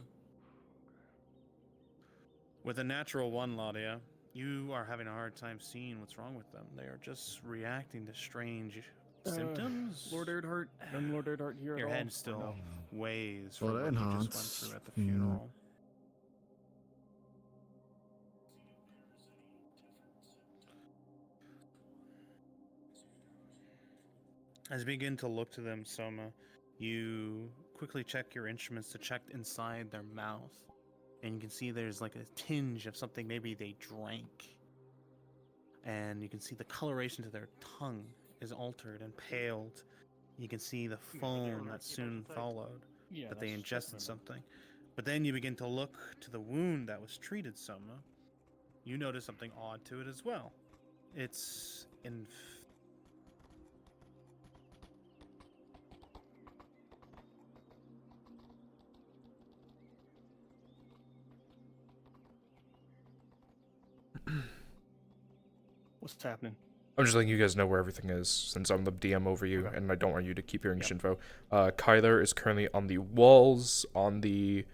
With a natural 1, Ladia, you are having a hard time seeing what's wrong with them. They are just reacting to strange symptoms. Lord Eardhart, Lord Eardhart here. Your at all, head or still no? weighs from Lord what you just went Earhart's, through at the funeral. As you begin to look to them, Soma, you quickly check your instruments to check inside their mouth. And you can see there's like a tinge of something maybe they drank. And you can see the coloration to their tongue is altered and paled. You can see the foam that soon followed, Yeah, that they that's ingested definitely- something. But then you begin to look to the wound that was treated, Soma. You notice something odd to it as well. It's in. What's happening? I'm just letting you guys know where everything is, since I'm the DM over you, and I don't want you to keep hearing info. Kyler is currently on the walls, on the,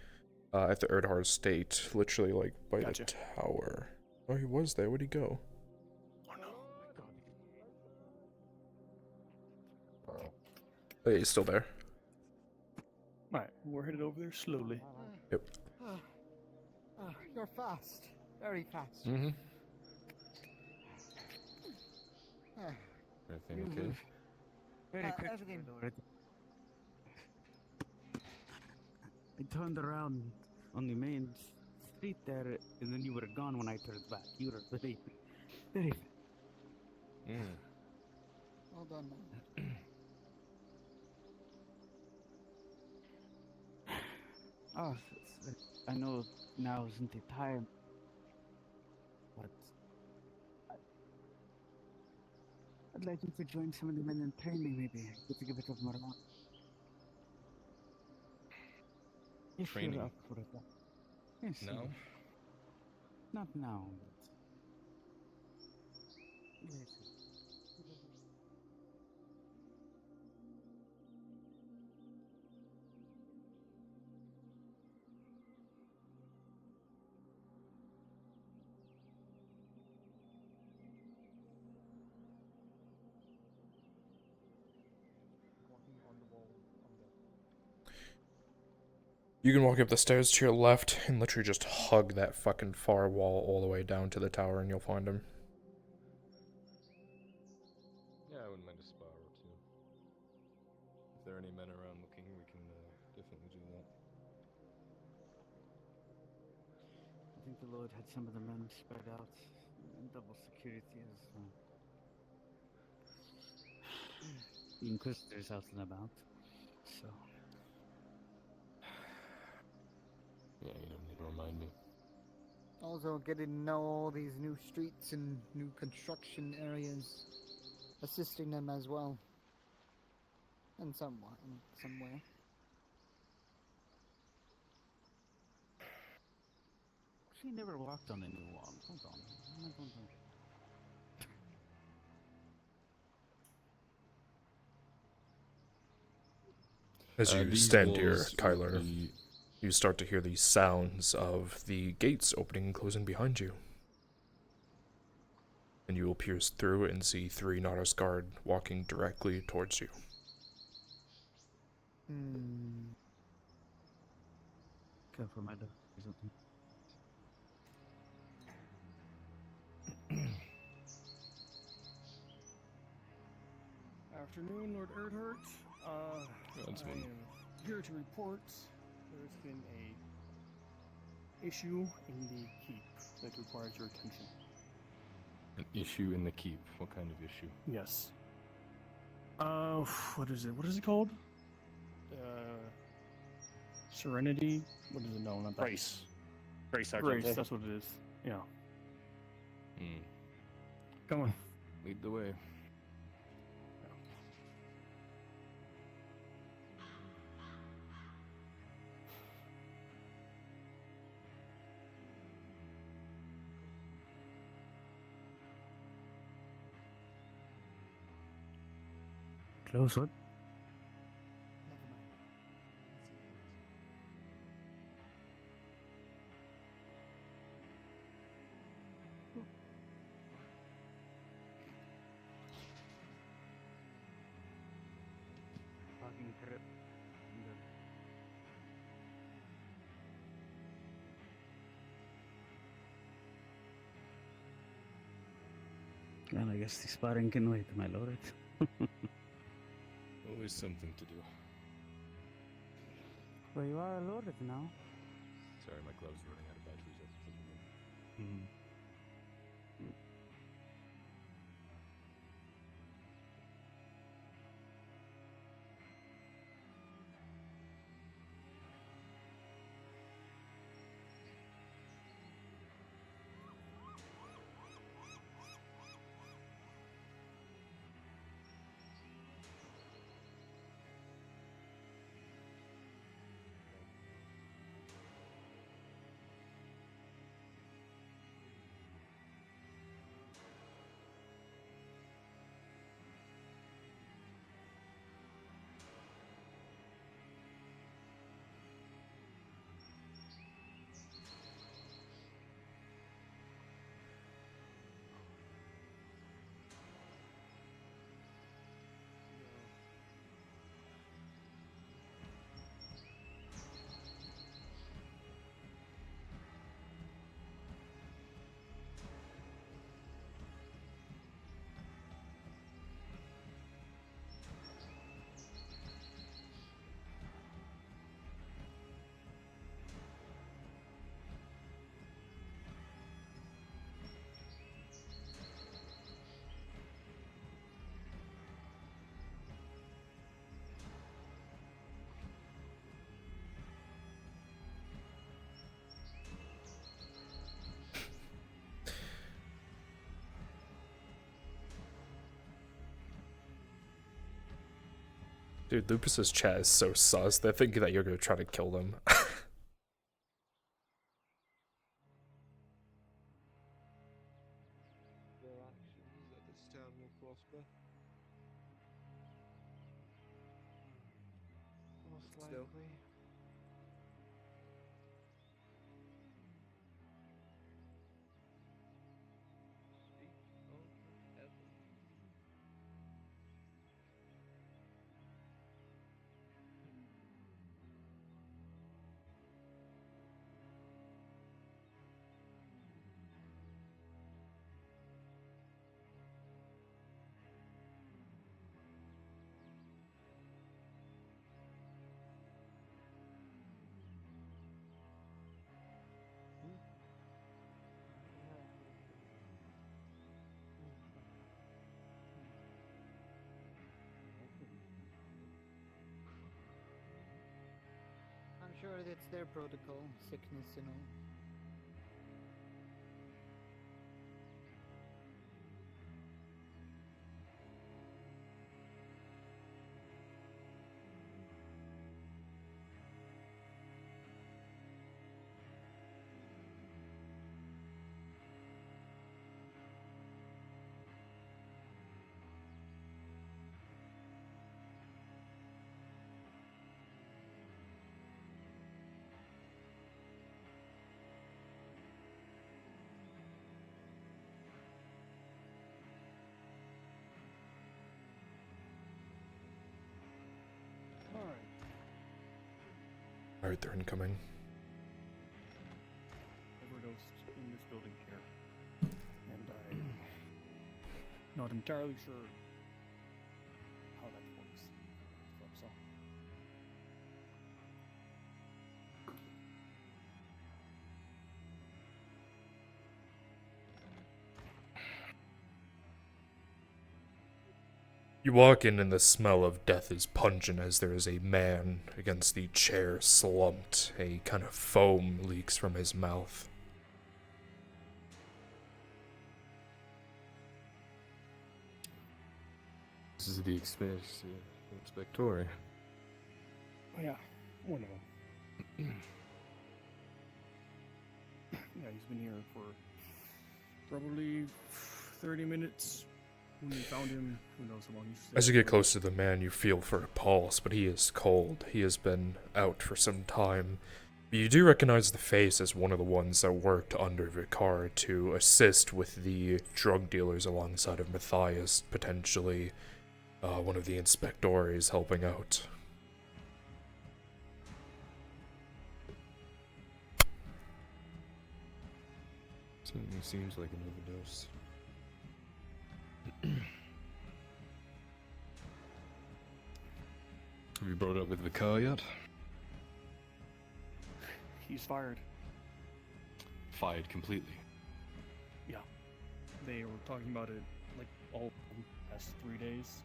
at the Erdhar estate, literally, like, by the tower. Oh, he was there. Where'd he go? Oh no. Oh, yeah, he's still there. Alright, we're headed over there slowly. Yep. You're fast. Very fast. Mm-hmm. Ah, Everything you okay? move. Very quick, everything. Lord. I turned around on the main street there, and then you were gone when I turned back. You were very, very. Well done, man. Oh, I know now isn't the time, but I'd like you to join some of the men in training, maybe. Get to give it up morale. If Training? you're up for it. Yes. Now? Not now, but later. You can walk up the stairs to your left and literally just hug that fucking far wall all the way down to the tower and you'll find him. Yeah, I wouldn't mind a spa or two. If there are any men around looking, we can definitely do that. I think the Lord had some of the men spread out in double security as the Inquisitors out and about. So. Yeah, you don't need to remind me. Also, getting to know all these new streets and new construction areas, assisting them as well. In some way. She never walked on the new wall. Hold on. What am I going to do? As you These stand here, walls would Kyler, be- you start to hear the sounds of the gates opening and closing behind you. And you will pierce through and see 3 Nautics Guard walking directly towards you. Careful, my dog. Afternoon, Lord Erdhart. That's I one. am here to report there's been a issue in the keep that requires your attention. An issue in the keep. What kind of issue? Yes. What is it? What is it called? Serenity? What is it? No, not that. Grace. Grace, Sergeant. Grace, that's what it is. Yeah. Hmm. Come on. Lead the way. Close what? Fucking trip. Well, I guess the sparring can wait, my lord. Always something to do. Well, you are a lord now. Sorry, my gloves are running out of batteries after taking them. Dude, Lupus's chat is so sus. They're thinking that you're gonna try to kill them. Their actions that this town will prosper. Most Still. likely. Speak of heaven. I'm sure it's their protocol, sickness and all. Alright, they're incoming. Overdosed in this building here, and I'm not entirely sure how that works. So. You walk in and the smell of death is pungent as there is a man against the chair slumped. A kind of foam leaks from his mouth. This is the Inspector. Oh yeah, one of them. Yeah, he's been here for probably 30 minutes. When we found him, who knows how long he's As you get close to the man, you feel for a pulse, but he is cold. He has been out for some time. You do recognize the face as one of the ones that worked under Vicar to assist with the drug dealers alongside of Matthias, potentially one of the inspectores helping out. Certainly seems like an overdose. Have you brought it up with Vicar yet? He's fired. Fired completely. Yeah. They were talking about it like all the past 3 days.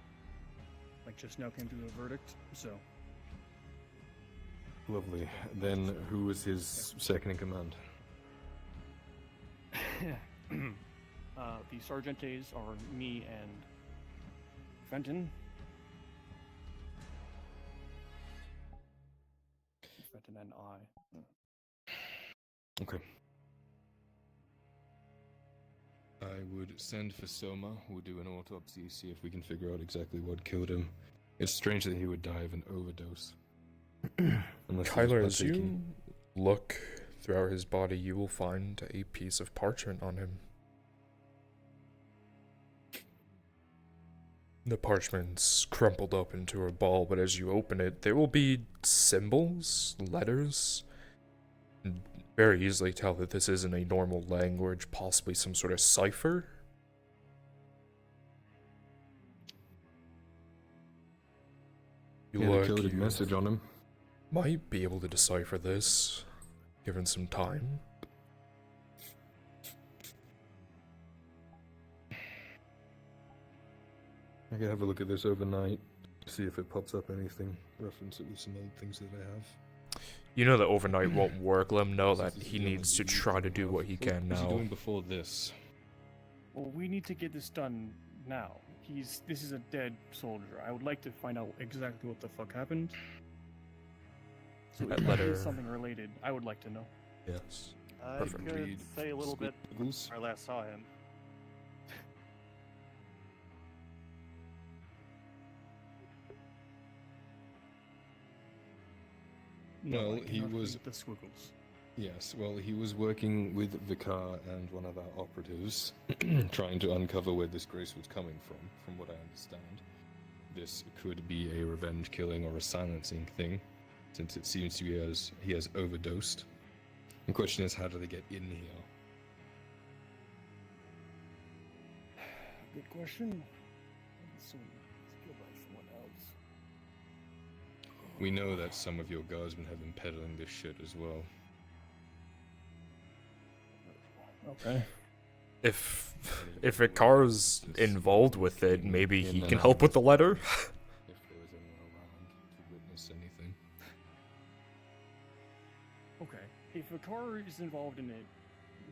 Like just now came to a verdict, so. Lovely. Then who was his second in command? The Sergeantes are me and Fenton. Fenton and I. Okay. I would send for Soma. We'll do an autopsy, see if we can figure out exactly what killed him. It's strange that he would die of an overdose. Kyler, as you look throughout his body, you will find a piece of parchment on him. The parchment's crumpled up into a ball, but as you open it, there will be symbols, letters. Very easily tell that this isn't a normal language, possibly some sort of cipher. You had a look, coded you message on him. might be able to decipher this, given some time. I could have a look at this overnight, see if it pops up anything, reference it with some old things that I have. You know that overnight won't work. Let him know that he needs to try to do what he can What's he now. doing before this? Well, we need to get this done now. this is a dead soldier. I would like to find out exactly what the fuck happened. So That if letter- it is something related, I would like to know. Yes. I Perfect. could Read say a little bit Squiggles. where I last saw him. No, Well, I he cannot was. read the squiggles. Yes, well, he was working with Vicar and one of our operatives, trying to uncover where this grace was coming from what I understand. This could be a revenge killing or a silencing thing, since it seems to be he has overdosed. The question is, how do they get in here? Good question. So, it's killed by someone else. We know that some of your guardsmen have been peddling this shit as well. Okay. If Vicar's involved with it, maybe he can help with the letter. If there was anyone around to witness anything. Okay. If a car is involved in it,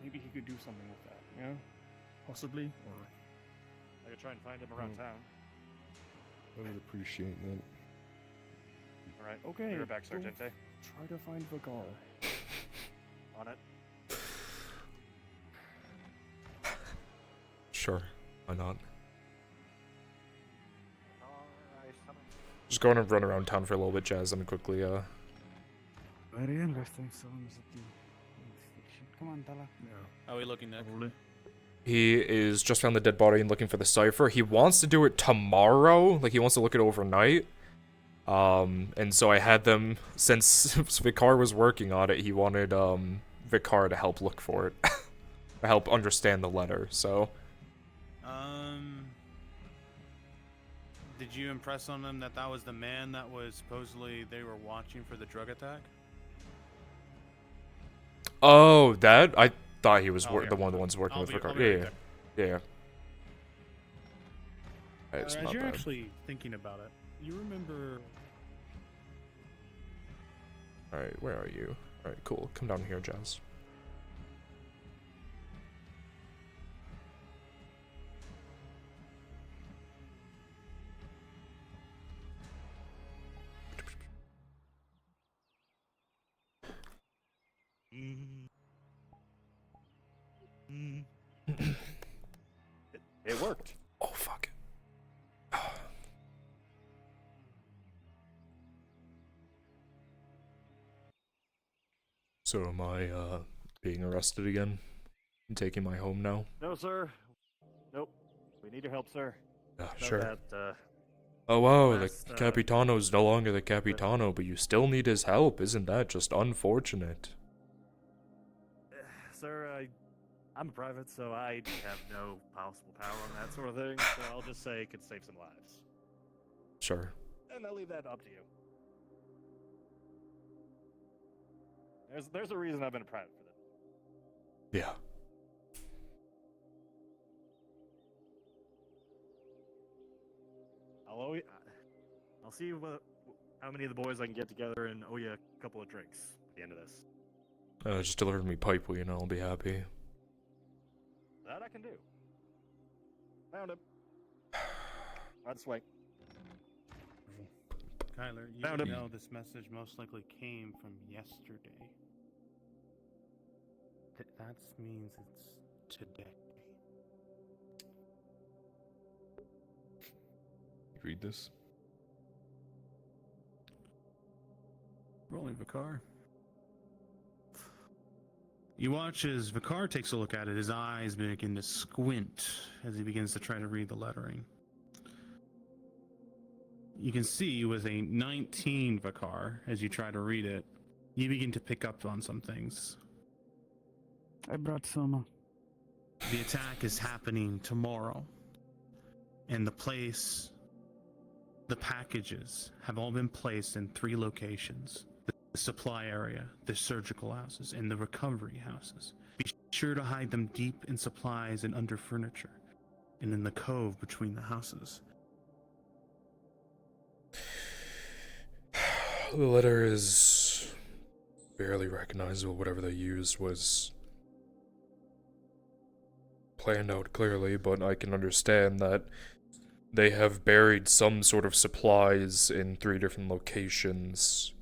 maybe he could do something with that, yeah? Possibly, or... I could try and find him around town. I would appreciate that. Alright, Okay, be right back, go Sergeante. Try to find Vicar. On it. Sure, why not? Alright, Just going to run around town for a little bit, Jazz. Let me quickly, Very interesting sounds at the station. Come on, Tala. How are we looking, Nick? He is just found the dead body and looking for the cipher. He wants to do it tomorrow, like he wants to look it overnight. And so I had them, since Vicar was working on it, he wanted, Vicar to help look for it. To help understand the letter, so... Did you impress on them that that was the man that was supposedly they were watching for the drug attack? Oh, that? I thought he was Oh, the one of the ones working I'll with be- Vicar. I'll be Yeah, right yeah. Yeah. It's As not you're bad. actually thinking about it, you remember... Alright, where are you? Alright, cool. Come down here, Jazz. It worked. Oh, fuck. So am I, being arrested again? And taking my home now? No, sir. Nope. We need your help, sir. Yeah, Know sure. That, Oh wow, last, the Capitano's no longer the Capitano, but you still need his help. Isn't that just unfortunate? Sir, I'm a private, so I have no possible power on that sort of thing, so I'll just say it could save some lives. Sure. And I'll leave that up to you. There's a reason I've been a private for this. Yeah. I'll see how many of the boys I can get together and owe you a couple of drinks at the end of this. Just deliver me pipe, will you know? I'll be happy. That I can do. Found him. That's way. Kyler, you Found him. know this message most likely came from yesterday. That means it's today. You read this? Rolling Vicar. You watch as Vicar takes a look at it, his eyes begin to squint as he begins to try to read the lettering. You can see with a 19 Vicar, as you try to read it, you begin to pick up on some things. I brought Soma. The attack is happening tomorrow. And the packages have all been placed in 3 locations. The supply area, the surgical houses, and the recovery houses. Be sure to hide them deep in supplies and under furniture, and in the cove between the houses. The letter is barely recognizable. Whatever they used was planned out clearly, but I can understand that They have buried some sort of supplies in 3 different locations.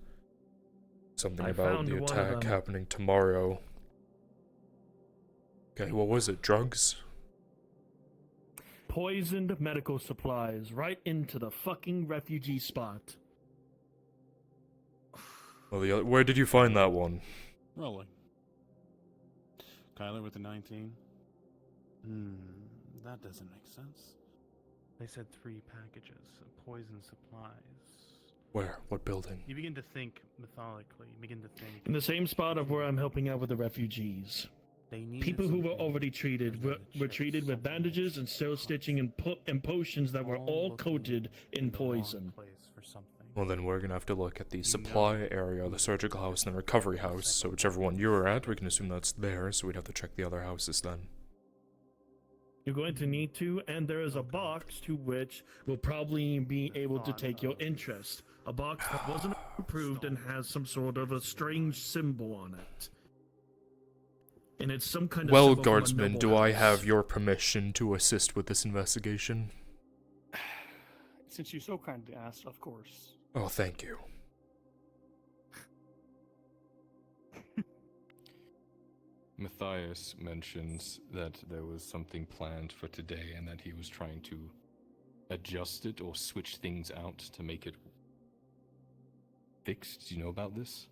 Something I about found the one of attack them. happening tomorrow. Okay, what was it? Drugs? Poisoned medical supplies right into the fucking refugee spot. Well, where did you find that one? Rolling. Kyler with the 19. That doesn't make sense. They said 3 packages of poison supplies. Where? What building? You begin to think methodically. You begin to think. In the same spot of where I'm helping out with the refugees. They needed People who were something already treated were treated with bandages and sew stitching and potions that were all coated in poison. Well, then we're gonna have to look at the supply area, the surgical house, and the recovery house. So whichever one you were at, we can assume that's there, so we'd have to check the other houses then. You're going to need to, and there is a box to which will probably be able to take your interest. A box that wasn't approved and has some sort of a strange symbol on it. And it's some kind of Well, symbol from a guardsman, noble do I house. have your permission to assist with this investigation? Since you so kindly asked, of course. Oh, thank you. Matthias mentions that there was something planned for today and that he was trying to adjust it or switch things out to make it fixed. Do you know about this?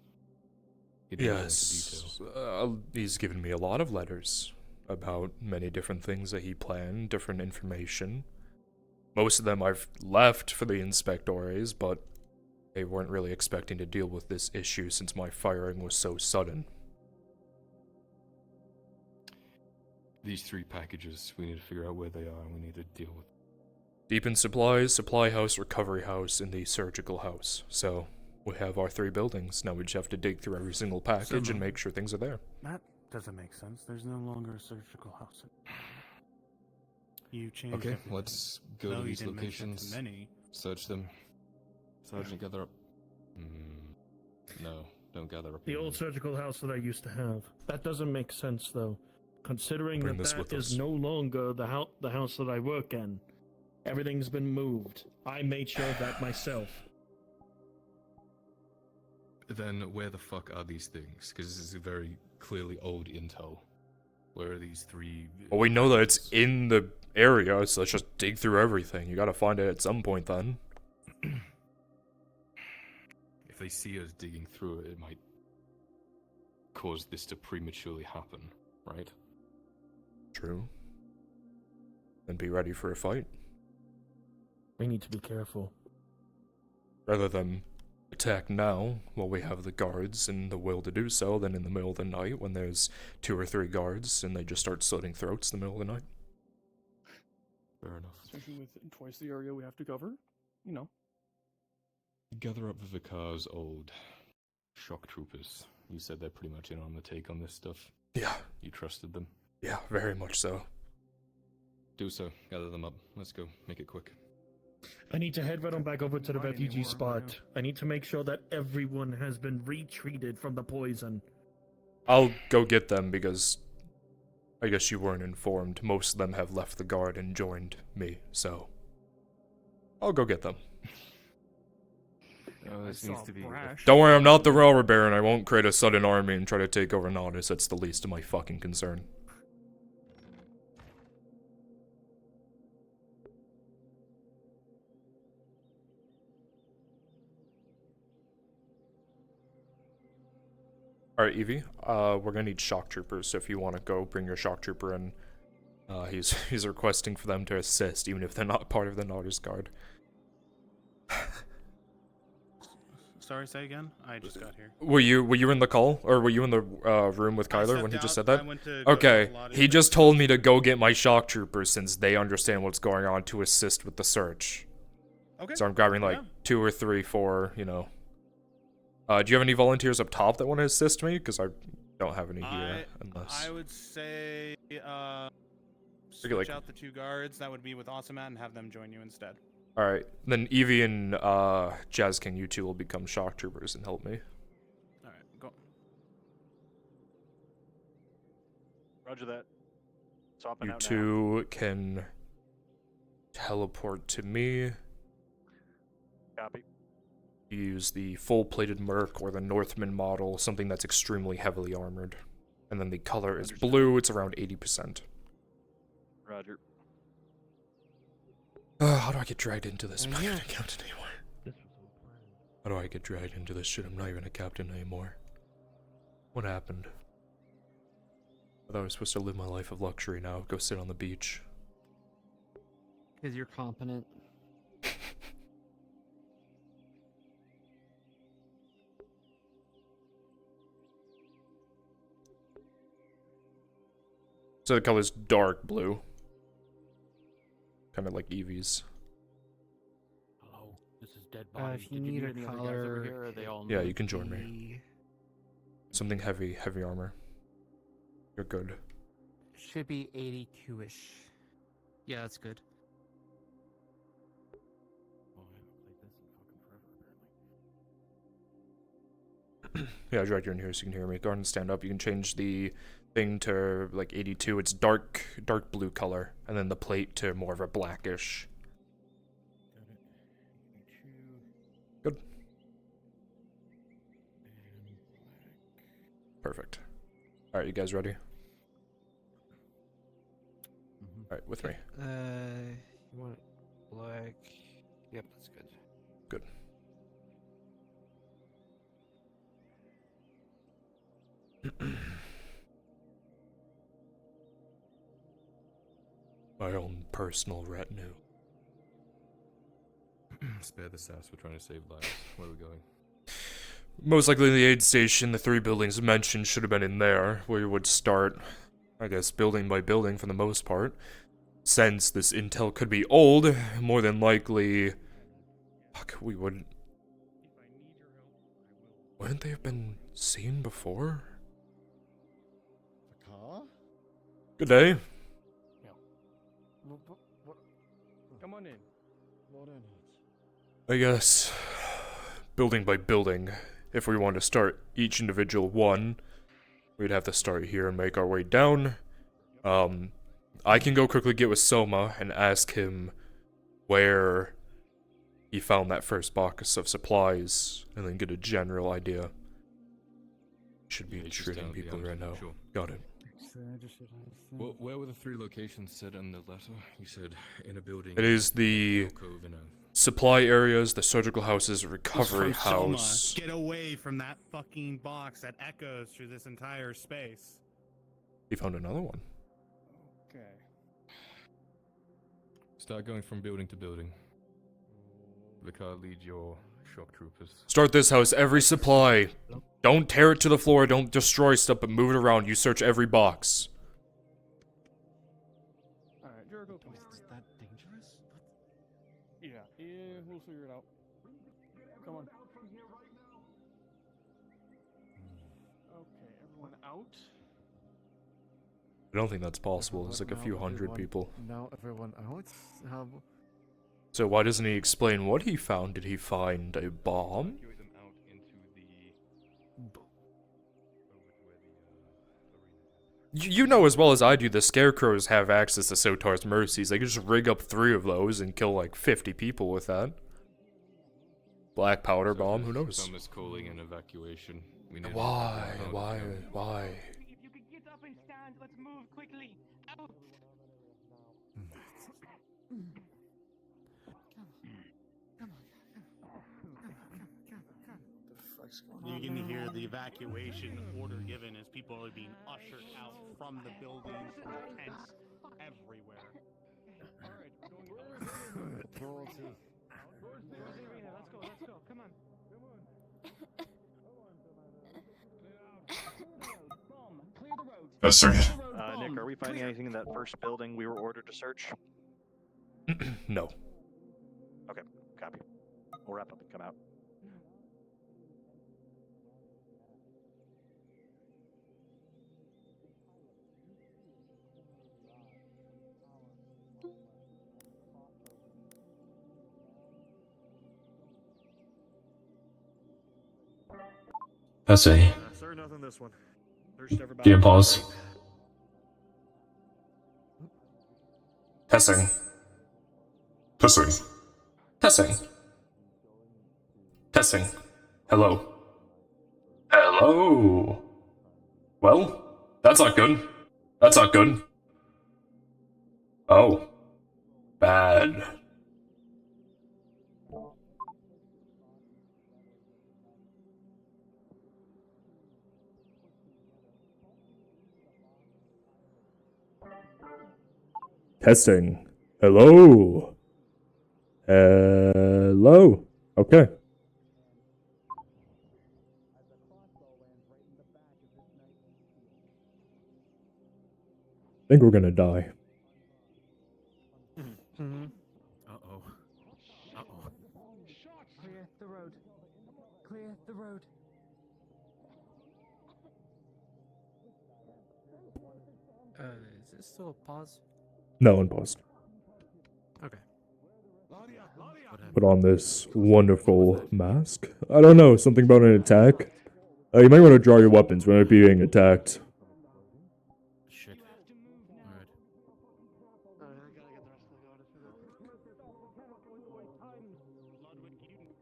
He didn't go into Yes, detail. he's given me a lot of letters about many different things that he planned, different information. Most of them I've left for the inspectores, but they weren't really expecting to deal with this issue since my firing was so sudden. These 3 packages, we need to figure out where they are and we need to deal with them. Deep in supplies, supply house, recovery house, and the surgical house. So, we have our 3 buildings. Now we just have to dig through every single package and make sure things are there. That doesn't make sense. There's no longer a surgical house. You changed Okay, everything. let's go No, to you these didn't mention locations, too many. search them. Sergeant, gather up. No, don't gather up. The old surgical house that I used to have. That doesn't make sense, though, considering Bring that this that with is us. no longer the house that I work in. Everything's been moved. I made sure of that myself. Then where the fuck are these things? Because this is very clearly old intel. Where are these 3? Well, we know that it's in the area, so let's just dig through everything. You gotta find it at some point then. If they see us digging through it, it might cause this to prematurely happen, right? True. And be ready for a fight. We need to be careful. Rather than attack now, while we have the guards and the will to do so, than in the middle of the night when there's 2 or 3 guards and they just start slitting throats in the middle of the night. Fair enough. Especially with twice the area we have to cover. You know. Gather up Vikar's old shock troopers. You said they're pretty much in on the take on this stuff. Yeah. You trusted them. Yeah, very much so. Do so. Gather them up. Let's go. Make it quick. I need to head right on back over to the refugee spot. I need to make sure that everyone has been retreated from the poison. I'll go get them because I guess you weren't informed. Most of them have left the guard and joined me, so I'll go get them. Oh, this needs to be. Don't worry, I'm not the Railroad Baron. I won't create a sudden army and try to take over Nodus. That's the least of my fucking concern. Alright, Evie, we're gonna need shock troopers, so if you want to go, bring your shock trooper in. He's requesting for them to assist, even if they're not part of the Nodus Guard. Sorry, say again? I just got here. Were you in the call, or were you in the room with Kyler when he just said that? I went to go Okay, to the lobby. he just told me to go get my shock troopers since they understand what's going on to assist with the search. Okay. So I'm grabbing like 2 or 3, 4, you know. Do you have any volunteers up top that want to assist me? Because I don't have any here, unless... I would say, switch like- out the 2 guards. That would be with Awesomat and have them join you instead. Alright, then Evie and Jazz King, you two will become shock troopers and help me. Alright, go. Roger that. Swapping You out now. two can teleport to me. Copy. Use the full-plated Merc or the Northman model, something that's extremely heavily armored. And then the color is blue, it's around 80%. Roger. How do I get dragged into this? I'm not even a captain anymore. How do I get dragged into this shit? I'm not even a captain anymore. What happened? I thought I was supposed to live my life of luxury now, go sit on the beach. Because you're competent. So the color's dark blue. Kind of like Eevee's. Hello, this is Dead Body. If you need a any other guys color, over here, or are they all Yeah, you can join me. Something heavy armor. You're good. should be 82-ish. Yeah, that's good. Yeah, I dragged you in here so you can hear me. Go ahead and stand up. You can change the thing to like 82. It's dark blue color, and then the plate to more of a blackish. Good. Perfect. All right, you guys ready? All right, with me. You want it black? Yep, that's good. Good. My own personal retinue. Spare the sass, we're trying to save lives. Where are we going? Most likely the aid station. The 3 buildings mentioned should have been in there. We would start, I guess, building by building for the most part. Since this intel could be old, more than likely... Fuck, we would... Wouldn't they have been seen before? Good day. Come on in. I guess, building by building, if we want to start each individual one, we'd have to start here and make our way down. I can go quickly get with Soma and ask him where he found that first box of supplies, and then get a general idea. Should be treating people right now. Sure. Got it. Well, where were the 3 locations said in the letter? You said in a building. It is the supply areas, the surgical houses, recovery house. Get away from that fucking box that echoes through this entire space. He found another one. Okay. Start going from building to building. Vicar, lead your shock troopers. Start this house, every supply. Don't tear it to the floor, don't destroy stuff, but move it around. You search every box. Alright, Jericho, come on. Is that dangerous? Yeah, we'll figure it out. Come on. Okay, everyone out. I don't think that's possible. There's like a few hundred people. Now everyone out? So why doesn't he explain what he found? Did he find a bomb? You know as well as I do, the Scarecrows have access to Sotar's Mercies. They could just rig up 3 of those and kill like 50 people with that. Black powder bomb, who knows? Some is calling an evacuation. We need Why? an Why? If you could get up and stand, let's move quickly. Out. You can hear the evacuation order given as people are being ushered out from the buildings, from the tents, everywhere. Alright, going Cruelty. Let's go, come on. Clear the road. Yes, sir. Nick, are we finding anything in that first building we were ordered to search? No. Okay, copy. We'll wrap up and come out. Essay. Sir, nothing this one. Searched everybody. Do you pause? Testing. Testing. Testing. Testing. Hello. Hello. Well, that's not good. That's not good. Oh. Bad. Testing. Hello. Hello. Okay. I think we're gonna die. Uh-oh. Uh-oh. Clear the road. Clear the road. Is this still a pause? No one paused. Okay. Put on this wonderful mask. I don't know, something about an attack. You might want to draw your weapons when you're being attacked. Shit. Alright. Ludwig,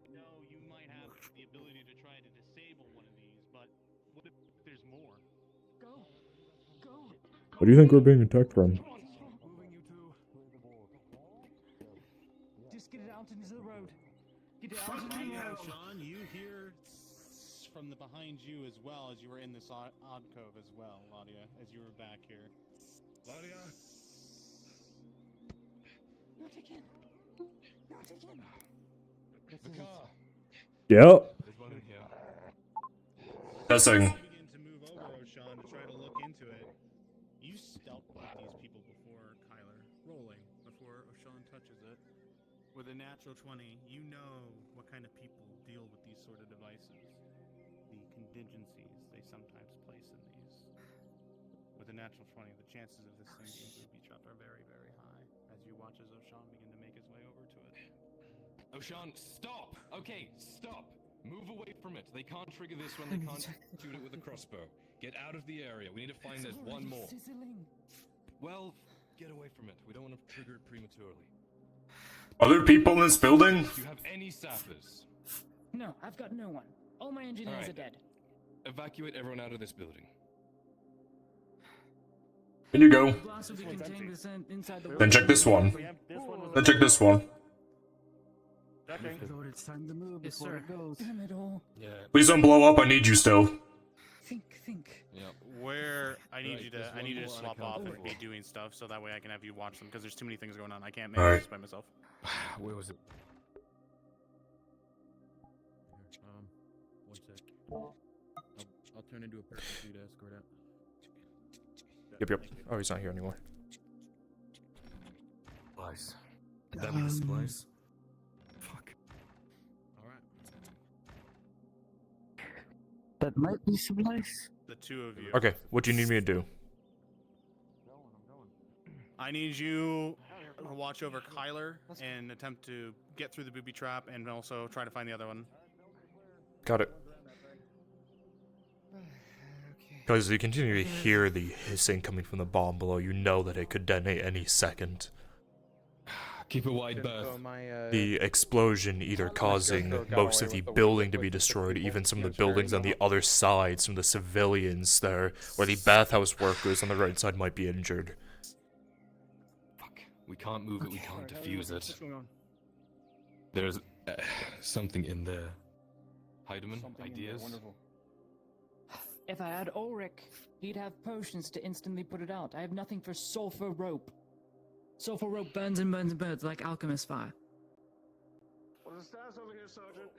you know you might have the ability to try to disable one of these, but what if there's more? Go. Go. What do you think we're being attacked from? Just get it out into the road. Get it out into the road. Sean, you hear from the behind you as well as you were in this alcove as well, Ladia, as you were back here. Ladia? Not again. Not again. Yeah. There's one in here. Testing. You begin to move over, Oshan, to try to look into it. You stealth with these people before Kyler, rolling before Oshan touches it. With a natural 20, you know what kind of people deal with these sort of devices. The contingencies they sometimes place in these. With a natural 20, the chances of this thing being booby-trapped are very, very high. As you watch as Oshan begin to make his way over to it. Oshan, stop! Okay, stop! Move away from it. They can't trigger this one, they can't shoot it with a crossbow. Get out of the area. We need to find there's one more. Sizzling. Well, get away from it. We don't want to trigger it prematurely. Other people in this building? Do you have any sappers? No, I've got no one. All my engineers Alright. are dead. Evacuate everyone out of this building. In you go. Blast will be contained inside the Then check this one. Then check this one. Lord, it's time to move before it goes. Damn it all. Yeah. Please don't blow up, I need you still. Think. Yeah. Where I need Right, you there's to, I one need you to more swap off and unaccounted be for. doing stuff, so that way I can have you watch them, because there's too many things going on. I can't make Alright. this by myself. Where was it? One sec. I'll turn into a person for you to escort out. Yep. Oh, he's not here anymore. Supplies. Could that be the supplies? Fuck. Alright. That might be supplies. The two of you. Okay, what do you need me to do? I need you to watch over Kyler and attempt to get through the booby trap and also try to find the other one. Got it. Because you continue to hear the hissing coming from the bomb below, you know that it could detonate any second. Keep a wide berth. The explosion either causing most of the building to be destroyed, even some of the buildings on the other side, some of the civilians there, or the bathhouse workers on the right side might be injured. Fuck. We can't move it, we can't defuse it. What's going on? There's something in there. Heidemann, Something in there, ideas? wonderful. If I had Ulrich, he'd have potions to instantly put it out. I have nothing for sulfur rope. Sulfur rope burns and burns and burns like alchemist fire. What is the status over here, Sergeant?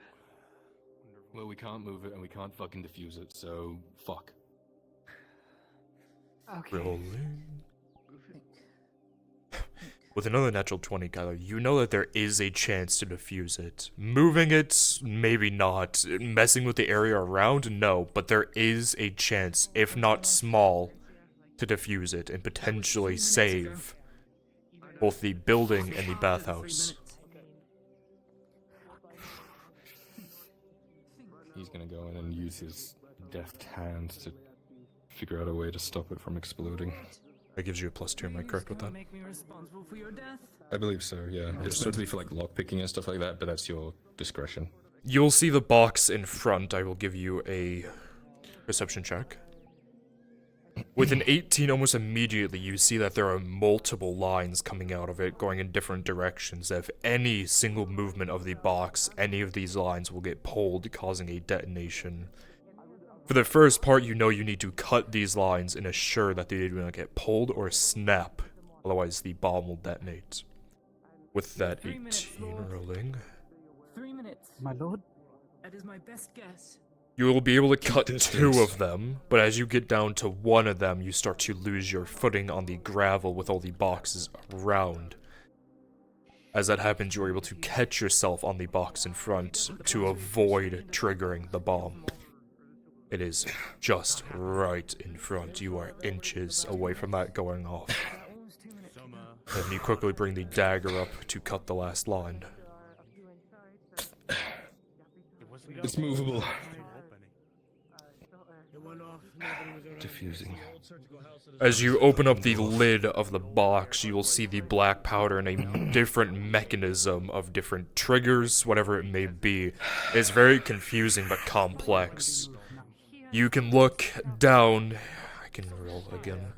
Well, we can't move it and we can't fucking defuse it, so fuck. Okay. Rolling. With another natural 20, Kyler, you know that there is a chance to defuse it. Moving it, maybe not. Messing with the area around, no. But there is a chance, if not small, to defuse it and potentially save both the building and the bathhouse. He's gonna go in and use his deft hands to figure out a way to stop it from exploding. That gives you a +2, am I correct with that? Make me responsible for your death. I believe so, yeah. It's meant to be for like lockpicking and stuff like that, but that's your discretion. You'll see the box in front. I will give you a perception check. With an 18, almost immediately, you see that there are multiple lines coming out of it, going in different directions. If any single movement of the box, any of these lines will get pulled, causing a detonation. For the first part, you know you need to cut these lines and assure that they do not get pulled or snap. Otherwise, the bomb will detonate. With that 18 rolling, 3 minutes. My lord? That is my best guess. you will be able to cut 2 of them, but as you get down to 1 of them, you start to lose your footing on the gravel with all the boxes around. As that happens, you are able to catch yourself on the box in front to avoid triggering the bomb. It is just right in front. You are inches away from that going off. And you quickly bring the dagger up to cut the last line. It's movable. Diffusing. As you open up the lid of the box, you will see the black powder in a different mechanism of different triggers, whatever it may be. It's very confusing but complex. You can look down. I can roll again.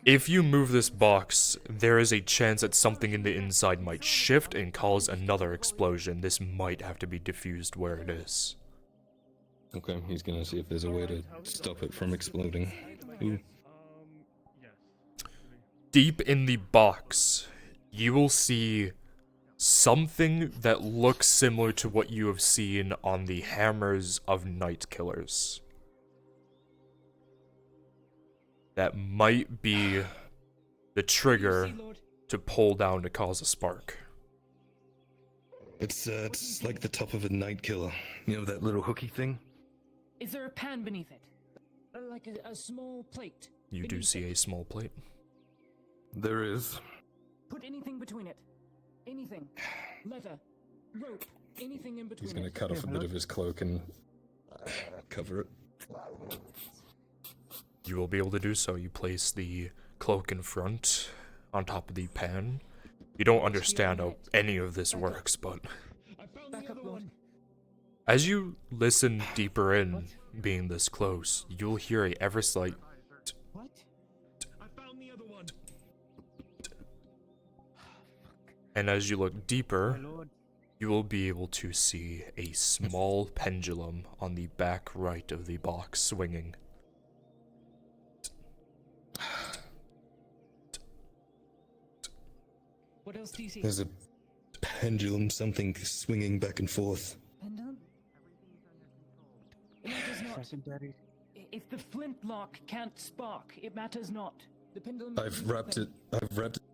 If you move this box, there is a chance that something in the inside might shift and cause another explosion. This might have to be diffused where it is. Okay, he's gonna see if there's a way to stop it from exploding. Ooh. Deep in the box, you will see something that looks similar to what you have seen on the hammers of night killers. That might be the trigger to pull down to cause a spark. It's like the top of a night killer. You know that little hooky thing? Is there a pan beneath it? Like a small plate? You do see a small plate. There is. Put anything between it. Anything. Leather. Rope. Anything in between. He's gonna cut off a bit of his cloak and cover it. You will be able to do so. You place the cloak in front, on top of the pan. You don't understand how any of this works, but Back up, Lord. as you listen deeper in, being this close, you'll hear a ever slight. What? And as you look deeper, you will be able to see a small pendulum on the back right of the box swinging. What else do you see? There's a pendulum, something swinging back and forth. Pendulum? It matters not. If the flintlock can't spark, it matters not. The pendulum. I've wrapped it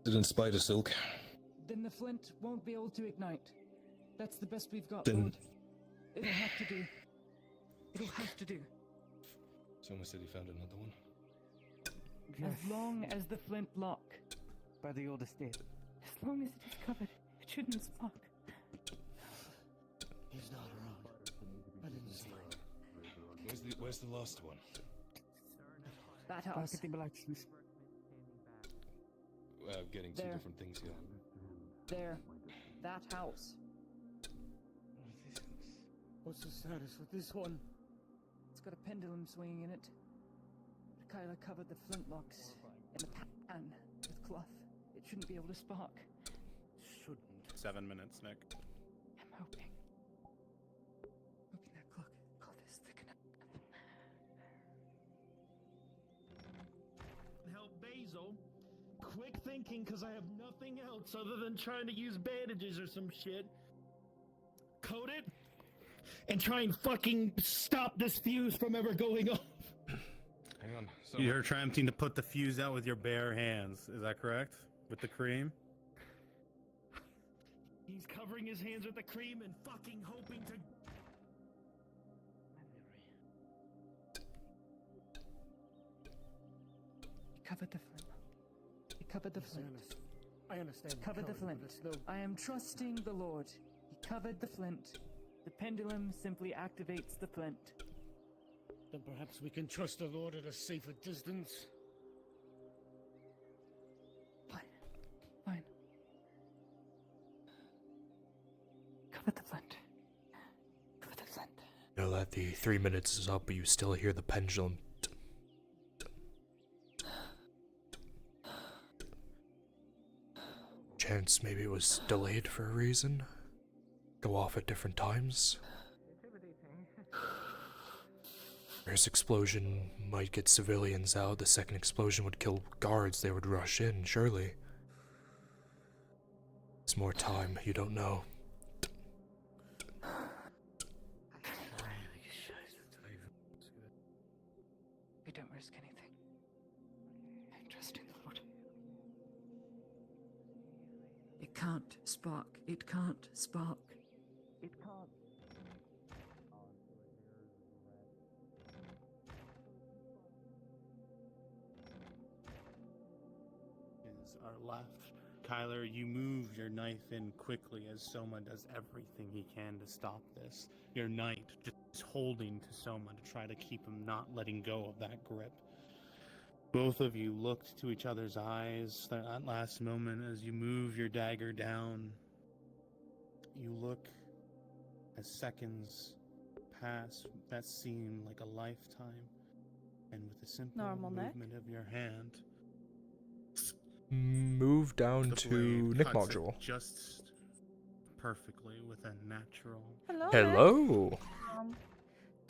in spider silk. Then the flint won't be able to ignite. That's the best we've got, Then- Lord. It'll have to do. It'll have to do. Someone said he found another one. As long as the flintlock. By the old estate. As long as it is covered, it shouldn't spark. He's not around. I didn't see him. Where's the last one? That Back house. at the blacksmith. Getting two There. different things here. There. That house. What's the status with this one? It's got a pendulum swinging in it. Kyla covered the flintlocks in the pan with cloth. It shouldn't be able to spark. Shouldn't. 7 minutes, Nick. I'm hoping. Hoping that cloth is thick enough. Help Basil. Quick thinking, because I have nothing else other than trying to use bandages or some shit. Coat it, and try and fucking stop this fuse from ever going off. Hang on. You're attempting to put the fuse out with your bare hands. Is that correct? With the cream? He's covering his hands with the cream and fucking hoping to. He covered the flint. He covered the flint. I understand. He covered the flint. I am trusting the Lord. He covered the flint. The pendulum simply activates the flint. Then perhaps we can trust the Lord at a safer distance. With the flint. With the flint. You know that the 3 minutes is up, but you still hear the pendulum. Chance maybe it was delayed for a reason. Go off at different times. First explosion might get civilians out. The second explosion would kill guards. They would rush in, surely. It's more time. You don't know. We don't risk anything. I'm trusting the Lord. It can't spark. It can't spark. It can't. Are left. Kyler, you move your knife in quickly as Soma does everything he can to stop this. Your knight just holding to Soma to try to keep him not letting go of that grip. Both of you looked to each other's eyes that last moment as you move your dagger down. You look as seconds pass that seem like a lifetime, and with a simple movement of your hand, Move down the to blade Nick cuts it module. just perfectly with a natural. Hello.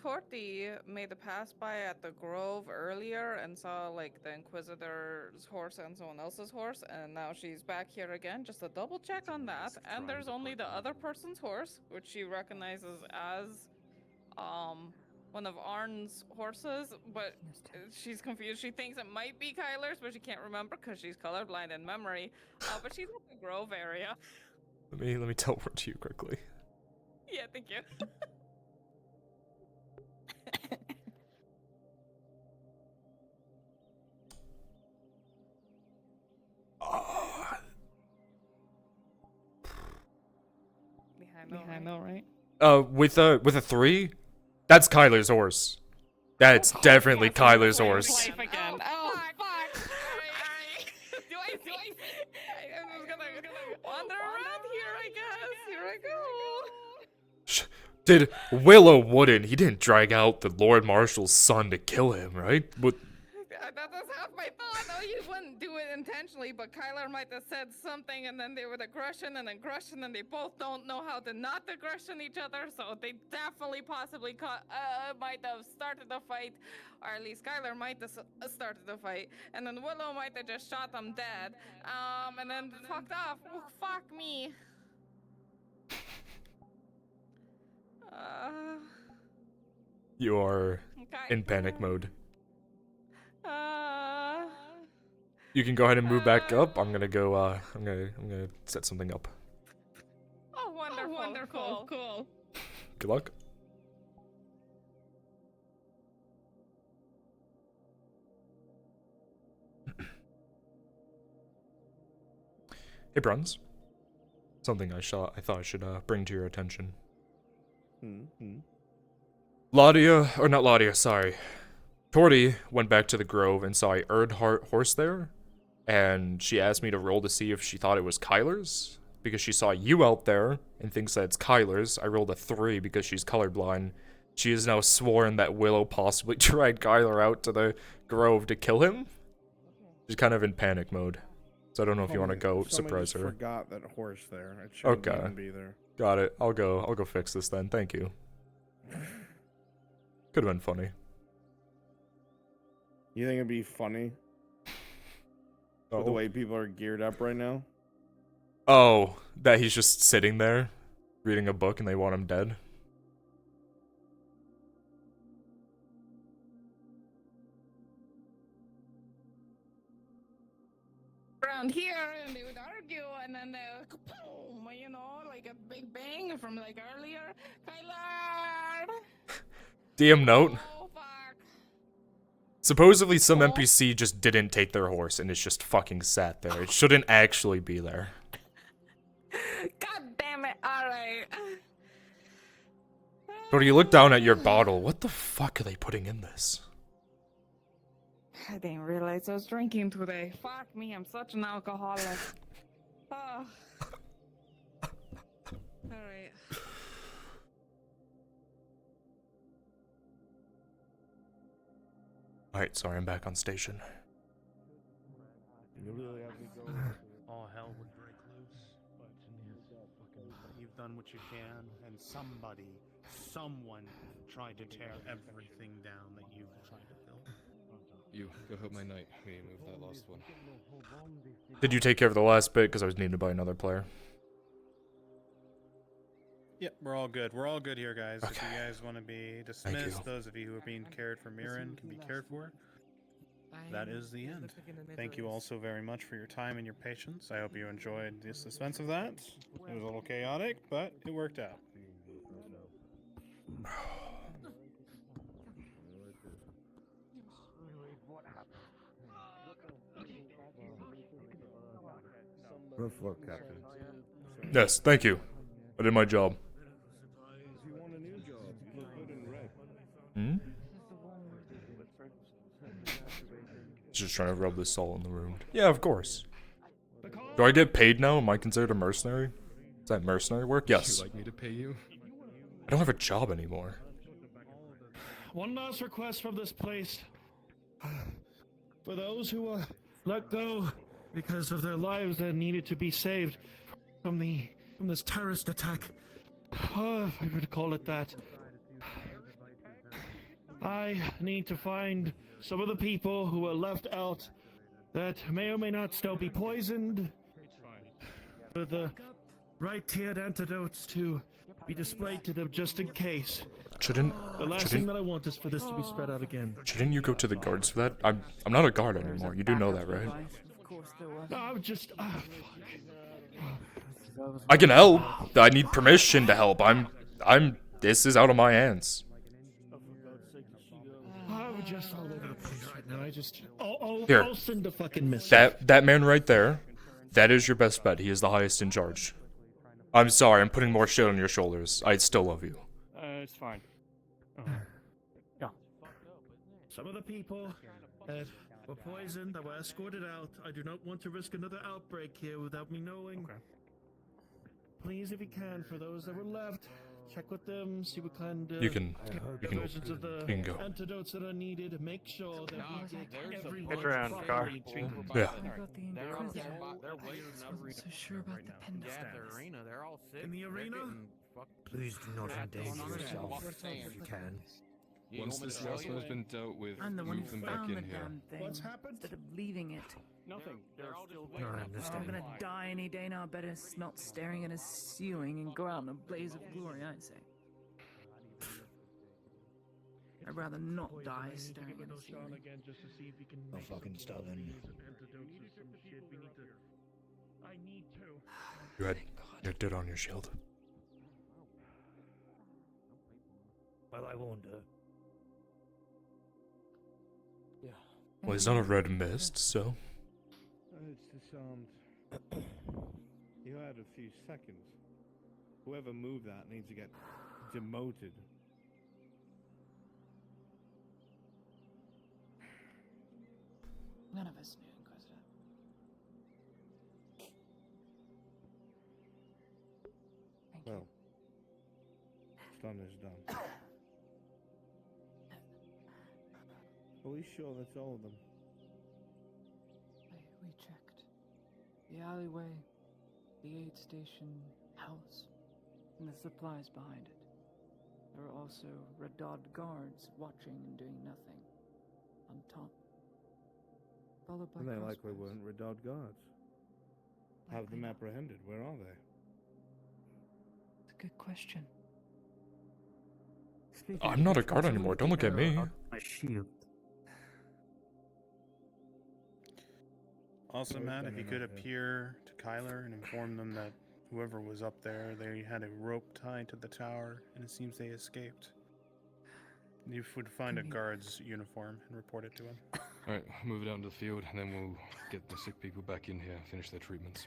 Torty made a pass by at the Grove earlier and saw like the Inquisitor's horse and someone else's horse, and now she's back here again just to double check on that. And there's only the other person's horse, which she recognizes as one of Arn's horses, but she's confused. She thinks it might be Kyler's, but she can't remember because she's colorblind in memory. But she's at the Grove area. Let me teleport to you quickly. Yeah, thank you. I know, right? With a 3, that's Kyler's horse. That's definitely Kyler's horse. Life again. Oh, fuck! Alright. Do I? I'm just gonna wander around here, I guess. Here I go. Did Willow wouldn't? He didn't drag out the Lord Marshal's son to kill him, right? But That was half my thought. No, you wouldn't do it intentionally, but Kyler might have said something, and then they would aggression, and they both don't know how to not aggression each other, so they definitely possibly might have started the fight, or at least Kyler might have started the fight, and then Willow might have just shot them dead, and then fucked off. Oh, fuck me. you are in panic mode. You can go ahead and move back up. I'm gonna go. I'm gonna set something up. Oh, wonderful. Cool. Good luck. Hey, Bruns. Something I thought I should bring to your attention. Laudia, or not Laudia, sorry. Torty went back to the Grove and saw a Erdhart horse there, and she asked me to roll to see if she thought it was Kyler's, because she saw you out there and thinks that it's Kyler's. I rolled a 3 because she's colorblind. She has now sworn that Willow possibly dragged Kyler out to the Grove to kill him. She's kind of in panic mode, so I don't know if you want to go surprise her. Forgot that horse there. It shouldn't even be there. Got it. I'll go fix this then. Thank you. Could have been funny. You think it'd be funny? With the way people are geared up right now? Oh, that he's just sitting there reading a book and they want him dead? Around here, and they would argue, and then they boom, you know, like a big bang from like earlier. Kyler! DM note. Supposedly some NPC just didn't take their horse and it's just fucking sat there. It shouldn't actually be there. God damn it, alright. But you look down at your bottle. What the fuck are they putting in this? I didn't realize I was drinking today. Fuck me, I'm such an alcoholic. Oh. Alright. Alright, sorry, I'm back on station. You really have to go. All hell would break loose, but you've done what you can, and someone tried to tear everything down that you've tried to build. You go help my knight. We move that last one. Did you take care of the last bit? Because I was needed by another player. Yep, we're all good. We're all good here, guys. Okay. If you guys want to be dismissed, those of you who are being cared for Mirren can be cared for. That is the end. Thank you all so very much for your time and your patience. I hope you enjoyed the suspense of that. It was a little chaotic, but it worked out. Rough luck, Captain. Yes, thank you. I did my job. If you want a new job, look good in red. Hmm? Just trying to rub the salt in the wound. Yeah, of course. Do I get paid now? Am I considered a mercenary? Is that mercenary work? Yes. Would you like me to pay you? I don't have a job anymore. One last request from this place. For those who were let go because of their lives that needed to be saved from this terrorist attack. If I could call it that. I need to find some of the people who were left out that may or may not still be poisoned. For the right tiered antidotes to be displayed to them just in case. The last thing that I want is for this to be spread out again. Shouldn't you go to the guards for that? I'm not a guard anymore. You do know that, right? No, I'm just. I can help. I need permission to help. This is out of my hands. I'm just all over the place right now. Here. I'll send a fucking message. That man right there, that is your best bet. He is the highest in charge. I'm sorry, I'm putting more shit on your shoulders. I still love you. It's fine. Yeah. Some of the people that were poisoned, that were escorted out. I do not want to risk another outbreak here without me knowing. Okay. Please, if you can, for those that were left, check with them, see what kind of You can versions of the go. antidotes that are needed. Make sure that we get everyone Get around, car. Yeah. They're waiting so sure about the pendant. The arena, they're all sick. In the arena? Please do not endanger yourself if you can. Once this last one has been dealt with, I'm the one move who them back found in the here. damn thing. What's happened? Instead of leaving it. Nothing. They're all just No, I I'm understand. gonna die any day now. Better not staring at a ceiling and go out in a blaze of glory, I say. I'd rather not die staring at a ceiling. Oh, fucking stubborn. You had dirt on your shield. Well, I wonder. Yeah. Well, he's not a red mist, so. It's disarmed. You had a few seconds. Whoever moved that needs to get demoted. None of us knew, Inquisitor. Thank you. Well, done is done. Are we sure that's all of them? We checked. The alleyway, the aid station, house, and the supplies behind it. There were also red dot guards watching and doing nothing. On top. Followed by And they likely crossbows. weren't Redod guards. Have them apprehended. Where are they? It's a good question. I'm not a guard anymore. Don't look at me. My shield. Also, Matt, if you could appear to Kyler and inform them that whoever was up there, they had a rope tied to the tower, and it seems they escaped. You would find a guard's uniform and report it to him. Alright, move it out into the field, and then we'll get the sick people back in here, finish their treatments.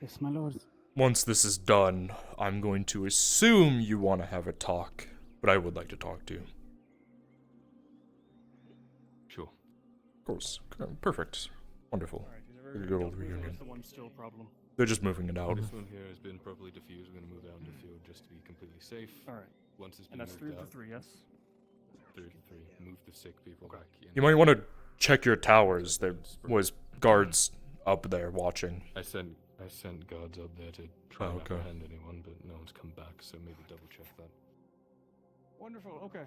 Yes, my lord. Once this is done, I'm going to assume you want to have a talk, but I would like to talk to you. Sure. Of course. Perfect. Wonderful. Good old reunion. The one still problem. They're just moving it out. This one here has been properly diffused. We're gonna move out in the field just to be completely safe. All right. Once it's been And that's moved 3 out, to 3, yes? 3 to 3. Move the sick people back in. You might want to check your towers. There was guards up there watching. I sent guards up there to try and apprehend anyone, but no one's come back, so maybe double check that. Wonderful. Okay.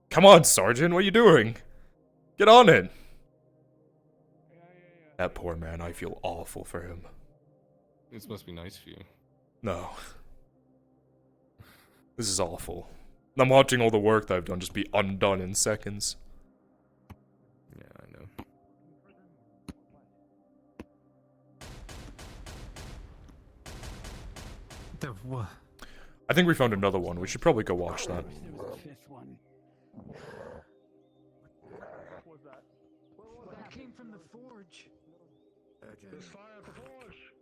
Come on, Sergeant, what are you doing? Get on it. That poor man, I feel awful for him. This must be nice for you. No. This is awful. I'm watching all the work that I've done just be undone in seconds. Yeah, I know. The what? I think we found another one. We should probably go watch that. There was a fifth one. What was that? That came from the forge. There's fire at the forge.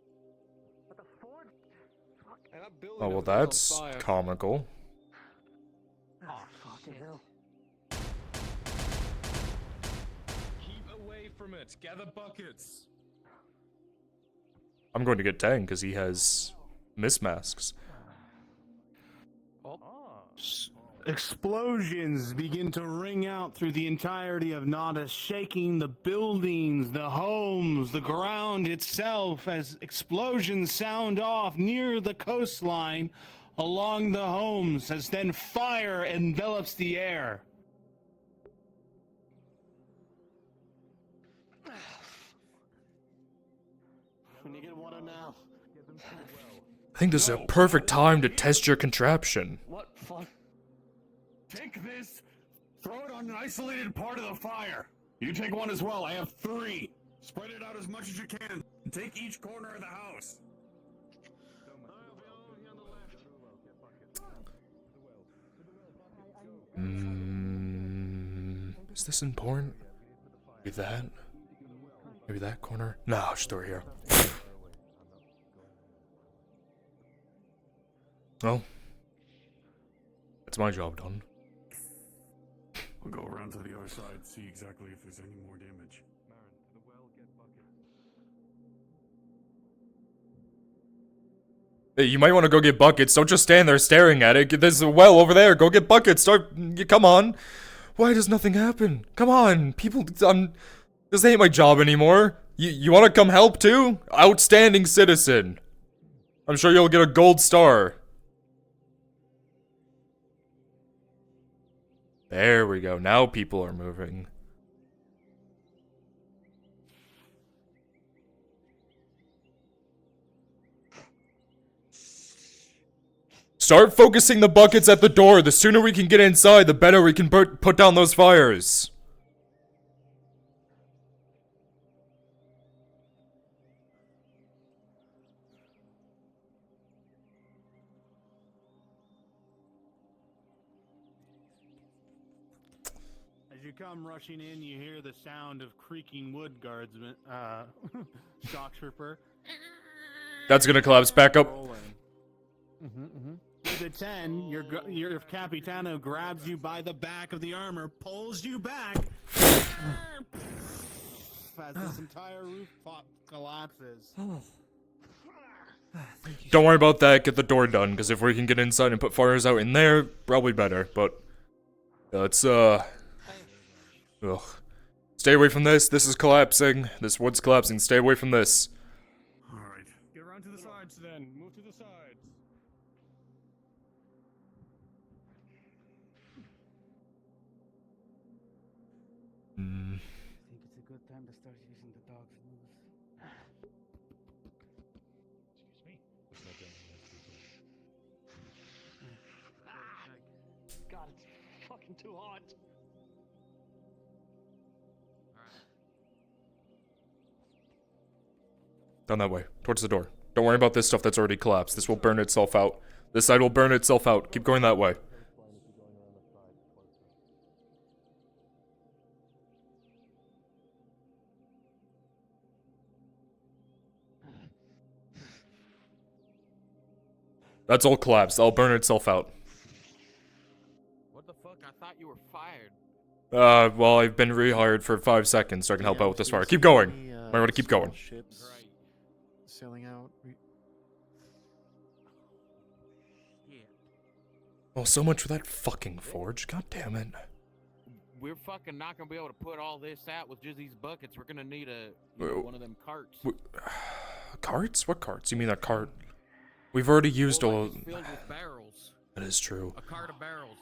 At the forge? And that building Oh, well, over there's on that's fire. comical. Oh, fucking hell. Keep away from it. Gather buckets. I'm going to get Tang because he has mismasks. Explosions begin to ring out through the entirety of Nada, shaking the buildings, the homes, the ground itself as explosions sound off near the coastline along the homes as then fire envelops the air. When you get water now. I think this is a perfect time to test your contraption. What fuck? Take this, throw it on an isolated part of the fire. You take one as well. I have 3. Spread it out as much as you can. Take each corner of the house. Is this important? Maybe that? Maybe that corner? No, I'll just throw it here. Well, that's my job done. We'll go around to the other side, see exactly if there's any more damage. Hey, you might want to go get buckets. Don't just stand there staring at it. There's a well over there. Go get buckets. Come on. Why does nothing happen? Come on. People, this ain't my job anymore. You want to come help too? Outstanding citizen. I'm sure you'll get a gold star. There we go. Now people are moving. Start focusing the buckets at the door. The sooner we can get inside, the better we can put down those fires. As you come rushing in, you hear the sound of creaking wood guardsmen, shock trooper. That's gonna collapse back up. With a 10, your Capitano grabs you by the back of the armor, pulls you back, as this entire rooftop collapses. Don't worry about that. Get the door done, because if we can get inside and put fires out in there, probably better. But let's ugh. Stay away from this. This is collapsing. This wood's collapsing. Stay away from this. All right. Get around to the sides then. Move to the sides. I think it's a good time to start using the dog's nose. God, it's fucking too hot. Down that way. Towards the door. Don't worry about this stuff that's already collapsed. This will burn itself out. This side will burn itself out. Keep going that way. That's all collapsed. I'll burn itself out. What the fuck? I thought you were fired. Well, I've been rehired for 5 seconds, so I can help out with this fire. Keep going. Might want to keep going. Ships sailing out. Oh, so much for that fucking forge. God damn it. We're fucking not gonna be able to put all this out with just these buckets. We're gonna need one of them carts. Carts? What carts? You mean that cart? We've already used all. Filled with barrels. That is true. A cart of barrels.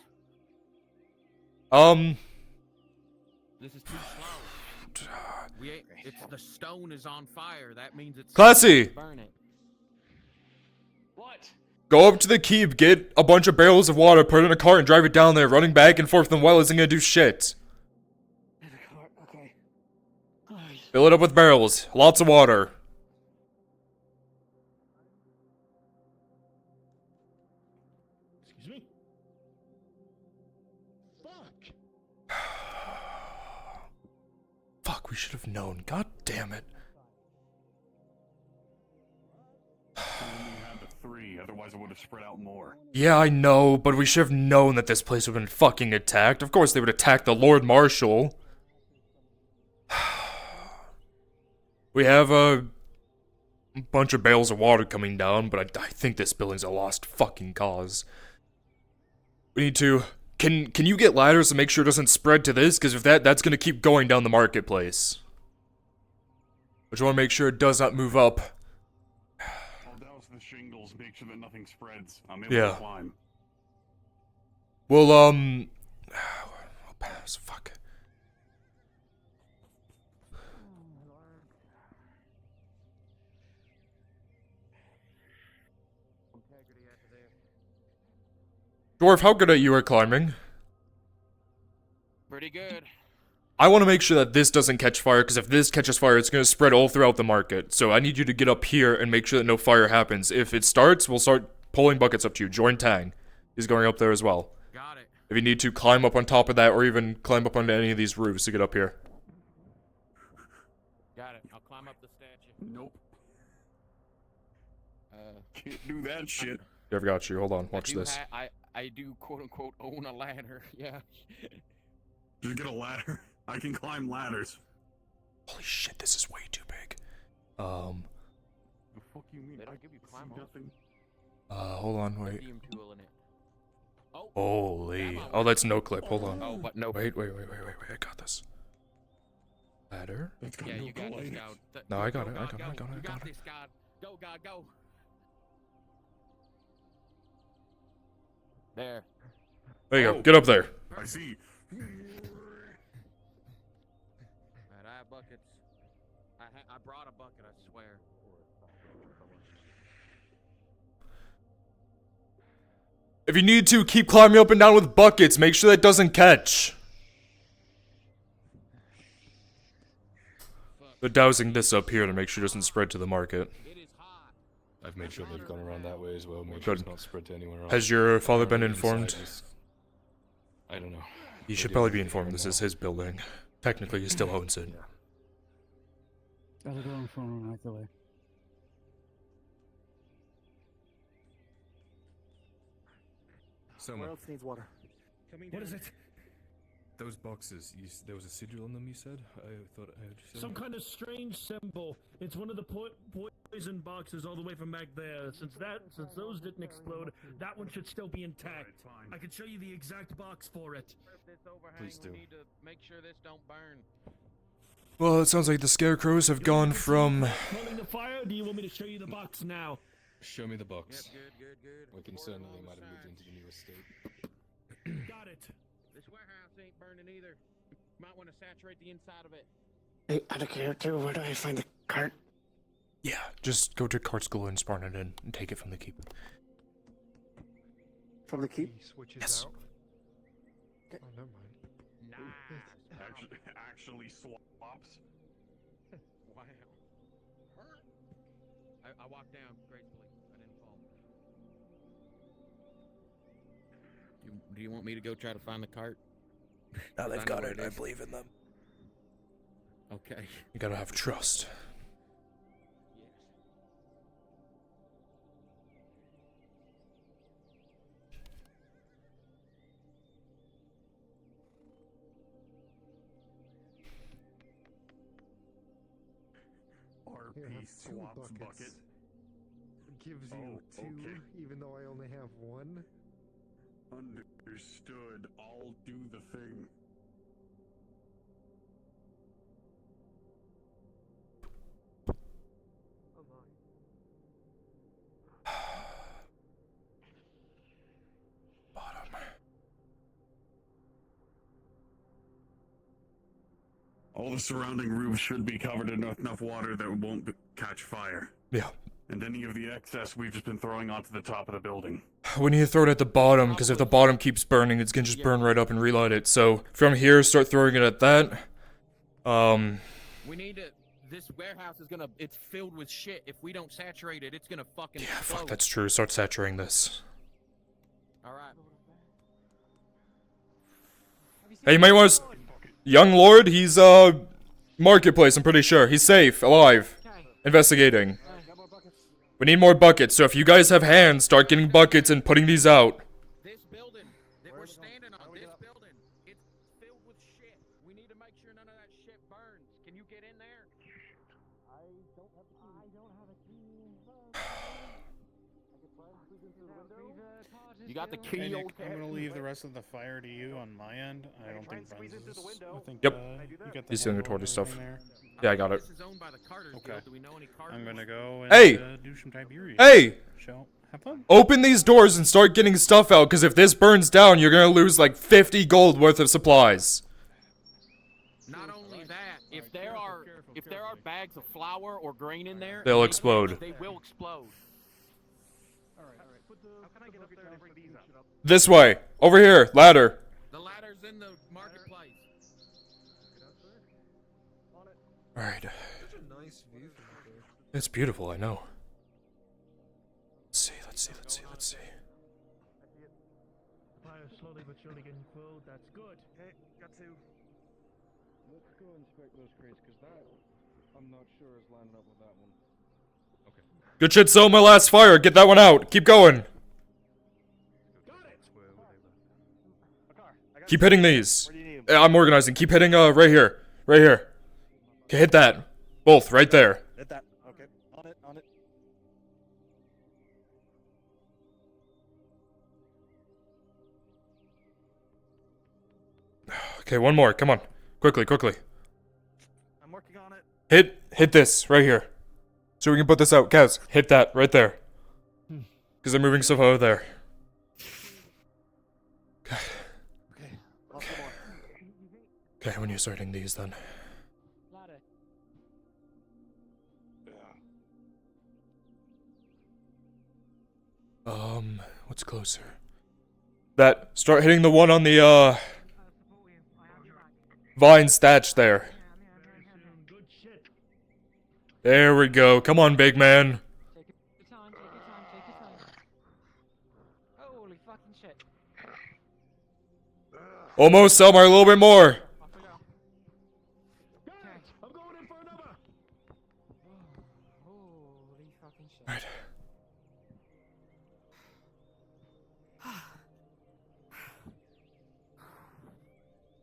This is too slow. The stone is on fire. That means it's Classy! burn it. What? Go up to the keep, get a bunch of barrels of water, put it in a cart, and drive it down there. Running back and forth in the well isn't gonna do shit. In a cart, okay. Fill it up with barrels. Lots of water. Excuse me? Fuck. Fuck, we should have known. God damn it. Otherwise, it would have spread out more. Yeah, I know, but we should have known that this place would have been fucking attacked. Of course they would attack the Lord Marshal. We have a bunch of barrels of water coming down, but I think this building's a lost fucking cause. We need to... Can you get ladders to make sure it doesn't spread to this? Because if that's gonna keep going down the marketplace. I just want to make sure it does not move up. The shingles, make sure that nothing spreads. I'm able Yeah. to climb. Well, I'll pass. Fuck. Dwarf, how good are you at climbing? Pretty good. I want to make sure that this doesn't catch fire, because if this catches fire, it's going to spread all throughout the market. So I need you to get up here and make sure that no fire happens. If it starts, we'll start pulling buckets up to you. Join Tang. He's going up there as well. Got it. If you need to, climb up on top of that, or even climb up onto any of these roofs to get up here. Got it. I'll climb up the statue. Nope. Can't do that shit. I've got you. Hold on. Watch this. I do quote unquote own a ladder. Yeah. Just get a ladder. I can climb ladders. Holy shit, this is way too big. The fuck you mean? They don't give you climb nothing. Hold on, wait. Medium tool in it. Oh. Holy. Oh, that's no clip. Hold on. Oh, but no. Wait. I got this. Ladder? Yeah, you got this, God. No, I got it. Go, I God, got it. go. I got it. You I got it. this, God. Go, God, go. There. There you go. Get up there. I see. Alright, I have buckets. I brought a bucket, I swear. If you need to, keep climbing up and down with buckets. Make sure that doesn't catch. They're dousing this up here to make sure it doesn't spread to the market. I've made sure they've gone around that way as well. Make sure it's not spread to anywhere else. Has your father been informed? I don't know. He should probably be informed. This is his building. Technically, he still owns it. Gotta go and phone him right away. Where else needs water? What is it? Those boxes, there was a sigil on them, you said? I thought I heard you say Some kind of strange symbol. It's one of the poison boxes all the way from back there. Since those didn't explode, that one should still be intact. I can show you the exact box for it. Please do. We need to make sure this don't burn. Well, it sounds like the scarecrows have gone from... Rolling the fire, or do you want me to show you the box now? Show me the box. Yep, good. We're concerned that they might have moved into the new estate. Got it. This warehouse ain't burning either. Might want to saturate the inside of it. Hey, out of character, where do I find the cart? Yeah, just go to cart school and spawn it in and take it from the keep. From the keep? Yes. Oh, never mind. Actually swaps. Wow. I walked down gracefully. I didn't fall. Do you want me to go try to find the cart? Now they've Find got where it. it I is? believe in them. Okay. You gotta have trust. piece swaps bucket. Gives you two, even though I only have one. Understood. I'll do the thing. All the surrounding roofs should be covered in enough water that it won't catch fire. Yeah. And any of the excess we've just been throwing onto the top of the building. We need to throw it at the bottom, because if the bottom keeps burning, it's gonna just burn right up and relight it. So, from here, start throwing it at that. We need to. This warehouse is gonna. It's filled with shit. If we don't saturate it, it's gonna fucking. Yeah, explode. fuck, that's true. Start saturating this. All right. Hey, you might want to... Young Lord, he's, marketplace, I'm pretty sure. He's safe, alive, investigating. We need more buckets, so if you guys have hands, start getting buckets and putting these out. This building that we're standing on, this building, it's filled with shit. We need to make sure none of that shit burns. Can you get in there? I don't have a key. You got the key, Hey, Nick, old I'm cat? gonna leave the rest of the fire to you on my end. I don't think Bren's is. I think, Yep. you got the He's doing the handle and tortoise stuff. everything there. Yeah, I got it. This is owned by the Carters Okay. Guild. Do we know any Carters? I'm gonna go and Hey! do some Tiberius. Hey! Shall have fun. Open these doors and start getting stuff out, because if this burns down, you're gonna lose like 50 gold worth of supplies. Not only that, if there are bags of flour or grain in there, They'll explode. They will explode. This way. Over here. Ladder. The ladder's in the marketplace. Alright. It's beautiful, I know. Let's see, let's see, let's see, let's see. Fire slowly but surely getting full. That's good. Okay, got to. Let's go inspect those crates, because that, I'm not sure is lining up with that one. Okay. Good shit, so my last fire. Get that one out. Keep going. Keep hitting these. I'm organizing. Keep hitting, right here. Right here. Okay, hit that. Both, right there. Hit that. Okay. On it, on it. Okay, one more. Come on. Quickly, quickly. I'm working on it. Hit this, right here. So we can put this out. Kaz, hit that, right there. Because they're moving stuff over there. Okay, when you're starting these then. What's closer? That, start hitting the one on the, vine thatch there. There we go. Come on, big man. Holy fucking shit. Almost, Selmar, a little bit more. I'm going in for another. Holy fucking shit. Right.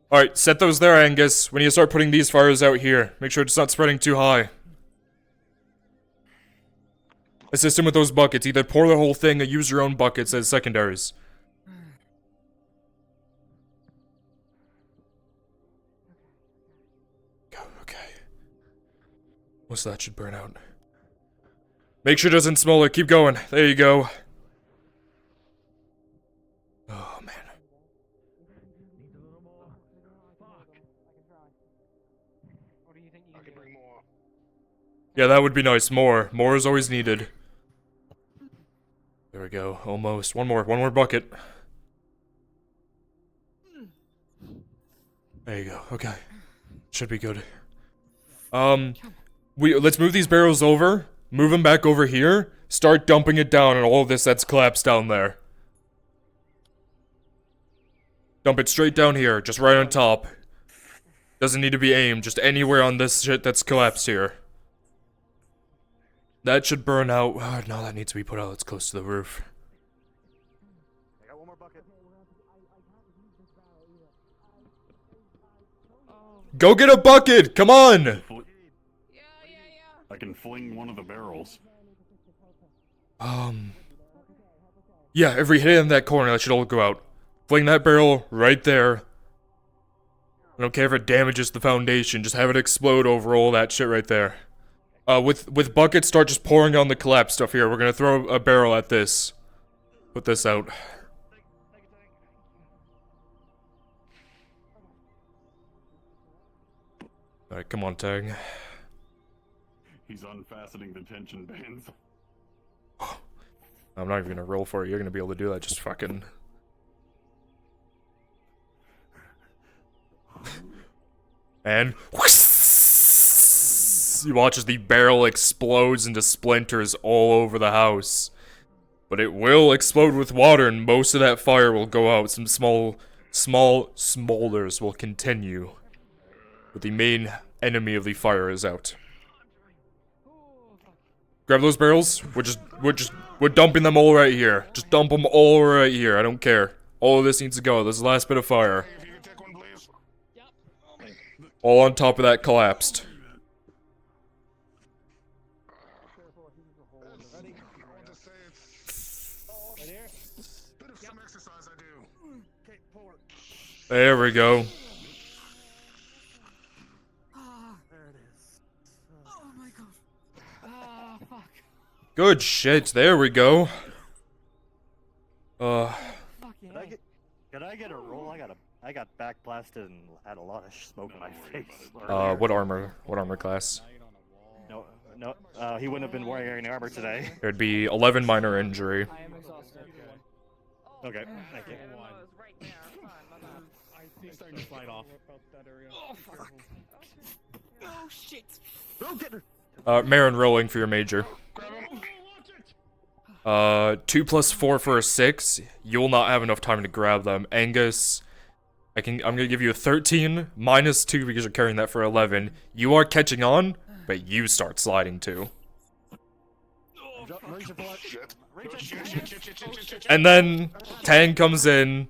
Alright, set those there, Angus. We need to start putting these fires out here. Make sure it's not spreading too high. Assist him with those buckets. Either pour the whole thing or use your own buckets as secondaries. Go, okay. Most of that should burn out. Make sure it doesn't smolder. Keep going. There you go. Oh, man. Yeah, that would be nice. More. More is always needed. There we go. Almost. One more bucket. There you go. Okay. Should be good. Let's move these barrels over. Move them back over here. Start dumping it down on all of this that's collapsed down there. Dump it straight down here, just right on top. Doesn't need to be aimed, just anywhere on this shit that's collapsed here. That should burn out. Oh, no, that needs to be put out. It's close to the roof. I got one more bucket. Go get a bucket! Come on! I can fling one of the barrels. Yeah, every hit in that corner, that should all go out. Fling that barrel right there. I don't care if it damages the foundation, just have it explode over all that shit right there. With buckets, start just pouring on the collapse stuff here. We're gonna throw a barrel at this. Put this out. Alright, come on, Tang. He's unfastening the tension bands. I'm not even gonna roll for it. You're gonna be able to do that. Just fucking. And you watch as the barrel explodes into splinters all over the house. But it will explode with water, and most of that fire will go out. Some small smolders will continue. But the main enemy of the fire is out. Grab those barrels. We're dumping them all right here. Just dump them all right here. I don't care. All of this needs to go. This is the last bit of fire. All on top of that collapsed. There we go. Good shit, there we go. Could I get a roll? I got backblasted and had a lot of smoke in my face. What armor class? No, he wouldn't have been wearing any armor today. It would be 11 minor injury. I am exhausted. Okay, thank you. Starting to slide off. Oh, fuck. Oh, shit. Go get her. Marin rolling for your major. 2 + 4 for a 6. You will not have enough time to grab them. Angus, I'm gonna give you a 13 -2 because you're carrying that for 11. You are catching on, but you start sliding too. And then Tang comes in,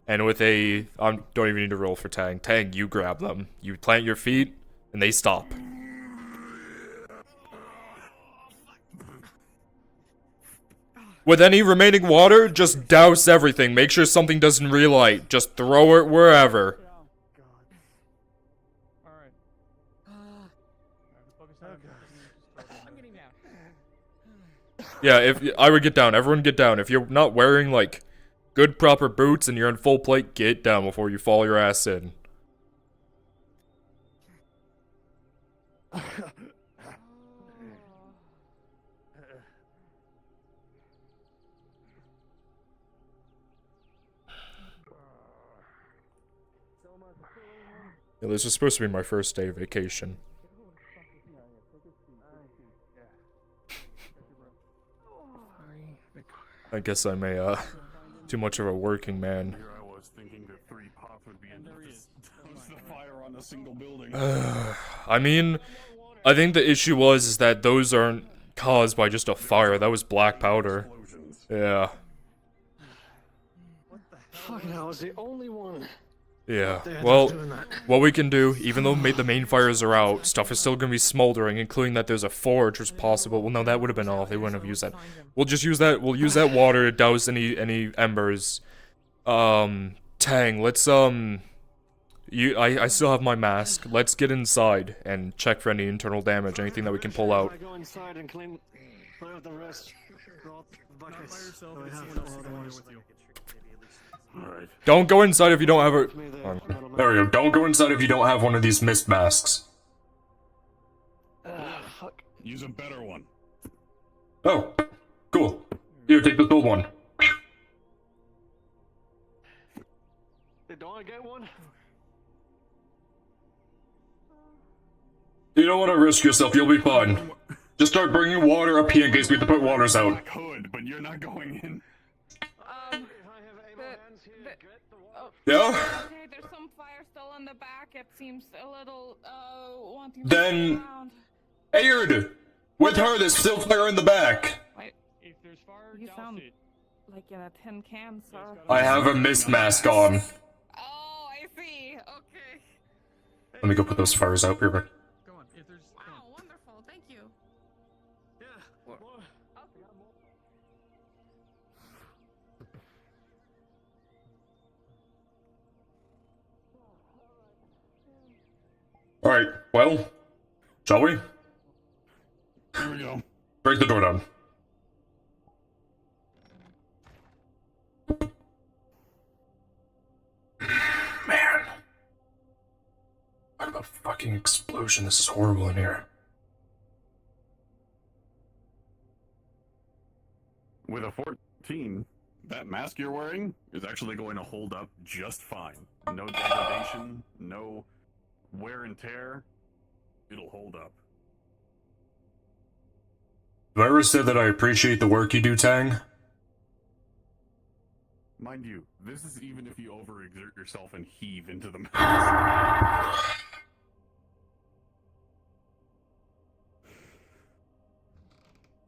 and with a don't even need to roll for Tang. Tang, you grab them. You plant your feet, and they stop. With any remaining water, just douse everything. Make sure something doesn't relight. Just throw it wherever. Yeah, if I would get down. Everyone get down. If you're not wearing like good proper boots and you're in full plate, get down before you fall your ass in. Yeah, this is supposed to be my first day of vacation. I guess I'm a, too much of a working man. Here I was thinking that 3 pots would be enough to douse the fire on a single building. I mean, I think the issue is that those aren't caused by just a fire. That was black powder. Yeah. Fucking hell, I was the only one. Yeah, well, what we can do, even though the main fires are out, stuff is still gonna be smoldering, including that there's a forge was possible. Well, no, that would have been off. They wouldn't have used that. We'll just use that. We'll use that water to douse any embers. Tang, let's I still have my mask. Let's get inside and check for any internal damage, anything that we can pull out. Go inside and clean out the rest. Alright. Don't go inside if you don't have a. There we go. Don't go inside if you don't have one of these mist masks. Fuck. Use a better one. Oh, cool. Here, take this old one. Don't I get one? You don't want to risk yourself. You'll be fine. Just start bringing water up here in case we have to put waters out. I could, but you're not going in. Yeah? Okay, there's some fire still in the back. It seems a little, wanting to Then, go around. Aird! With her, there's still fire in the back. Wait, you sound like in a tin can, sir. I have a mist mask on. Oh, I see. Okay. Let me go put those fires out here. Wow, wonderful. Oh, thank you. Yeah. More. Alright, well, shall we? Here we go. Break the door down. Man. What about fucking explosion? This is horrible in here. With a 14, that mask you're wearing is actually going to hold up just fine. No degradation, no wear and tear. It'll hold up. Have I ever said that I appreciate the work you do, Tang? Mind you, this is even if you overexert yourself and heave into the mask.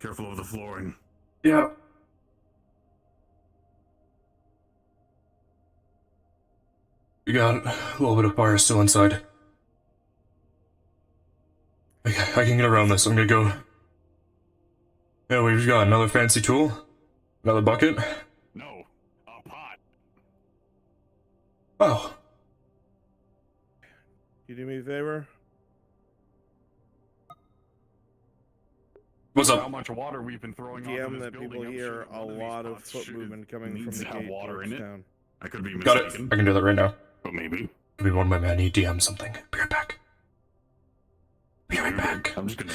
Careful of the flooring. Yeah. We got a little bit of fire still inside. Okay, I can get around this. I'm gonna go. Yeah, we've got another fancy tool. Another bucket. No, a pot. Oh. You do me a favor? What's up? How much water we've been throwing DM onto this that building, people I'm hear sure a one of these lot of pots foot should- movement coming from needs the to have gate water towards in it. town. I could be Got mistaken. it. I can do that right now. But maybe. Give me one moment. I need DM something. Be right back. Be right back. I'm just gonna.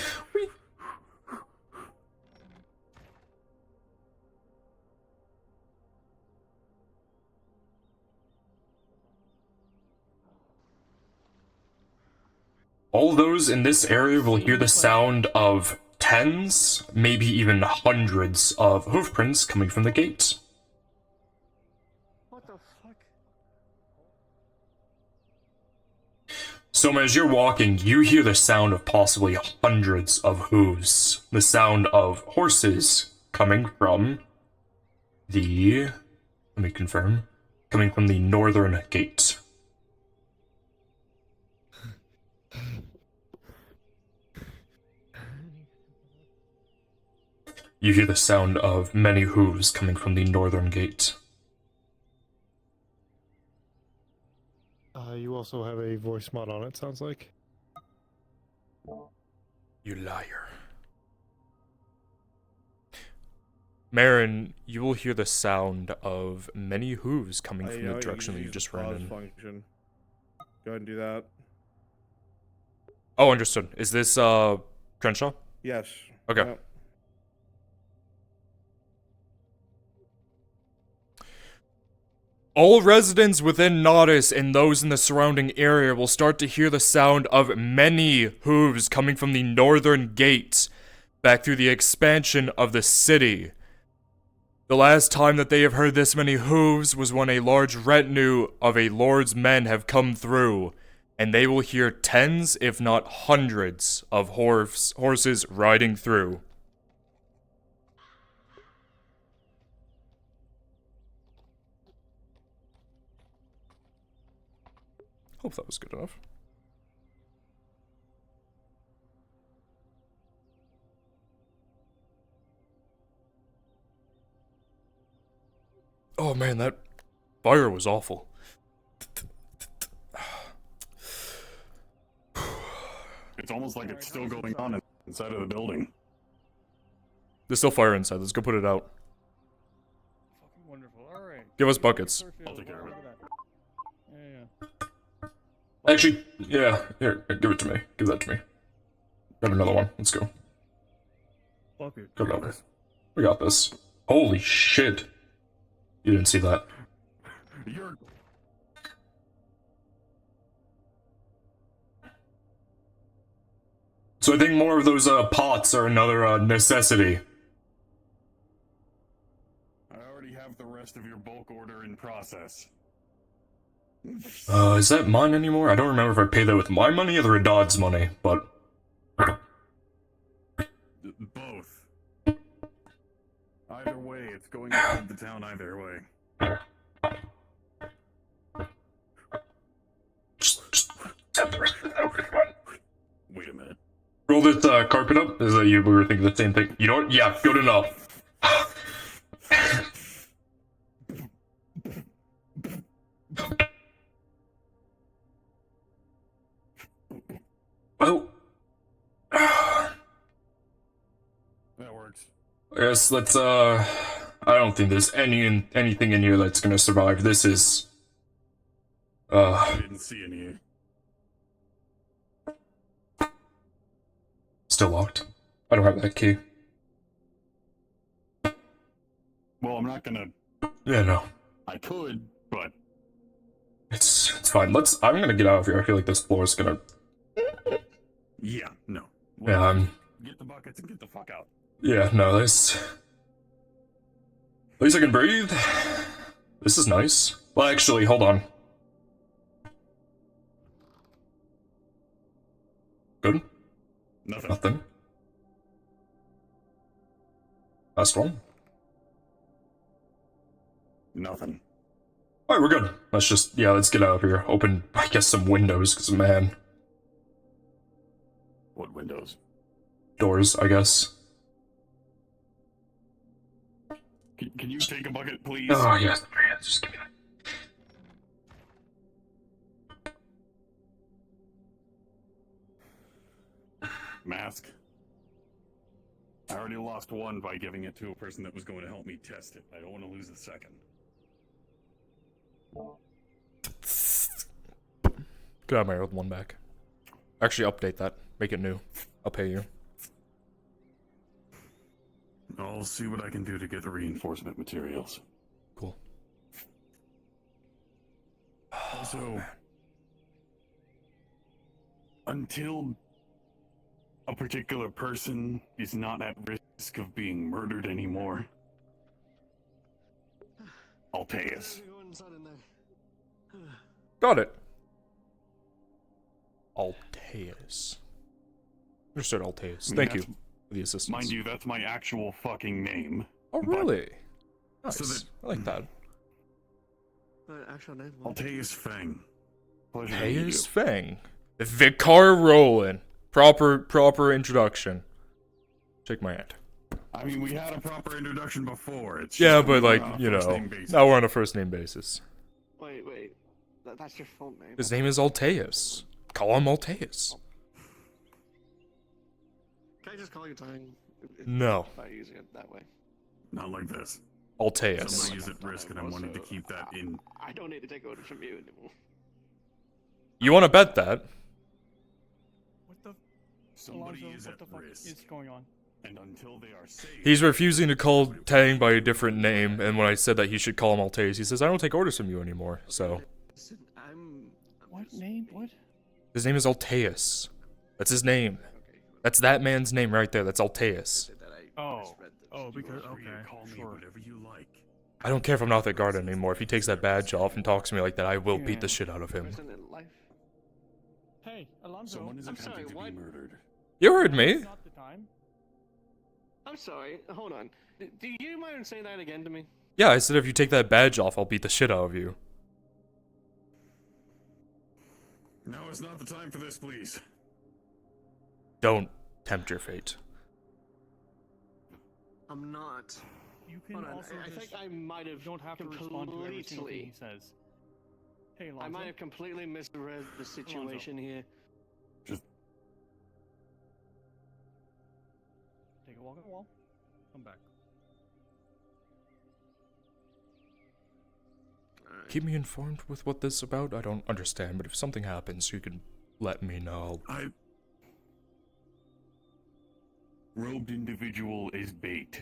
All those in this area will hear the sound of tens, maybe even hundreds of hoofprints coming from the gate. What the fuck? So as you're walking, you hear the sound of possibly hundreds of hooves. The sound of horses coming from the... Let me confirm. Coming from the northern gate. You hear the sound of many hooves coming from the northern gate. You also have a voice mod on it, sounds like. You liar. Marin, you will hear the sound of many hooves coming from the direction that you just ran in. Function. Go ahead and do that. Oh, understood. Is this, Crenshaw? Yes. Okay. Yep. All residents within Nodus and those in the surrounding area will start to hear the sound of many hooves coming from the northern gate back through the expansion of the city. The last time that they have heard this many hooves was when a large retinue of a lord's men have come through, and they will hear tens, if not hundreds, of horses riding through. Hope that was good enough. Oh man, that fire was awful. It's almost like it's still going on inside of the building. There's still fire inside. Let's go put it out. Fucking wonderful. Alright. Give us buckets. I'll take care of it. Yeah. Actually, yeah. Here, give it to me. Give that to me. Grab another one. Let's go. Bucket. Go over. We got this. Holy shit. You didn't see that. You're... So I think more of those pots are another necessity. I already have the rest of your bulk order in process. Is that mine anymore? I don't remember if I paid that with my money or the Radod's money, but... Both. Either way, it's going to hold the town either way. Just have the rest of that over. Come on. Wait a minute. Roll the put the carpet up? Is that you? We were thinking the same thing. You know what? Yeah, good enough. Well, That works. I guess let's, I don't think there's anything in here that's gonna survive. This is, I didn't see any. still locked. I don't have that key. Well, I'm not gonna. Yeah, no. I could, but It's fine. I'm gonna get out of here. I feel like this floor is gonna... yeah, no. Yeah, Get the buckets and get the fuck out. yeah, no, this... At least I can breathe. This is nice. Well, actually, hold on. Good? Nothing. Nothing. Last one. Nothing. Alright, we're good. Let's get out of here. Open, I guess, some windows, because, man. What windows? Doors, I guess. Can you take a bucket, please? Oh, yes. Just give me that. Mask. I already lost one by giving it to a person that was going to help me test it. I don't want to lose the second. Could have my old one back. Actually, update that. Make it new. I'll pay you. I'll see what I can do to get the reinforcement materials. Cool. Also, until a particular person is not at risk of being murdered anymore, Alteus. Got it. Alteus. Understood, Alteus. Thank you for the assistance. Mind you, that's my actual fucking name. Oh, really? Nice. So that, I like that. Actual name. Alteus Fang. Pleasure to meet you. Alteus Fang. The Vicar Roland. Proper introduction. Shake my hand. I mean, we had a proper introduction before. It's Yeah, just but we're like, on a you first know, name basis. now we're on a first name basis. Wait. That's your full name. His name is Alteus. Call him Alteus. Can I just call you Tang? No. By using it that way. Not like this. Alteus. Somebody is at risk, and I wanted to keep that in. I don't need to take orders from you anymore. You want to bet that? What the? Somebody Alonzo, is what at the fuck risk. is going on? And until they are safe. He's refusing to call Tang by a different name, and when I said that he should call him Alteus, he says, I don't take orders from you anymore, so... Listen, What name? What? His name is Alteus. That's his name. That's that man's name right there. That's Alteus. Oh, because okay, sure. Whatever you like. I don't care if I'm not the guard anymore. If he takes that badge off and talks to me like that, I will beat the shit out of him. Hey, Alonzo. Someone is I'm attempting sorry, to what? be murdered. You heard me. Not the time. I'm sorry. Hold on. Do you mind saying that again to me? Yeah, I said if you take that badge off, I'll beat the shit out of you. No, it's not the time for this, please. Don't tempt your fate. I'm not. You can Hold on. also I just think I might have don't have to respond to every single thing he completely. says. Hey, Alonzo. I might have completely misread the situation here. Take a walk on the wall. Come back. Keep me informed with what this is about. I don't understand, but if something happens, you can let me know. Robed individual is bait.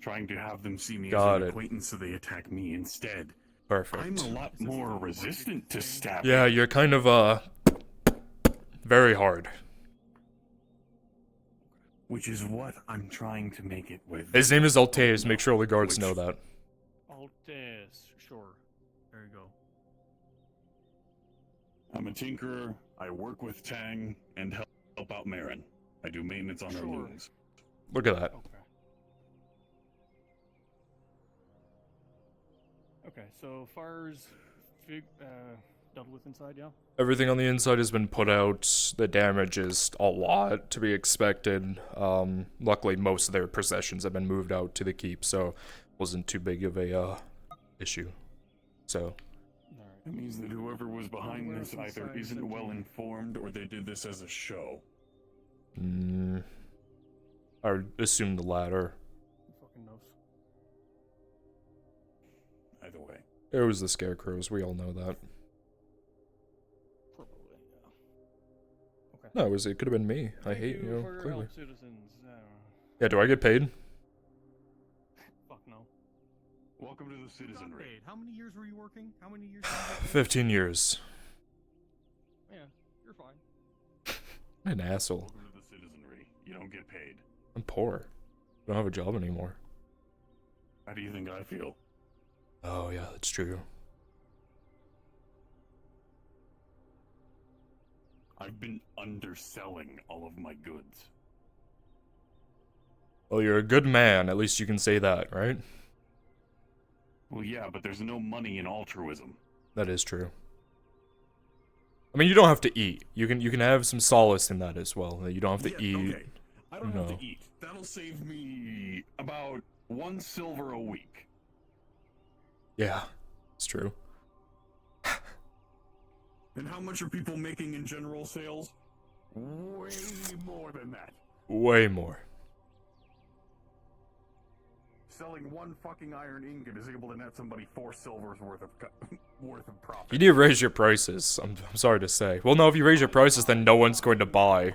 Trying to have them see me Got as an it. acquaintance so they attack me instead. Perfect. I'm a lot more resistant to stabbing. Yeah, you're kind of, very hard. Which is what I'm trying to make it with. His name is Alteus. Make sure all the guards know that. Altes, sure. There you go. I'm a tinkerer, I work with Tang, and help out Marin. I do maintenance on her looms. Look at that. Okay, so far as dealt with inside, yeah? Everything on the inside has been put out. The damage is a lot to be expected. Luckily, most of their possessions have been moved out to the keep, so wasn't too big of a issue. So. That means that whoever was behind this either isn't well informed or they did this as a show. I would assume the latter. Who fucking knows? Either way. It was the scarecrows, we all know that. Probably, yeah. Okay. No, it could have been me. I hate Thank you, for your clearly. help, citizens. Yeah, do I get paid? Fuck no. Welcome to the citizenry. How many years were you working? How many years? 15 years. Yeah, you're fine. An asshole. Welcome to the citizenry. You don't get paid. I'm poor. I don't have a job anymore. How do you think I feel? Oh, yeah, that's true. I've been underselling all of my goods. Well, you're a good man. At least you can say that, right? Well, yeah, but there's no money in altruism. That is true. I mean, you don't have to eat. You can have some solace in that as well. You don't have to eat. Okay. I don't have to eat. That'll save me about 1 silver a week. Yeah, it's true. And how much are people making in general sales? Way more than that. Way more. Selling 1 fucking iron ingot is able to net somebody 4 silvers worth of profit. You need to raise your prices. I'm sorry to say. Well, no, if you raise your prices, then no one's going to buy.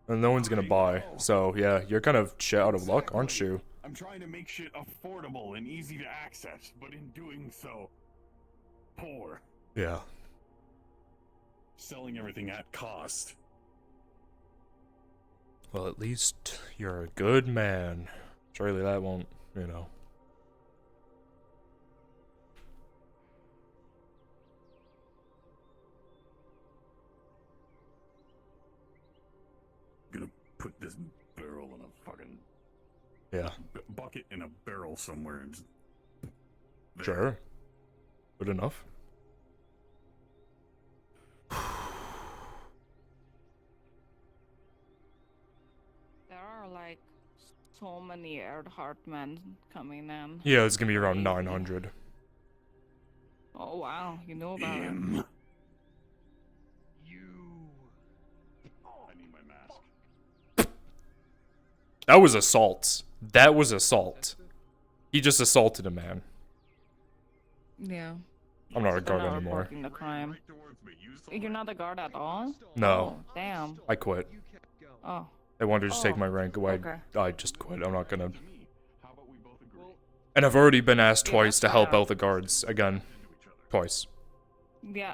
And no one's going to buy. So, yeah, you're kind of shit out of luck, aren't you? I'm trying to make shit affordable and easy to access, but in doing so, poor. Yeah. Selling everything at cost. Well, at least you're a good man. Surely that won't, you know. Gonna put this barrel in a fucking bucket in a barrel somewhere and just there. Sure. Good enough. There are like so many Earhart men coming in. Yeah, it's gonna be around 900. Oh wow, you know about it. I need my mask. That was assault. That was assault. He just assaulted a man. Yeah. I'm not a They're guard not anymore. reporting the crime. You're not a guard at all? No. Oh, damn. I quit. Oh. They wanted to just take my rank away. Okay. I just quit. I'm not gonna. And I've already been asked twice to help out the guards again. Twice. Yeah.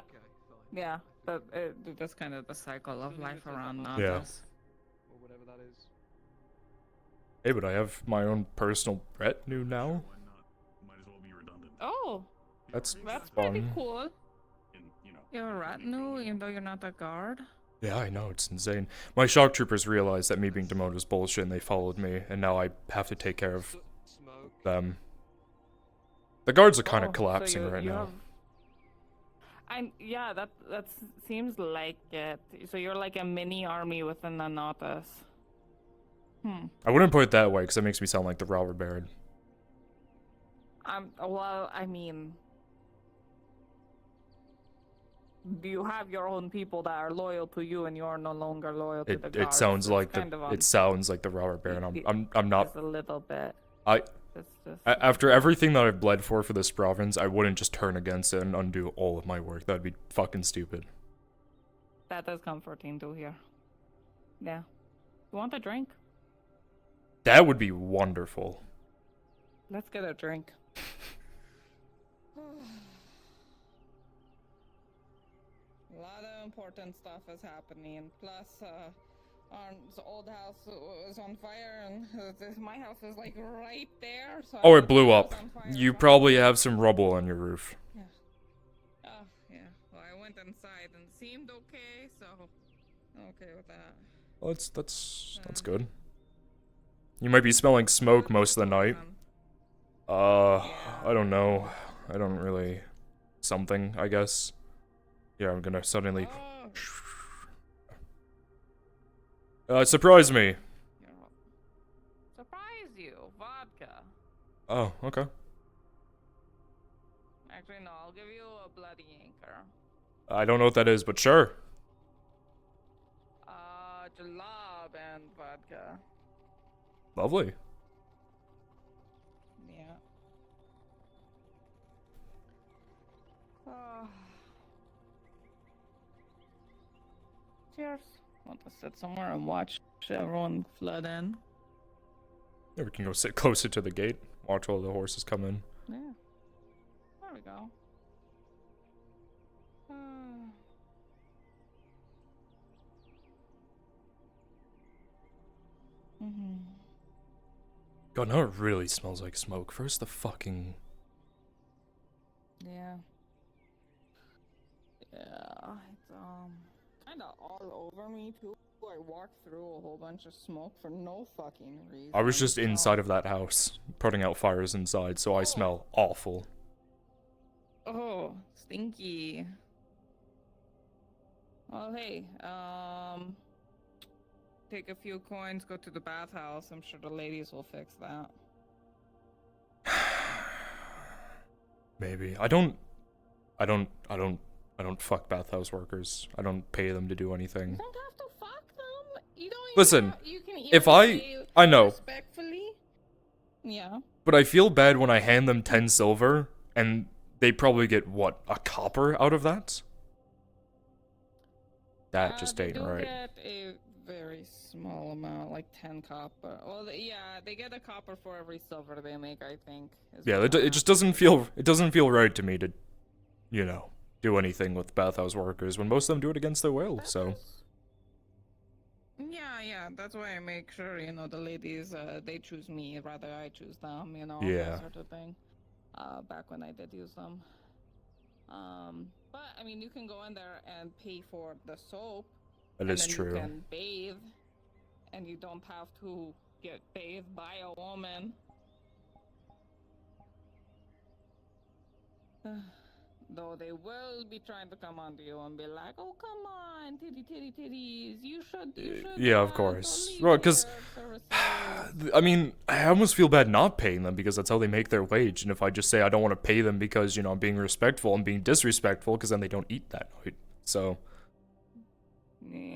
Yeah. But that's kind of the cycle of life around now. Yeah. Hey, but I have my own personal retinue now. Oh. That's pretty fun. cool. You're a retinue, even though you're not a guard. Yeah, I know, it's insane. My shock troopers realized that me being demoted was bullshit and they followed me, and now I have to take care of them. The guards are kind of collapsing right now. Yeah, that seems like it. So you're like a mini army within the Nautis. I wouldn't put it that way, because that makes me sound like the robber baron. Well, I mean, do you have your own people that are loyal to you, and you are no longer loyal to the guards? It sounds like kind of it sounds like the robber baron. I'm not. Just a little bit. After everything that I've bled for this province, I wouldn't just turn against it and undo all of my work. That'd be fucking stupid. That is comforting to hear. Yeah. You want a drink? That would be wonderful. Let's get a drink. A lot of important stuff is happening. Plus, our old house is on fire, and my house is like right there. So Oh, it blew up. You probably have some rubble on your roof. Yeah. Oh, yeah. Well, I went inside and it seemed okay, so I'm okay with that. Well, that's good. You might be smelling smoke most of the night. I don't know. I don't really... Something, I guess. Yeah, I'm gonna suddenly... surprise me! Surprise you, vodka. Oh, okay. Actually, no, I'll give you a bloody anchor. I don't know what that is, but sure. Jalab and vodka. Lovely. Yeah. Oh. Cheers. Want to sit somewhere and watch everyone flood in? Yeah, we can go sit closer to the gate. Watch all the horses come in. Yeah. There we go. God, now it really smells like smoke. First the fucking... Yeah. Yeah, it's kind of all over me too. I walked through a whole bunch of smoke for no fucking reason. I was just inside of that house, putting out fires inside, so I smell awful. Oh, stinky. Well, hey, take a few coins, go to the bathhouse. I'm sure the ladies will fix that. Maybe. I don't fuck bathhouse workers. I don't pay them to do anything. You don't have to fuck them. You don't. Listen, You can if say I know, respectfully. Yeah. but I feel bad when I hand them 10 silver and they probably get what, a copper out of that? That just ain't They do right. get a very small amount, like 10 copper. Well, yeah, they get a copper for every silver they make, I think. Yeah, it just doesn't feel right to me to, you know, do anything with bathhouse workers when most of them do it against their will. So Yeah, that's why I make sure, you know, the ladies, they choose me rather I choose them, you know, Yeah. that sort of thing. Back when I did use them. But I mean, you can go in there and pay for the soap. That and is then true. You can bathe, and you don't have to get bathed by a woman. Though they will be trying to come onto you and be like, "Oh, come on, titties, you should." yeah, of course. Well, because I mean, I almost feel bad not paying them because that's how they make their wage. And if I just say I don't want to pay them because, you know, I'm being respectful, I'm being disrespectful because then they don't eat that night. So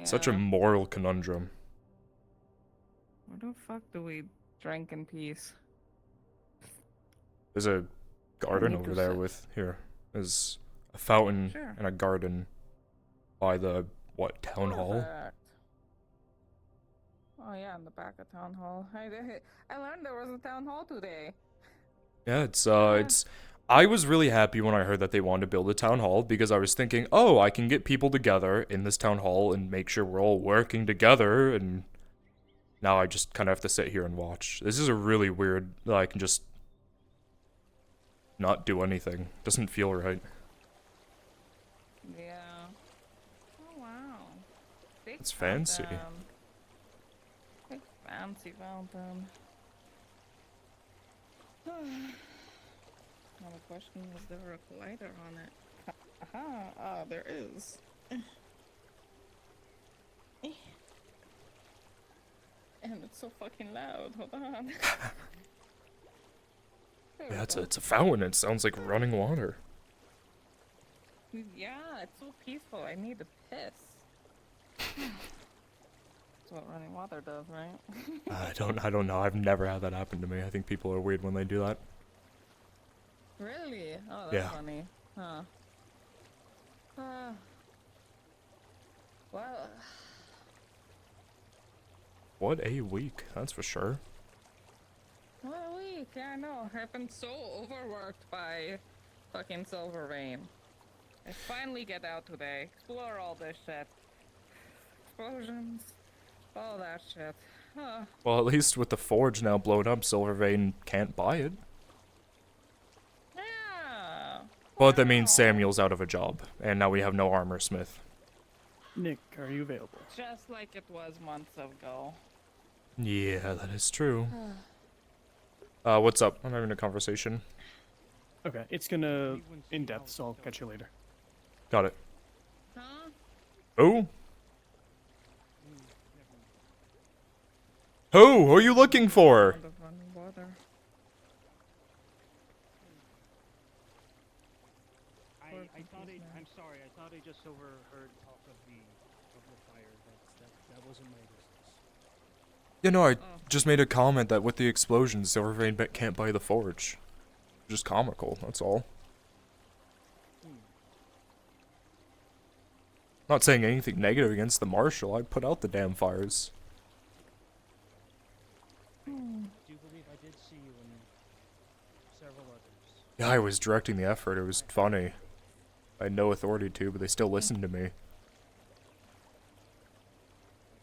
such a moral conundrum. Where the fuck do we drink in peace? There's a garden Make over us there sit. with here. There's a fountain Sure. and a garden by the town hall. Perfect. Oh yeah, in the back of town hall. I learned there was a town hall today. Yeah, it's I was really happy when I heard that they wanted to build a town hall because I was thinking, oh, I can get people together in this town hall and make sure we're all working together, and now I just kind of have to sit here and watch. This is a really weird that I can just not do anything. Doesn't feel right. Yeah. Oh wow. Big It's fancy. fountain. Big fancy fountain. Now the question is, there a collider on it? Aha! Ah, there is. And it's so fucking loud. Hold on. Yeah, it's a fountain. It sounds like running water. Yeah, it's so peaceful. I need to piss. That's what running water does, right? I don't know. I've never had that happen to me. I think people are weird when they do that. Really? Oh, that's Yeah. funny. Huh. Well, What a week, that's for sure. what a week. Yeah, I know. I've been so overworked by fucking Silver Vein. I finally get out today, explore all this shit. Explosions, all that shit. Huh. Well, at least with the forge now blown up, Silvervein can't buy it. Yeah. But that means Samuel's out of a job, and now we have no armor smith. Nick, are you available? Just like it was months ago. Yeah, that is true. What's up? I'm having a conversation. Okay, it's gonna in depth, so I'll catch you later. Got it. Who? Who are you looking for? Sound of running water. I thought I'm sorry. I thought I just overheard talk of the fire. That wasn't my business. You know, I just made a comment that with the explosions, Silvervein can't buy the forge. Just comical, that's all. Not saying anything negative against the Marshal, I put out the damn fires. Do you believe I did see you and several others? Yeah, I was directing the effort, it was funny. I had no authority to, but they still listened to me. That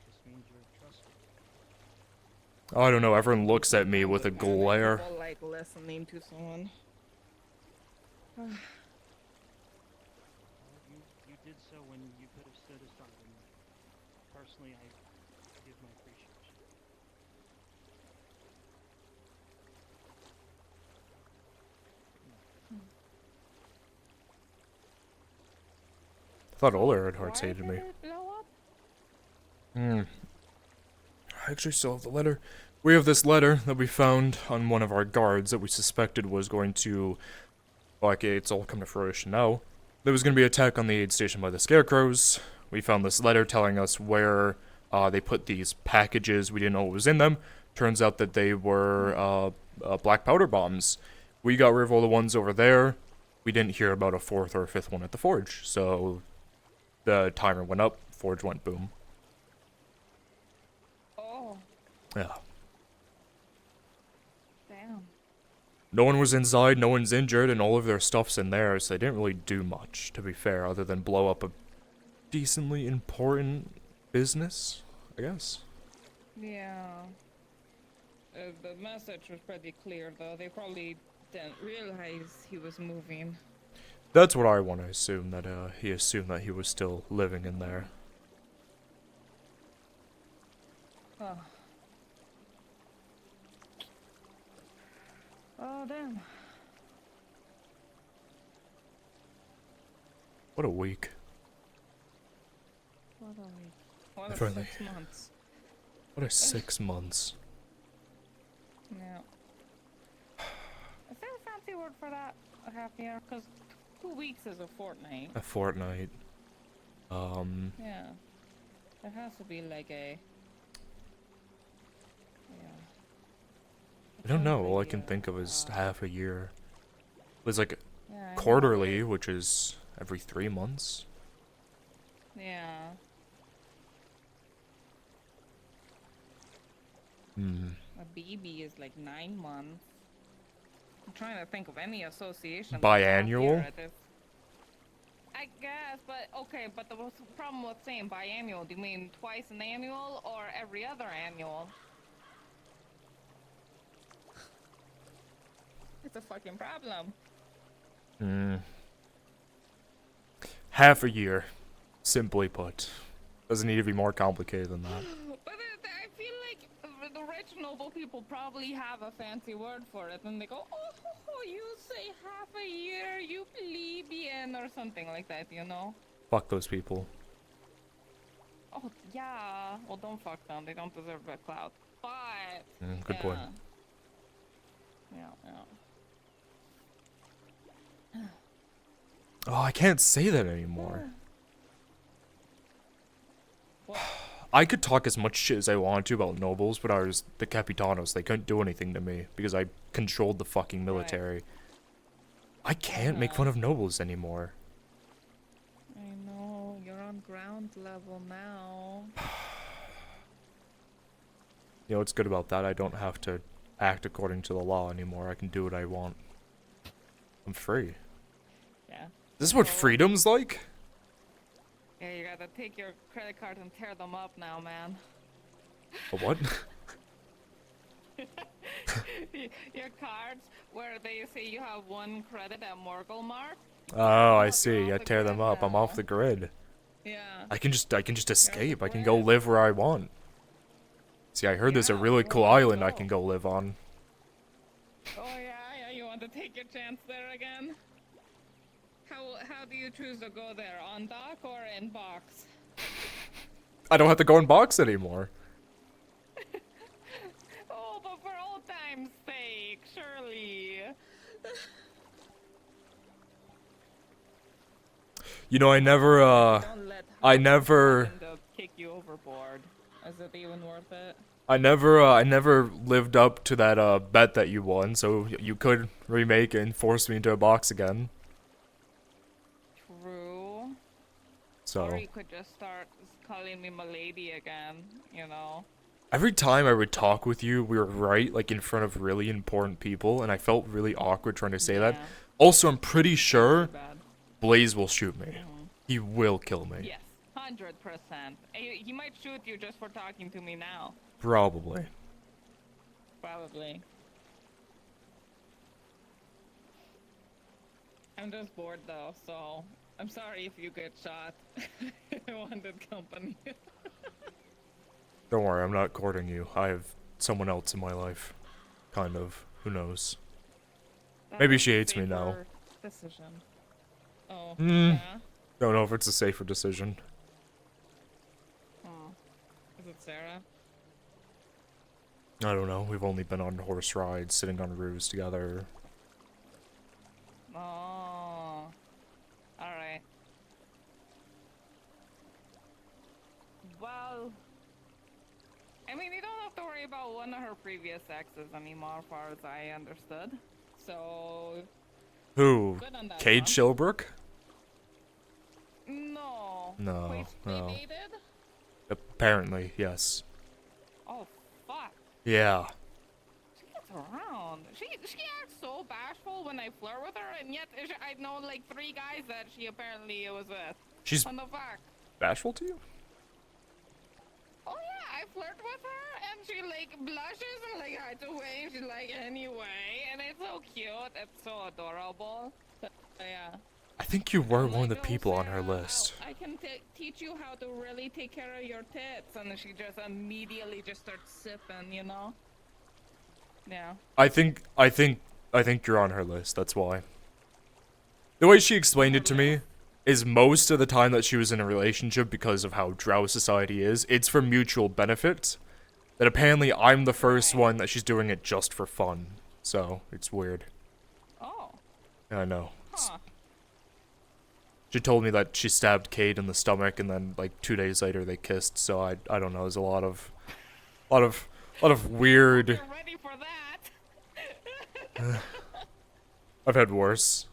just means you're trusted. Oh, I don't know, everyone looks at me with a glare. People like listening to someone. You did so when you could have stood aside, and personally, I give my appreciation. I thought all our hearts hated me. I actually still have the letter. We have this letter that we found on one of our guards that we suspected was going to... Well, okay, it's all come to fruition now. There was going to be an attack on the aid station by the Scarecrows. We found this letter telling us where they put these packages. We didn't know what was in them. Turns out that they were black powder bombs. We got rid of all the ones over there. We didn't hear about a fourth or a fifth one at the forge. So the timer went up, forge went boom. Oh, Yeah. damn. No one was inside, no one's injured, and all of their stuff's in there, so they didn't really do much, to be fair, other than blow up a decently important business, I guess. Yeah. The message was pretty clear, though. They probably didn't realize he was moving. That's what I want to assume, that he assumed that he was still living in there. Oh. Oh, damn. What a week. What a week. What a Finally. 6 months. What a 6 months. Yeah. Is there a fancy word for that? A half year? Because 2 weeks is a fortnight. A fortnight. Yeah. There has to be like a... Yeah. I don't know, all I can think of is half a year. There's like Yeah, I know, quarterly, which is every 3 months. Yeah. A BB is like 9 months. I'm trying to think of any association. with half Biannual? year at this- I guess, but okay, but the problem with saying biannual, do you mean twice an annual or every other annual? It's a fucking problem. Half a year, simply put. Doesn't need to be more complicated than that. But I feel like the rich noble people probably have a fancy word for it, and they go, "Oh, you say half a year, you plebeian," or something like that, you know? Fuck those people. Oh yeah. Well, don't fuck them. They don't deserve that clout. But Good yeah. point. Yeah. Oh, I can't say that anymore. I could talk as much shit as I wanted to about nobles, but I was the Capitanos. They couldn't do anything to me because I controlled the fucking military. I can't make fun of nobles anymore. I know. You're on ground level now. You know what's good about that? I don't have to act according to the law anymore. I can do what I want. I'm free. Yeah. This is what freedom's like? Yeah, you gotta take your credit card and tear them up now, man. A what? Your cards where they say you have 1 credit at Morgul Mark. Oh, I see. I tear them up. I'm off the grid. Yeah. I can just escape. I can go live where I want. See, I heard there's a really cool island I can go live on. Oh yeah, you want to take your chance there again? How do you choose to go there? On dock or in box? I don't have to go and box anymore. Oh, but for old time's sake, surely. You know, I never End up kick you overboard. Is it even worth it? I never lived up to that bet that you won, so you could remake and force me into a box again. True. So Or you could just start calling me milady again, you know? every time I would talk with you, we were right, like in front of really important people, and I felt really awkward trying to say that. Also, I'm pretty sure Blaze will shoot me. He will kill me. Yes, 100%. He might shoot you just for talking to me now. Probably. Probably. I'm just bored though, so I'm sorry if you get shot. I wanted company. Don't worry, I'm not courting you. I have someone else in my life. Kind of. Who knows? Maybe she hates me now. Decision. Oh, Hmm. yeah? Don't know if it's a safer decision. Oh. Is it Sarah? I don't know. We've only been on horse rides, sitting on roofs together. Oh. Alright. Well, I mean, you don't have to worry about one of her previous exes anymore, as far as I understood. So, Who? good on that Cade front. Shilbrook? No. No, Wait, they no. dated? Apparently, yes. Oh, fuck. Yeah. She gets around. She acts so bashful when I flirt with her, and yet I know like 3 guys that she apparently was with. She's What the fuck? bashful to you? Oh yeah, I flirt with her, and she like blushes and like hides away, and she's like, anyway, and it's so cute, it's so adorable. But, yeah. I think you were one of the people on her list. I can teach you how to really take care of your tits, and then she just immediately just starts sipping, you know? Yeah. I think you're on her list, that's why. The way she explained it to me is most of the time that she was in a relationship because of how drow society is, it's for mutual benefit. That apparently I'm the first one that she's doing it just for fun. So, it's weird. Oh. I know. Huh. She told me that she stabbed Cade in the stomach and then like 2 days later they kissed, so I don't know, there's a lot of weird. You're ready for that. I've had worse.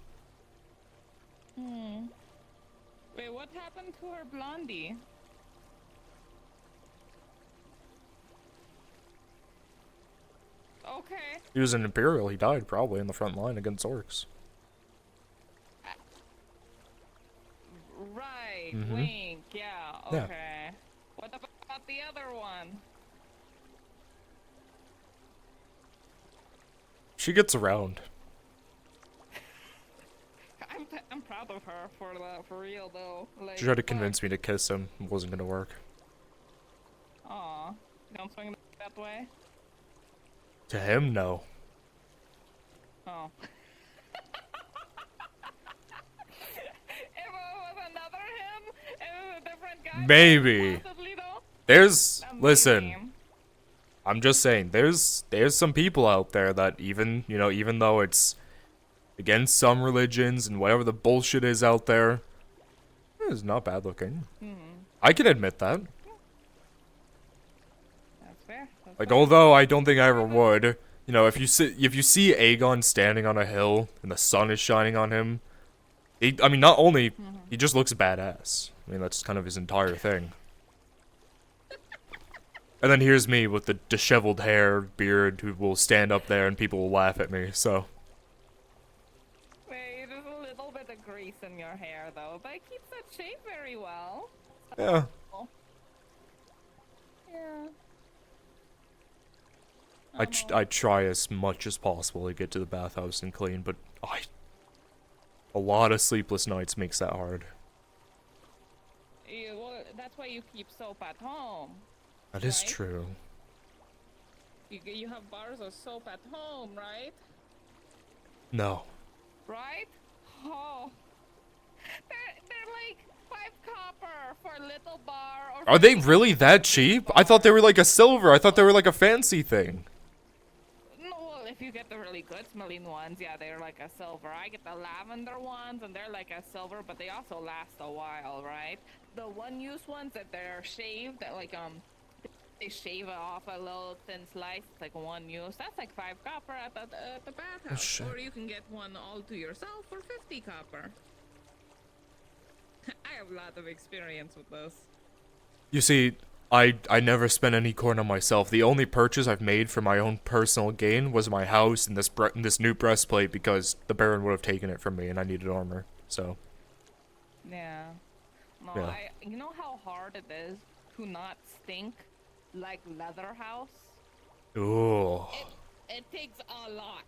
Wait, what happened to her blondie? Okay. He was an Imperial, he died probably in the front line against orcs. Right, Mhm. wink, yeah, Yeah. okay. What about the other one? She gets around. I'm proud of her for that, for real though. Like, She tried to convince me to kiss him, it wasn't gonna work. Aw, don't swing that way? To him, no. Oh. If it was another him, if it was a different guy, Maybe. possibly though. There's listen. I'm just saying, there's some people out there that even though it's against some religions and whatever the bullshit is out there, it's not bad looking. I can admit that. That's fair. Like, although I don't think I ever would, if you see Aegon standing on a hill and the sun is shining on him, not only he just looks badass. I mean, that's kind of his entire thing. And then here's me with the disheveled hair, beard, who will stand up there and people will laugh at me. So. Wait, there's a little bit of grease in your hair though, but it keeps that shape very well. Yeah. Yeah. I try as much as possible to get to the bathhouse and clean, but a lot of sleepless nights makes that hard. Well, that's why you keep soap at home. That is right? true. You have bars of soap at home, right? No. Right? Oh. They're like 5 copper for a little bar. Or Are they really that cheap? I thought they were like a silver. I thought they were like a fancy thing. No, well, if you get the really good smelling ones, yeah, they're like a silver. I get the lavender ones, and they're like a silver, but they also last a while, right? The one-use ones that they're shaved, that like they shave off a little thin slice. It's like one use. That's like 5 copper at the bathhouse. shit. Or you can get one all to yourself for 50 copper. I have a lot of experience with this. You see, I never spent any coin on myself. The only purchase I've made for my own personal gain was my house and this new breastplate because the Baron would have taken it from me and I needed armor. So. Yeah. No, Yeah. you know how hard it is to not stink like Leatherhouse? Ooh. It takes a lot.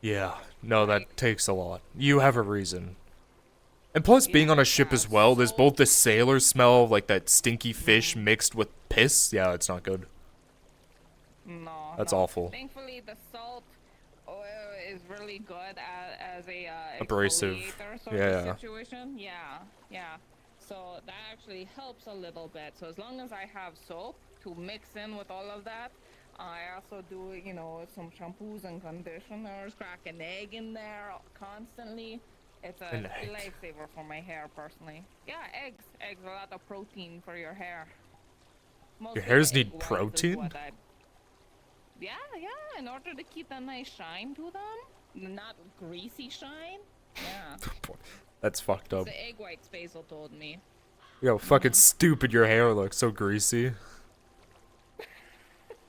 Yeah. No, that takes a lot. You have a reason. And plus, being on a ship as well, there's both the sailor smell, like that stinky fish mixed with piss. Yeah, it's not good. No. That's no. awful. Thankfully, the salt oil is really good as a Abrasive. exfoliator sort Yeah. of situation. Yeah, yeah. So that actually helps a little bit. So as long as I have soap to mix in with all of that, I also do, you know, some shampoos and conditioners, crack an egg in there constantly. It's a An egg. lifesaver for my hair, personally. Yeah, eggs. Eggs, a lot of protein for your hair. Mostly hairs egg need whites is protein? what yeah, yeah, in order to keep a nice shine to them. Not greasy shine. Yeah. That's fucked up. The egg whites Basil told me. Yo, fucking stupid your hair looks so greasy.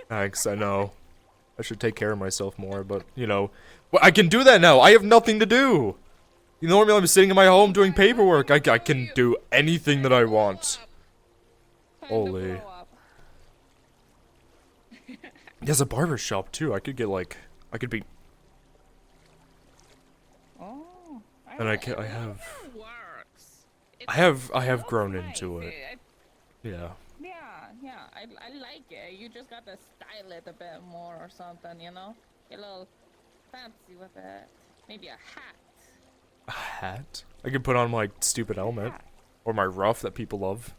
Thanks, I know. I should take care of myself more, but, you know. Well, I can do that now! I have nothing to do! You know, normally I'm sitting in my home doing paperwork. I can do anything that I want. Holy. There's a barber shop too. I could get like, I could be. Oh. And I have grown into it. Yeah. Yeah, yeah, I like it. You just got to style it a bit more or something, you know? Get a little fancy with it. Maybe a hat. A hat? I could put on my stupid helmet. Or my ruff that people love.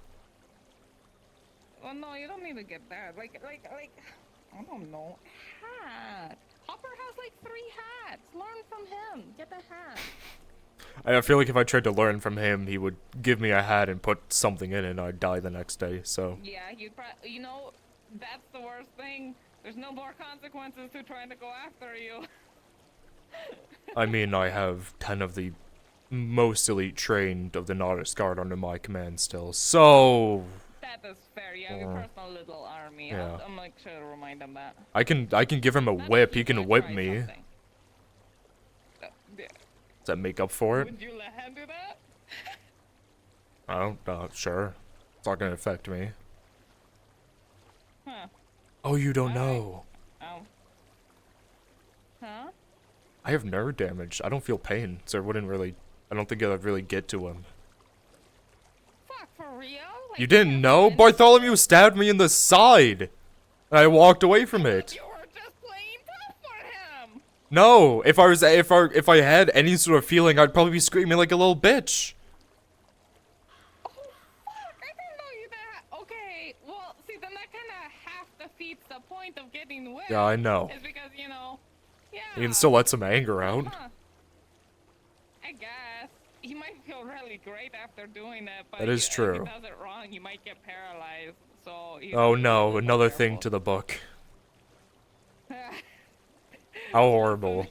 Well, no, you don't need to get that. Like, I don't know. Hat. Hopper has like 3 hats. Learn from him. Get a hat. I feel like if I tried to learn from him, he would give me a hat and put something in it and I'd die the next day, so. Yeah, you know, that's the worst thing. There's no more consequences to trying to go after you. I mean, I have 10 of the most elite trained of the Nautis Guard under my command still, so... That is fair. You have your personal little army. Yeah. I'll make sure to remind him that. I can give him a whip, he can whip me. Does that make up for it? Would you let him do that? I don't know, sure. It's not gonna affect me. Huh. Oh, you don't know. Oh. Huh? I have nerve damage. I don't feel pain, so it wouldn't really... I don't think it would really get to him. Fuck, for real? Like, You didn't know? Bartholomew stabbed me in the side! And I walked away from it. you were just playing tough for him! No! If I had any sort of feeling, I'd probably be screaming like a little bitch. Oh, fuck! I didn't know you that. Okay, well, see, then that kind of half defeats the point of getting whipped. Yeah, I know. Is because, you know, yeah. You can still let some anger out. Huh. I guess. He might feel really great after doing it, but That is if true. he does it wrong, he might get paralyzed. So. Oh no, another thing to the book. How horrible.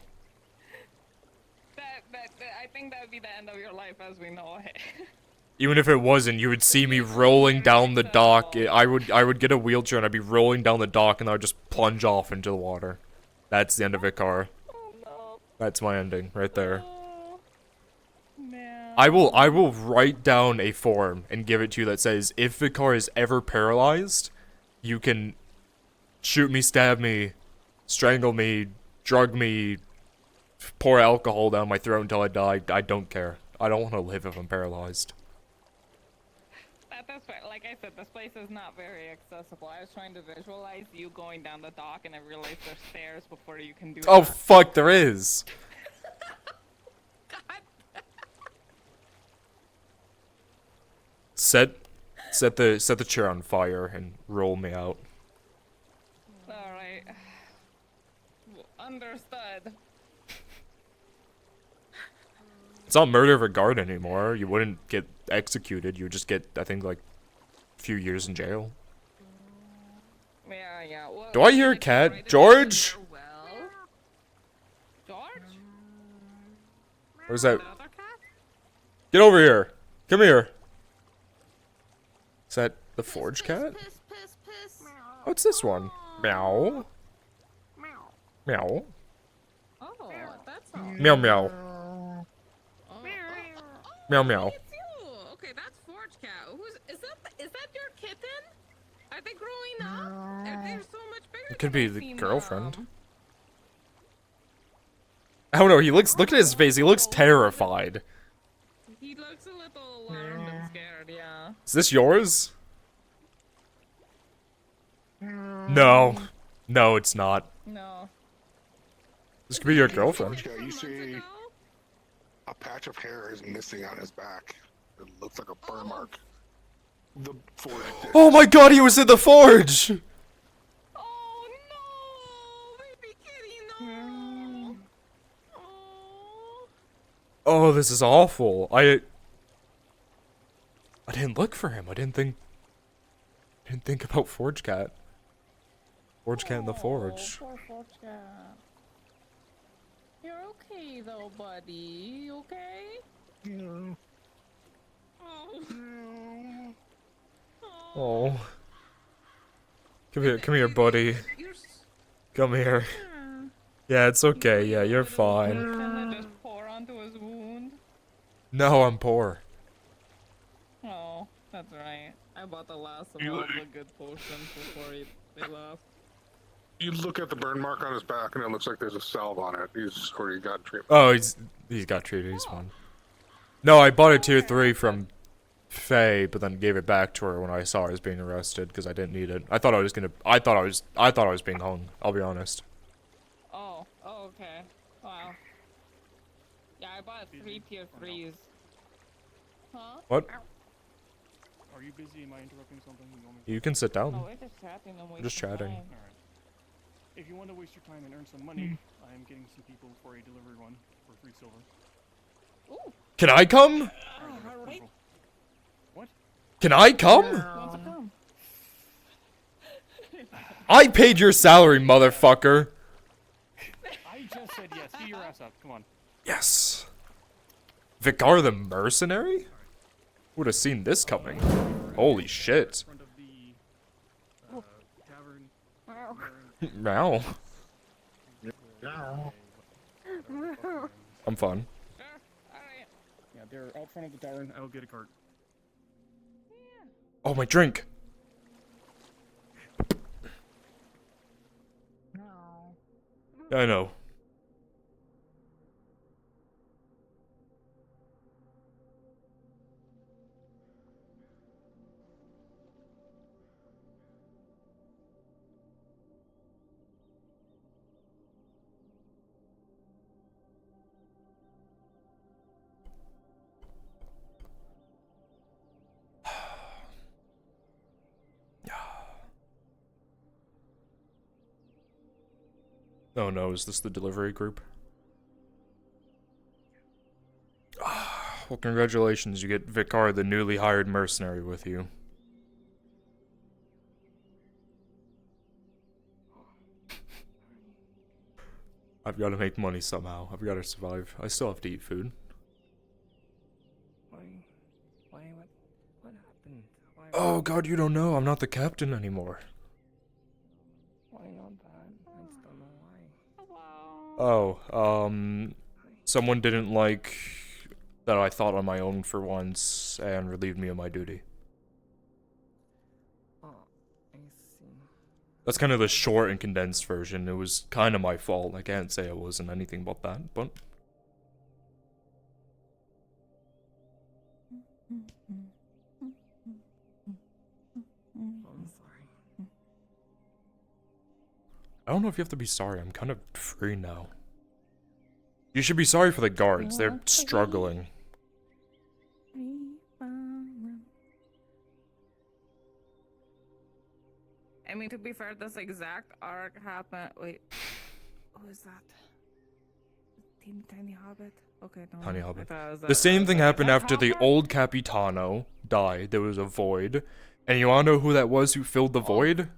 I think that would be the end of your life as we know it. Even if it wasn't, you would see me rolling down the dock. I would get a wheelchair and I'd be rolling down the dock and I would just plunge off into the water. That's the end of Vicar. That's my ending right there. I will write down a form and give it to you that says if Vicar is ever paralyzed, you can shoot me, stab me, strangle me, drug me, pour alcohol down my throat until I die. I don't care. I don't want to live if I'm paralyzed. That's right. Like I said, this place is not very accessible. I was trying to visualize you going down the dock, and I realized there's stairs before you can do Oh that. fuck, there is. Set the chair on fire and roll me out. Alright. Understood. It's not murder of a guard anymore. You wouldn't get executed. You would just get, I think, like, a few years in jail. Yeah. Well, Do I hear a cat? George? George? Where's that? Get over here. Come here. Is that the forge cat? What's this one? Meow. Meow. Oh, that's Meow meow. Meow meow. It's you. Okay, that's Forge Cat. Is that your kitten? Are they growing up? They're so much bigger. It could than be I've the seen girlfriend. them. I don't know, look at his face, he looks terrified. He looks a little alarmed and scared, yeah. Is this yours? No. No, it's not. No. This could be your girlfriend. You see a patch of hair is missing on his back. It looks like a burn mark. The forge. Oh my god, he was in the forge! Oh, this is awful. I didn't look for him. I didn't think about Forge Cat. Forge Cat in the forge. Poor Forge Cat. You're okay though, buddy. You okay? No. Oh. Oh. Come here, buddy. Come here. Yeah, it's okay. Yeah, you're fine. Can I just pour onto his wound? No, I'm poor. Oh, that's right. I bought the last of all the good potions before they left. You look at the burn mark on his back, and it looks like there's a salve on it. He's already got treatment. Oh, he's got treated. He's fine. No, I bought a tier 3 from Faye, but then gave it back to her when I saw her as being arrested because I didn't need it. I thought I was being hung. I'll be honest. Oh, okay. Wow. Yeah, I bought 3 tier 3s. Huh? What? Are you busy? Am I interrupting something? You want me You can sit down. No, we're just chatting and I'm just chatting. Alright. If you want to waste your time and earn some money, I am getting some people for a delivery run for 3 silver. Ooh. Can I come? Alright. What? Can I come? Wants to come. I paid your salary, motherfucker. I just said yes. Get your ass up. Come on. Yes. Vicar the mercenary? Would have seen this coming. Holy shit. Meow. I'm fine. Yeah, they're out front of the tavern. I'll get a cart. Oh, my drink. Yeah, I know. Oh no, is this the delivery group? Well, congratulations, you get Vicar, the newly hired mercenary, with you. I've got to make money somehow. I've got to survive. I still have to eat food. What happened? Oh god, you don't know. I'm not the captain anymore. Why not that? I just don't know why. Oh, someone didn't like that I thought on my own for once and relieved me of my duty. Oh, I see. That's kind of the short and condensed version. It was kind of my fault. I can't say I wasn't anything but that, but... I'm sorry. I don't know if you have to be sorry. I'm kind of free now. You should be sorry for the guards. They're struggling. I mean, to be fair, this exact arc happened. Wait, who is that? Teeny Tiny Hobbit? Okay, no. Tiny I Hobbit. thought it was The that- same thing is happened that after the Hopper? old Capitano died. There was a void. And you wanna know who that was who filled the void?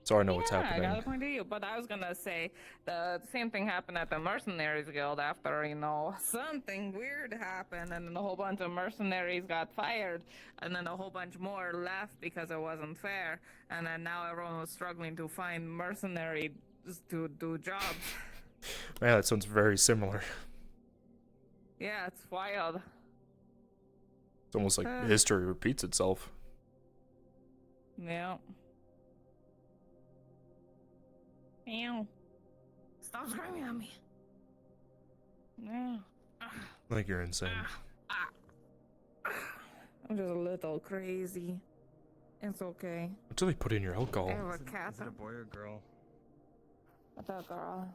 So I know what's Yeah, I happening. got a point of view, but I was gonna say the same thing happened at the Mercenaries Guild after, you know, something weird happened, and then a whole bunch of mercenaries got fired, and then a whole bunch more left because it wasn't fair, and then now everyone was struggling to find mercenaries to do jobs. Man, that sounds very similar. Yeah, it's wild. It's almost like history repeats itself. Yeah. Meow. Stop screaming at me. Yeah. Like you're insane. I'm just a little crazy. It's okay. What do they put in your alcohol? I have a cat. Is it a boy or girl? What's a girl?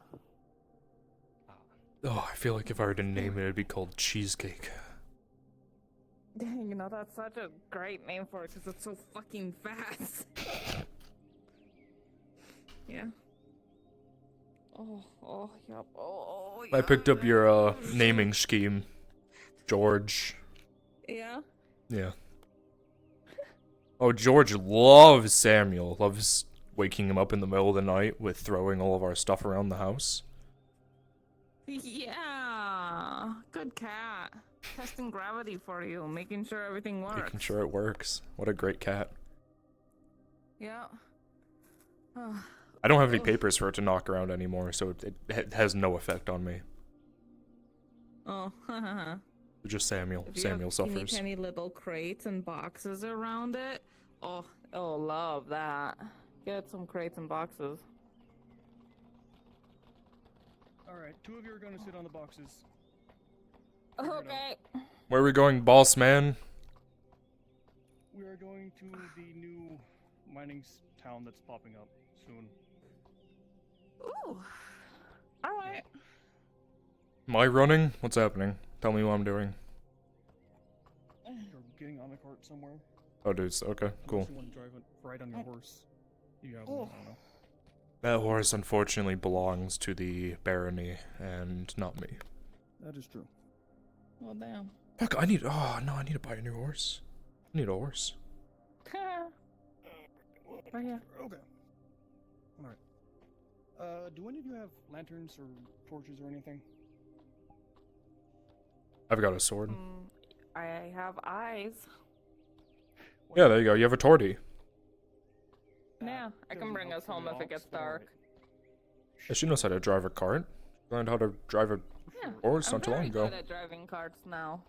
Oh, I feel like if I were to name it, it'd be called Cheesecake. Dang, you know, that's such a great name for it because it's so fucking fast. Yeah. Oh, yep. Oh, I picked up your naming scheme, George. yeah. Yeah. Oh, George loves Samuel. Loves waking him up in the middle of the night with throwing all of our stuff around the house. Yeah. Good cat. Testing gravity for you, making sure everything works. Making sure it works. What a great cat. Yeah. I don't have any papers for it to knock around anymore, so it has no effect on me. Oh, Just Samuel. If you Samuel have suffers. teeny little crates and boxes around it. Oh, love that. Get some crates and boxes. Alright, 2 of you are going to sit on the boxes. Okay. Where are we going, boss man? We are going to the new mining town that's popping up soon. Ooh. Alright. Am I running? What's happening? Tell me what I'm doing. You're getting on the cart somewhere. Oh, dudes. Okay, cool. Unless you want to drive it right on your horse. You have one, I don't know. That horse unfortunately belongs to the barony and not me. That is true. Well, damn. Fuck, I need to buy a new horse. I need a horse. Right here. Okay. Alright. Do any of you have lanterns or torches or anything? I've got a sword. I have eyes. Yeah, there you go. You have a torty. Yeah, I can bring us home if it gets dark. Yeah, she knows how to drive a cart. Learned how to drive a horse not too long ago. I'm very good at driving carts now.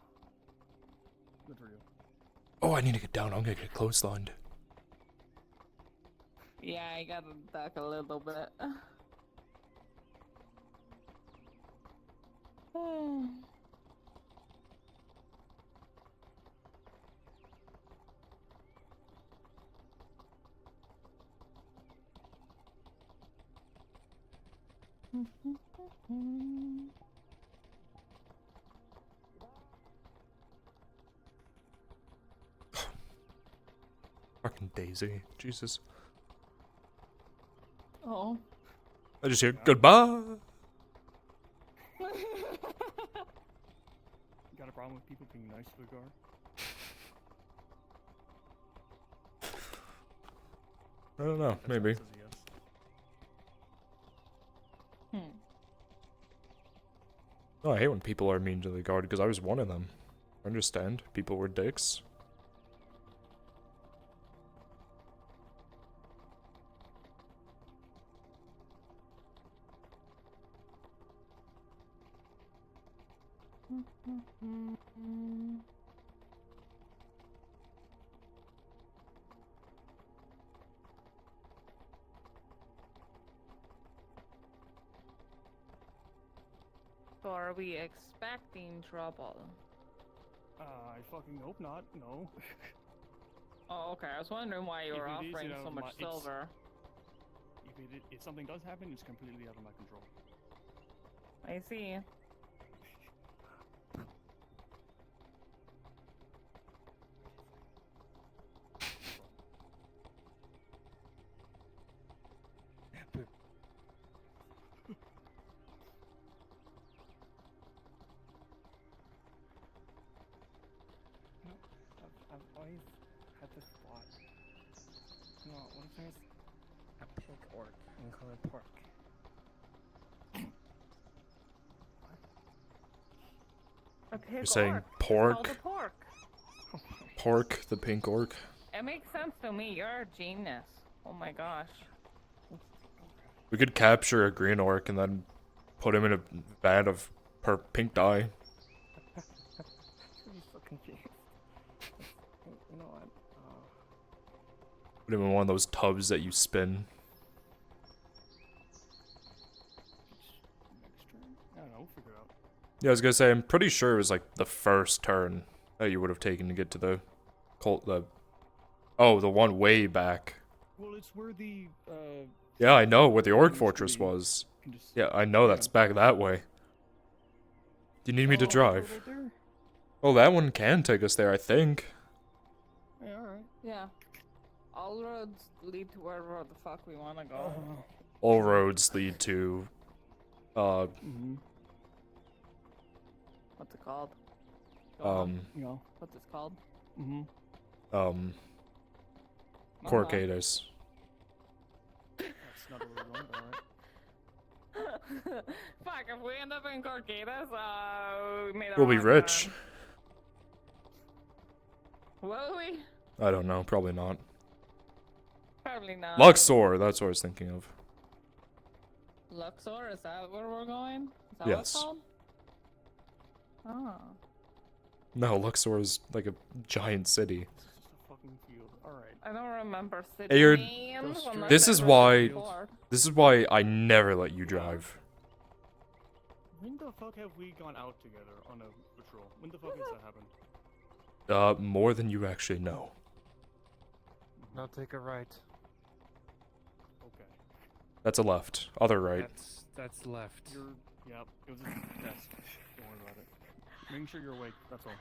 Good for you. Oh, I need to get down. I'm gonna get clotheslined. Yeah, I gotta duck a little bit. Fucking Daisy. Jesus. Oh. I just hear goodbye. You got a problem with people being nice to the guard? I don't know. Maybe. Oh, I hate when people are mean to the guard because I was one of them. I understand. People were dicks. So are we expecting trouble? I fucking hope not, no. Oh, okay. I was wondering why you were If it is, offering you know, so much it's- silver. If something does happen, it's completely out of my control. I see. always had this thought. You know, what if there's a pig orc and call it pork? A pig You're saying orc. It's pork? called a pork. Pork, the pink orc. It makes sense to me. You're a genius. Oh my gosh. We could capture a green orc and then put him in a vat of pink dye. I'm so confused. You know what? Put him in one of those tubs that you spin. I don't know, we'll figure it out. Yeah, I was gonna say, I'm pretty sure it was like the first turn that you would have taken to get to the oh, the one way back. Well, it's where the, Yeah, I know where the Orc Fortress was. Yeah, I know that's back that way. Do you need me to drive? Right there? Well, that one can take us there, I think. Yeah, alright. Yeah. All roads lead to wherever the fuck we want to go. All roads lead to, What's it called? You know. What's it called? Corcatus. That's not where we're going, alright. Fuck, if we end up in Corcatus, we made a We'll be wrong rich. turn. Will we? I don't know, probably not. Probably not. Luxor, that's what I was thinking of. Luxor, is that where we're going? Is that Yes. what it's called? Oh. No, Luxor is like a giant city. Fucking field. Alright. I don't remember city Hey, you're- names. unless This I is read why. before. This is why I never let you drive. When the fuck have we gone out together on a patrol? When the fuck has that happened? More than you actually know. Now take a right. Okay. That's a left. Other right. That's left. Yep, it was a test. Don't worry about it. Making sure you're awake, that's all.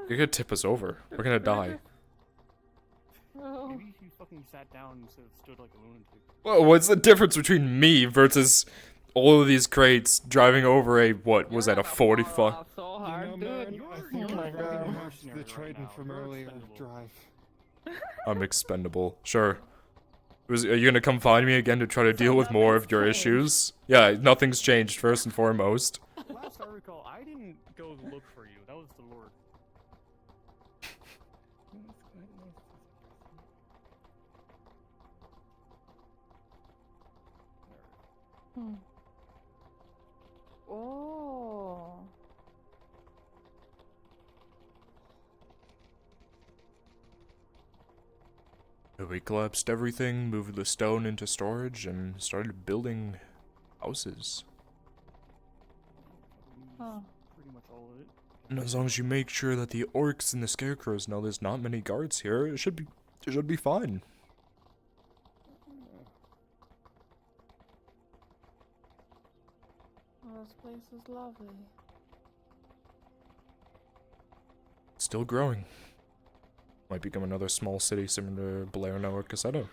You're gonna tip us over. We're gonna die. Maybe if you fucking sat down instead of stood like a lunatic. Well, what's the difference between me versus all of these crates driving over a, what was that, a 45? So hard, dude. I think you're I'd very rather have mercenary the right Triton now. from You're earlier expendable. drive. I'm expendable. Sure. Are you gonna come find me again to try to deal with more of your issues? Yeah, nothing's changed, first and foremost. Last I recall, I didn't go look for you. That was the Lord. Oh. We collapsed everything, moved the stone into storage, and started building houses. Huh. Pretty much all of it. And as long as you make sure that the orcs and the scarecrows know there's not many guards here, it should be fine. Oh, this place is lovely. Still growing. Might become another small city similar to Balerno or Cassetto.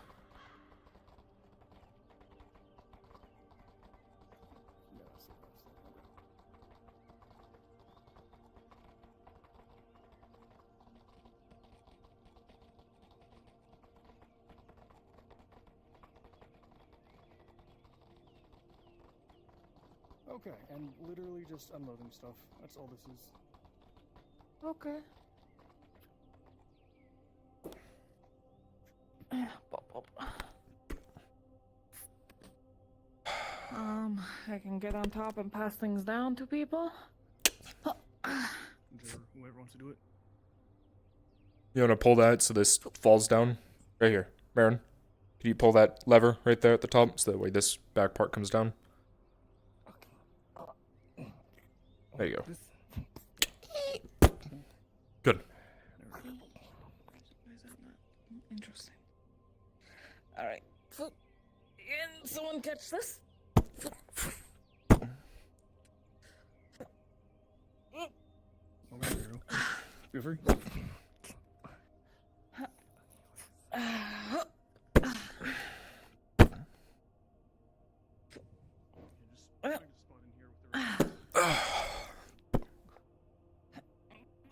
Okay, and literally just unloading stuff. That's all this is. Okay. I can get on top and pass things down to people. Whoever wants to do it. You wanna pull that so this falls down? Right here. Baron, can you pull that lever right there at the top so that way this back part comes down? There you go. Good. Why is that not interesting? Alright. Can someone catch this? Okay, feel free.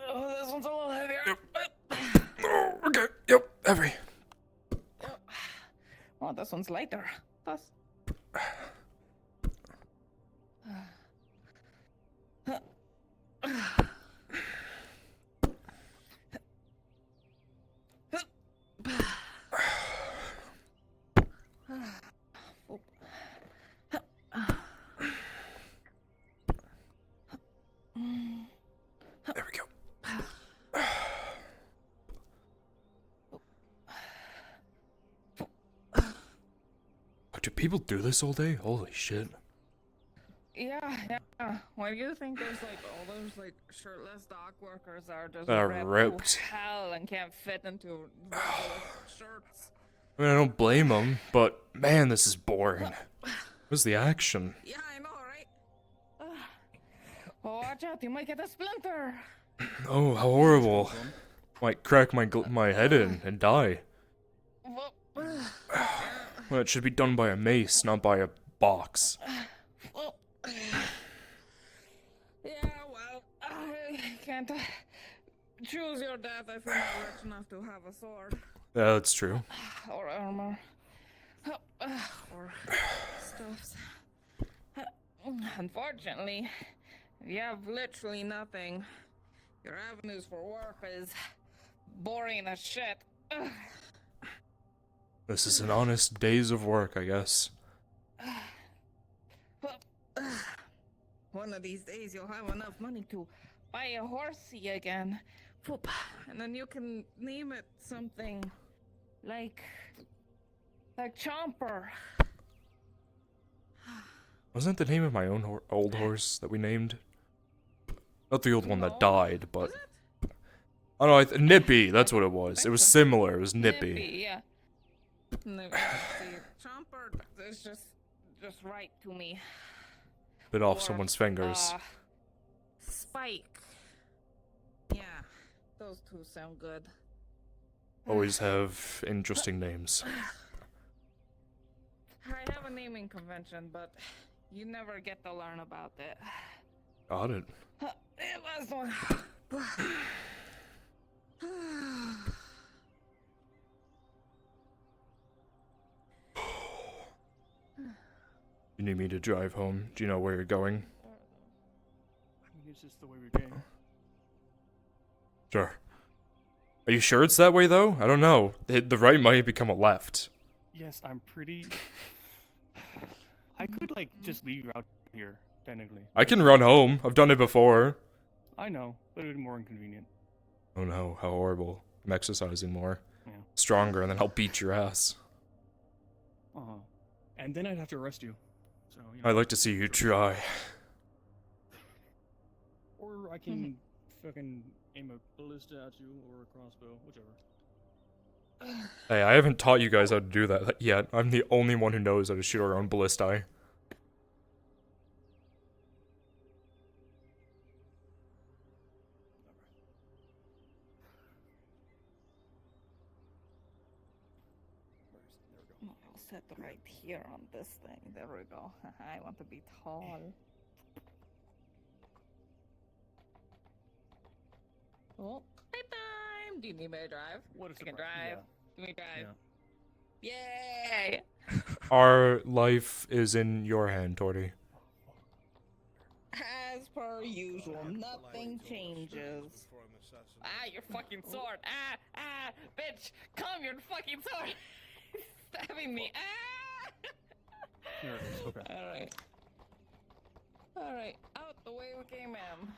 Oh, this one's a little heavier. Every. Oh, this one's lighter. That's... There we go. Do people do this all day? Holy shit. Yeah. Why do you think there's like all those like shirtless dock workers are just Ripped. ripped to hell and can't fit into regular shirts? I mean, I don't blame them, but man, this is boring. Where's the action? Yeah, I know, right? Watch out, you might get a splinter. Oh, how horrible. Might crack my head in and die. Well, it should be done by a mace, not by a box. Yeah, well, I can't choose your death if you're not rich enough to have a sword. Yeah, that's true. Or armor. Or stuffs. Unfortunately, if you have literally nothing, your avenues for work is boring as shit. This is an honest day's of work, I guess. One of these days you'll have enough money to buy a horsey again. And then you can name it something like Chomper. Wasn't that the name of my own old horse that we named? Not the old one that died, but... Oh no, Nippy, that's what it was. It was similar, it was Nippy. Yeah. Chomper is just right to me. Bit off someone's fingers. Spike. Yeah, those two sound good. Always have interesting names. I have a naming convention, but you never get to learn about it. Got it. Last one. You need me to drive home? Do you know where you're going? I mean, it's just the way we came. Sure. Are you sure it's that way, though? I don't know. The right might become a left. Yes, I'm pretty... I could, like, just leave you out here, technically. I can run home. I've done it before. I know, but it would be more inconvenient. Oh no, how horrible. I'm exercising more. Yeah. Stronger, and then I'll beat your ass. Uh-huh. And then I'd have to arrest you. So, you know, I'd like to see you try. Or I can fucking aim a ballista at you, or a crossbow, whichever. Hey, I haven't taught you guys how to do that yet. I'm the only one who knows how to shoot our own ballistae. I'll set right here on this thing. There we go. I want to be tall. Oh, playtime! Do you need me to drive? I can drive. Give me drive. Yay! Our life is in your hand, Torty. As per usual, nothing changes. Ah, your fucking sword! Ah, bitch! Calm your fucking sword! Stabbing me! Ah! There it is, okay. Alright. Alright, out the way we came in.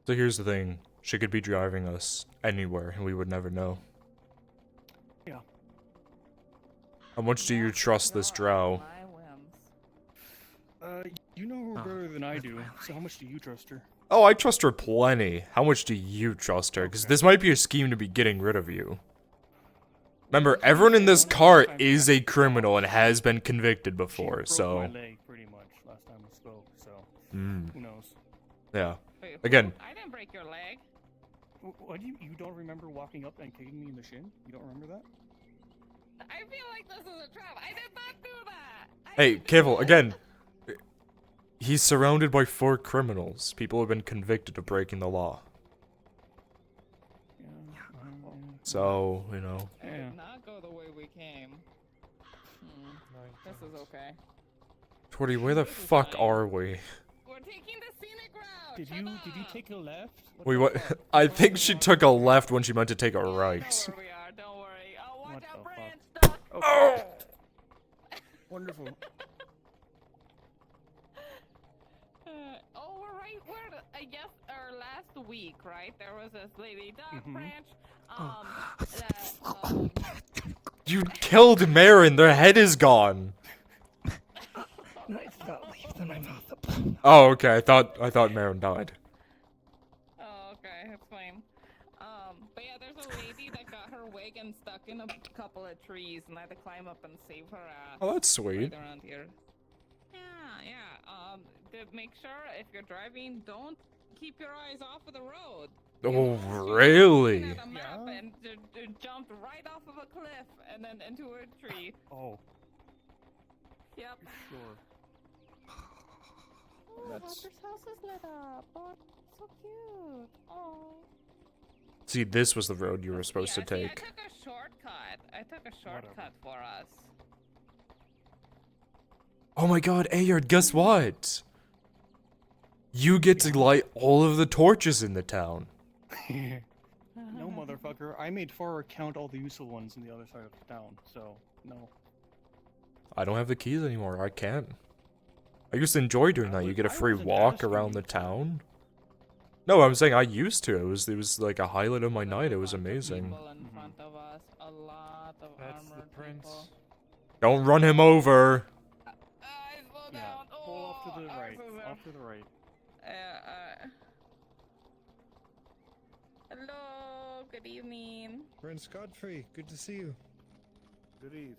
So here's the thing. She could be driving us anywhere and we would never know. Yeah. How much do you trust this drow? You know her better than I do, so how much do you trust her? Oh, I trust her plenty. How much do you trust her? Because this might be a scheme to be getting rid of you. Remember, everyone in this car is a criminal and has been convicted before, so... My leg, pretty much, last time we spoke, so... Who knows? Yeah. Wait, Again... I didn't break your leg. What, you don't remember walking up and kicking me in the shin? You don't remember that? I feel like this is a trap. I did not do that. Hey, careful, again. He's surrounded by 4 criminals. People have been convicted of breaking the law. So, you know. It did not go the way we came. This is okay. Torty, where the fuck are we? We're taking the scenic route. Did you take a left? Wait, what? I think she took a left when she meant to take a right. Don't worry. Oh, watch out, branch. Oh. Wonderful. Oh, we're right where, I guess, our last week, right? There was this lady duck branch, You killed Marin, their head is gone. No, it's not leave in my mouth. Oh, okay, I thought Marin died. Oh, okay, that's fine. But yeah, there's a lady that got her wagon stuck in a couple of trees, and I had to climb up and save her ass. Oh, that's sweet. Right around here. Yeah. To make sure if you're driving, don't keep your eyes off of the road. Oh, really? At a map and jumped right off of a cliff and then into a tree. Oh. Yep. Sure. Oh, Hunter's house is lit up. Oh, so cute. Oh. See, this was the road you were supposed to See, take. I took a shortcut for us. Oh my god, Ayard, guess what? You get to light all of the torches in the town. No, motherfucker. I made Farah count all the useful ones in the other side of the town, so no. I don't have the keys anymore, I can't. I used to enjoy doing that. You get a free walk around the town. No, I'm saying I used to. It was like a highlight of my night. It was amazing. That's the prince. Don't run him over. Yeah, pull off to the right. Off to the right. Hello, good evening. Prince Godfrey, good to see you. Good eve.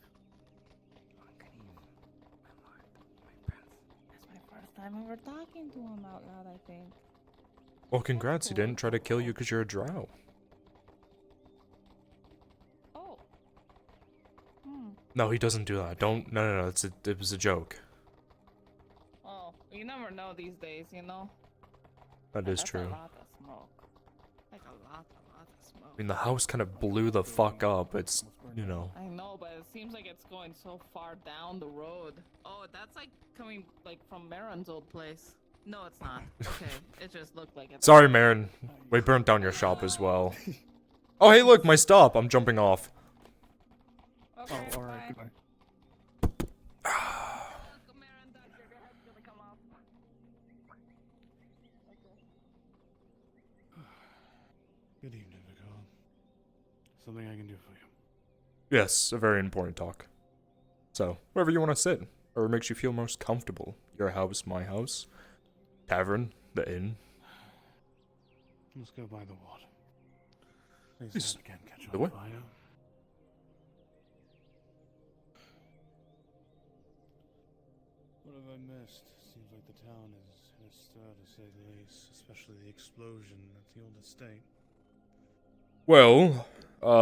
That's my first time ever talking to him out loud, I think. Well, congrats. He didn't try to kill you because you're a drow. Oh. No, he doesn't do that. Don't. No. It was a joke. Oh, you never know these days, you know? That is That's true. a lot of smoke. Like a lot of smoke. I mean, the house kind of blew the fuck up. It's, you know. I know, but it seems like it's going so far down the road. Oh, that's like coming like from Marin's old place. No, it's not. Okay, it just looked like it. Sorry, Marin. We burnt down your shop as well. Oh, hey, look, my stop. I'm jumping off. Okay, oh, alright, goodbye. Good evening, Vicar. Something I can do for you. Yes, a very important talk. So, wherever you want to sit, or makes you feel most comfortable. Your house, my house. Tavern, the inn. Let's go by the water. Please Yes. don't again catch The on what? fire. What have I missed? Seems like the town is in a stir, to say the least, especially the explosion at the old estate. Well,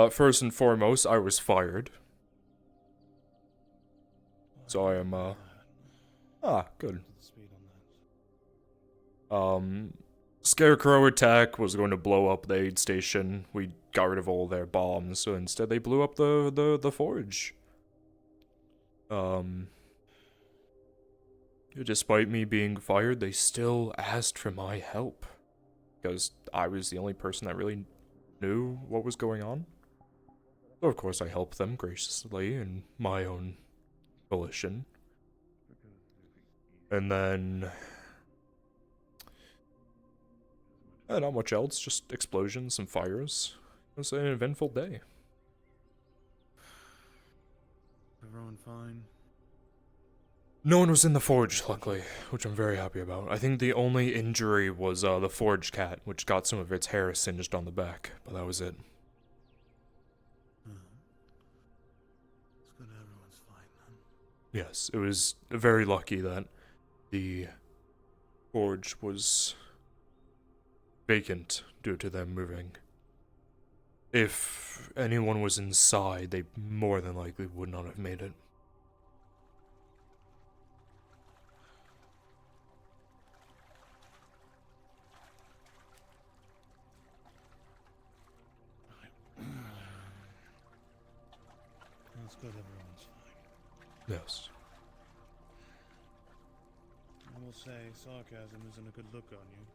first and foremost, I was fired. So I am, good. Scarecrow attack was going to blow up the aid station. We got rid of all their bombs, so instead they blew up the forge. Despite me being fired, they still asked for my help. Because I was the only person that really knew what was going on. So of course I helped them graciously in my own volition. And then... not much else, just explosions and fires. It was an eventful day. Everyone fine? No one was in the forge, luckily, which I'm very happy about. I think the only injury was the forge cat, which got some of its hair singed on the back, but that was it. It's good everyone's fine then. Yes, it was very lucky that the forge was vacant due to them moving. If anyone was inside, they more than likely would not have made it. That's good, everyone's fine. Yes. I will say, sarcasm isn't a good look on you.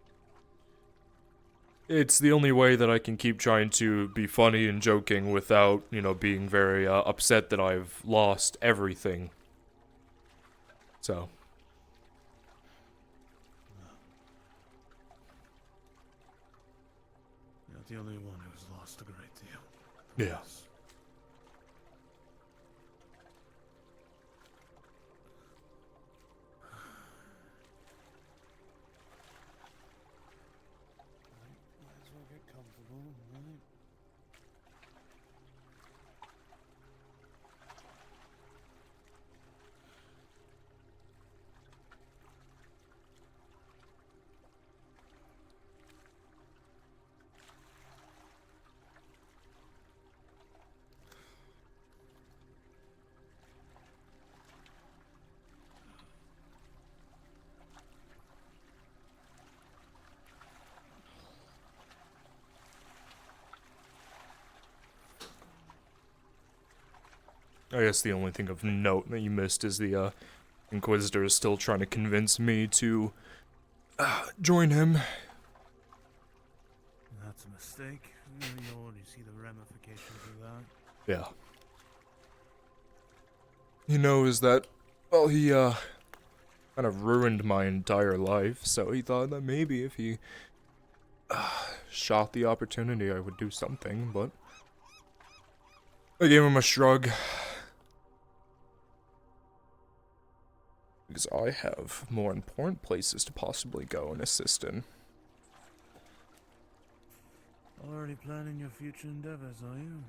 It's the only way that I can keep trying to be funny and joking without, you know, being very upset that I've lost everything. So. You're not the only one who's lost a great deal. Yes. Might as well get comfortable, right? I guess the only thing of note that you missed is the Inquisitor is still trying to convince me to join him. That's a mistake. You already see the ramifications of that. Yeah. He knows that, well, he kind of ruined my entire life, so he thought that maybe if he shot the opportunity I would do something, but I gave him a shrug. Because I have more important places to possibly go and assist in. Already planning your future endeavors, are you?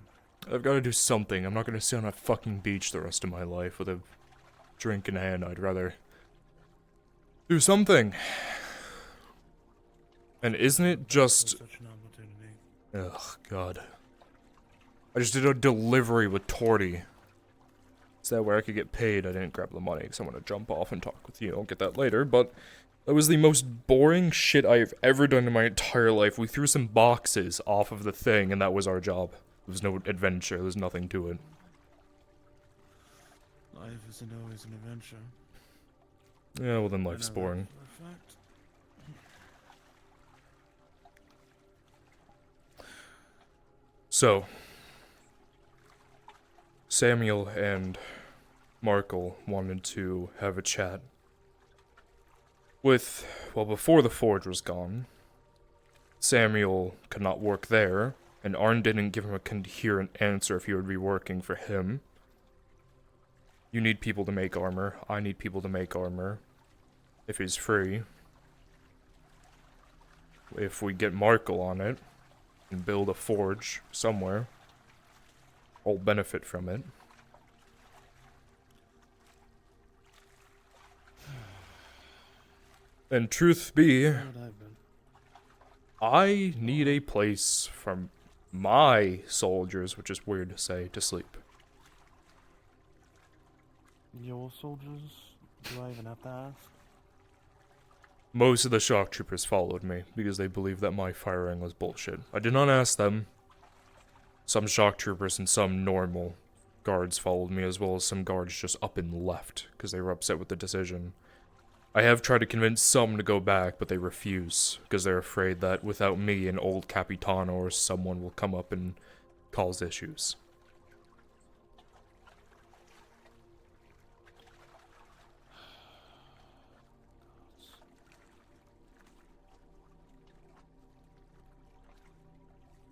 I've got to do something. I'm not going to sit on a fucking beach the rest of my life with a drink in hand. I'd rather do something. And isn't it just... Such an opportunity. Ugh, God. I just did a delivery with Torty. Is that where I could get paid? I didn't grab the money because I want to jump off and talk with you. I'll get that later, but that was the most boring shit I've ever done in my entire life. We threw some boxes off of the thing, and that was our job. There was no adventure. There was nothing to it. Life isn't always an adventure. Yeah, well then life's I know that boring. for a fact. So, Samuel and Markle wanted to have a chat with, well, before the forge was gone, Samuel could not work there, and Arn didn't give him a coherent answer if he would be working for him. You need people to make armor. I need people to make armor. If he's free. If we get Markle on it, and build a forge somewhere, I'll benefit from it. And truth be, I need a place for my soldiers, which is weird to say, to sleep. Your soldiers? Do I even have to ask? Most of the shock troopers followed me because they believed that my firing was bullshit. I did not ask them. Some shock troopers and some normal guards followed me, as well as some guards just up and left because they were upset with the decision. I have tried to convince some to go back, but they refuse because they're afraid that without me, an old Capitano or someone will come up and cause issues.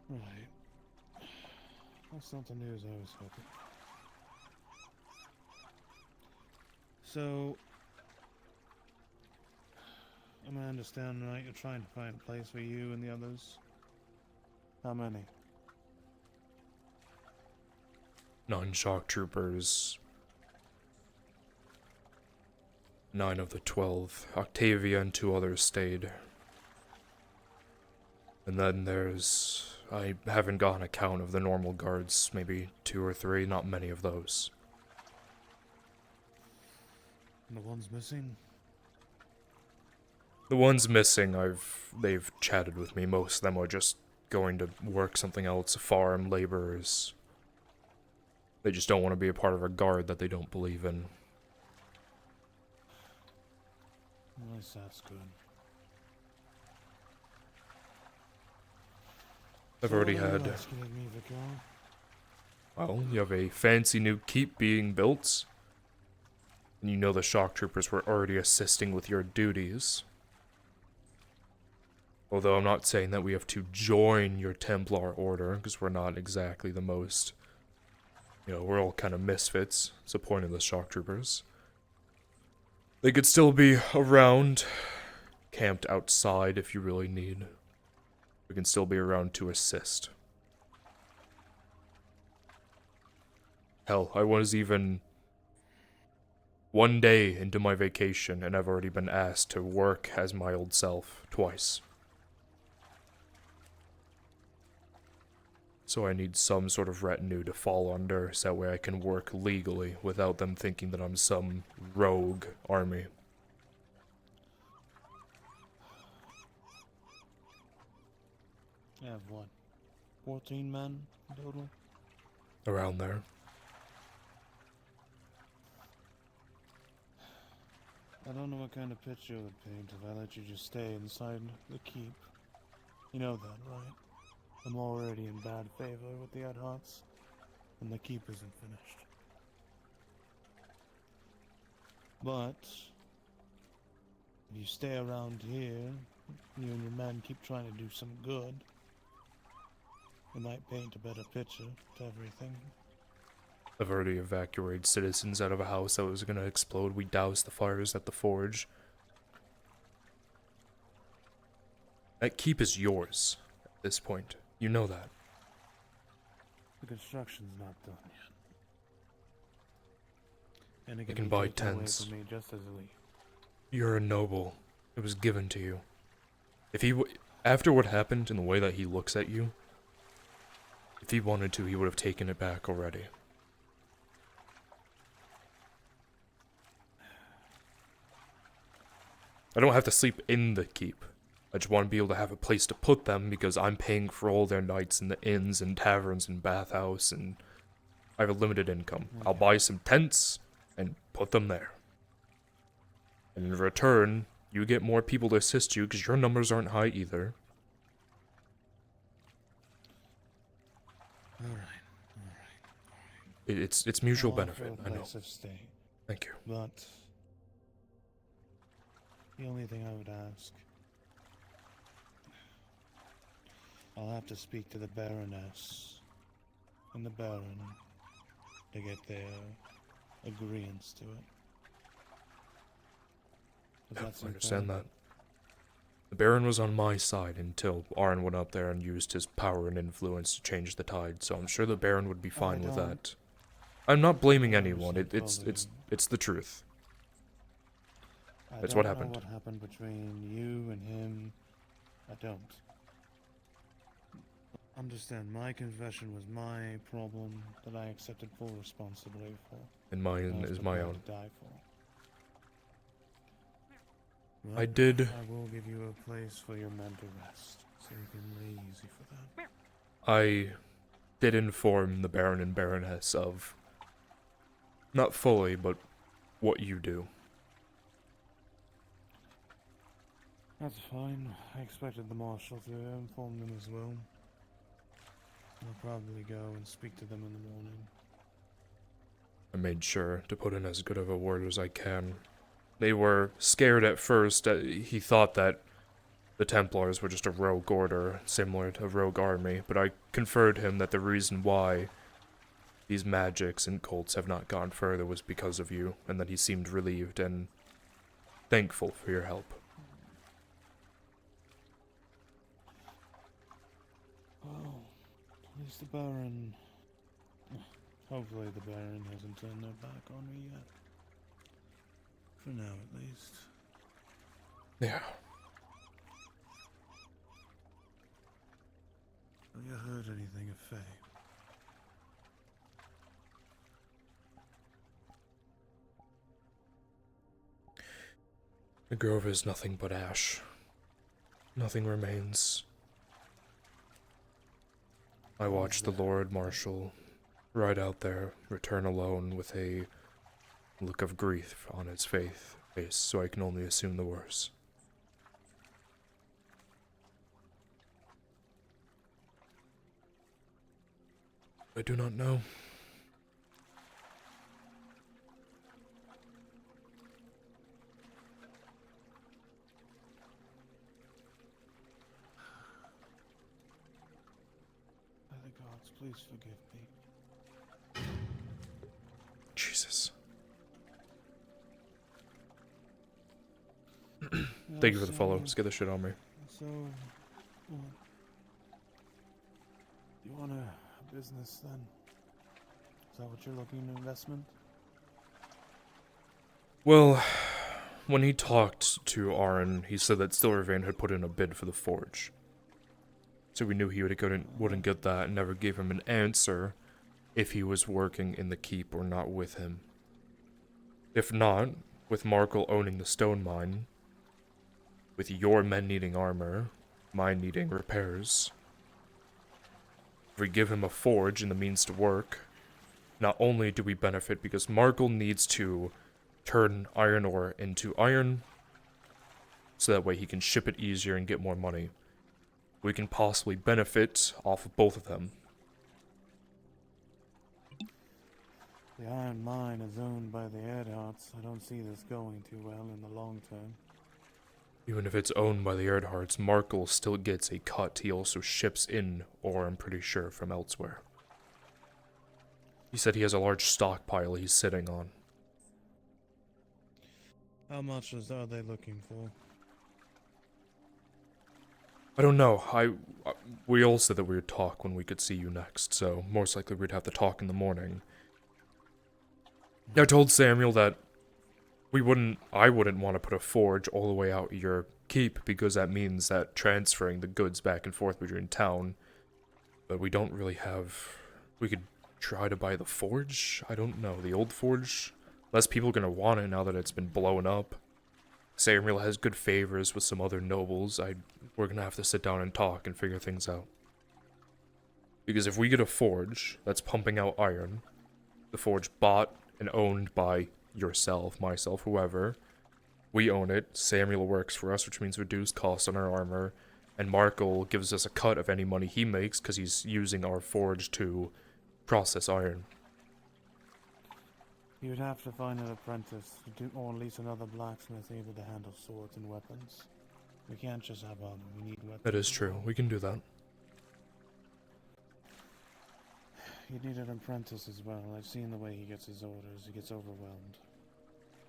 Right. That's not the news I was hoping. So, am I understanding right? You're trying to find a place for you and the others? How many? 9 shock troopers. 9 of the 12. Octavia and 2 others stayed. And then there's... I haven't gotten a count of the normal guards, maybe 2 or 3, not many of those. The ones missing? The ones missing, they've chatted with me. Most of them are just going to work something else, farm, laborers. They just don't want to be a part of a guard that they don't believe in. At least that's good. I've So already what are you had... asking of me, Vicar? Well, you have a fancy new keep being built. And you know the shock troopers were already assisting with your duties. Although I'm not saying that we have to join your Templar order, because we're not exactly the most... You know, we're all kind of misfits. It's the point of the shock troopers. They could still be around, camped outside if you really need. We can still be around to assist. Hell, I was even 1 day into my vacation and I've already been asked to work as my old self twice. So I need some sort of retinue to fall under so that way I can work legally without them thinking that I'm some rogue army. I have what? 14 men total? Around there. I don't know what kind of picture it would paint if I let you just stay inside the keep. You know that, right? I'm already in bad favor with the Adhots, and the keep isn't finished. But if you stay around here, you and your men keep trying to do some good, it might paint a better picture to everything. I've already evacuated citizens out of a house that was gonna explode. We doused the fires at the forge. That keep is yours at this point. You know that. The construction's not done yet. And it You can can be buy taken away tents. from me just as easily. You're a noble. It was given to you. If he after what happened and the way that he looks at you, if he wanted to, he would have taken it back already. I don't have to sleep in the keep. I just want to be able to have a place to put them because I'm paying for all their nights in the inns and taverns and bathhouse and I have a limited income. I'll buy some tents and put them there. And in return, you get more people to assist you because your numbers aren't high either. It's mutual I'll offer benefit, a I know. place of stay. Thank you. But the only thing I would ask, I'll have to speak to the Baroness and the Baron to get their agreeance to it. Yeah, I understand that. The Baron was on my side until Arn went up there and used his power and influence to change the tide, so I'm sure the Baron would be fine with that. I'm not blaming anyone, it's the truth. That's what happened. I don't know what happened between you and him. I don't. Understand, my confession was my problem that I accepted full responsibility for. And mine I was is my prepared own. to die for. I did. I will give you a place for your men to rest, so you can lay easy for that. I did inform the Baron and Baroness of, not fully, but what you do. That's fine. I expected the Marshal to inform them as well. I'll probably go and speak to them in the morning. I made sure to put in as good of a word as I can. They were scared at first. He thought that the Templars were just a rogue order, similar to a rogue army, but I conferred him that the reason why these magics and cults have not gone further was because of you, and that he seemed relieved and thankful for your help. Well, at least the Baron... Hopefully the Baron hasn't turned their back on me yet. For now, at least. Yeah. you heard anything of Faye? The grove is nothing but ash. Nothing remains. I watched the Lord Marshal ride out there, return alone with a look of grief on his face, so I can only assume the worst. I do not know. By the gods, please forgive me. Jesus. Thank you for the follow. Let's get this shit on me. So, do you want a business then? Is that what you're looking at, investment? Well, when he talked to Aaron, he said that Silvervein had put in a bid for the forge. So we knew he wouldn't get that and never gave him an answer if he was working in the keep or not with him. If not, with Markle owning the stone mine, with your men needing armor, mine needing repairs, if we give him a forge and the means to work, not only do we benefit because Markle needs to turn iron ore into iron, so that way he can ship it easier and get more money. We can possibly benefit off of both of them. The iron mine is owned by the Erdharts. I don't see this going too well in the long term. Even if it's owned by the Erdharts, Markle still gets a cut. He also ships in ore, I'm pretty sure, from elsewhere. He said he has a large stockpile he's sitting on. How much are they looking for? I don't know. We all said that we would talk when we could see you next, so most likely we'd have to talk in the morning. I told Samuel that I wouldn't want to put a forge all the way out your keep, because that means that transferring the goods back and forth between town, but we don't really have... We could try to buy the forge? I don't know, the old forge? Less people are gonna want it now that it's been blown up. Samuel has good favors with some other nobles. We're gonna have to sit down and talk and figure things out. Because if we get a forge that's pumping out iron, the forge bought and owned by yourself, myself, whoever, we own it, Samuel works for us, which means reduced costs on our armor, and Markle gives us a cut of any money he makes because he's using our forge to process iron. You would have to find an apprentice, or at least another blacksmith able to handle swords and weapons. We can't just have armor, we need weapons. That is true, we can do that. You'd need an apprentice as well. I've seen the way he gets his orders, he gets overwhelmed.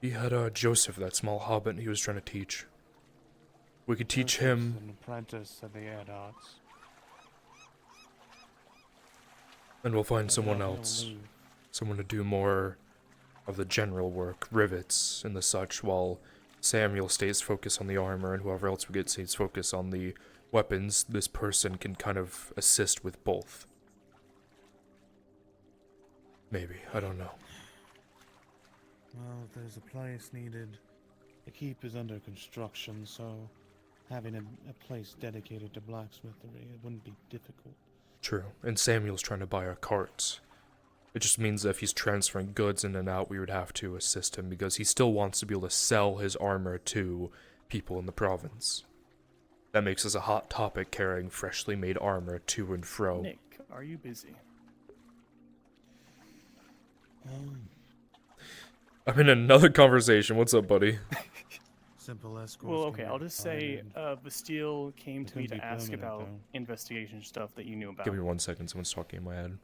He had Joseph, that small hobbit he was trying to teach. We could teach him... An apprentice at the Erdharts. And we'll find someone else. Someone to do more of the general work, rivets and the such, while Samuel stays focused on the armor and whoever else we get stays focused on the weapons. This person can kind of assist with both. Maybe, I don't know. Well, if there's a place needed, the keep is under construction, so having a place dedicated to blacksmithery, it wouldn't be difficult. True, and Samuel's trying to buy our carts. It just means that if he's transferring goods in and out, we would have to assist him, because he still wants to be able to sell his armor to people in the province. That makes us a hot topic, carrying freshly made armor to and fro. Nick, are you busy? I'm in another conversation. What's up, buddy? Simple escorts. Well, okay, I'll just say, Bastille came to me to ask about investigation stuff that you knew about. Give me 1 second, someone's talking in my head.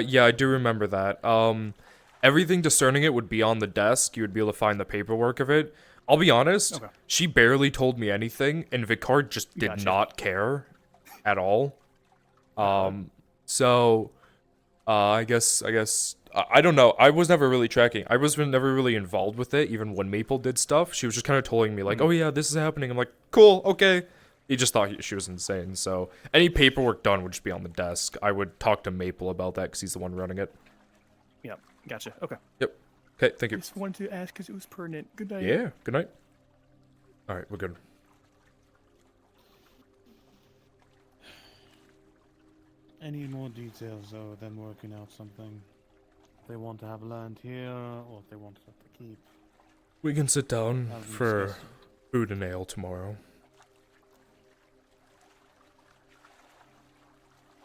Yeah, I do remember that. Everything discerning it would be on the desk. You would be able to find the paperwork of it. I'll be honest, she barely told me anything, and Vicard just did not care at all. So, I guess, I don't know. I was never really tracking. I was never really involved with it, even when Maple did stuff. She was just kind of telling me, like, oh yeah, this is happening. I'm like, cool, okay. He just thought she was insane, so any paperwork done would just be on the desk. I would talk to Maple about that because he's the one running it. Yep, gotcha. Okay. Yep. Okay, thank you. Just wanted to ask because it was pertinent. Good night. Yeah, good night. Alright, we're good. Any more details, though, than working out something? If they want to have land here, or if they want to keep. We can sit down Have them for discuss it. food and ale tomorrow.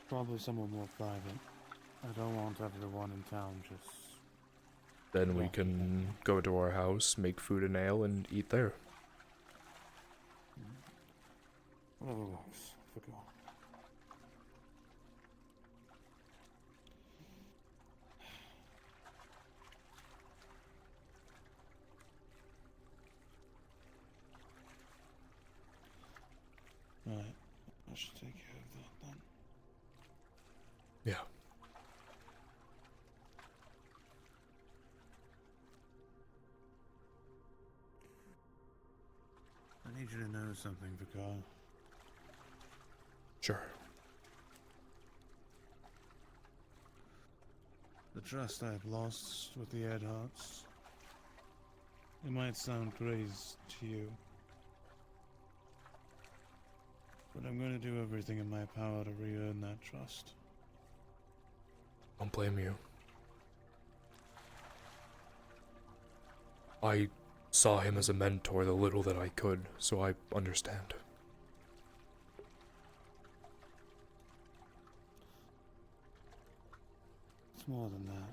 Probably somewhere more private. I don't want everyone in town just. Then we can go to our house, make food and ale, and eat there. Whatever works. Forgot. Right. I should take care of that then. Yeah. I need you to know something, Vikar. Sure. The trust I've lost with the Edharts. It might sound crazy to you, but I'm going to do everything in my power to re-earn that trust. Don't blame you. I saw him as a mentor the little that I could, so I understand. It's more than that,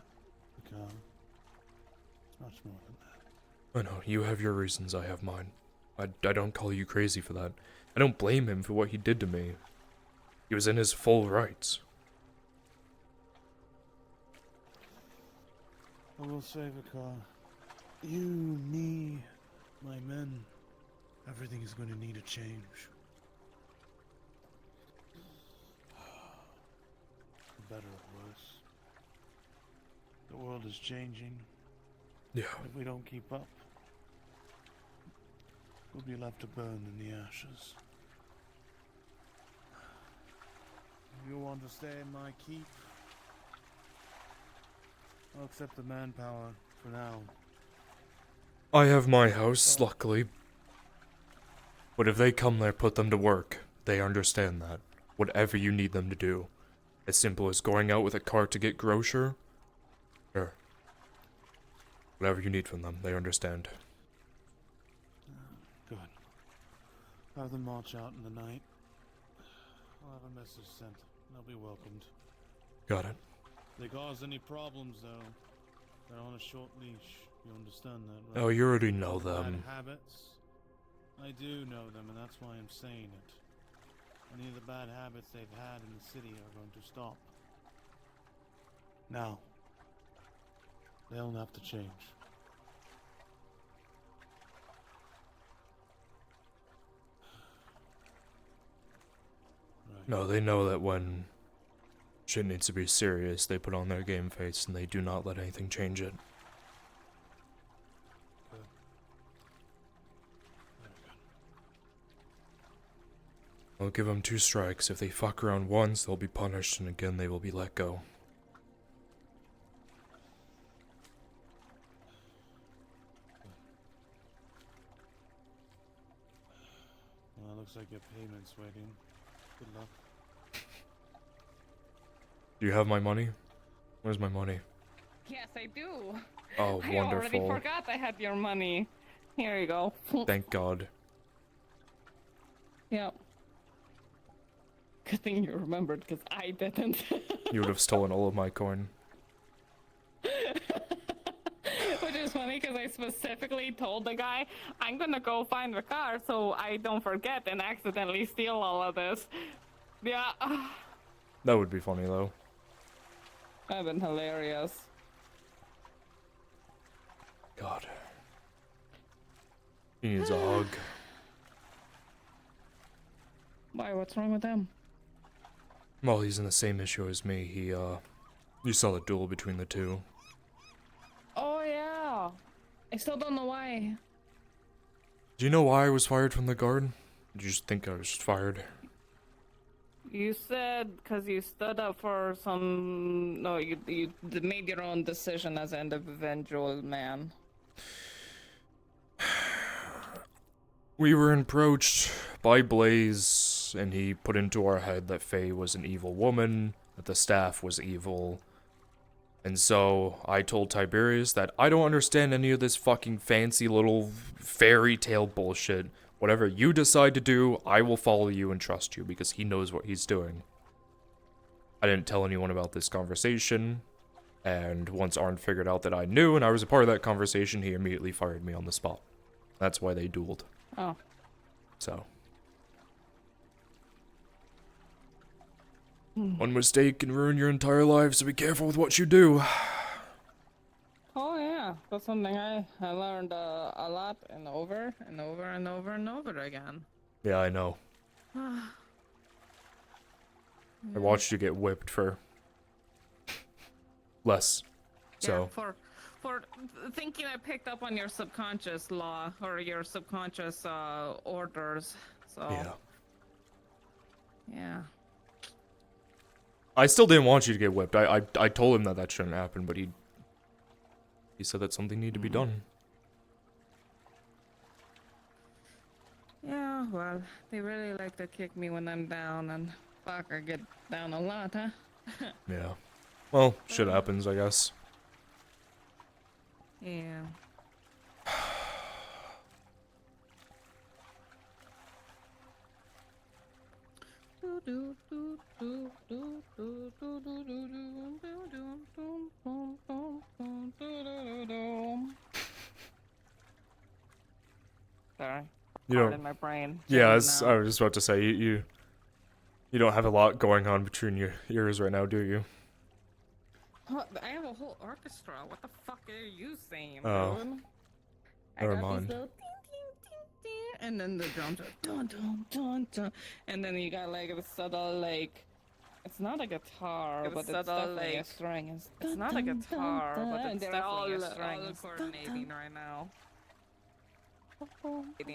Vikar. It's much more than that. I know, you have your reasons, I have mine. I don't call you crazy for that. I don't blame him for what he did to me. He was in his full rights. I will say, Vikar, you, me, my men, everything is going to need a change. For better or worse. The world is changing. Yeah. If we don't keep up, we'll be left to burn in the ashes. If you want to stay in my keep, I'll accept the manpower for now. I have my house, luckily. But if they come there, put them to work. They understand that. Whatever you need them to do. As simple as going out with a cart to get grocer. Sure. Whatever you need from them, they understand. Good. Have them march out in the night. I'll have a message sent. They'll be welcomed. Got it. If they cause any problems, though, they're on a short leash. You understand that, right? Oh, you already know Bad them. habits? I do know them, and that's why I'm saying it. Any of the bad habits they've had in the city are going to stop. Now, they'll have to change. No, they know that when shit needs to be serious, they put on their game face and they do not let anything change it. I'll give them 2 strikes. If they fuck around once, they'll be punished, and again they will be let go. Well, looks like your payment's waiting. Good luck. Do you have my money? Where's my money? Yes, I do. Oh, I already wonderful. forgot I had your money. Here you go. Thank God. Yep. Good thing you remembered, because I didn't. You would have stolen all of my coin. Which is funny, because I specifically told the guy, I'm gonna go find the car so I don't forget and accidentally steal all of this. Yeah. That would be funny, though. That'd been hilarious. God. He needs a hug. Why, what's wrong with him? Well, he's in the same issue as me. You saw the duel between the two. Oh, yeah. I still don't know why. Do you know why I was fired from the guard? Did you just think I was fired? You said because you stood up for some. No, you made your own decision as an individual man. We were approached by Blaze, and he put into our head that Faye was an evil woman, that the staff was evil. And so I told Tiberius that I don't understand any of this fucking fancy little fairy tale bullshit. Whatever you decide to do, I will follow you and trust you because he knows what he's doing. I didn't tell anyone about this conversation, and once Arn figured out that I knew and I was a part of that conversation, he immediately fired me on the spot. That's why they dueled. Oh. So. One mistake can ruin your entire life, so be careful with what you do. Oh yeah, that's something I learned a lot and over and over and over and over again. Yeah, I know. I watched you get whipped for less. So. Yeah, for thinking I picked up on your subconscious law or your subconscious orders. So. Yeah. Yeah. I still didn't want you to get whipped. I told him that shouldn't happen, but he said that something needed to be done. Yeah, well, they really like to kick me when I'm down, and fuck, I get down a lot, huh? Yeah. Well, shit happens, I guess. Yeah. Sorry. You Hard don't. in my brain. Yeah, I Jammed was now. just about to say you don't have a lot going on between your ears right now, do you? I have a whole orchestra. What the fuck are you saying, Oh. dude? Never I got mind. these little ding, ding, ding, ding, and then the drums are dun dun dun dun, and then you got like a subtle like, it's not a guitar, but it's definitely a string. It's not a guitar, but it's definitely a string. All coordinating right now.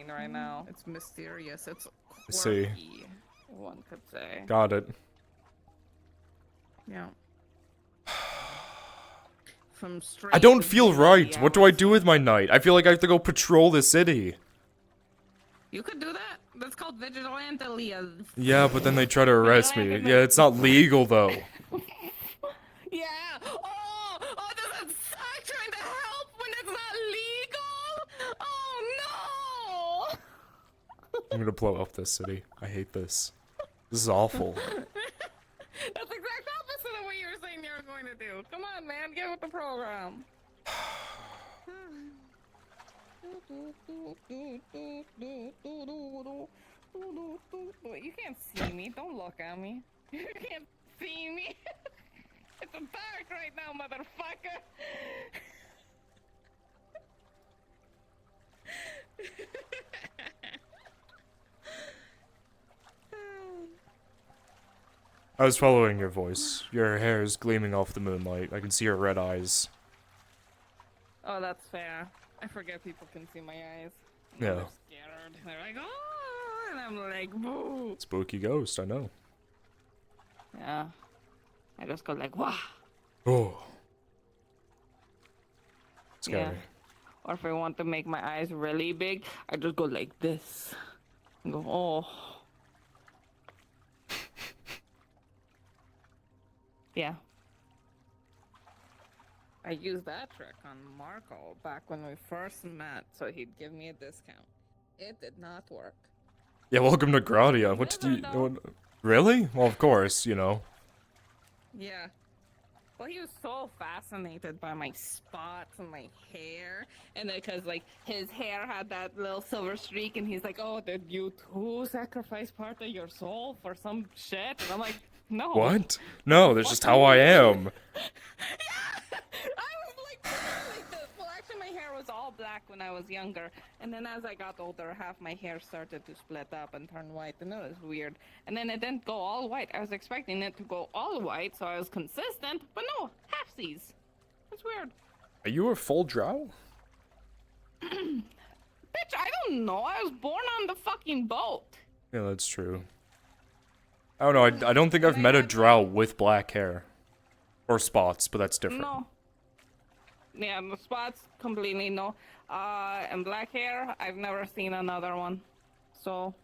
Right now, it's mysterious. It's I see. quirky, one could say. Got it. Yeah. From I don't feel right. What do I do with my night? I feel like I have to go patrol the city. You could do that. That's called vigilante. Yeah, but then they try to arrest me. Yeah, it's not legal though. Yeah. Oh, does it suck trying to help when it's not legal? Oh no. I'm gonna blow up this city. I hate this. This is awful. That's the exact opposite of what you were saying you were going to do. Come on, man, get with the program. You can't see me. Don't look at me. You can't see me. It's dark right now, motherfucker. I was following your voice. Your hair is gleaming off the moonlight. I can see your red eyes. Oh, that's fair. I forget people can see my eyes. Yeah. They're scared. They're like, oh, and I'm like, boo. Spooky ghost, I know. Yeah. I just go like, wah. Oh. Scary. Yeah. Or if I want to make my eyes really big, I just go like this. And go, oh. Yeah. I used that trick on Marco back when we first met, so he'd give me a discount. It did not work. Yeah, welcome to Gradia. What did you... What, really? Well, of course, you know. Yeah. Well, he was so fascinated by my spots and my hair, and because like his hair had that little silver streak, and he's like, "Oh, did you too sacrifice part of your soul for some shit?" And I'm like, "No." What? No, that's just how I am. Well, actually, my hair was all black when I was younger, and then as I got older, half my hair started to split up and turn white, and it was weird. And then it didn't go all white. I was expecting it to go all white, so I was consistent, but no, halfsies. It's weird. Are you a full drow? Bitch, I don't know. I was born on the fucking boat. Yeah, that's true. I don't know, I don't think I've met a drow with black hair. Or spots, but that's different. No. Yeah, the spots completely no. And black hair, I've never seen another one. So.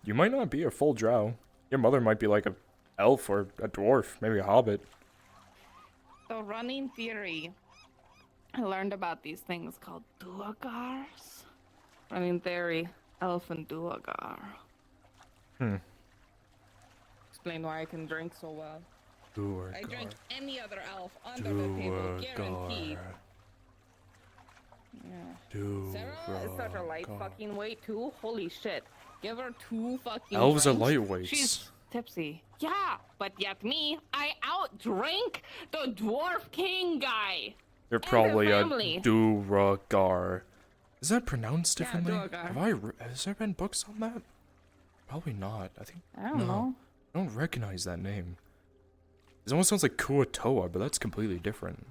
You might not be a full drow. Your mother might be like a elf or a dwarf, maybe a hobbit. The running theory. I learned about these things called duergars. Running theory, elf and duergar. Explain why I can drink so well. I drink any other elf under the table, guaranteed. Yeah. Sarah is such a light fucking weight too. Holy shit. Give her 2 fucking Elves are drinks. lightweights. She's tipsy. Yeah, but yet me, I outdrink the dwarf king guy. They're probably a family. duergar. Is that pronounced differently? duergar. Has there been books on that? Probably not. I think. I don't know. I don't recognize that name. It almost sounds like Kuatoa, but that's completely different.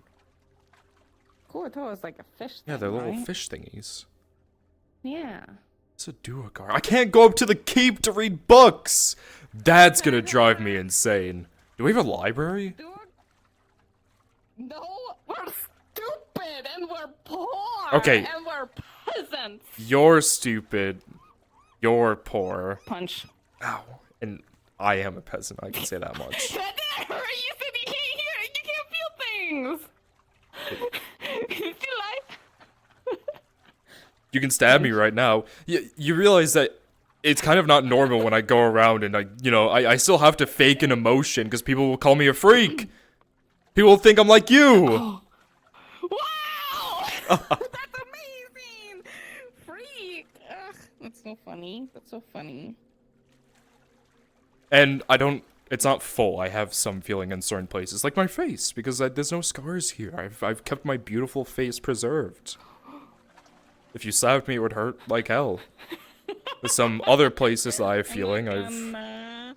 Kuatoa is like a fish thing, Yeah, they're little right? fish thingies. Yeah. It's a duergar. I can't go up to the keep to read books! That's gonna drive me insane. Do we have a library? No, we're stupid and we're poor. Okay. And we're peasants. You're stupid. You're poor. Punch. Ow. And I am a peasant, I can say that much. That didn't hurt. You said you can't hear it. You can't feel things. You like? You can stab me right now. You realize that it's kind of not normal when I go around and I still have to fake an emotion because people will call me a freak. People will think I'm like you. Wow! That's amazing. Freak. Ugh, that's so funny. That's so funny. And it's not full. I have some feeling in certain places, like my face, because there's no scars here. I've kept my beautiful face preserved. If you slapped me, it would hurt like hell. There's some other places that I have feeling. I've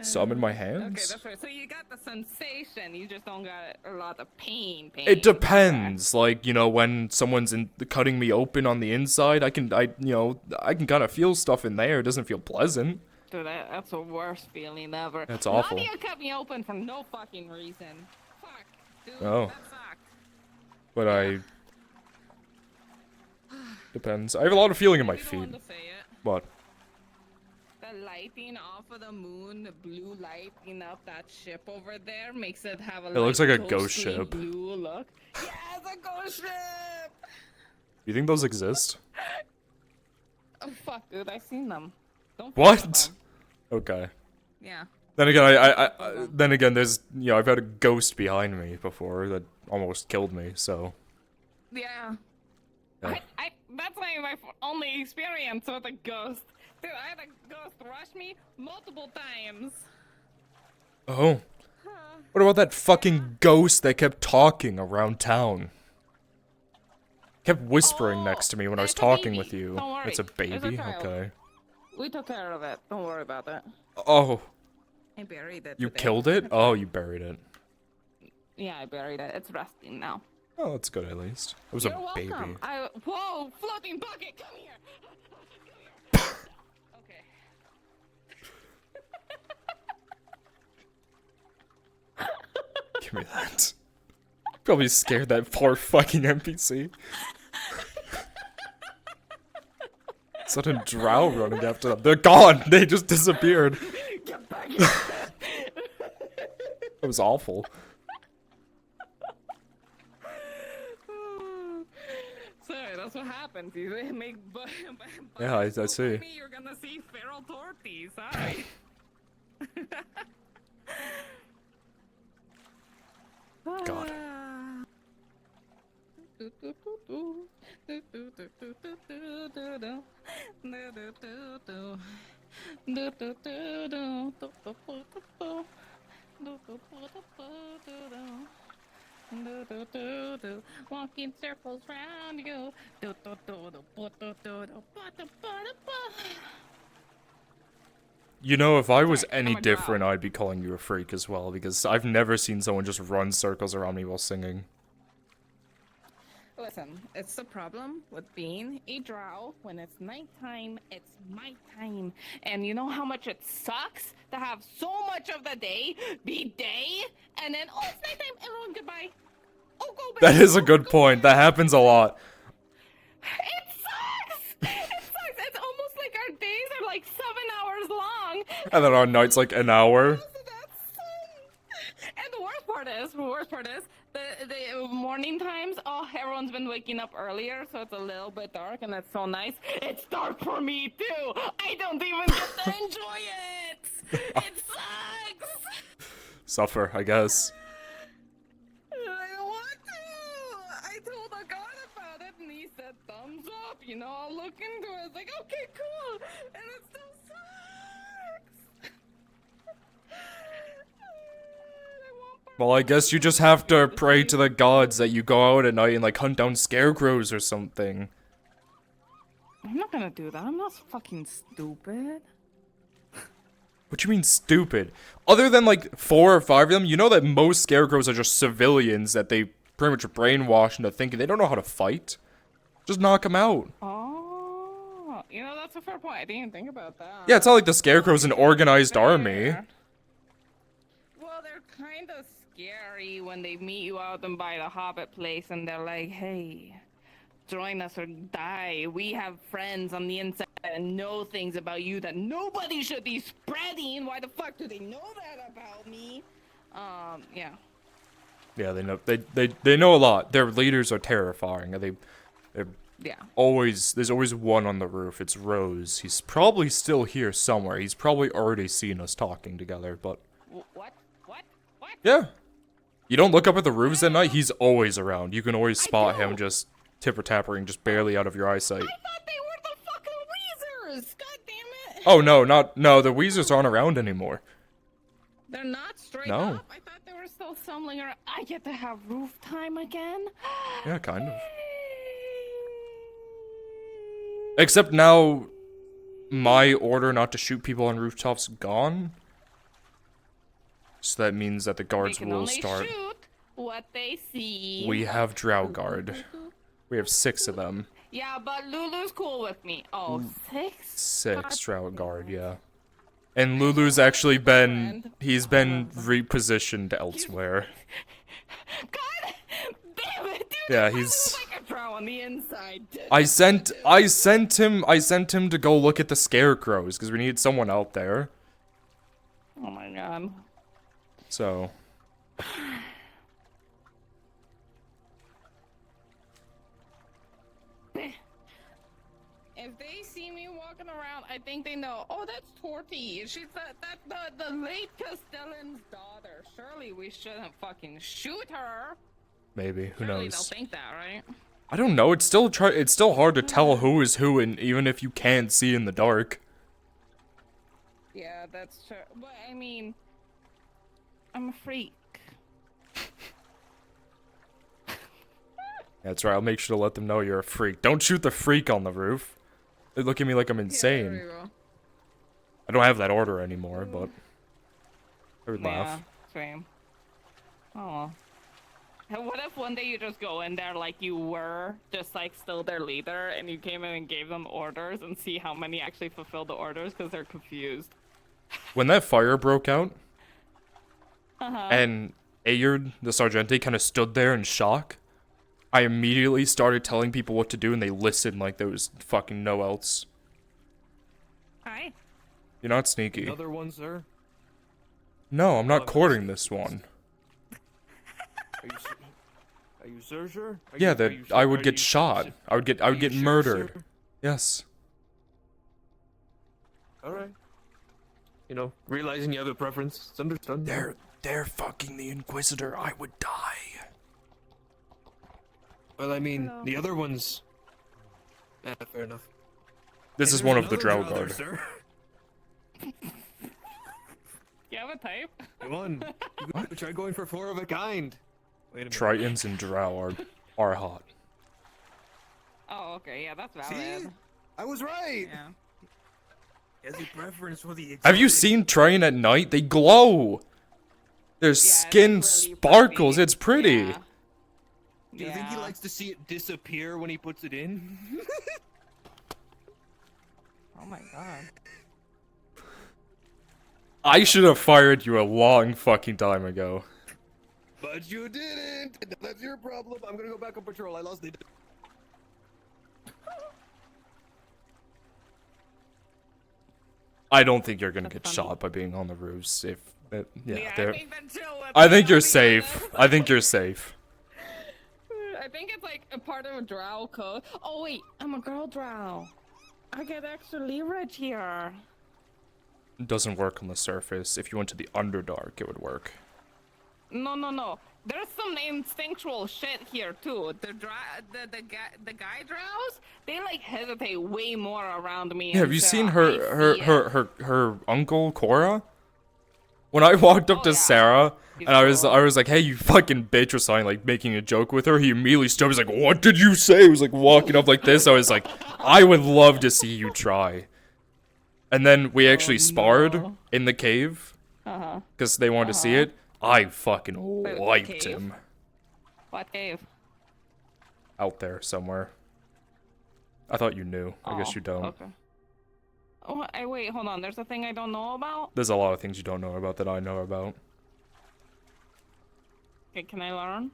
some in my hands. Okay, that's right. So you got the sensation. You just don't got a lot of pain. It depends. Like, when someone's cutting me open on the inside, I can kind of feel stuff in there. It doesn't feel pleasant. Dude, that's the worst feeling ever. That's awful. Nadia cut me open for no fucking reason. Fuck, dude, Oh. that sucked. But depends. I have a lot of feeling in my feet. What? The lighting off of the moon, the blue lighting up that ship over there makes it have a It looks like a ghost ghostly ship. blue look. Yeah, it's a ghost ship! You think those exist? Oh, fuck, dude, I've seen them. Don't What? Okay. Yeah. Then again, then again, there's I've had a ghost behind me before that almost killed me. So. Yeah. Yeah. That's my only experience with a ghost. Dude, I had a ghost rush me multiple times. Oh. What about that fucking ghost that kept talking around town? Kept whispering next to me when I was talking with you. Don't worry. It's a baby? child. Okay. We took care of it. Don't worry about that. Oh. I buried it. You today. killed it? Oh, you buried it. Yeah, I buried it. It's resting now. Oh, that's good at least. It was You're a baby. welcome. Whoa, floating bucket, come here. Okay. Give me that. Probably scared that poor fucking NPC. Sudden drow running after them. They're gone! They just disappeared. Get back. That was awful. Sorry, that's what happens. You make Yeah, I see. me, you're gonna see feral torties. Sorry. God. Walking circles round you. If I was any different, I'd be calling you a freak as well, because I've never seen someone just run circles around me while singing. Listen, it's the problem with being a drow. When it's nighttime, it's my time. And you know how much it sucks to have so much of the day be day, and then, oh, it's nighttime, everyone goodbye. Oh, go back. That is a good point. That happens a lot. It sucks! It sucks! It's almost like our days are like 7 hours long. And then our night's like an hour. And the worst part is, the morning times, oh, everyone's been waking up earlier, so it's a little bit dark, and that's so nice. It's dark for me, too! I don't even get to enjoy it! It sucks! Suffer, I guess. I don't want to! I told a god about it, and he said thumbs up, you know, I'll look into it. It's like, okay, cool! And it still sucks! Well, I guess you just have to pray to the gods that you go out at night and like hunt down scarecrows or something. I'm not gonna do that. I'm not fucking stupid. What do you mean stupid? Other than like 4 or 5 of them, you know that most scarecrows are just civilians that they pretty much brainwash into thinking they don't know how to fight. Just knock them out. Oh, you know, that's a fair point. I didn't even think about that. Yeah, it's not like the scarecrow's an organized army. Well, they're kind of scary when they meet you out and by the Hobbit place and they're like, hey, join us or die. We have friends on the inside and know things about you that nobody should be spreading. Why the fuck do they know that about me? Yeah. Yeah, they know they know a lot. Their leaders are terrifying. They're Yeah. there's always one on the roof. It's Rose. He's probably still here somewhere. He's probably already seen us talking together, but What? yeah. You don't look up at the roofs at night, he's always around. You can always spot him just tipper-tappering just barely out of your eyesight. I thought they were the fucking Weezers! God damn it! Oh, no, the Weezers aren't around anymore. They're not straight No. up? I thought they were still stumbling around. I get to have roof time again? Yeah, kind of. Except now, my order not to shoot people on rooftops gone. So that means that the guards They can will only start. shoot what they see. We have Drow Guard. We have 6 of them. Yeah, but Lulu's cool with me. Oh, 6? 6 Drow Guard, yeah. And Lulu's actually he's been repositioned elsewhere. God damn it, dude! Yeah, he's. Like a drow on the inside. I sent him to go look at the scarecrows because we needed someone out there. Oh my god. So. If they see me walking around, I think they know. Oh, that's Torty. She's the late Castellan's daughter. Surely we shouldn't fucking shoot her. Maybe, who Surely knows? they'll think that, right? I don't know. It's still hard to tell who is who, and even if you can't see in the dark. Yeah, that's true. But I mean, I'm a freak. That's right. I'll make sure to let them know you're a freak. Don't shoot the freak on the roof. They look at me like I'm insane. Yeah, I don't have that order anymore, but I would laugh. Same. Oh. And what if one day you just go in there like you were just like still their leader and you came in and gave them orders and see how many actually fulfilled the orders because they're confused? When that fire broke out, Uh-huh. and Ayard, the Sargente, kind of stood there in shock, I immediately started telling people what to do, and they listened like there was fucking no else. Hi. You're not sneaky. Another one, sir? No, I'm not courting this one. Are you sure? Yeah, that I would get shot. I would get murdered. Sir? Yes. Alright. You know, realizing you have a preference, it's understood. They're fucking the Inquisitor. I would die. Well, I mean, the other ones... fair enough. This is one of the Drow Guard. Sir. You have a type? Come on. You try going for 4 of a kind. Wait a minute. Tritons and Drow are hot. Oh, okay, yeah, that's valid. See? I was right! Yeah. He has a preference for the Have you seen Triton at night? They glow. Their skin sparkles. It's pretty. Yeah. Do you think he Yeah. likes to see it disappear when he puts it in? Oh my god. I should have fired you a long fucking time ago. But you didn't! That's your problem. I'm gonna go back on patrol. I lost it. I don't think you're gonna get shot by being on the roofs. If yeah, I they're. think that chill with I it, think I'll you're be safe. honest. I think you're safe. I think it's like a part of a drow code. Oh wait, I'm a girl drow. I get extra leverage here. It doesn't work on the surface. If you went to the Underdark, it would work. No. There's some instinctual shit here too. The guy drows, they like hesitate way more around me. Yeah, have and you so seen I her see it. her uncle Cora? When I walked up to Sarah and I was like, "Hey, you fucking bitch," or something, like making a joke with her, he immediately stood. He was like, "What did you say?" He was like walking up like this. I was like, "I would love to see you try." And then we actually sparred in the cave because they wanted to see it. I fucking wiped him What cave? out there somewhere. I thought you knew. I guess you don't. Okay. Oh, wait, hold on. There's a thing I don't know about. There's a lot of things you don't know about that I know about. Okay, can I learn?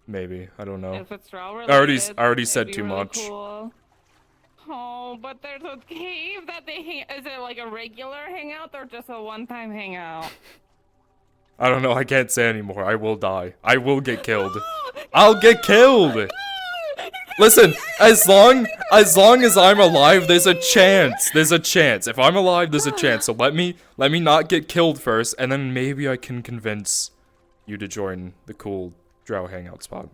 Maybe. I don't know. If it's drow I related, already said it'd be too really much. Cool. Oh, but there's a cave that they hang. Is it like a regular hangout or just a one-time hangout? I don't know. I can't say anymore. I will die. I will get killed. I'll get killed. Listen, as long as I'm alive, there's a chance. There's a chance. If I'm alive, there's a chance. So let me not get killed first, and then maybe I can convince you to join the cool drow hangout spot.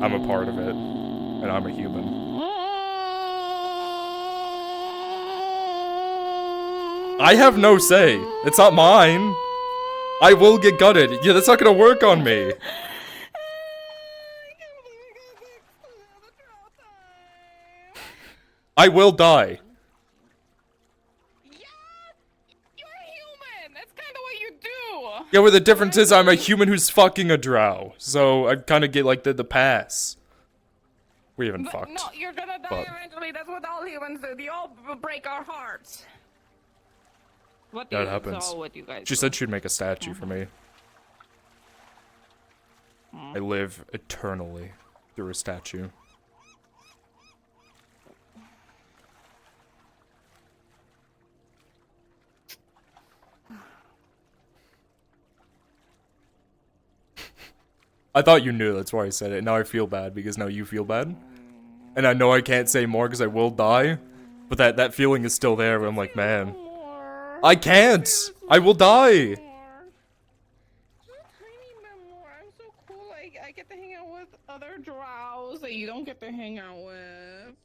I'm a part of it, and I'm a human. I have no say. It's not mine. I will get gutted. Yeah, that's not gonna work on me. I will die. Yeah, but the difference is I'm a human who's fucking a drow. So I kind of get like the pass. We haven't fucked. No, you're gonna die but- eventually. That's what all humans do. They all break our hearts. What do That you, happens. So what you guys She do? said she'd make a statue for me. Hmm. I live eternally through a statue. I thought you knew, that's why I said it. Now I feel bad because now you feel bad. And I know I can't say more because I will die. But that feeling is still there where I'm like, man. I can't! I will die! I get to hang out with other drows that you don't get to hang out with.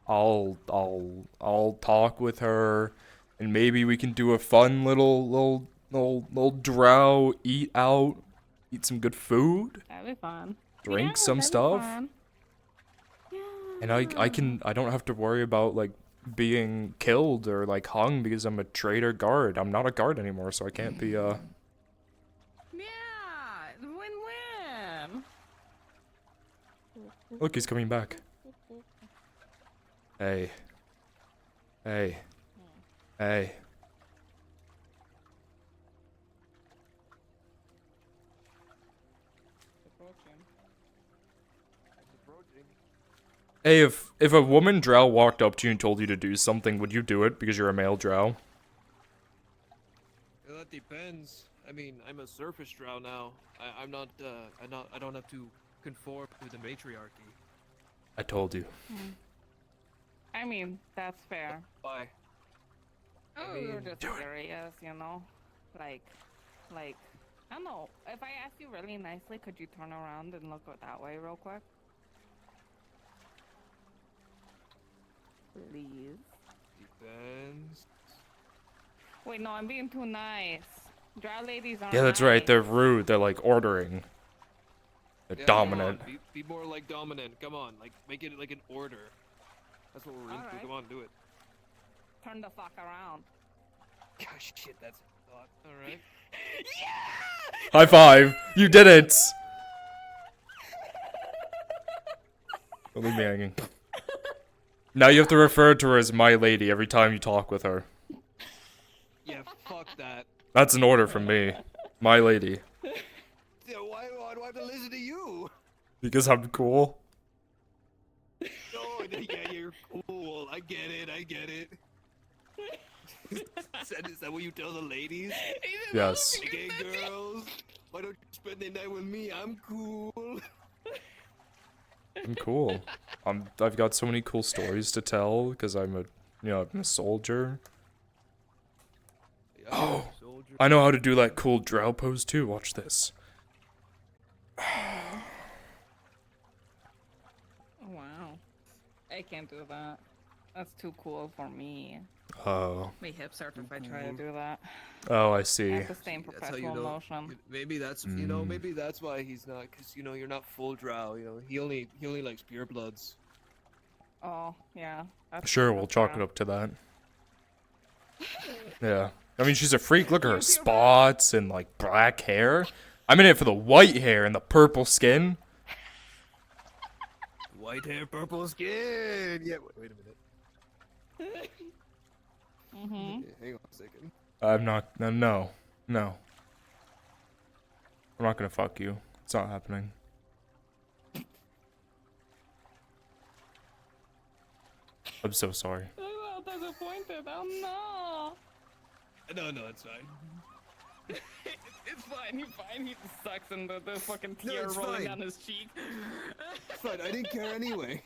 I'll talk with her, and maybe we can do a fun little drow eat out, eat some good food, That'd be fun. drink Yeah, some that'd be stuff, fun. and I don't have to worry about like being killed or like hung because I'm a traitor guard. I'm not a guard anymore, so I can't be Yeah, win-win. Look, he's coming back. Hey. Hey. Hey. Hey, if a woman drow walked up to you and told you to do something, would you do it because you're a male drow? Well, that depends. I mean, I'm a surface drow now. I don't have to conform to the matriarchy. I told you. I mean, that's fair. Bye. Oh, mean, we were just curious, you know? Like, I don't know. If I asked you really nicely, could you turn around and look that way real quick? Please. Depends. Wait, no, I'm being too nice. Drow ladies aren't Yeah, that's nice. right. They're rude. They're like ordering. They're Yeah, dominant. Come on, be more like dominant. Come on, like make it like an order. That's what we're into. Alright. Come on, do it. Turn the fuck around. Gosh, shit, that's Alright. High five! You did it! Don't leave me hanging. Now you have to refer to her as my lady every time you talk with her. Yeah, fuck that. That's an order from me. My lady. Yeah, why do I have to listen to you? Because I'm cool. Oh, yeah, you're cool. I get it. Is that what you tell the ladies? Yes. Hey, girls, why don't you spend the night with me? I'm cool. I'm cool. I've got so many cool stories to tell because I'm a soldier. Oh, I know how to do that cool drow pose too. Watch this. Oh, wow. I can't do that. That's too cool for me. Oh. My hips hurt if I try to do that. Oh, I see. I have to stay in That's how perpetual you know. motion. Maybe that's maybe that's why he's not, because you're not full drow. He only likes pure bloods. Oh, yeah. Sure, we'll chalk it up to that. Yeah. I mean, she's a freak. Look at her spots and, like, black hair. I'm in it for the white hair and the purple skin. White hair, purple skin. Yeah, wait a minute. Mm-hmm. Yeah, hang on a second. I'm not. No. I'm not gonna fuck you. It's not happening. I'm so sorry. I'm so disappointed. Oh no. No, it's fine. It's fine. He's fine. He just sucks and the fucking No, tear it's rolling fine. down his cheek. It's fine. I didn't care anyway.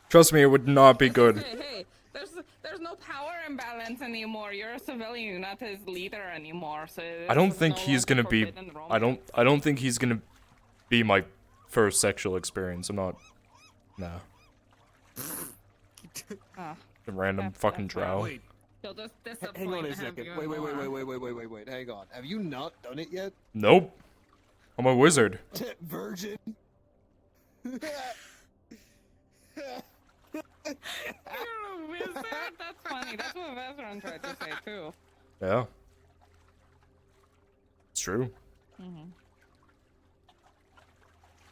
Trust me, it would not be good. Hey, there's no power imbalance anymore. You're a civilian, you're not his leader anymore. So I don't it's think no he's longer gonna be. forbidden romance. I don't think he's gonna be my first sexual experience. I'm not. Nah. Ah, A random fucking drow. Wait. he'll just Hang on a disappoint second. you Wait. more. Hang on. Have you not done it yet? Nope. I'm a wizard. Virgin. You're a wizard? That's funny. That's what Vezran tried to say too. Yeah. It's true. Mm-hmm.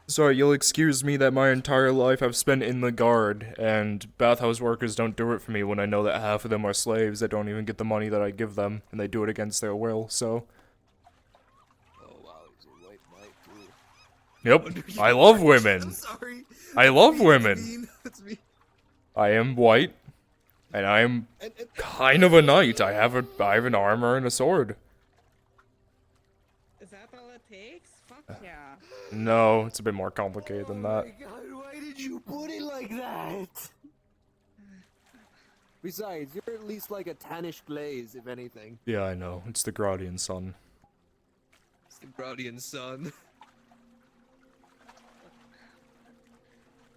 Sorry, you'll excuse me that my entire life I've spent in the guard, and bathhouse workers don't do it for me when I know that half of them are slaves that don't even get the money that I give them, and they do it against their will, so... Oh wow, he's a white knight too. Yep, I love women. I'm sorry. I love women. Mean. That's me. I am white, and I am kind of a knight. I have an armor and a sword. Is that all it takes? Fuck yeah. No, it's a bit more complicated than that. God, why did you put it like that? Besides, you're at least like a tannish glaze, if anything. Yeah, I know. It's the Graudian sun. It's the Graudian sun.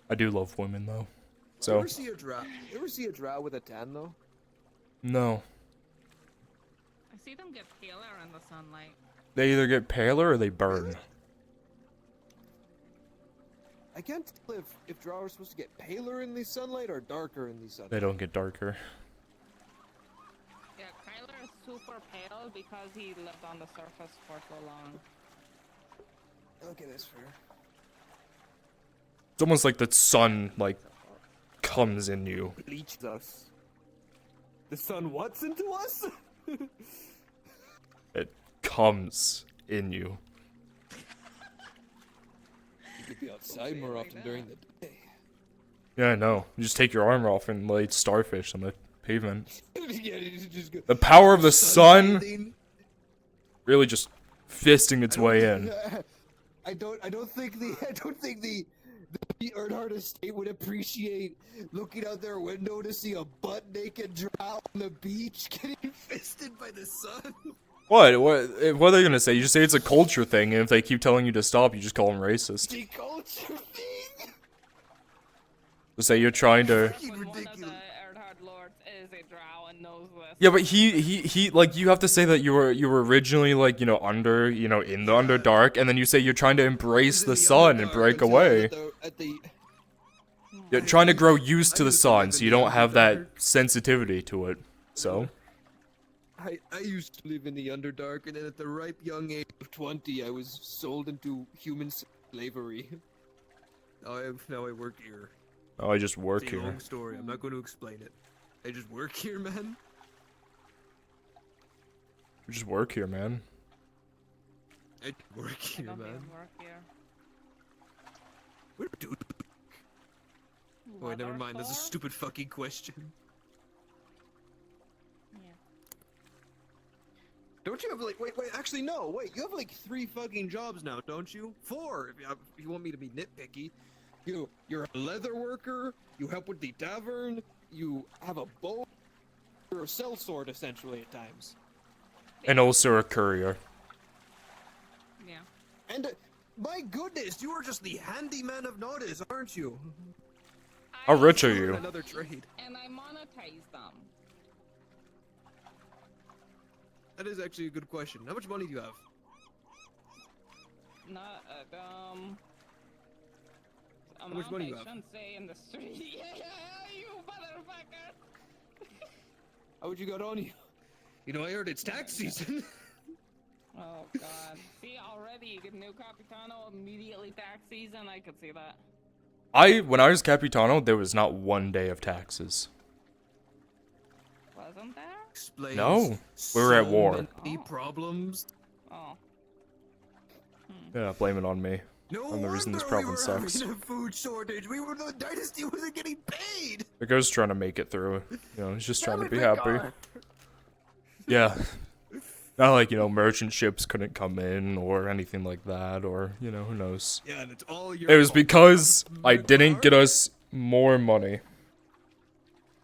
I do love women, though. You So, ever see a drow with a tan though? no. I see them get paler in the sunlight. They either get paler or they burn. I can't tell if drow are supposed to get paler in the sunlight or darker in the sunlight. They don't get darker. Yeah, Kyler is super pale because he lived on the surface for so long. Okay, that's fair. It's almost like the sun, like, comes in you. Bleaches us. The sun what's into us? It comes in you. You could be outside more often during the day. Yeah, I know. You just take your armor off and lay starfish on the pavement. Yeah, you just go, The power of the sun sunbathing. really just fisting its way in. I don't think the Earnhardt estate would appreciate looking out their window to see a butt-naked drow on the beach getting fisted by the sun. What are they gonna say? You just say it's a culture thing, and if they keep telling you to stop, you just call them racist. The culture thing. Just say you're trying to. When one of the Earnhardt lords is a drow and knows this. Yeah, but he like you have to say that you were originally like in the Underdark, and then you say you're trying to embrace the sun and break away. You're trying to grow used to the sun, so you don't have that sensitivity to it. So. I used to live in the Underdark, and then at the ripe young age of 20, I was sold into human slavery. Now I work here. Oh, I just work It's a here. long story. I'm not going to explain it. I just work here, man. I just work here, man. I work here, don't man. even work here. Where do? Oh, wait, never mind. That's a stupid fucking question. Yeah. Don't you have like? Wait. Actually, no. Wait. You have like 3 fucking jobs now, don't you? 4, if you want me to be nitpicky. You're a leather worker. You help with the tavern. You have a bow. You're a sellsword, essentially, at times. And also a courier. Yeah. And my goodness, you are just the handyman of Nodis, aren't you? How rich are you? Another trade. And I monetize them. That is actually a good question. How much money do you have? Not How much money you have? I shouldn't say in the street. Yeah, you motherfucker. How would you got on you? You know, I heard it's tax season. Oh god. See, already new Capitano, immediately tax season. I could see that. When I was Capitano, there was not 1 day of taxes. Wasn't there? Explains No, we were at so war. many problems. Oh. Yeah, blame it on me. No I'm the reason this wonder we province were sucks. having a food shortage. The dynasty wasn't getting paid. The guy's trying to make it through. You know, he's just trying to be Damn it, happy. Vicar. Yeah. Not like, you know, merchant ships couldn't come in or anything like that, or, you know, who knows. Yeah, and it's all your It was fault. because I didn't get us more money.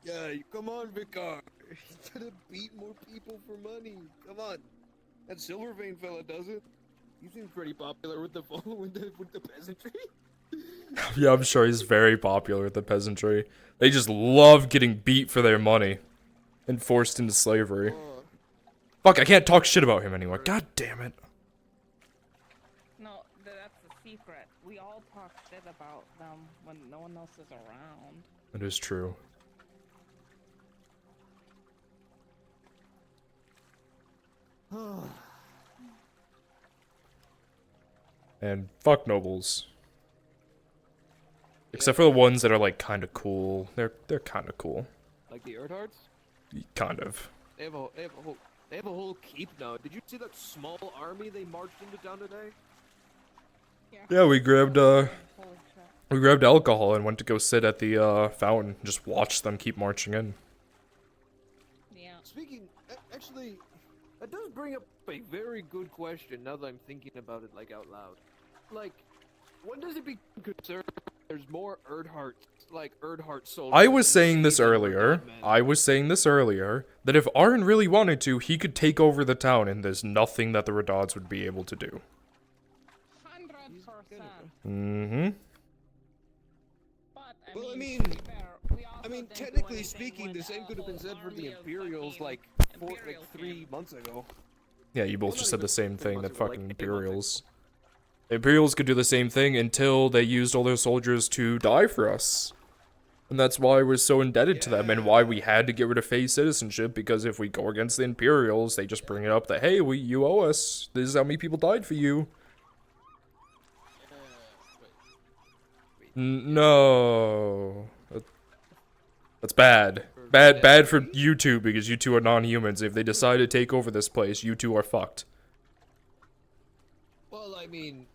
Yeah, come on, Vicar. You gotta beat more people for money. Come on. That Silvervein fella does it. He seems pretty popular with the with the peasantry. Yeah, I'm sure he's very popular with the peasantry. They just love getting beat for their money and forced into slavery. Fuck, I can't talk shit about him anymore. God damn it. No, that's the secret. We all talk shit about them when no one else is around. That is true. And fuck nobles. Except for the ones that are like kind of cool. They're kind of cool. Like the Erdhards? Kind of. They have a whole keep now. Did you see that small army they marched into town today? Yeah, we grabbed alcohol and went to go sit at the fountain, just watch them keep marching in. Yeah. Speaking, actually, that does bring up a very good question. Now that I'm thinking about it, like out loud, like, when does it become concerned? There's more Erdhart soldiers. I was saying this earlier. That if Arn really wanted to, he could take over the town, and there's nothing that the Redods would be able to do. 100%. Mm-hmm. Well, I mean, technically speaking, the same could have been said for the Imperials like 3 months ago. Yeah, you both just said the same thing, that fucking Imperials. The Imperials could do the same thing until they used all their soldiers to die for us. And that's why we're so indebted to them, and why we had to get rid of Fey citizenship, because if we go against the Imperials, they just bring it up that, hey, you owe us. This is how many people died for you. No. That's bad. Bad for you two, because you two are non-humans. If they decide to take over this place, you two are fucked. Well, I mean,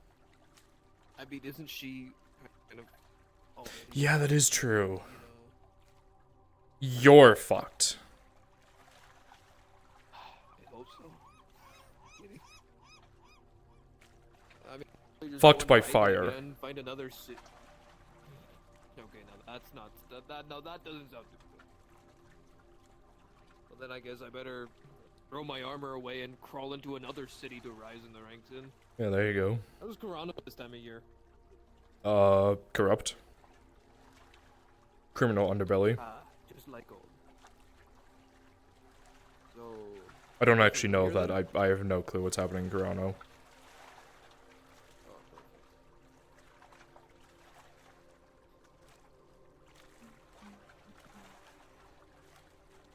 isn't she kind of? Yeah, that is true. You're fucked. I hope so. Kidding. I mean, just Fucked go by and fight fire. again, find another city. Okay, no, that's not. That doesn't sound too good. Well, then I guess I better throw my armor away and crawl into another city to rise in the ranks in. Yeah, there you go. How's Corona this time of year? Corrupt. Criminal underbelly. Just like old. So. I don't actually know that. I have no clue what's happening in Grano.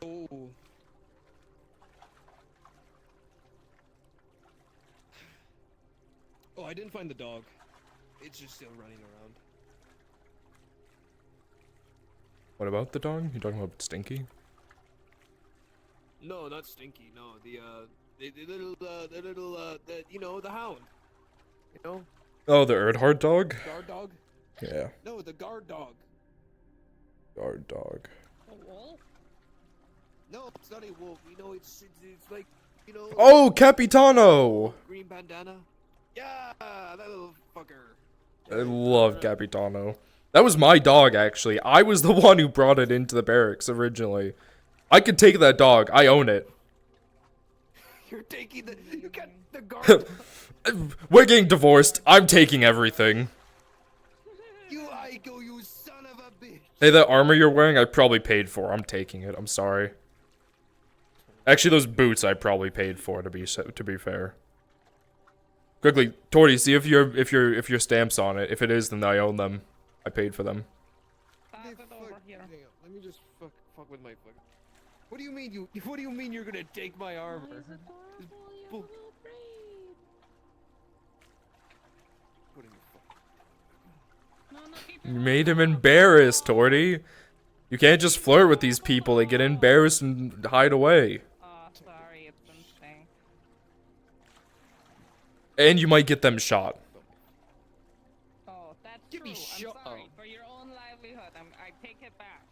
Oh. I didn't find the dog. It's just still running around. What about the dog? You talking about Stinky? No, not Stinky. No, the you know, the hound. You know? Oh, the Erdhard dog? Guard dog? Yeah, No, the guard dog. guard dog. A wolf? No, it's not a wolf. You know, it's like, you know. Oh, Capitano! Green bandana. Yeah, that little fucker. I love Capitano. That was my dog, actually. I was the one who brought it into the barracks originally. I could take that dog. I own it. You're taking the. You got the guard. We're getting divorced. I'm taking everything. You Aiko, you son of a bitch. Hey, that armor you're wearing, I probably paid for. I'm taking it. I'm sorry. Actually, those boots I probably paid for. To be fair. Quickly, Torty, see if your stamp's on it. If it is, then I own them. I paid for them. Hang on, let me just fuck with my fuck. What do you mean you? What do you mean you're gonna take my armor? You made him embarrassed, Torty. You can't just flirt with these people. They get embarrassed and hide away. Oh, sorry, it's been stink. And you might get them shot. Oh, that's Give true. me I'm sorry. For your own livelihood, I take it back.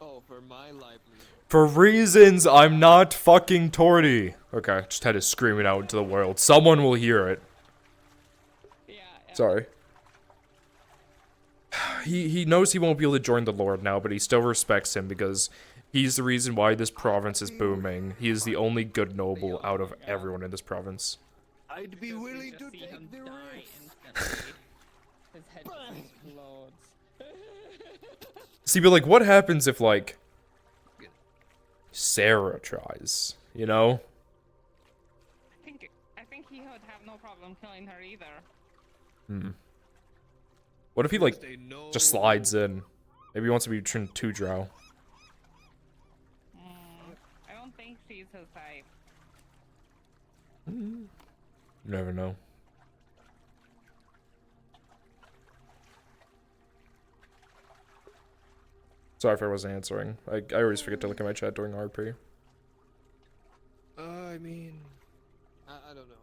Oh, for my livelihood. For reasons I'm not fucking Torty. Okay, just had to scream it out into the world. Someone will hear it. Sorry. He knows he won't be able to join the Lord now, but he still respects him because he's the reason why this province is booming. He is the only good noble out of everyone in this province. I'd be willing to take the risk. His head just explodes. See, but like, what happens if, like, Sarah tries, you know? I think he would have no problem killing her either. Hmm. What if he, like, just slides in? Maybe he wants to be turned to drow. I don't think she's his type. You never know. Sorry if I wasn't answering. I always forget to look at my chat during RP. I mean, I don't know.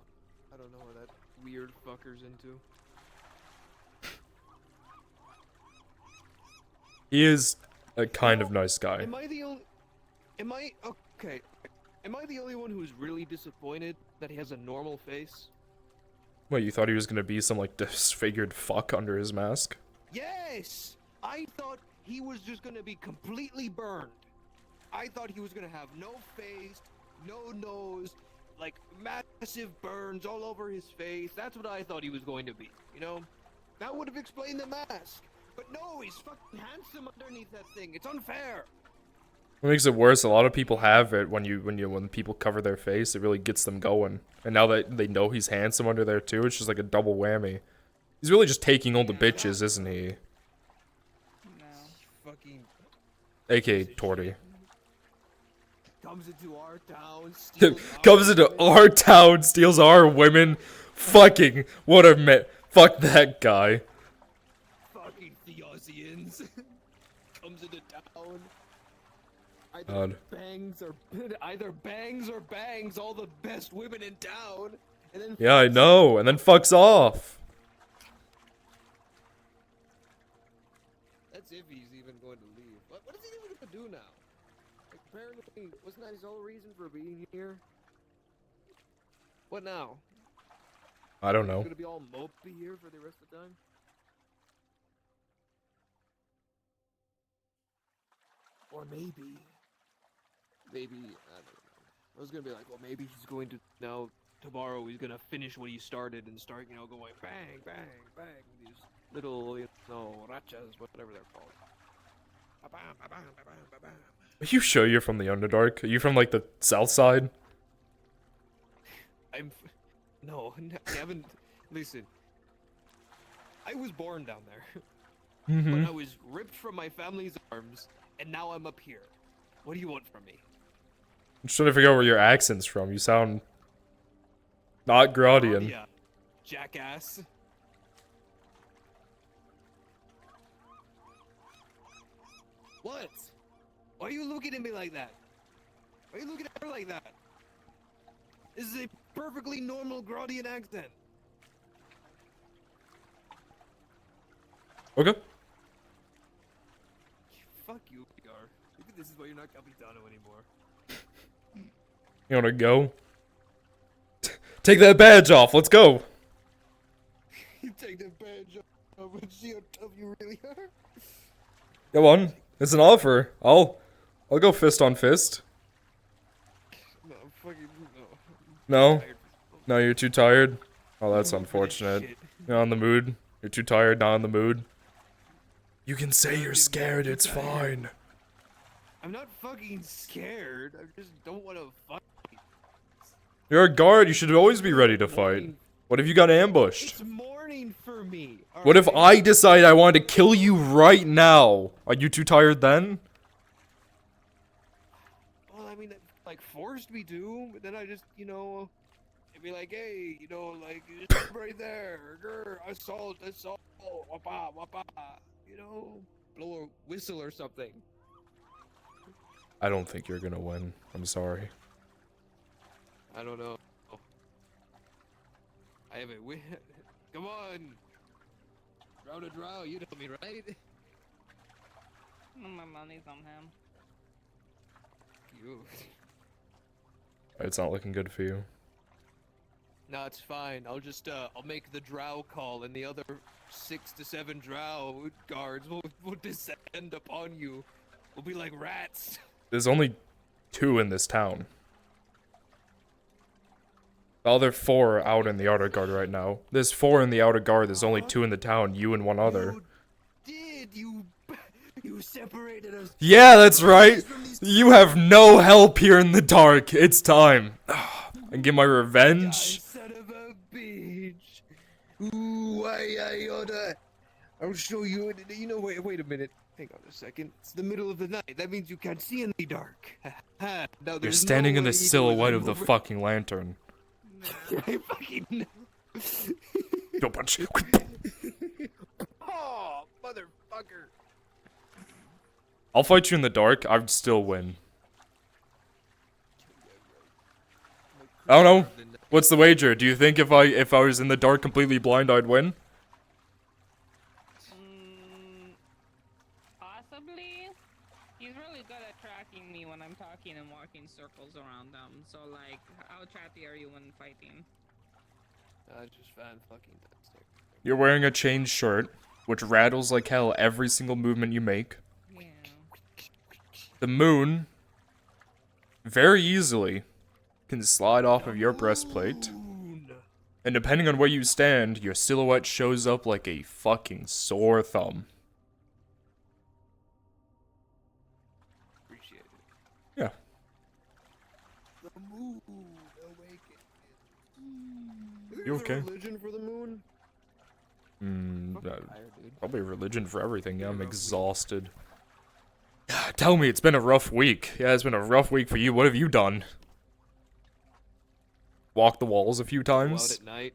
I don't know what that weird fucker's into. He is a kind of nice guy. Am I the only? Am I okay? Am I the only one who's really disappointed that he has a normal face? What, you thought he was gonna be some, like, disfigured fuck under his mask? Yes, I thought he was just gonna be completely burned. I thought he was gonna have no face, no nose, like massive burns all over his face. That's what I thought he was going to be. You know, that would have explained the mask. But no, he's fucking handsome underneath that thing. It's unfair. What makes it worse, a lot of people have it when people cover their face, it really gets them going. And now that they know he's handsome under there too, it's just like a double whammy. He's really just taking all the bitches, isn't he? Fucking AKA Torty. comes into our town, Comes into our town, steals our women. Fucking, what a fuck that guy. Fucking Theosians. Comes into town. God. Either bangs or bangs all the best women in town. And then Yeah, I know, and then fucks off. That's if he's even going to leave. What is he even going to do now? Like, apparently, wasn't that his whole reason for being here? What now? I don't know. He's going to be all mopey here for the rest of the time? Or maybe, I don't know. I was gonna be like, well, maybe he's going to now tomorrow. He's gonna finish what he started and start, going bang, bang, bang. These little, rachas, whatever they're called. Ba-bam, ba-bam, ba-bam, ba-bam. Are you sure you're from the Underdark? Are you from, like, the south side? No, I haven't. Listen, I was born down there, Mm-hmm. but I was ripped from my family's arms, and now I'm up here. What do you want from me? I'm just trying to figure out where your accent's from. You sound not Graudian. Yeah. jackass. What? Why are you looking at me like that? Why are you looking at her like that? This is a perfectly normal Grodian accent. Okay. Fuck you, PR. Maybe this is why you're not Capitano anymore. You wanna go? Take that badge off. Let's go. You take the badge off and see how tough you really are. Go on. It's an offer. I'll go fist on fist. No, no. No? No, you're too tired? Oh, that's unfortunate. You're not in the mood? You're too tired, not in the mood? You can say you're scared, it's fine. I'm not fucking scared. I just don't want to fight. You're a guard, you should always be ready to fight. What if you got ambushed? It's morning for me. What if I decide I want to kill you right now? Are you too tired then? Well, I mean, like, forced me to, but then I just, you know, it'd be like, hey, you know, like, just right there, grr, assault, wapa, wapa, you know, blow a whistle or something. I don't think you're gonna win. I'm sorry. I don't know. I have a win. Come on. Draw to draw, you know me, right? My money's on him. You. It's not looking good for you. No, it's fine. I'll just, I'll make the drow call, and the other 6 to 7 drow guards will descend upon you. We'll be like rats. There's only 2 in this town. The other 4 are out in the outer guard right now. There's 4 in the outer guard, there's only 2 in the town, you and one other. You separated us. Yeah, that's right! You have no help here in the dark. It's time. I get my revenge. Son of a bitch. Ooh, I oughta. I'll show you. You know, wait a minute. Hang on a second. It's the middle of the night. That means you can't see in the dark. Now, You're standing in the silhouette of the fucking lantern. I fucking know. Don't punch. Oh, motherfucker. I'll fight you in the dark. I'd still win. I don't know. What's the wager? Do you think if I was in the dark completely blind, I'd win? Possibly. He's really good at tracking me when I'm talking and walking circles around them. So like, how chatty are you when fighting? Just fan fucking that. You're wearing a chain shirt, which rattles like hell every single movement you make. Yeah. The moon, very easily, can slide off of your breastplate. And depending on where you stand, your silhouette shows up like a fucking sore thumb. Appreciate it. Yeah. The moon awakened. You okay? Religion for the moon? Probably a religion for everything. Yeah, I'm exhausted. Tell me, it's been a rough week. Yeah, it's been a rough week for you. What have you done? Walk the walls a few Go out times? at night.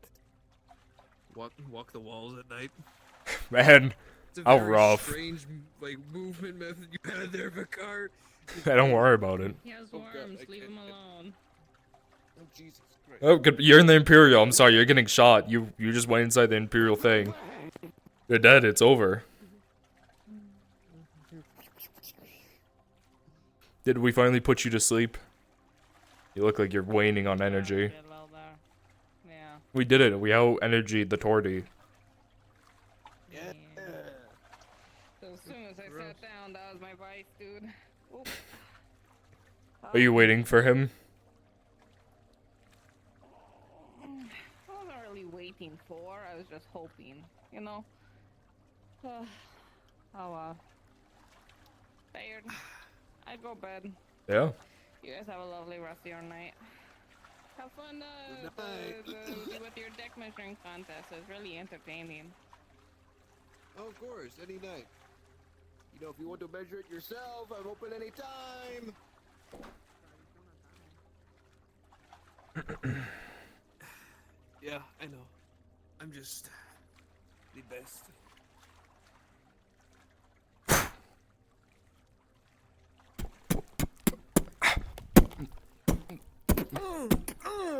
Walk the walls at night. Man, It's a how very rough. strange, like, movement method you had there, Vicar. Don't worry about it. He has worms. Leave him alone. Oh, Jesus Christ. Oh, good. You're in the Imperial. I'm sorry, you're getting shot. You just went inside the Imperial thing. You're dead. It's over. Did we finally put you to sleep? You look like you're waning on energy. Yeah. We did it. We out-energied the Torty. Yeah. So as soon as I sat down, that was my vice, dude. Ooh. Are you waiting for him? I wasn't really waiting for. I was just hoping, you know. Tired. I go bed. Yeah. You guys have a lovely rest of your night. Have fun with your deck measuring contest. It's really entertaining. Oh, of course, any night. You know, if you want to measure it yourself, I'm open anytime. Yeah, I know. I'm just the best.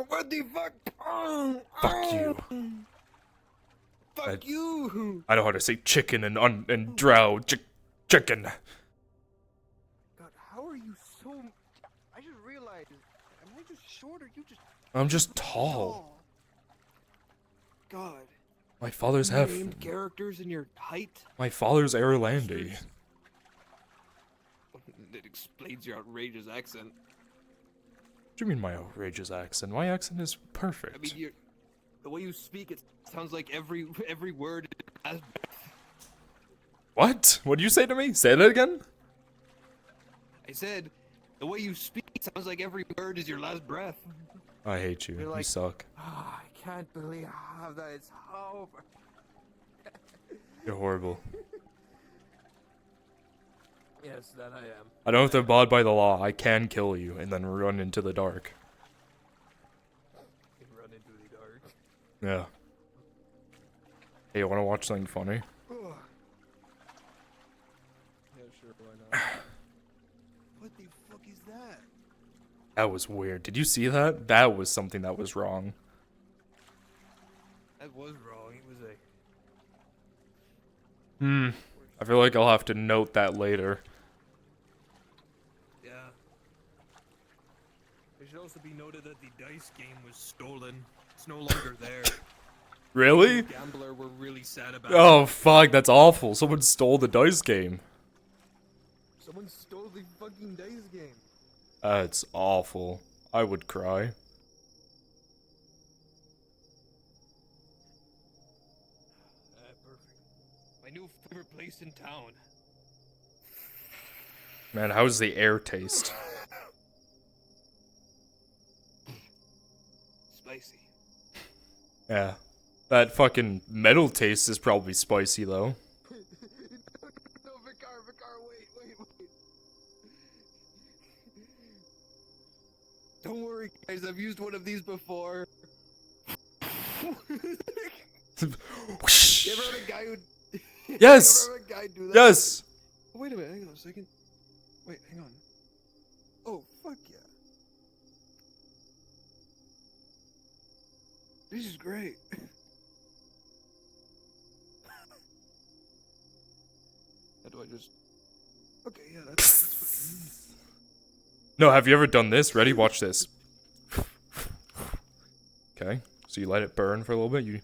What the fuck? Fuck you. Fuck you! I know how to say chicken and drow. Chicken. God, how are you so... I just realized, am I just short or you just... I'm just tall. God. My father's You half. named characters in your height? My father's Airlandy. It explains your outrageous accent. What do you mean my outrageous accent? My accent is perfect. I mean, the way you speak, it sounds like every word. What? What did you say to me? Say that again? I said, the way you speak sounds like every word is your last breath. I hate you. You're You like, suck. Oh, I can't believe that it's over. You're horrible. Yes, that I am. I don't have to abide by the law. I can kill you and then run into the dark. You run into the dark. Yeah. Hey, you wanna watch something funny? Yeah, sure, why not? What the fuck is that? That was weird. Did you see that? That was something that was wrong. That was wrong. It was a... I feel like I'll have to note that later. Yeah. It should also be noted that the dice game was stolen. It's no longer there. Really? The gambler were really sad about Oh it. fuck, that's awful. Someone stole the dice game. Someone stole the fucking dice game. That's awful. I would cry. Perfect. My new favorite place in town. Man, how's the air taste? Spicy. Yeah. That fucking metal taste is probably spicy though. No, Vicar, wait. Don't worry, guys. I've used one of these before. You ever had a guy who... Yes! You ever had a guy do that? Yes! Oh, wait a minute, hang on a second. Wait, hang on. Oh, fuck yeah. This is great. How do I just... Okay, yeah, that's fucking... No, have you ever done this? Ready? Watch this. Okay, so you let it burn for a little bit. You.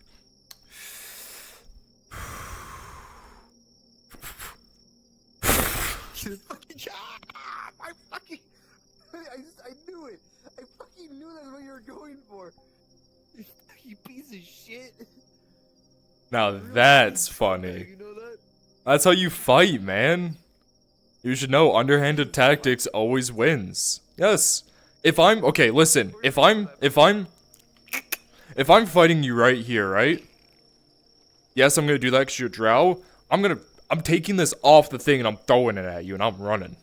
I knew it. I fucking knew that's what you were going for. You piece of shit. Now that's funny. You know that? That's how you fight, man. You should know underhanded tactics always wins. Yes. If I'm okay, listen. If I'm fighting you right here, right? Yes, I'm gonna do that because you're drow. I'm taking this off the thing and I'm throwing it at you and I'm running.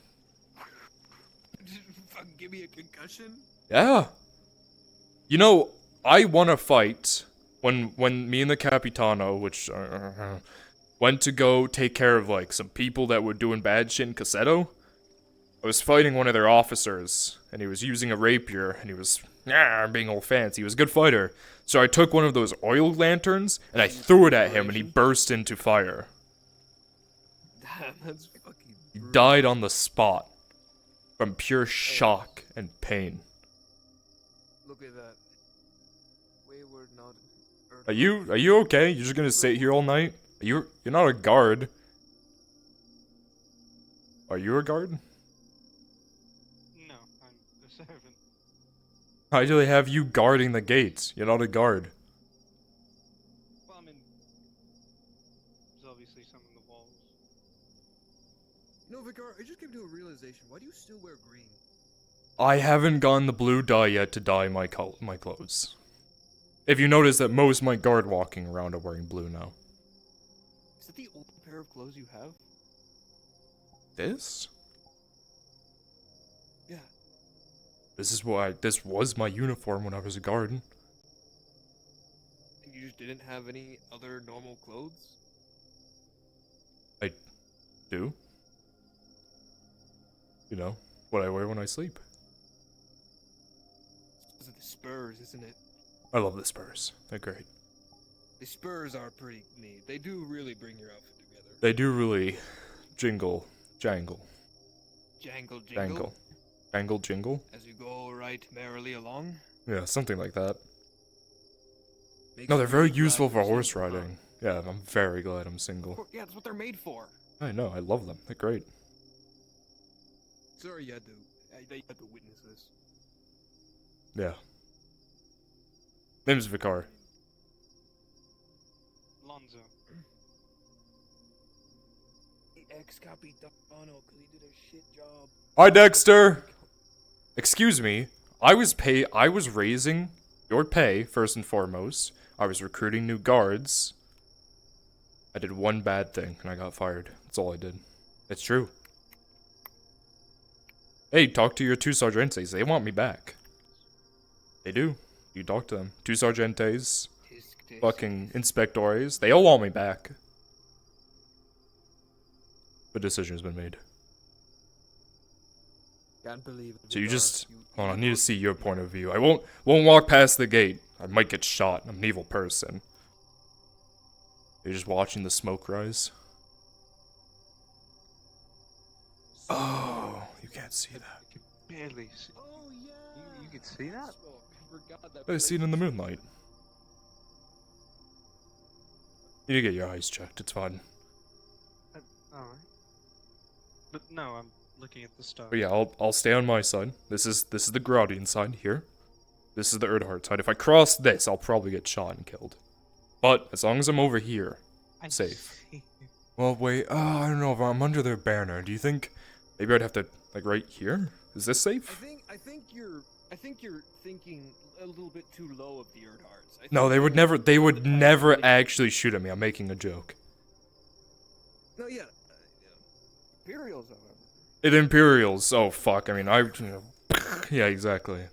Fucking give me a concussion? Yeah. You know, I won a fight when me and the Capitano, which went to go take care of like some people that were doing bad shit in Cassetto. I was fighting one of their officers, and he was using a rapier, and he was being all fancy. He was a good fighter. So I took one of those oil lanterns, and I threw it at him, and he burst into fire. Damn, that's fucking... He died on the spot from pure shock and pain. Look at that. Wayward not... Are you okay? You're just gonna sit here all night? You're not a guard. Are you a guard? No, I'm a servant. Why do they have you guarding the gates? You're not a guard. Well, I mean, there's obviously some in the walls. No, Vicar, I just came to a realization. Why do you still wear green? I haven't gotten the blue dye yet to dye my clothes. If you notice that most of my guard walking around are wearing blue now. Is that the only pair of clothes you have? This? Yeah. This was my uniform when I was a guard. And you didn't have any other normal clothes? I do. You know, what I wear when I sleep. Those are the spurs, isn't it? I love the Spurs. They're great. The spurs are pretty neat. They do really bring your outfit together. They do really jangle. Jangle, jingle. Jangle. As you go right merrily along. Yeah, something like that. Makes No, they're me very glad useful for you're horse single, huh? riding. Yeah, I'm very glad I'm single. Yeah, that's what they're made for. I know, I love them. They're great. Sorry you had to witness this. Yeah. Name's Vicar. Lonzo. The ex-capitano, because he did a shit job. Hi, Dexter! Excuse me. I was raising your pay, first and foremost. I was recruiting new guards. I did one bad thing, and I got fired. That's all I did. It's true. Hey, talk to your 2 Sargentes. They want me back. They do. You talk to them. 2 Sargentes. Fucking Inspectores. They all want me back. The decision's been made. Can't believe it. So you just... Hold on, I need to see your point of view. I won't walk past the gate. I might get shot. I'm an evil person. You're just watching the smoke rise. Oh, you can't see that. Barely see. Oh, yeah. You can see that? I see it in the moonlight. You get your eyes checked. It's fine. Alright. But no, I'm looking at the stars. But yeah, I'll stay on my side. This is the Graudian side here. This is the Erdhart side. If I cross this, I'll probably get shot and killed. But as long as I'm over here, I'm safe. Well, wait. I don't know if I'm under their banner. Do you think maybe I'd have to like right here? Is this safe? I think you're thinking a little bit too low of the Erdharts. No, they would never. They would never actually shoot at me. I'm making a joke. No, yeah. Imperials, however. It Imperials. Oh fuck. I mean, yeah, exactly. It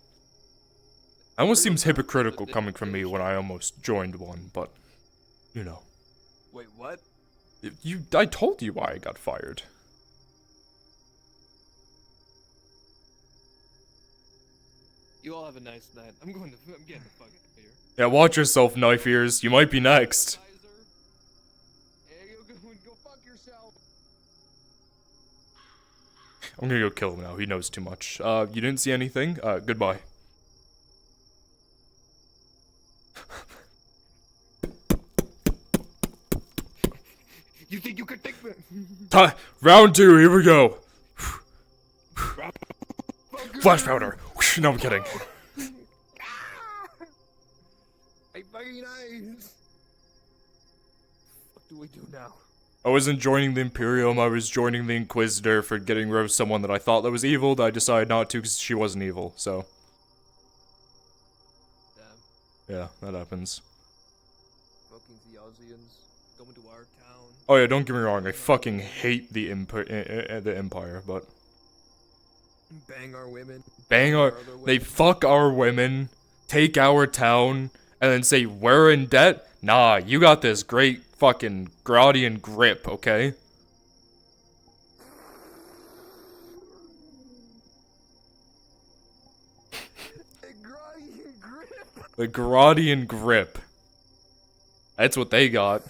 almost seems hypocritical coming from me when I almost joined one, but you know. Wait, what? I told you why I got fired. You all have a nice night. I'm getting the fuck out of here. Yeah, watch yourself, knife ears. You might be next. Hey, go fuck yourself. I'm gonna go kill him now. He knows too much. You didn't see anything? Goodbye. You think you could take me? Round 2, here we go. Flash powder. No, I'm kidding. Hey, fucking eyes. What do we do now? I wasn't joining the Imperium, I was joining the Inquisitor for getting rid of someone that I thought that was evil, that I decided not to because she wasn't evil, so. Damn. Yeah, that happens. Fucking the Aussians coming to our town. Oh yeah, don't get me wrong, I fucking hate the Empire, but... Bang our women. They fuck our women, take our town, and then say, we're in debt? Nah, you got this great fucking Graudian grip, okay? The Graudian grip. That's what they got.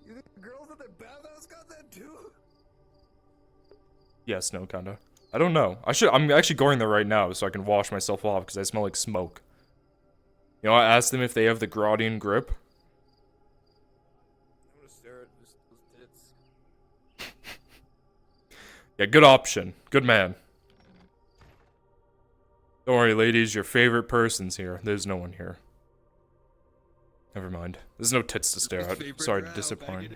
You think the girls at the bathhouse got that too? Yes, no, kinda. I don't know. I'm actually going there right now so I can wash myself off because I smell like smoke. You know, I asked them if they have the Graudian grip. I'm gonna stare at those tits. Yeah, good option. Good man. Don't worry, ladies, your favorite person's here. There's no one here. Never mind. There's no tits to stare at. Sorry to disappoint.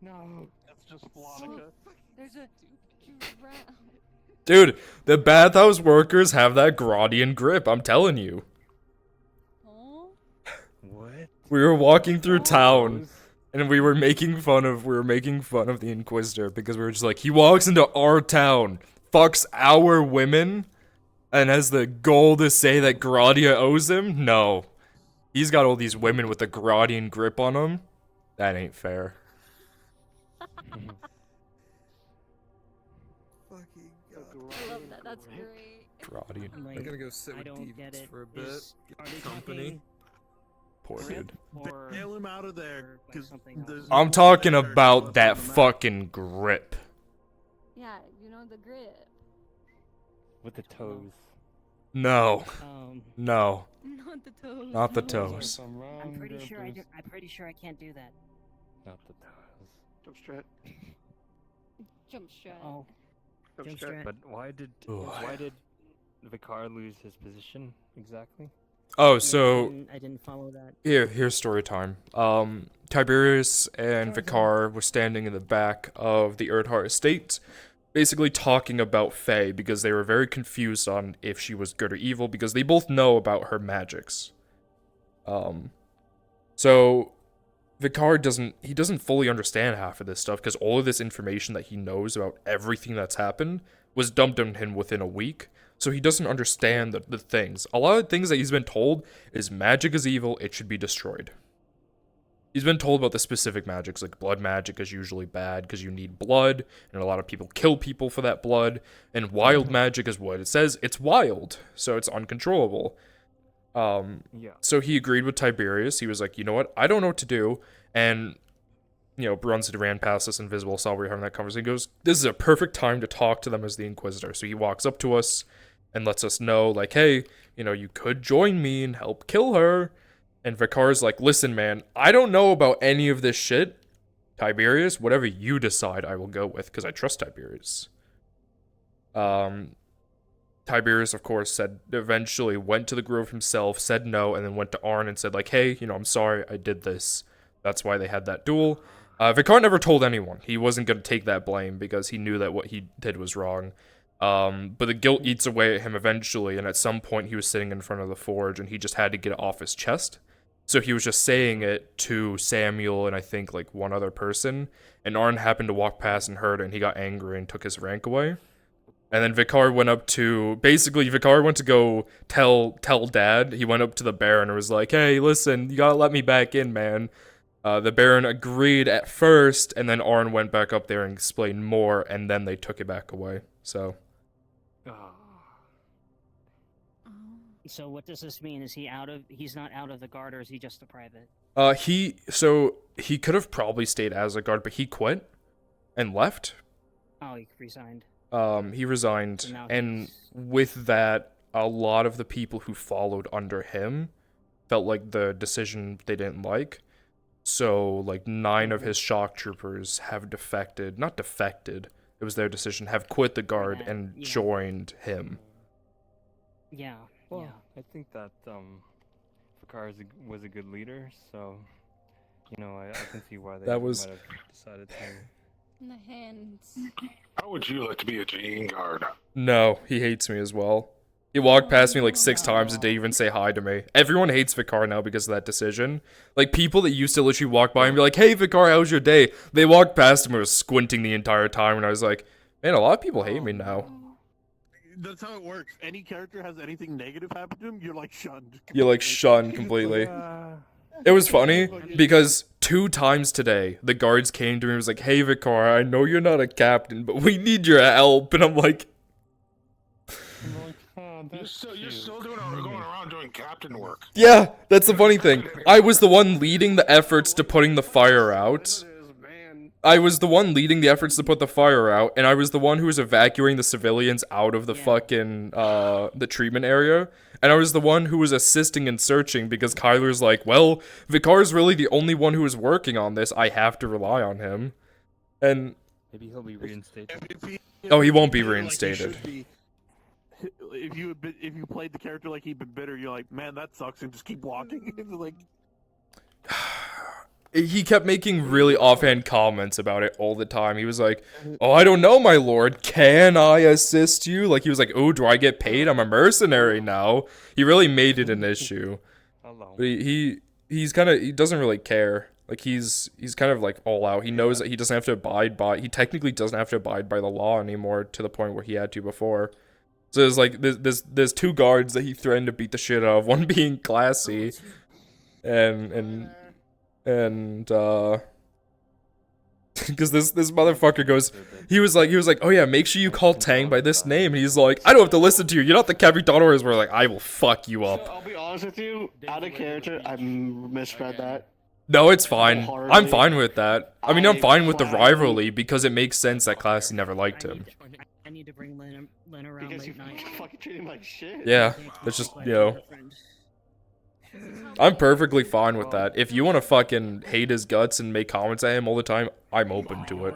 No, that's just Flonica. There's a drown. Dude, the bathhouse workers have that Grodian grip, I'm telling you. What? We were walking through town, and we were making fun of the Inquisitor because we were just like, he walks into our town, fucks our women, and has the goal to say that Grodia owes him? No. He's got all these women with a Grodian grip on him. That ain't fair. I love that. That's great. Grodian. I'm gonna go sit with Deviants for a bit. Get company. Poor dude. Nail him out of there. I'm talking about that fucking grip. Yeah, you know the grip. With the toes. No. No. Not the toes. Not the toes. I'm pretty sure I can't do that. Not the toes. Jump strat. Jump strat. Oh. Jump strat. But why did Vicar lose his position exactly? Oh, so I didn't follow that. here's story time. Tiberius and Vicar were standing in the back of the Erdhart estate, basically talking about Faye because they were very confused on if she was good or evil because they both know about her magics. So Vicar doesn't fully understand half of this stuff because all of this information that he knows about everything that's happened was dumped on him within a week. So he doesn't understand the things. A lot of things that he's been told is magic is evil, it should be destroyed. He's been told about the specific magics, like blood magic is usually bad because you need blood, and a lot of people kill people for that blood, and wild magic is what it says, it's wild, so it's uncontrollable. So he agreed with Tiberius. He was like, you know what, I don't know what to do, and Brunson ran past us, Invisible, saw we were having that conversation, he goes, this is a perfect time to talk to them as the Inquisitor. So he walks up to us and lets us know, like, hey, you could join me and help kill her. And Vicar's like, listen, man, I don't know about any of this shit. Tiberius, whatever you decide, I will go with, because I trust Tiberius. Tiberius, of course, eventually went to the Grove himself, said no, and then went to Arn and said, like, hey, I'm sorry, I did this. That's why they had that duel. Vicar never told anyone. He wasn't going to take that blame because he knew that what he did was wrong. But the guilt eats away at him eventually, and at some point he was sitting in front of the forge, and he just had to get it off his chest. So he was just saying it to Samuel and I think, like, one other person, and Arn happened to walk past and heard it, and he got angry and took his rank away. And then Vicar went to go tell Dad. He went up to the Baron and was like, hey, listen, you gotta let me back in, man. The Baron agreed at first, and then Arn went back up there and explained more, and then they took it back away. So. So what does this mean? Is he's not out of the guard, or is he just a private? He could have probably stayed as a guard, but he quit and left. Oh, he resigned. He resigned, and with that, a lot of the people who followed under him felt like the decision they didn't like. So, like, 9 of his shock troopers have defected. Not defected, it was their decision, have quit the guard and joined him. Yeah, well, I think that Vicar was a good leader, so, I can see why they might have decided to... In the hands. How would you like to be a Gene guard? No, he hates me as well. He walked past me like 6 times a day, even say hi to me. Everyone hates Vicar now because of that decision. Like, people that used to literally walk by and be like, hey, Vicar, how's your day? They walked past him and was squinting the entire time, and I was like, man, a lot of people hate me now. That's how it works. Any character has anything negative happen to him, you're like shunned. You're like shunned completely. It was funny because 2 times today, the guards came to me and was like, hey, Vicar, I know you're not a captain, but we need your help. And I'm like... You're still going around doing captain work. Yeah, that's the funny thing. I was the one leading the efforts to putting the fire out. I was the one leading the efforts to put the fire out, and I was the one who was evacuating the civilians out of the fucking, the treatment area. And I was the one who was assisting in searching because Kyler's like, well, Vicar's really the only one who is working on this. I have to rely on him. And... maybe he'll be reinstated. Oh, he won't be reinstated. If you played the character like he'd been bitter, you're like, man, that sucks, and just keep walking. Like, he kept making really offhand comments about it all the time. He was like, "Oh, I don't know, my lord. Can I assist you?" Like, he was like, "Oh, do I get paid? I'm a mercenary now." He really made it an issue. But he's kind of, he doesn't really care. Like, he's kind of like all out. He knows that he doesn't have to abide by, he technically doesn't have to abide by the law anymore, to the point where he had to before. So there's like, there's two guards that he threatened to beat the shit out of, one being Classy, and because this motherfucker goes, he was like, "Oh yeah, make sure you call Tang by this name," and he's like, "I don't have to listen to you, you're not the Capitan." Or we're like, "I will fuck you up." I'll be honest with you, out of character, I misread that. No, it's fine. I'm fine with that. I mean, I'm fine with the rivalry because it makes sense that Classy never liked him. I need to bring Lynn around Because you late night. fucking treat him like shit. Yeah, it's just, you know, I'm perfectly fine with that. If you want to fucking hate his guts and make comments at him all the time, I'm open to it.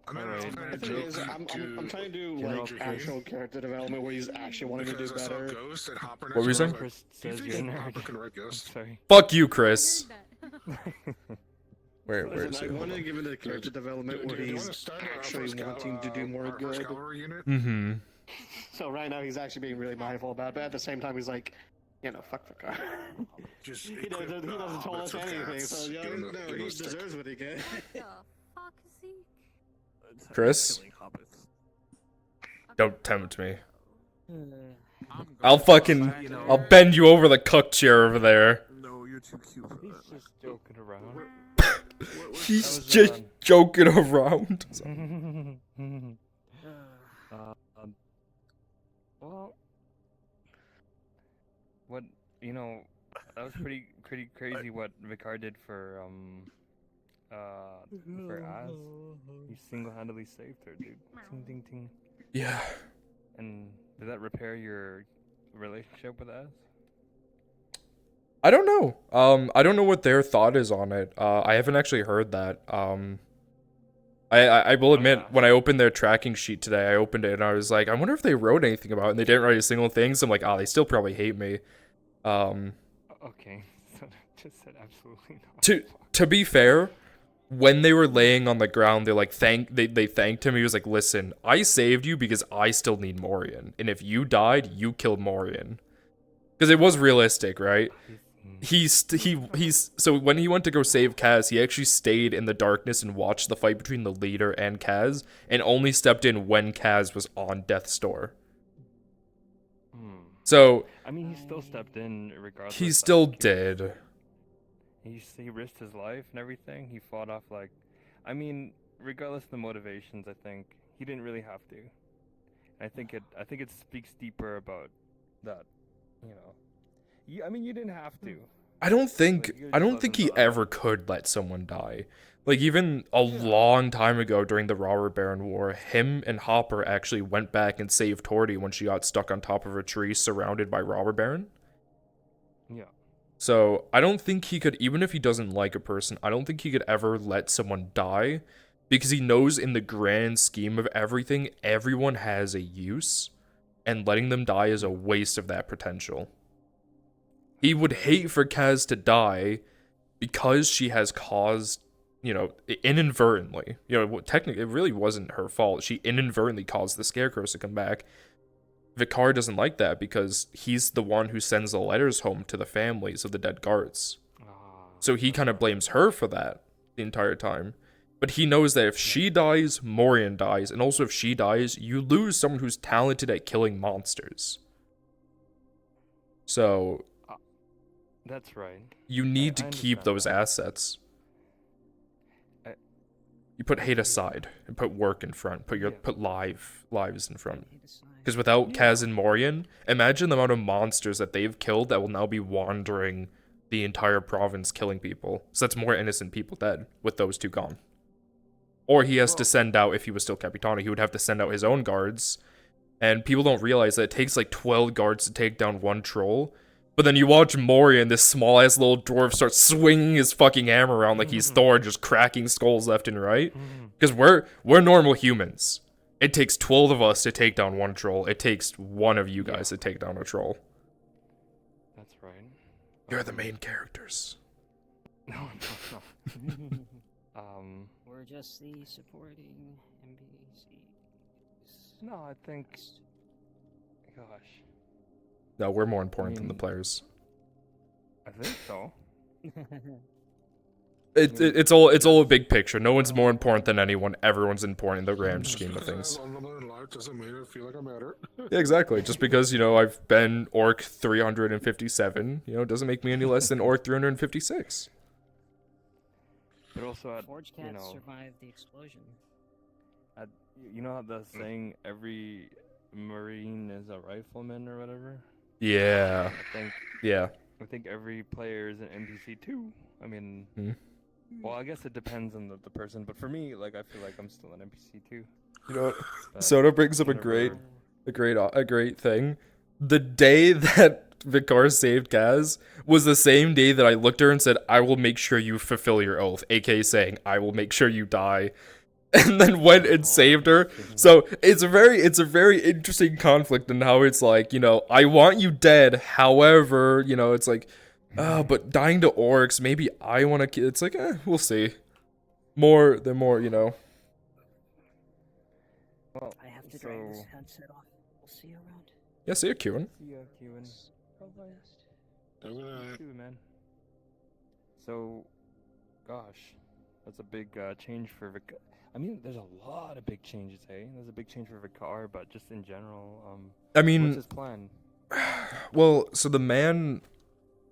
The thing is, I'm trying to do like actual character development where he's actually wanting to do better. What were you saying? Chris says you're a nerd. Sorry. Fuck you, Chris. Where is I he? want to give it a character development where he's actually wanting to do more good. Mm-hmm. So right now he's actually being really mindful about it, but at the same time he's like, you know, fuck the car. He doesn't tell us anything, so yeah, no, he deserves what he gets. Chris? Don't tempt me. I'll bend you over the cook chair over there. No, you're too cute for that. He's just joking around. He's just joking around. Well, what, you know, that was pretty crazy what Vicar did for Az. He single-handedly saved her, dude. Ting, ting, ting. Yeah. And did that repair your relationship with Az? I don't know. I don't know what their thought is on it. I haven't actually heard that. I will admit, when I opened their tracking sheet today, I opened it and I was like, I wonder if they wrote anything about it, and they didn't write a single thing, so I'm like, they still probably hate me. Okay, so just said absolutely not. To be fair, when they were laying on the ground, they thanked him. He was like, "Listen, I saved you because I still need Morian, and if you died, you killed Morian." Because it was realistic, right? So when he went to go save Kaz, he actually stayed in the darkness and watched the fight between the leader and Kaz, and only stepped in when Kaz was on death's door. So I mean, he still stepped in regardless. He still did. He risked his life and everything. He fought off, like, I mean, regardless of the motivations, I think he didn't really have to. I think it speaks deeper about that, you know. I mean, you didn't have to. I don't think he ever could let someone die. Like, even a long time ago during the Robber Baron War, him and Hopper actually went back and saved Torty when she got stuck on top of a tree surrounded by Robber Baron. Yeah. So, I don't think he could, even if he doesn't like a person, I don't think he could ever let someone die, because he knows in the grand scheme of everything, everyone has a use, and letting them die is a waste of that potential. He would hate for Kaz to die because she has caused, you know, inadvertently, you know, technically it really wasn't her fault. She inadvertently caused the Scarecrows to come back. Vicar doesn't like that because he's the one who sends the letters home to the families of the dead guards. So he kind of blames her for that the entire time. But he knows that if she dies, Morian dies, and also if she dies, you lose someone who's talented at killing monsters. So that's right. You need to keep those assets. You put hate aside and put work in front. Put lives in front. Because without Kaz and Morian, imagine the amount of monsters that they've killed that will now be wandering the entire province killing people. So that's more innocent people dead with those two gone. Or he has to send out, if he was still Capitano, he would have to send out his own guards. And people don't realize that it takes like 12 guards to take down one troll. But then you watch Morian, this small-ass little dwarf, start swinging his fucking hammer around like he's Thor, just cracking skulls left and right. Because we're normal humans. It takes 12 of us to take down one troll. It takes one of you guys to take down a troll. That's right. You're the main characters. No, no. We're just the supporting NPCs. No, I think. Gosh. No, we're more important than the players. I think so. It's all a big picture. No one's more important than anyone. Everyone's important in the grand scheme of things. Doesn't mean I feel like I matter. Yeah, exactly. Just because, you know, I've been Orc 357, you know, doesn't make me any less than Orc 356. But also, Forge you Cat know, survived the explosion. you know how the saying every Marine is a rifleman or whatever? Yeah. I think. Yeah. I think every player is an NPC too. I mean, well, I guess it depends on the person, but for me, like, I feel like I'm still an NPC too. You know, But Soda brings up a great thing. The day that Vicar saved Gaz was the same day that I looked at her and said, "I will make sure you fulfill your oath," aka saying, "I will make sure you die," and then went and saved her. So it's a very interesting conflict in how it's like, you know, I want you dead. However, you know, it's like, but dying to orcs, maybe I want to. It's like, we'll see. The more, you know. Well, I have to drag this headset off. We'll see you around. Yeah, see you, Kieran. See ya, Kieran. Good night. Too, man. So, gosh, that's a big change for Vicar. I mean, there's a lot of big changes, hey? There's a big change for Vicar, but just in general, I mean, what's his plan? Well, so the man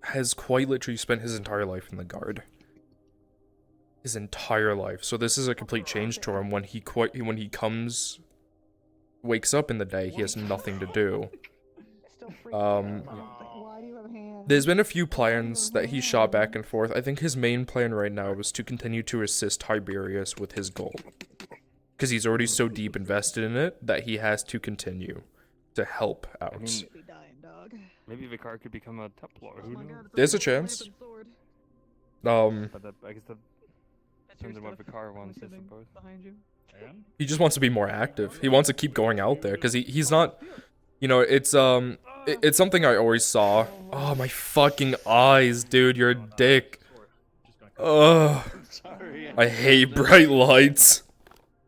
has quite literally spent his entire life in the guard. His entire life. So this is a complete change to him. When he wakes up in the day, he has nothing to do. There's been a few plans that he shot back and forth. I think his main plan right now was to continue to assist Tiberius with his goal. Because he's already so deep invested in it that he has to continue to help out. I mean, maybe Vicar could become a Templar. Who knows? There's a chance. But I guess that depends on what Vicar wants, I suppose. He just wants to be more active. He wants to keep going out there because he's not, you know, it's something I always saw. Oh, my fucking eyes, dude, you're a dick. Ugh. I hate bright lights.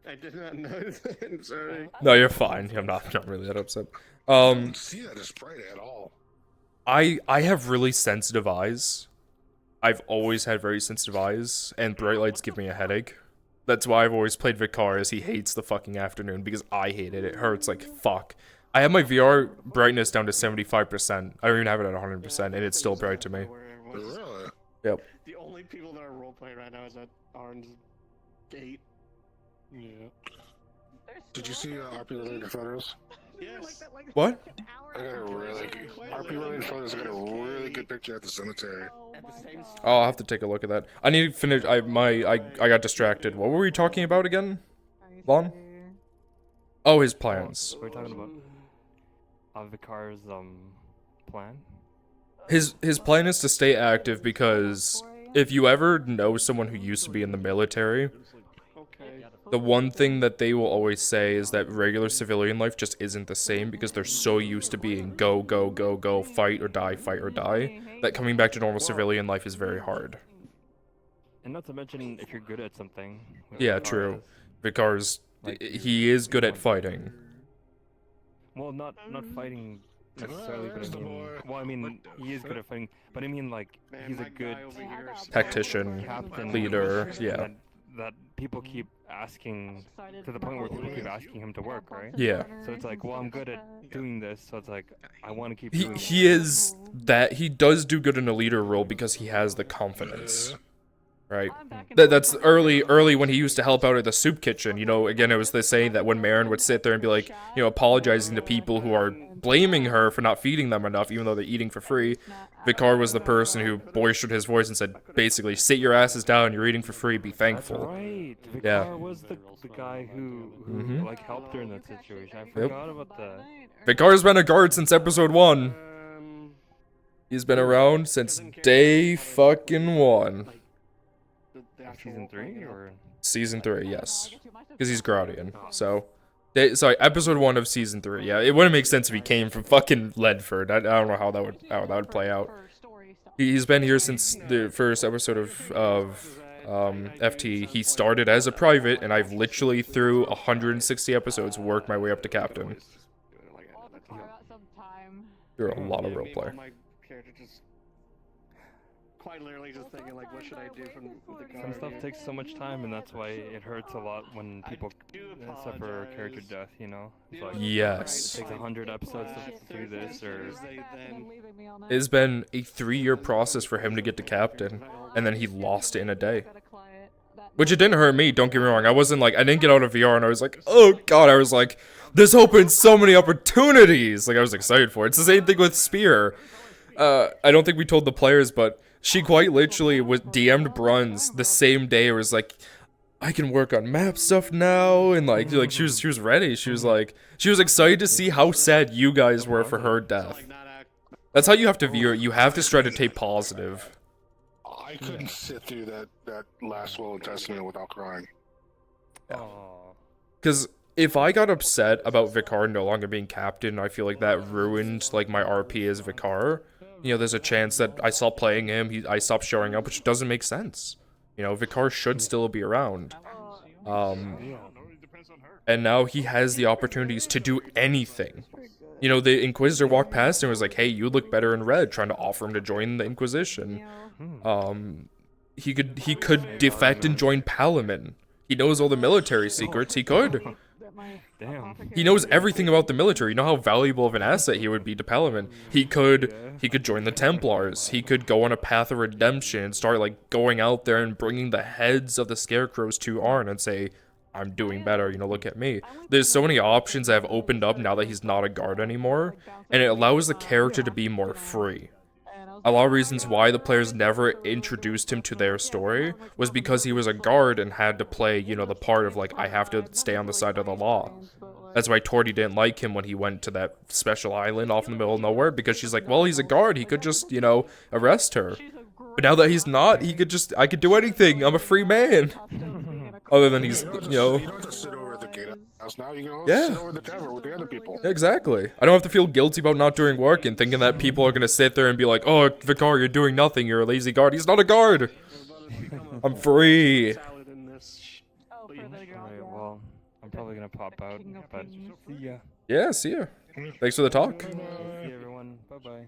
I did not know that. I'm sorry. No, you're fine. I'm not really that upset. I don't see that as bright at all. I have really sensitive eyes. I've always had very sensitive eyes, and bright lights give me a headache. That's why I've always played Vicar, as he hates the fucking afternoon, because I hate it. It hurts like fuck. I have my VR brightness down to 75%. I don't even have it at 100%, and it's still bright to me. Really? Yep. The only people that are roleplaying right now is at Orange Gate. Yeah. Did you see RP related photos? Yes. What? I got a really good RP related photos. I got a really good picture at the cemetery. Oh, I'll have to take a look at that. I need to finish. I got distracted. What were we talking about again, Lon? Oh, his plans. We're talking about Vicar's plan. His plan is to stay active because if you ever know someone who used to be in the military, the one thing that they will always say is that regular civilian life just isn't the same because they're so used to being go, go, go, go, fight or die, that coming back to normal civilian life is very hard. And not to mention if you're good at something. Yeah, true. Vicar's, he is good at fighting. Well, not fighting necessarily, but I mean, well, I mean, he is good at fighting, but I mean, like, he's a good Tactician, captain, leader, yeah. That people keep asking, to the point where people keep asking him to work, right? Yeah. So it's like, well, I'm good at doing this, so it's like, I want to keep He doing this. he is that he does do good in a leader role because he has the confidence. Right. That's early when he used to help out at the soup kitchen. You know, again, it was the saying that when Marin would sit there and be like, you know, apologizing to people who are blaming her for not feeding them enough, even though they're eating for free. Vicar was the person who boistered his voice and said, basically, sit your asses down. You're eating for free. Be thankful. That's right. Vicar Yeah. was the guy who like helped her in that situation. I forgot about that. Vicar's been a guard since episode 1. He's been around since day fucking 1. Season 3 or Season 3, yes, because he's Graudian. So, episode 1 of season 3. Yeah, it wouldn't make sense if he came from fucking Ledford. I don't know how that would play out. He's been here since the first episode of FT. He started as a private, and I've literally through 160 episodes worked my way up to captain. You're a lot of roleplay. My character just quite literally just thinking like, what should I do from the guard? Some stuff takes so much time, and that's why it hurts a lot when people suffer character death, you know? It's like, Yes. it takes 100 episodes to do this, or... It's been a 3-year process for him to get to captain, and then he lost it in a day. Which it didn't hurt me, don't get me wrong. I didn't get out of VR and I was like, oh god, I was like, this opens so many opportunities! Like, I was excited for it. It's the same thing with Spear. I don't think we told the players, but she quite literally DM'd Bruns the same day. It was like, I can work on map stuff now, and like she was ready. She was excited to see how sad you guys were for her death. That's how you have to view it. You have to try to take positive. I couldn't sit through that last Will and Testament without crying. Because if I got upset about Vicar no longer being captain, I feel like that ruined like my RP as Vicar. You know, there's a chance that I stop playing him, I stop showing up, which doesn't make sense. You know, Vicar should still be around. And now he has the opportunities to do anything. You know, the Inquisitor walked past and was like, hey, you look better in red, trying to offer him to join the Inquisition. He could defect and join Palamin. He knows all the military secrets, he could. Damn. He knows everything about the military. You know how valuable of an asset he would be to Palamin. He could join the Templars. He could go on a path of redemption and start like going out there and bringing the heads of the Scarecrows to Arn and say, I'm doing better, you know, look at me. There's so many options that have opened up now that he's not a guard anymore, and it allows the character to be more free. A lot of reasons why the players never introduced him to their story was because he was a guard and had to play, you know, the part of like, I have to stay on the side of the law. That's why Torty didn't like him when he went to that special island off in the middle of nowhere, because she's like, well, he's a guard, he could just, you know, arrest her. But now that he's not, I could do anything, I'm a free man. Other than he's, you know... You don't have to sit over at the gatehouse now, you can Yeah. sit over the tavern with the other people. Exactly. I don't have to feel guilty about not doing work and thinking that people are gonna sit there and be like, oh, Vicar, you're doing nothing, you're a lazy guard. He's not a guard! I'm free! Alright, well, I'm probably gonna pop out, but see ya. Yeah, see ya. Thanks for the talk. See you, everyone. Bye-bye.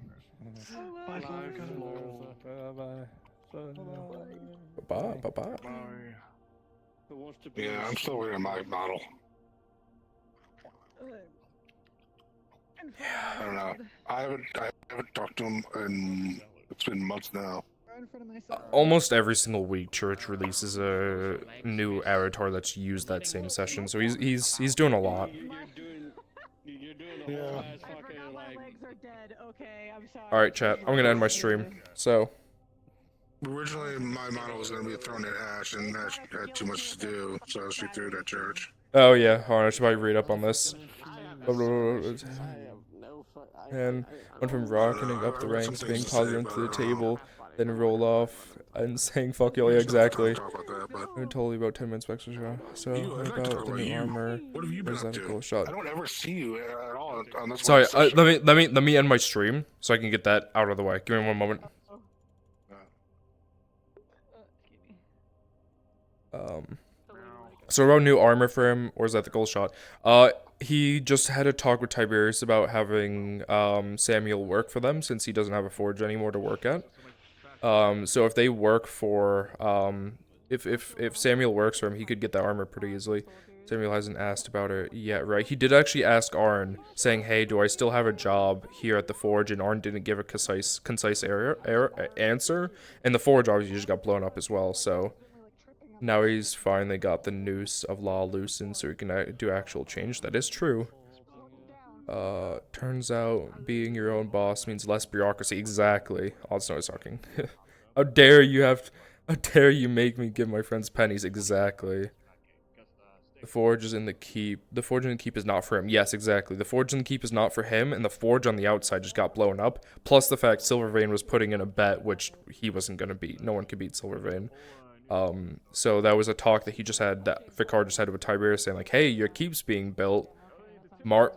Bye-bye. Bye-bye. Yeah, I'm still waiting on my model. I don't know. I haven't talked to him in, it's been months now. Almost every single week, Church releases a new avatar that's used that same session, so he's doing a lot. Yeah. Alright, chat, I'm gonna end my stream, so... Originally, my model was going to be thrown at Ash, and Ash had too much to do, so she threw it at Church. Oh yeah, hold on, I should probably read up on this. And went from rocketing up the ranks, being tossed into the table, then roll off, and saying fuck you, yeah, exactly. I'm totally about 10 minutes back, so about the new armor. What have you been up to? Shot. I don't ever see you at all on this Sorry, one. let me end my stream so I can get that out of the way. Give me one moment. So about new armor for him, or is that the goal shot? He just had a talk with Tiberius about having Samuel work for them since he doesn't have a forge anymore to work at. So if they work for if Samuel works for him, he could get that armor pretty easily. Samuel hasn't asked about it yet, right? He did actually ask Arn, saying, "Hey, do I still have a job here at the forge?" And Arn didn't give a concise answer, and the forge obviously just got blown up as well. So now he's finally got the noose of law loosened, so he can do actual change. That is true. Turns out being your own boss means less bureaucracy. Exactly. Also, I was talking. How dare you make me give my friends pennies? Exactly. The forge is in the keep. The forge in the keep is not for him. Yes, exactly. The forge in the keep is not for him, and the forge on the outside just got blown up. Plus the fact Silvervein was putting in a bet, which he wasn't going to beat. No one could beat Silvervein. So that was a talk that he just had, that Vicar just had with Tiberius, saying like, hey, your keep's being built.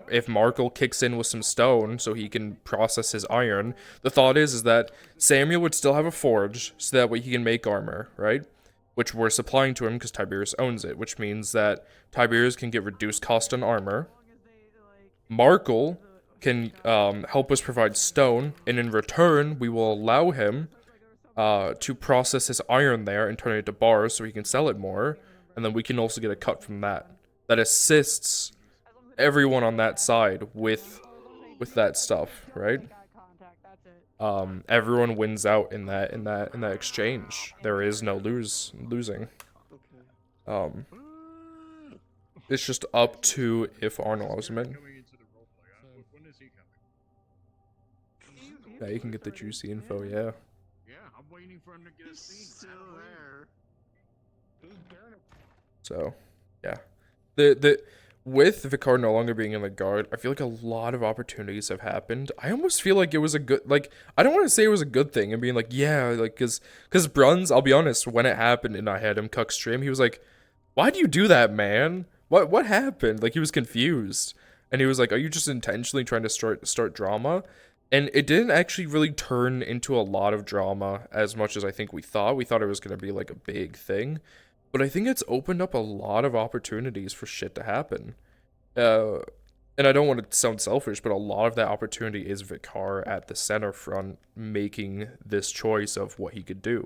if Markle kicks in with some stone so he can process his iron, the thought is that Samuel would still have a forge so that way he can make armor, right? Which we're supplying to him because Tiberius owns it, which means that Tiberius can get reduced cost on armor. Markle can help us provide stone, and in return, we will allow him to process his iron there and turn it into bars so he can sell it more, and then we can also get a cut from that. That assists everyone on that side with that stuff, right? Everyone wins out in that exchange. There is no losing. It's just up to if Arnold allows him in. Yeah, you can get the juicy info, yeah. Yeah, I'm waiting for him to get a scene. Still there. So, yeah. The with Vicar no longer being in the guard, I feel like a lot of opportunities have happened. I almost feel like it was a good, like, I don't want to say it was a good thing and being like, yeah, like, cause Bruns, I'll be honest, when it happened and I had him cuck stream, he was like, why do you do that, man? What happened? Like, he was confused. And he was like, are you just intentionally trying to start drama? And it didn't actually really turn into a lot of drama as much as I think we thought. We thought it was going to be like a big thing. But I think it's opened up a lot of opportunities for shit to happen. And I don't want to sound selfish, but a lot of that opportunity is Vicar at the center front making this choice of what he could do.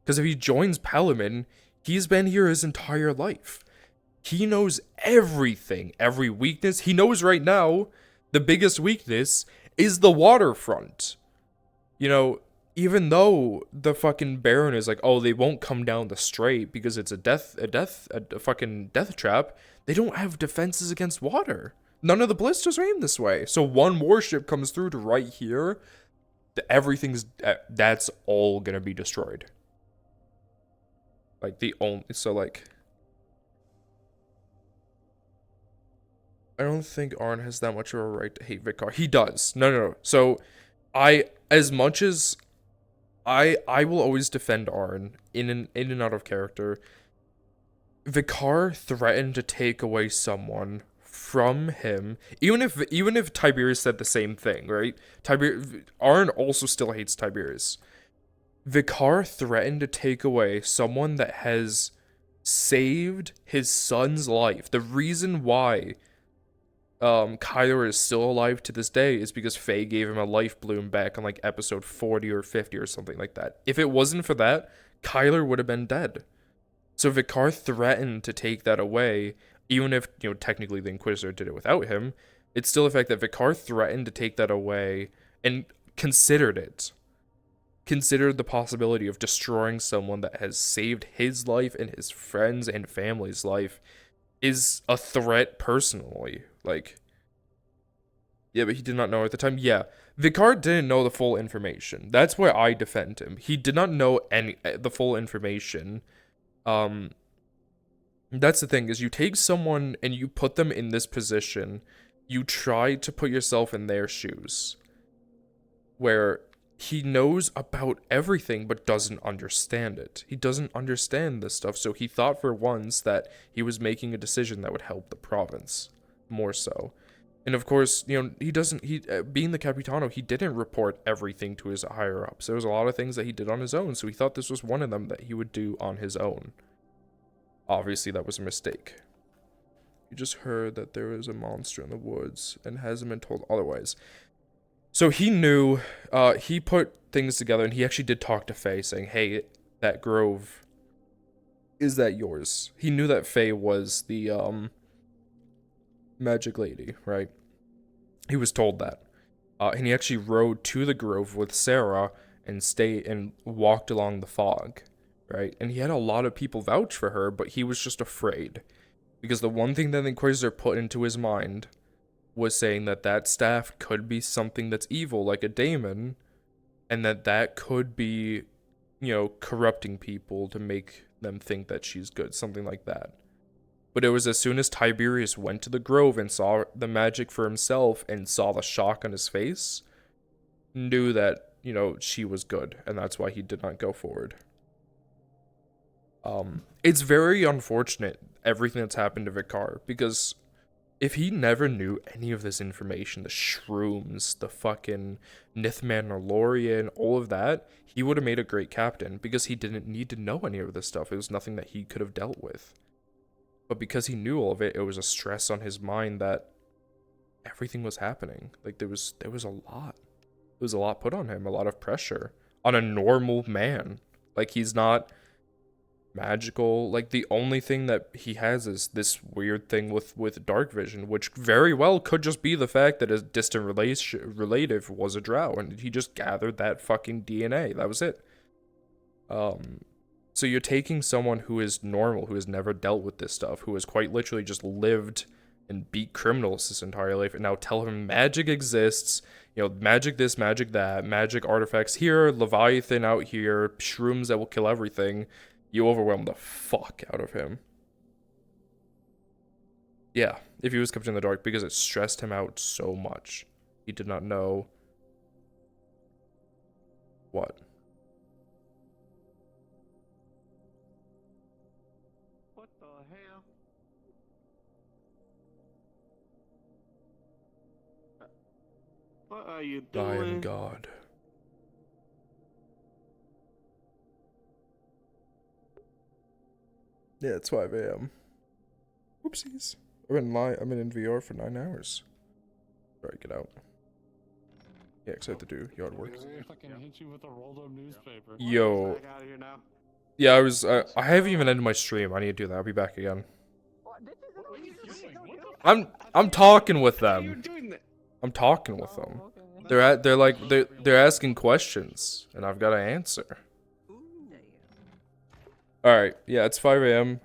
Because if he joins Palamin, he's been here his entire life. He knows everything, every weakness. He knows right now the biggest weakness is the waterfront. You know, even though the fucking Baron is like, oh, they won't come down the strait because it's a fucking death trap, they don't have defenses against water. None of the blisters are aimed this way. So one warship comes through to right here, that's all gonna be destroyed. Like, I don't think Arn has that much of a right to hate Vicar. He does. No. So, as much as I will always defend Arn in and out of character, Vicar threatened to take away someone from him, even if Tiberius said the same thing, right? Arn also still hates Tiberius. Vicar threatened to take away someone that has saved his son's life. The reason why Kyler is still alive to this day is because Faye gave him a life bloom back on like episode 40 or 50 or something like that. If it wasn't for that, Kyler would have been dead. So Vicar threatened to take that away, even if, you know, technically the Inquisitor did it without him. It's still the fact that Vicar threatened to take that away and considered the possibility of destroying someone that has saved his life and his friends and family's life is a threat personally. Like, yeah, but he did not know at the time. Yeah, Vicar didn't know the full information. That's why I defend him. He did not know the full information. That's the thing, is you take someone and you put them in this position, you try to put yourself in their shoes, where he knows about everything but doesn't understand it. He doesn't understand this stuff, so he thought for once that he was making a decision that would help the province more so. And of course, you know, being the Capitano, he didn't report everything to his higher ups. There was a lot of things that he did on his own, so he thought this was one of them that he would do on his own. Obviously, that was a mistake. You just heard that there was a monster in the woods and hasn't been told otherwise. So he knew, he put things together, and he actually did talk to Faye, saying, hey, that grove, is that yours? He knew that Faye was the, magic lady, right? He was told that. And he actually rode to the grove with Sarah and walked along the fog, right? And he had a lot of people vouch for her, but he was just afraid. Because the one thing that the Inquisitor put into his mind was saying that staff could be something that's evil, like a daemon, and that could be, you know, corrupting people to make them think that she's good, something like that. But it was as soon as Tiberius went to the grove and saw the magic for himself and saw the shock on his face, knew that, you know, she was good, and that's why he did not go forward. It's very unfortunate, everything that's happened to Vicar, because if he never knew any of this information, the shrooms, the fucking Nithmanalorian, all of that, he would have made a great captain because he didn't need to know any of this stuff. It was nothing that he could have dealt with. But because he knew all of it, it was a stress on his mind that everything was happening. Like there was a lot. There was a lot put on him, a lot of pressure on a normal man. Like he's not magical. Like the only thing that he has is this weird thing with dark vision, which very well could just be the fact that his distant relative was a drow and he just gathered that fucking DNA. That was it. So you're taking someone who is normal, who has never dealt with this stuff, who has quite literally just lived and beat criminals his entire life, and now tell him magic exists, you know, magic this, magic that, magic artifacts here, Leviathan out here, shrooms that will kill everything. You overwhelm the fuck out of him. Yeah, if he was kept in the dark, because it stressed him out so much. He did not know what. What the hell? What are you doing? I am God. Yeah, it's 5 a.m. Whoopsies. I've been in VR for 9 hours. Alright, get out. Yeah, because I have to do yard work. Fucking hit you with a rolled up newspaper. Yo. Back out of here now. Yeah, I haven't even ended my stream. I need to do that. I'll be back again. I'm talking with them. I'm talking with them. They're asking questions, and I've got to answer. Alright, yeah, it's 5 a.m.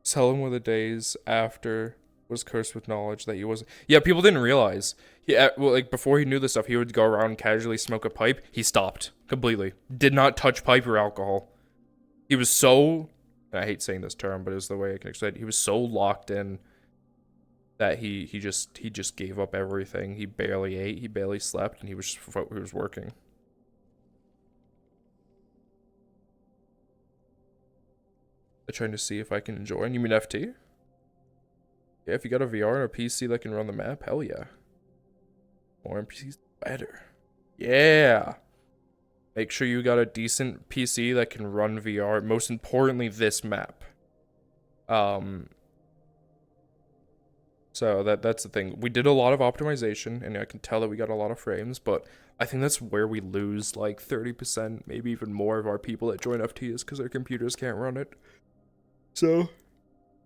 Tell him one of the days after was cursed with knowledge that he wasn't. Yeah, people didn't realize. Well, like, before he knew this stuff, he would go around and casually smoke a pipe. He stopped completely. Did not touch pipe or alcohol. He was so, I hate saying this term, but it's the way I can explain it. He was so locked in that he just gave up everything. He barely ate, he barely slept, and he was working. I'm trying to see if I can join. You mean FT? Yeah, if you got a VR and a PC that can run the map, hell yeah. More NPCs, better. Yeah. Make sure you got a decent PC that can run VR. Most importantly, this map. So that's the thing. We did a lot of optimization, and I can tell that we got a lot of frames, but I think that's where we lose like 30%, maybe even more of our people that join FT is because their computers can't run it. So,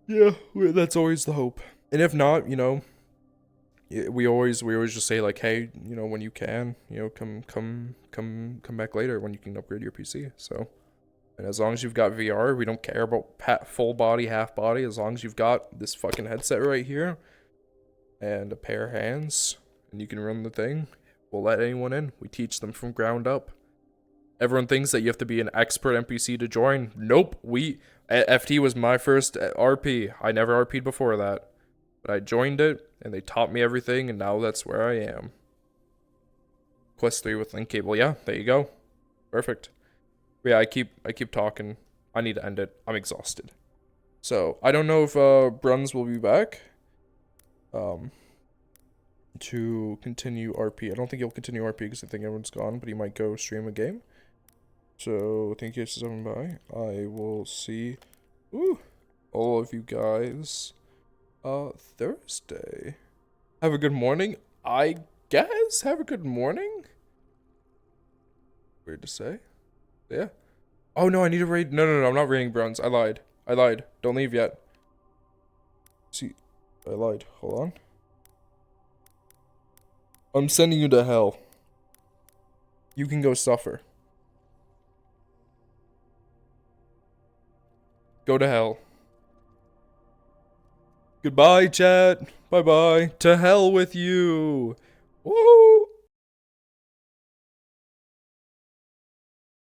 yeah, that's always the hope. And if not, you know, we always just say like, hey, you know, when you can, you know, come back later when you can upgrade your PC. So, and as long as you've got VR, we don't care about full body, half body. As long as you've got this fucking headset right here and a pair of hands and you can run the thing, we'll let anyone in. We teach them from ground up. Everyone thinks that you have to be an expert NPC to join. Nope. FT was my first RP. I never RP'd before that. But I joined it, and they taught me everything, and now that's where I am. Quest 3 with link cable. Yeah, there you go. Perfect. But yeah, I keep talking. I need to end it. I'm exhausted. So, I don't know if Bruns will be back. To continue RP. I don't think he'll continue RP because I think everyone's gone, but he might go stream a game. So, thank you for stopping by. I will see all of you guys Thursday. Have a good morning, I guess. Have a good morning. Weird to say. Yeah. Oh, no, I need to raid. No, I'm not raiding Browns. I lied. Don't leave yet. See, I lied. Hold on. I'm sending you to hell. You can go suffer. Go to hell. Goodbye, chat. Bye-bye. To hell with you. Woo!